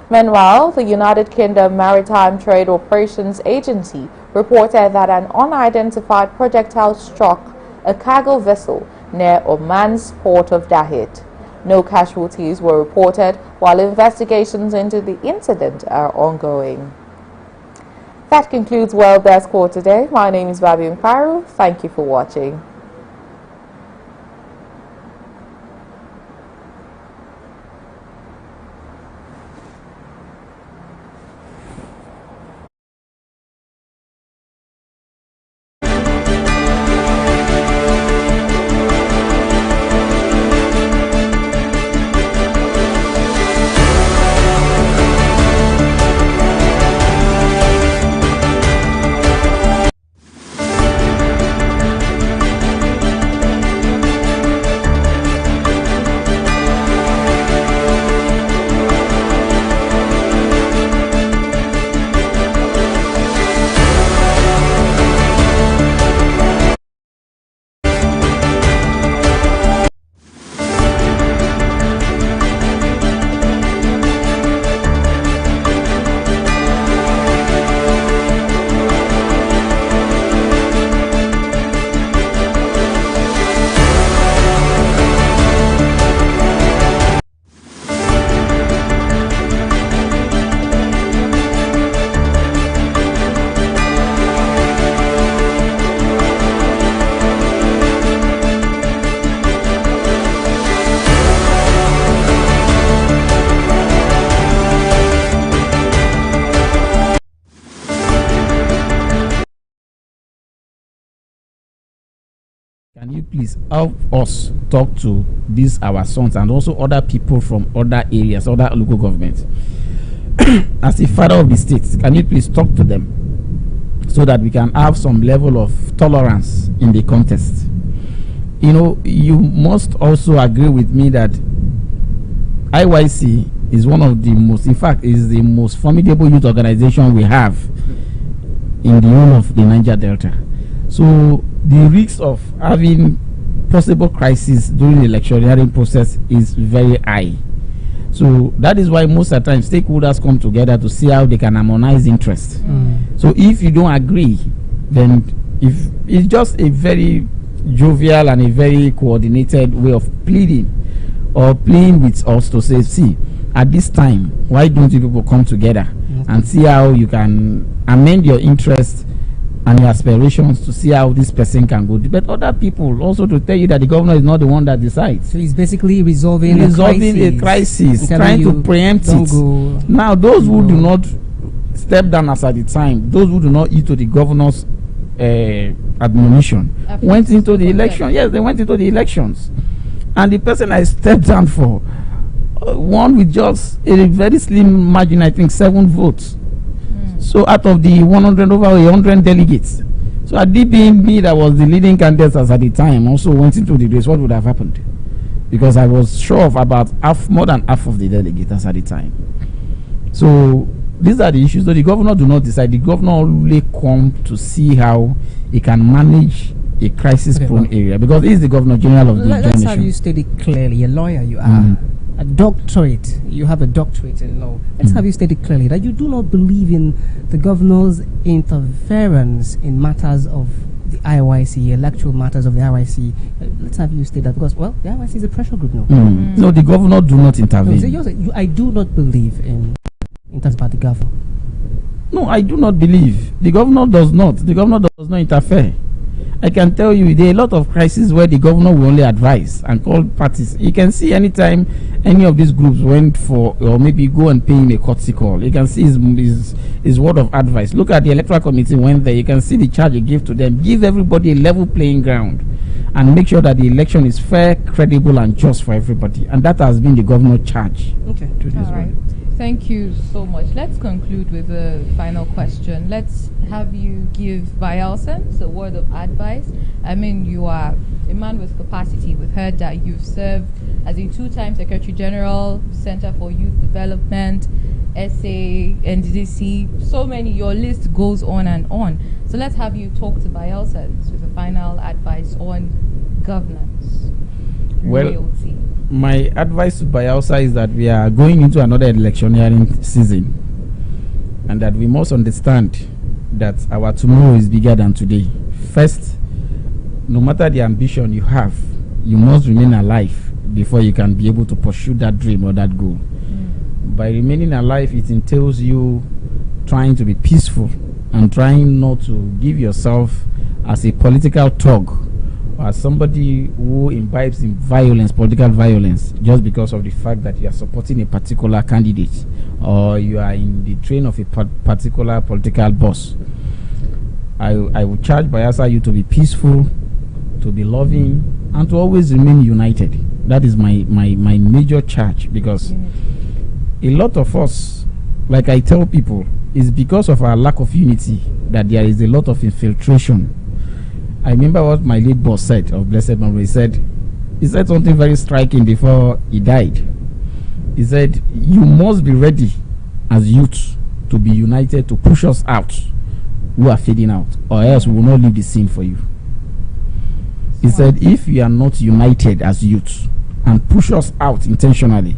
Meanwhile, the United Kingdom Maritime Trade Operations Agency reported that an unidentified projectile struck a cargo vessel near Oman's port of Dahit. No casualties were reported, while investigations into the incident are ongoing. That concludes World Desk for today. My name is Babi Mparu. Thank you for watching.
Can you please help us talk to these our sons and also other people from other areas, other local governments? As a father of the state, can you please talk to them so that we can have some level of tolerance in the contest? you know, you must also agree with me that IYC is one of the most, in fact, is the most formidable youth organization we have in the whole of the Niger Delta. So the risk of having possible crisis during the electioneering process is very high. So that is why most of the time stakeholders come together to see how they can harmonize interests. So if you don't agree, then if it's just a very jovial and a very coordinated way of pleading or playing with us to say, see, at this time, why don't you people come together and see how you can amend your interests and your aspirations to see how this person can go. But other people also to tell you that the governor is not the one that decides.
So he's basically resolving
a crisis, trying to preempt it. Now, those who do not step down as at the time, those who do not heed to the governor's admonition, went into the election. Yes, they went into the elections. And the person I stepped down for won with just a very slim margin, I think 7 votes. So out of the 100, over 100 delegates. So had it been me that was the leading candidate as at the time, also went into the race, what would have happened? Because I was sure of about more than half of the delegates at the time. So these are the issues. So the governor do not decide. The governor only come to see how he can manage a crisis-prone area, because he is the governor general of the nation.
Let's have you state it clearly. A lawyer you are. A doctorate, you have a doctorate in law. Let's have you stated clearly that you do not believe in the governor's interference in matters of the IYC, electoral matters of the IYC. Let's have you state that, because, well, the IYC is a pressure group now.
No, the governor do not intervene.
No, I do not believe in terms about the governor.
No, I do not believe. The governor does not. The governor does not interfere. I can tell you there are a lot of crises where the governor will only advise and call parties. You can see anytime any of these groups went for, or maybe go and pay him a courtesy call, you can see his word of advice. Look at the electoral committee went there. You can see the charge he gave to them. Give everybody a level playing ground and make sure that the election is fair, credible, and just for everybody. And that has been the governor's charge.
Okay.
To this
right. Thank you so much. Let's conclude with a final question. Let's have you give Bayelson a word of advice. I mean, you are a man with capacity. We've heard that you've served as a 2-time Secretary General, Center for Youth Development, SA, NDDC, so many. Your list goes on and on. So let's have you talk to Bayelson with a final advice on governance, loyalty.
My advice to Bayelsa is that we are going into another electioneering season, and that we must understand that our tomorrow is bigger than today. First, no matter the ambition you have, you must remain alive before you can be able to pursue that dream or that goal. By remaining alive, it entails you trying to be peaceful and trying not to give yourself as a political thug, as somebody who imbibes in violence, political violence, just because of the fact that you are supporting a particular candidate or you are in the train of a particular political boss. I will charge Bayelsa you to be peaceful, to be loving, and to always remain united. That is my major charge, because a lot of us, like I tell people, is because of our lack of unity that there is a lot of infiltration. I remember what my late boss said, of blessed memory. He said something very striking before he died. He said, you must be ready as youth to be united to push us out who are fading out, or else we will not leave the scene for you. He said, if you are not united as youth and push us out intentionally,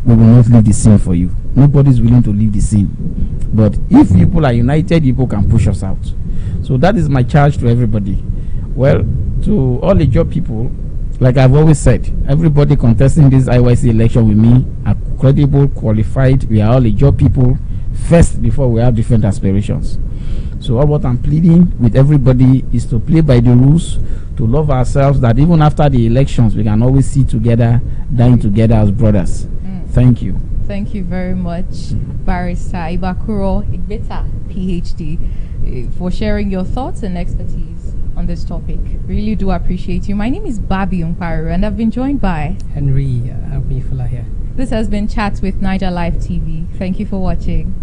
we will not leave the scene for you. Nobody is willing to leave the scene. But if people are united, people can push us out. So that is my charge to everybody. Well, to all the job people, like I've always said, everybody contesting this IYC election with me are credible, qualified. We are all the job people first before we have different aspirations. So all what I'm pleading with everybody is to play by the rules, to love ourselves, that even after the elections, we can always sit together, dine together as brothers. Thank you.
Thank you very much, Barrister Ibakuro Igbeta, PhD, for sharing your thoughts and expertise on this topic. Really do appreciate you. My name is Babi Umparu, and I've been joined by
Henry Fula here.
This has been Chats with Naija Live TV. Thank you for watching.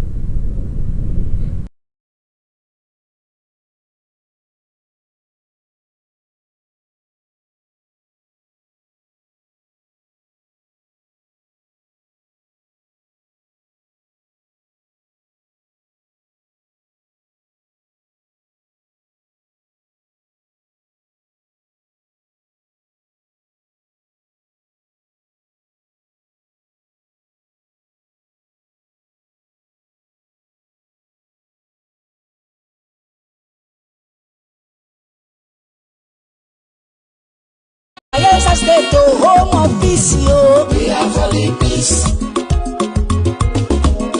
Bayelsa State, oh, home of peace, yo. We are for the peace.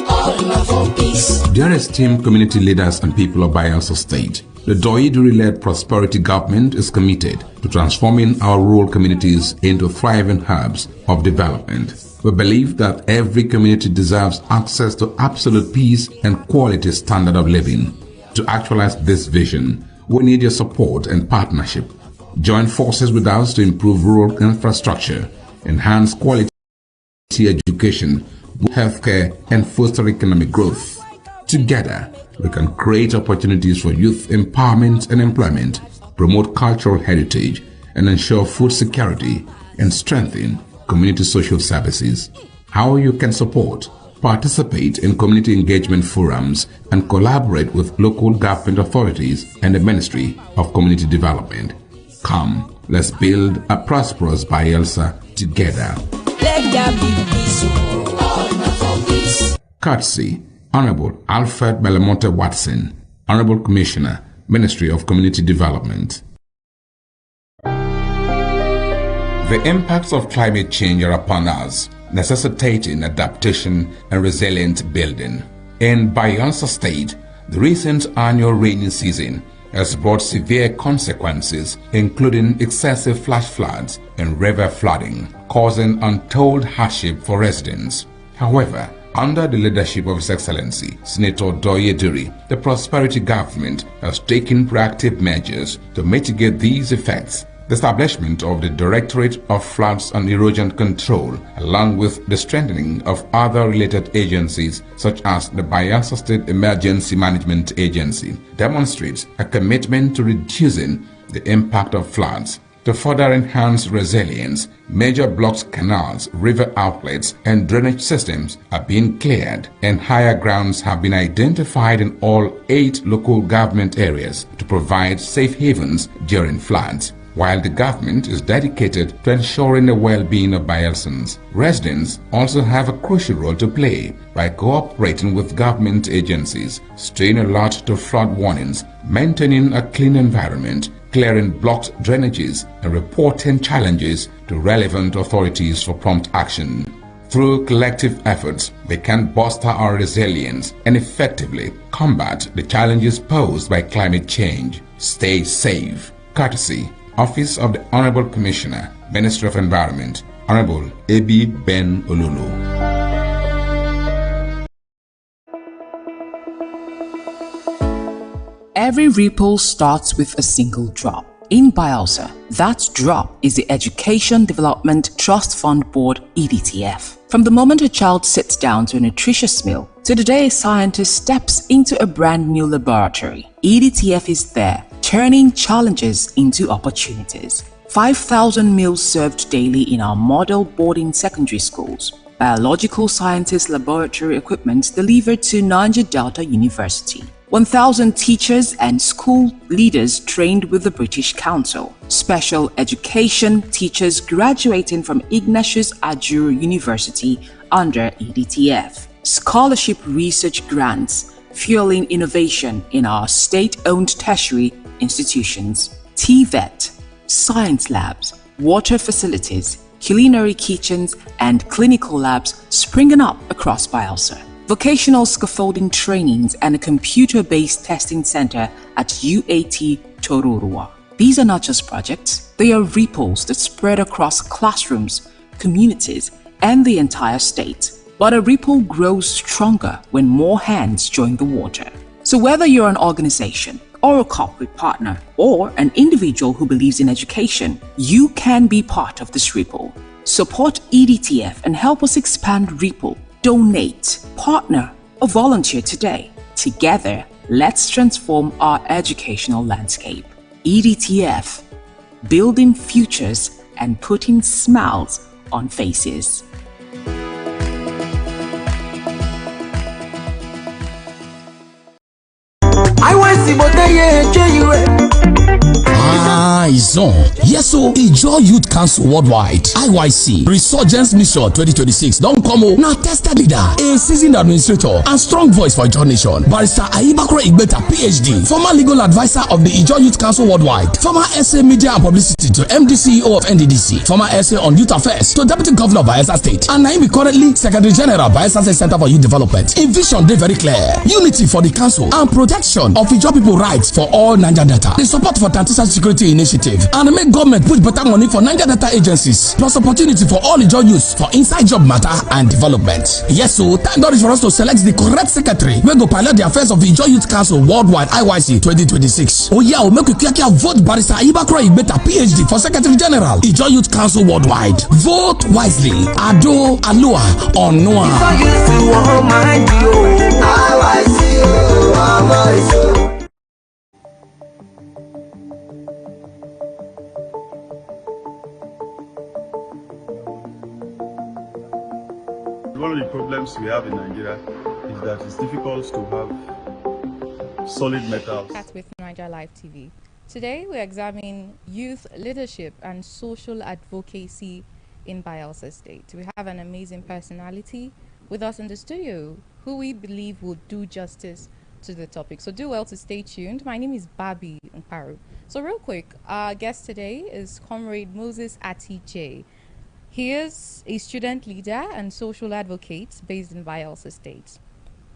All are for peace.
Dear esteemed community leaders and people of Bayelsa State, the Doyiduri-led prosperity government is committed to transforming our rural communities into thriving hubs of development. We believe that every community deserves access to absolute peace and quality standard of living. To actualize this vision, we need your support and partnership. Join forces with us to improve rural infrastructure, enhance quality education, healthcare, and foster economic growth. Together, we can create opportunities for youth empowerment and employment, promote cultural heritage, and ensure food security and strengthen community social services. How you can support: participate in community engagement forums and collaborate with local government authorities and the Ministry of Community Development. Come, let's build a prosperous Bayelsa together.
Let there be peace, all are for peace.
Courtesy, Honorable Alfred Belamonte Watson, Honorable Commissioner, Ministry of Community Development. The impacts of climate change are upon us, necessitating adaptation and resilient building. In Bayelsa State, the recent annual rainy season has brought severe consequences, including excessive flash floods and river flooding, causing untold hardship for residents. However, under the leadership of His Excellency, Senator Doyiduri, the prosperity government has taken proactive measures to mitigate these effects. The establishment of the Directorate of Floods and Erosion Control, along with the strengthening of other related agencies such as the Bayelsa State Emergency Management Agency, demonstrates a commitment to reducing the impact of floods. To further enhance resilience, major blocks, canals, river outlets, and drainage systems are being cleared, and higher grounds have been identified in all 8 local government areas to provide safe havens during floods. While the government is dedicated to ensuring the well-being of Bayelsans, residents also have a crucial role to play by cooperating with government agencies, staying alert to flood warnings, maintaining a clean environment, clearing blocked drainages, and reporting challenges to relevant authorities for prompt action. Through collective efforts, we can bolster our resilience and effectively combat the challenges posed by climate change. Stay safe. Courtesy, Office of the Honorable Commissioner, Ministry of Environment, Honorable A.B. Ben Olulu.
Every ripple starts with a single drop. In Bayelsa, that drop is the Education Development Trust Fund Board (EDTF). From the moment a child sits down to a nutritious meal to the day a scientist steps into a brand new laboratory, EDTF is there, turning challenges into opportunities. 5,000 meals served daily in our model boarding secondary schools. Biological sciences laboratory equipment delivered to Niger Delta University. 1,000 teachers and school leaders trained with the British Council. Special education teachers graduating from Ignatius Ajuru University under EDTF. Scholarship research grants fueling innovation in our state-owned tertiary institutions. TVET, science labs, water facilities, culinary kitchens, and clinical labs springing up across Bayelsa. Vocational scaffolding trainings and a computer-based testing center at UAT Tororua. These are not just projects, they are ripples that spread across classrooms, communities, and the entire state. But a ripple grows stronger when more hands join the water. So whether you're an organization, or a corporate partner, or an individual who believes in education, you can be part of this ripple. Support EDTF and help us expand Ripple. Donate, partner, or volunteer today. Together, let's transform our educational landscape. EDTF, building futures and putting smiles on faces.
zone. Yes, so Ijaw Youth Council Worldwide, IYC, Resurgence Mission 2026. Don't come on. Now tested leader, a seasoned administrator, and strong voice for Ijaw Nation. Barrister Ayibakro Igbeta, PhD, former legal advisor of the Ijaw Youth Council Worldwide, former SA Media and Publicity to MD CEO of NDDC, former SA on Youth Affairs to Deputy Governor of Bayelsa State, and Naimi currently Secretary General Bayelsa State Center for Youth Development. In vision, they very clear: unity for the council and protection of Ijaw people rights for all Naija data. The support for Tantisa Security Initiative and make government put better money for Naija data agencies, plus opportunity for all Ijaw youths for inside job matter and development. Yes, so thank God for us to select the correct secretary. We go pilot the affairs of the Ijaw Youth Council Worldwide IYC 2026. Oh yeah, we'll make you vote Barrister Ayibakro Igbeta, PhD, for Secretary General Ijaw Youth Council Worldwide. Vote wisely. Ado Alua Onua.
One of the problems we have in Nigeria is that it's difficult to have solid metals.
That's with Naija Live TV. Today we examine youth leadership and social advocacy in Bayelsa State. We have an amazing personality with us in the studio who we believe will do justice to the topic. So do well to stay tuned. My name is Babi Mparu. So real quick, our guest today is Comrade Moses Atije. He is a student leader and social advocate based in Bayelsa State.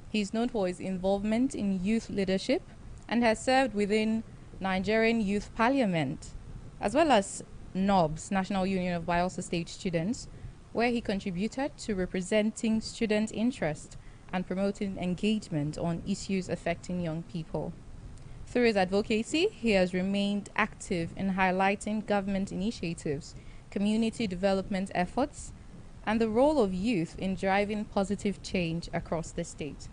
He is known for his involvement in youth leadership and has served within Nigerian Youth Parliament, as well as NOBS, National Union of Bayelsa State Students, where he contributed to representing student interest and promoting engagement on issues affecting young people. Through his advocacy, he has remained active in highlighting government initiatives, community development efforts, and the role of youth in driving positive change across the state.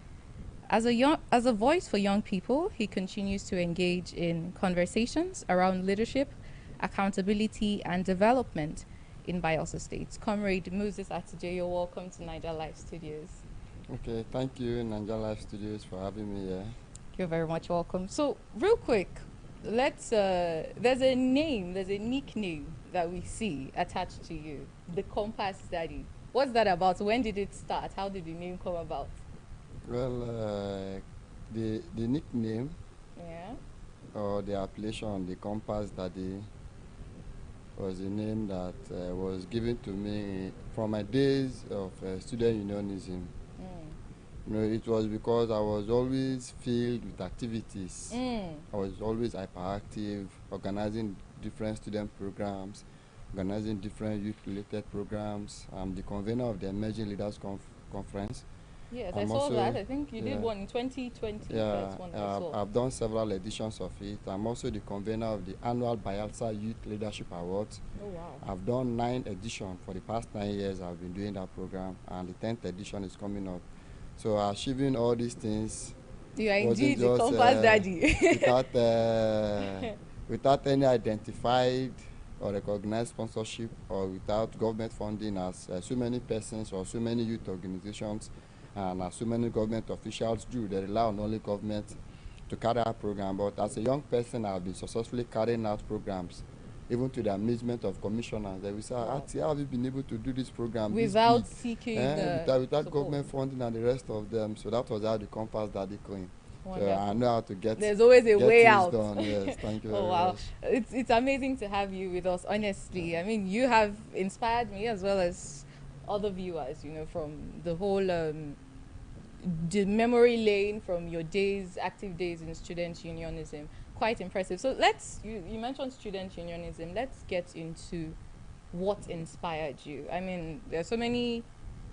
As a voice for young people, he continues to engage in conversations around leadership, accountability, and development in Bayelsa State. Comrade Moses Atije, you're welcome to Naija Live Studios.
Okay, thank you, Naija Live Studios, for having me here.
You're very much welcome. So, real quick, there's a nickname that we see attached to you, the Compass Daddy. What's that about? When did it start? How did the name come about?
Well, the nickname,
yeah,
or the appellation, the Compass Daddy, was a name that was given to me from my days of student unionism. You know, it was because I was always filled with activities. I was always hyperactive, organizing different student programs, organizing different youth-related programs. I'm the convener of the Emerging Leaders Conference.
Yes, I saw that. I think you did one in 2020.
Yeah,
That's one I saw.
I've done several editions of it. I'm also the convener of the annual Bayelsa Youth Leadership Awards.
Oh, wow.
I've done 9 editions. For the past 9 years, I've been doing that program, and the 10th edition is coming up. So achieving all these things,
you are indeed the Compass Daddy.
without any identified or recognized sponsorship, or without government funding, as so many persons or so many youth organizations and as so many government officials do. They rely on only government to carry out programs. But as a young person, I've been successfully carrying out programs, even to the amusement of commissioners. They will say, how have you been able to do this program
without seeking
without government funding and the rest of them? So that was how the Compass Daddy coined. So I know how to get.
There's always a way out.
Done. Yes, thank you very
wow,
much.
it's amazing to have you with us. Honestly, I mean, you have inspired me as well as other viewers. You know, from the whole the memory lane from your days, active days in student unionism. Quite impressive. So you mentioned student unionism. Let's get into what inspired you. I mean, there's so many.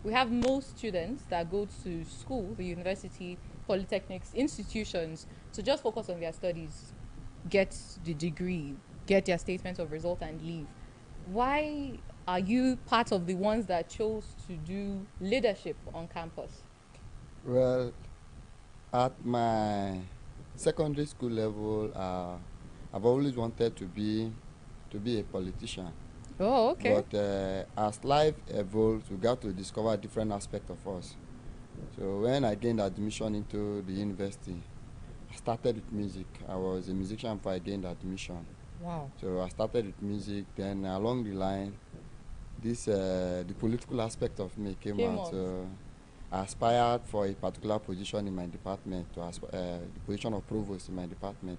We have most students that go to school, the university, polytechnics, institutions, to just focus on their studies, get the degree, get their statement of result and leave. Why are you part of the ones that chose to do leadership on campus?
Well, at my secondary school level, I've always wanted to be a politician.
Oh, okay.
But as life evolves, we got to discover different aspects of us. So when I gained admission into the university, I started with music. I was a musician before I gained admission.
Wow.
So I started with music. Then along the line, the political aspect of me came out. I aspired for a particular position in my department, the position of provost in my department.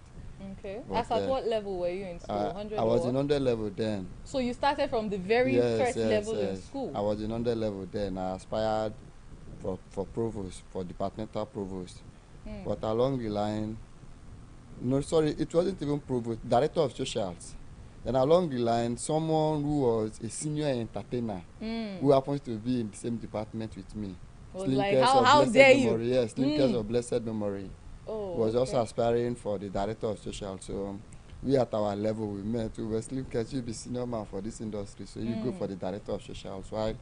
Okay.
But,
As at what level were you in school? 100
I was in 100 level then.
So you started from the very first level in school?
I was in 100 level then. I aspired for provost, for departmental provost. But along the line, it wasn't even provost, director of socials. Then along the line, someone who was a senior entertainer, who happens to be in the same department with me,
was like, how dare you?
Yes, Slinkers of blessed memory. Was also
okay.
aspiring for the director of social. So we at our level, we met. We were Slinkers, you be senior man for this industry, so you go for the director of social. So I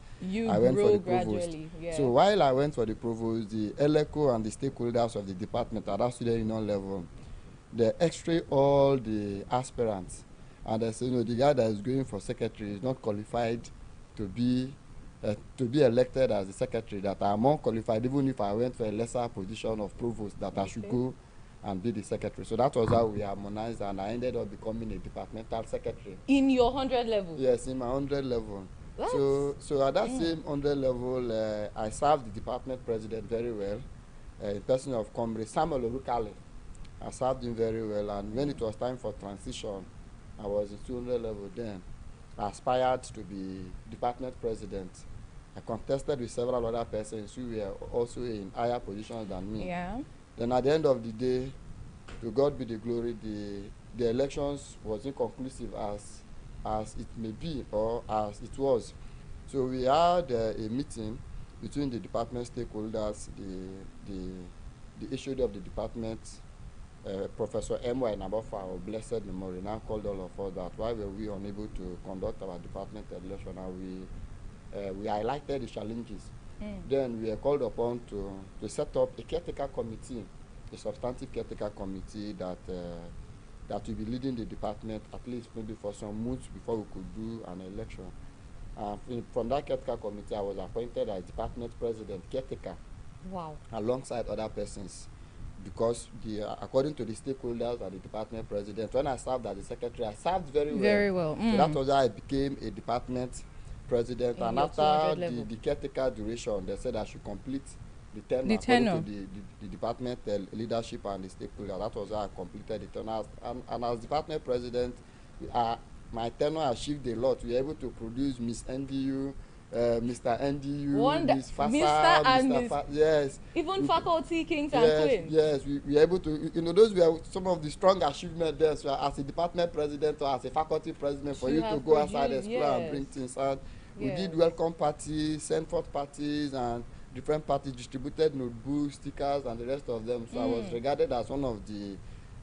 went for the provost.
Yeah.
So while I went for the provost, the ELECO and the stakeholders of the department at that student union level, they x-ray all the aspirants. And they say, the guy that is going for secretary is not qualified to be elected as the secretary, that I am more qualified even if I went for a lesser position of provost, that I should go and be the secretary. So that was how we harmonized, and I ended up becoming a departmental secretary.
In your 100 level?
Yes, in my 100 level. So at that same 100 level, I served the department president very well, in person of Comrade Samuel Orukale. I served him very well, and when it was time for transition, I was in 200 level then. I aspired to be department president. I contested with several other persons who were also in higher positions than me.
Yeah.
Then at the end of the day, to God be the glory, the elections was inconclusive as it may be, or as it was. So we had a meeting between the department stakeholders, the HOD of the department, Professor M.Y. Nabofa of blessed memory, now called all of us that why were we unable to conduct our department election, and we highlighted the challenges. Then we were called upon to set up a caretaker committee, a substantive caretaker committee that will be leading the department at least maybe for some months before we could do an election. From that caretaker committee, I was appointed as department president caretaker.
Wow. Alongside
other persons. Because according to the stakeholders and the department president, when I served as the secretary, I served very well.
Very well.
So that was how I became a department president. And after the caretaker duration, they said I should complete the tenure according to the department leadership and the stakeholders. That was how I completed the tenure. And as department president, my tenure achieved a lot. We were able to produce Miss NDU, Mr. NDU, Miss Fasa, Mr. Yes.
Even faculty kings and queens.
Yes, we were able to, those were some of the strong achievements there. So as a department president or as a faculty president, for you to go outside the school and bring things out. We did welcome parties, sent forth parties, and different parties distributed notebooks, stickers, and the rest of them. So I was regarded as one of the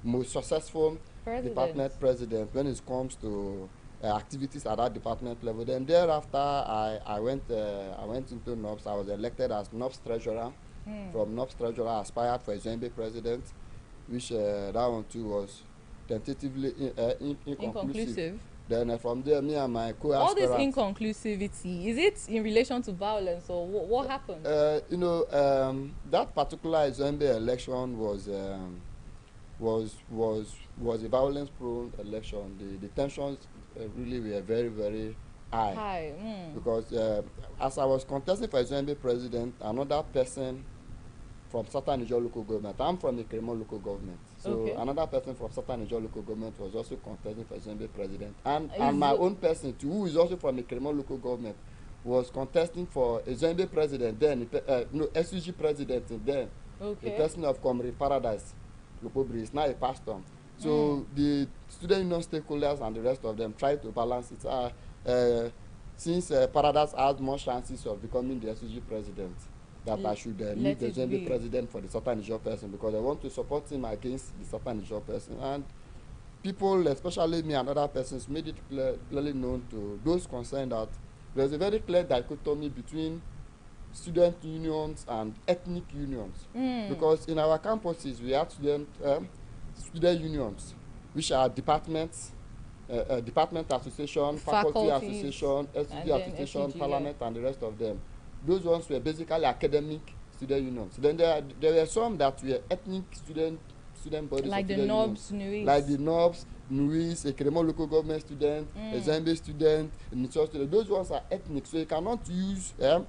most successful department presidents when it comes to activities at that department level. Then thereafter, I went into NOPS. I was elected as NOPS treasurer. From NOPS treasurer, I aspired for a Zambia president, which that one too was tentatively inconclusive. Then from there, me and my co-aspirant.
All this inconclusivity, is it in relation to violence, or what happened?
That particular Zambia election was a violence-prone election. The tensions really were very, very high. Because as I was contesting for Zambia president, another person from Southern Naija local government. I'm from the Kremon local government. So another person from Southern Naija local government was also contesting for Zambia president. And my own person too, who is also from the Kremon local government, was contesting for a Zambia president then, SUG president then. A person of Comrade Paradise, Lopobri, is now a pastor. So the student union stakeholders and the rest of them tried to balance it. Since Paradise has more chances of becoming the SUG president, that I should leave the Zambia president for the Southern Naija person, because I want to support him against the Southern Naija person. And people, especially me and other persons, made it clearly known to those concerned that there's a very clear dichotomy between student unions and ethnic unions. Because in our campuses, we have student unions, which are departments, department association, faculty association, SUG association, parliament, and the rest of them. Those ones were basically academic student unions. Then there were some that were ethnic student student bodies.
Like
of
the
student
NOBS,
unions.
NUIS.
Like the NOBS, NUIS, a Kremo local government student, a Zembe student, a Nitsho student. Those ones are ethnic, so you cannot use a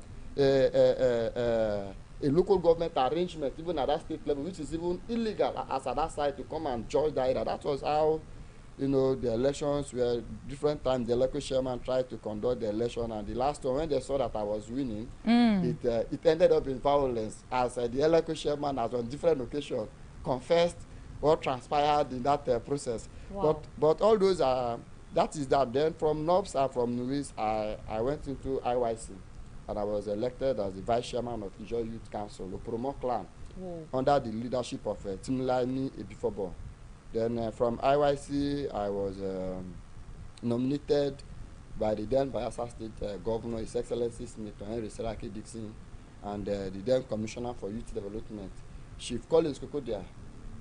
local government arrangement, even at that state level, which is even illegal as at that side to come and judge that area. That was how, the elections were different times. The local chairman tried to conduct the election, and the last one, when they saw that I was winning, it ended up in violence, as the local chairman has on different occasions confessed what transpired in that process.
Wow.
But all those are, that is that. Then from NOBS and from NUIS, I went into IYC, and I was elected as the vice chairman of Ijaw Youth Council, the Promo clan, under the leadership of Timilani Ebifobo. Then from IYC, I was nominated by the then Bayelsa State Governor, His Excellency Senator Henry Seraki Dixon, and the then Commissioner for Youth Development, Chief Collins Kokodia,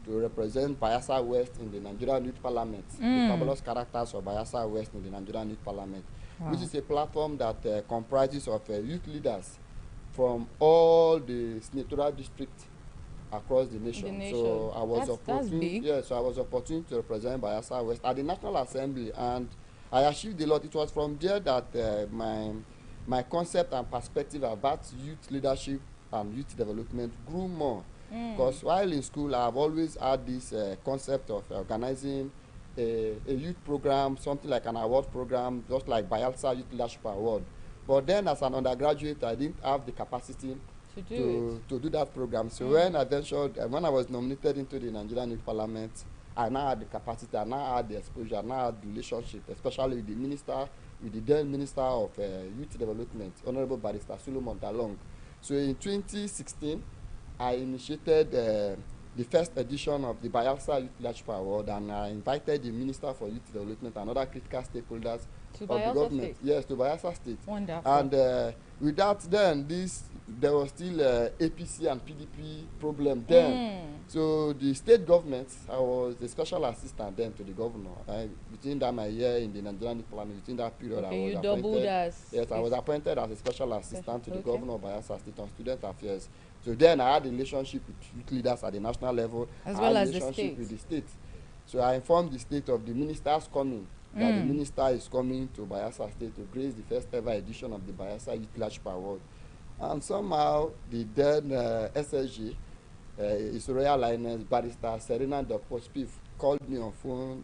to represent Bayelsa West in the Nigerian Youth Parliament, the fabulous characters of Bayelsa West in the Nigerian Youth Parliament, which is a platform that comprises of youth leaders from all the senatorial districts across the nation. So I was opportune. Yes, so I was opportune to represent Bayelsa West at the National Assembly, and I achieved a lot. It was from there that my concept and perspective about youth leadership and youth development grew more. Because while in school, I've always had this concept of organizing a youth program, something like an award program, just like Bayelsa Youth Leadership Award. But then as an undergraduate, I didn't have the capacity to do that program. So when I ventured, when I was nominated into the Nigerian Youth Parliament, I now had the capacity, I now had the exposure, I now had the relationship, especially with the minister, with the then Minister of Youth Development, Honorable Barrister Solomon Dalong. So in 2016, I initiated the first edition of the Bayelsa Youth Leadership Award, and I invited the Minister for Youth Development and other critical stakeholders of the government. Yes, to Bayelsa State.
Wonderful.
And with that, then there was still APC and PDP problem then. So the state government, I was the special assistant then to the governor. Between that my year in the Nigerian Parliament, between that period, I was appointed. Yes, I was appointed as a special assistant to the governor of Bayelsa State on student affairs. So then I had a relationship with youth leaders at the national level,
as well as
the state. With the state. So I informed the state of the minister's coming, that the minister is coming to Bayelsa State to grace the first ever edition of the Bayelsa Youth Leadership Award. And somehow the then SSG, His Royal Highness Barrister Serena Dokpospif, called me on phone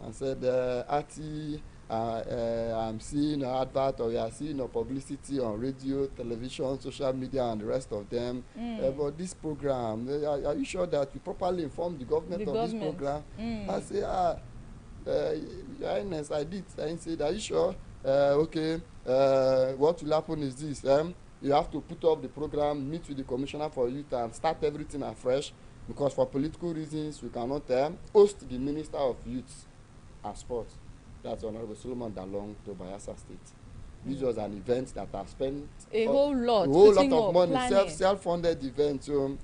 and said, Ati, I'm seeing an advert, or we are seeing a publicity on radio, television, social media, and the rest of them about this program. Are you sure that you properly informed the government of this program? I say, Your Highness, I did. I said, are you sure? Okay. What will happen is this. You have to put up the program, meet with the Commissioner for Youth, and start everything afresh, because for political reasons, we cannot host the Minister of Youth and Sports. That's Honorable Solomon Dalong to Bayelsa State. This was an event that I spent
a whole lot
of money, self-funded event. So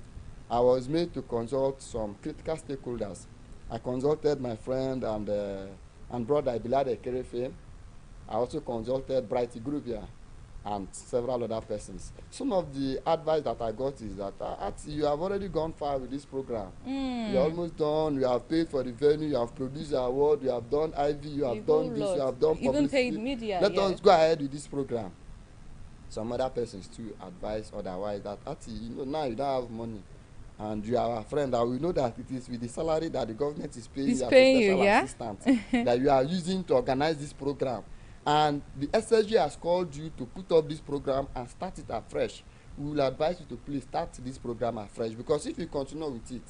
I was made to consult some critical stakeholders. I consulted my friend and brother Bilade Kerefe. I also consulted Brighty Grubia and several other persons. Some of the advice that I got is that you have already gone far with this program. You're almost done. You have paid for the venue. You have produced the award. You have done IV. You have done this. You have done publicity.
Even paid media.
Let us go ahead with this program. Some other persons too advise otherwise that now you don't have money, and you are a friend, and we know that it is with the salary that the government is paying you as a special assistant that you are using to organize this program. And the SSG has called you to put up this program and start it afresh. We will advise you to please start this program afresh, because if you continue with it,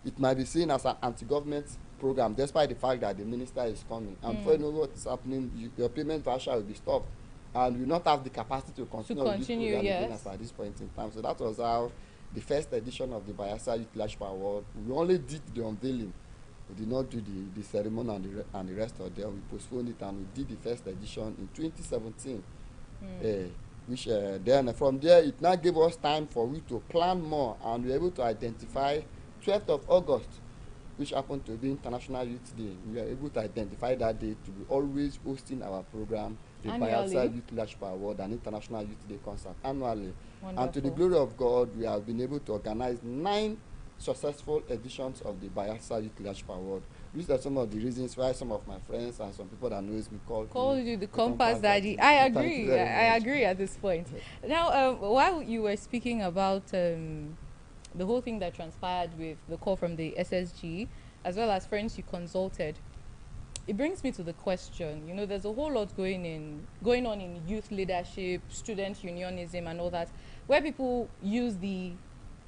it might be seen as an anti-government program, despite the fact that the minister is coming. And before you know what is happening, your payment voucher will be stopped, and you will not have the capacity to continue with this program again at this point in time. So that was how the first edition of the Bayelsa Youth Leadership Award, we only did the unveiling. We did not do the ceremony and the rest of them. We postponed it, and we did the first edition in 2017. Which then from there, it now gave us time for we to plan more, and we were able to identify 12th of August, which happened to be International Youth Day. We were able to identify that day to be always hosting our program, the Bayelsa Youth Leadership Award and International Youth Day concert annually. Wonderful. And to the glory of God, we have been able to organize 9 successful editions of the Bayelsa Youth Leadership Award. These are some of the reasons why some of my friends and some people that knows me call
you the Compass Daddy. I agree. I agree at this point. Now, while you were speaking about the whole thing that transpired with the call from the SSG, as well as friends you consulted, it brings me to the question, you know, there's a whole lot going on in youth leadership, student unionism and all that, where people use the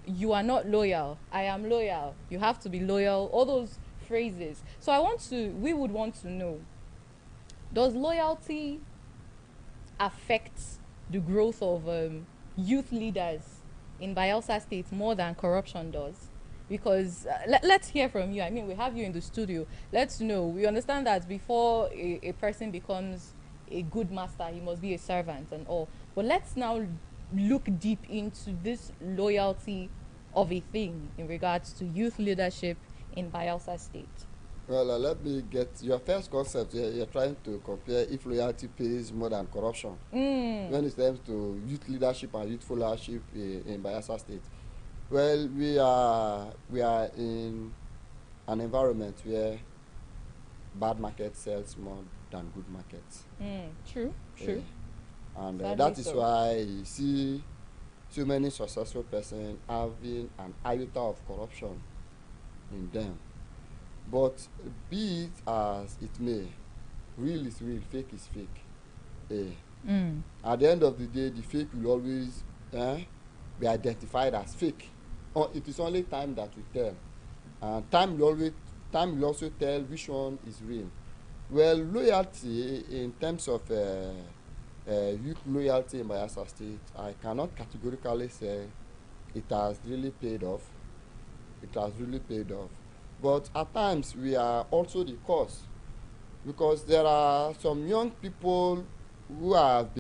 "you are not loyal, I am loyal, you have to be loyal," all those phrases. So we would want to know, does loyalty affect the growth of youth leaders in Bayelsa State more than corruption does? Because let's hear from you. I mean, we have you in the studio. Let's know. We understand that before a person becomes a good master, he must be a servant and all. But let's now look deep into this loyalty of a thing in regards to youth leadership in Bayelsa State.
Well, let me get your first concept. You're trying to compare if loyalty pays more than corruption when it comes to youth leadership and youthful leadership in Bayelsa State. Well, we are in an environment where bad market sells more than good markets.
True.
And that is why you see too many successful persons having an iota of corruption in them. But be it as it may, real is real, fake is fake. At the end of the day, the fake will always be identified as fake. Or it is only time that will tell. And time will also tell which one is real. Well, loyalty in terms of youth loyalty in Bayelsa State, I cannot categorically say it has really paid off. But at times we are also the cause, because there are some young people who have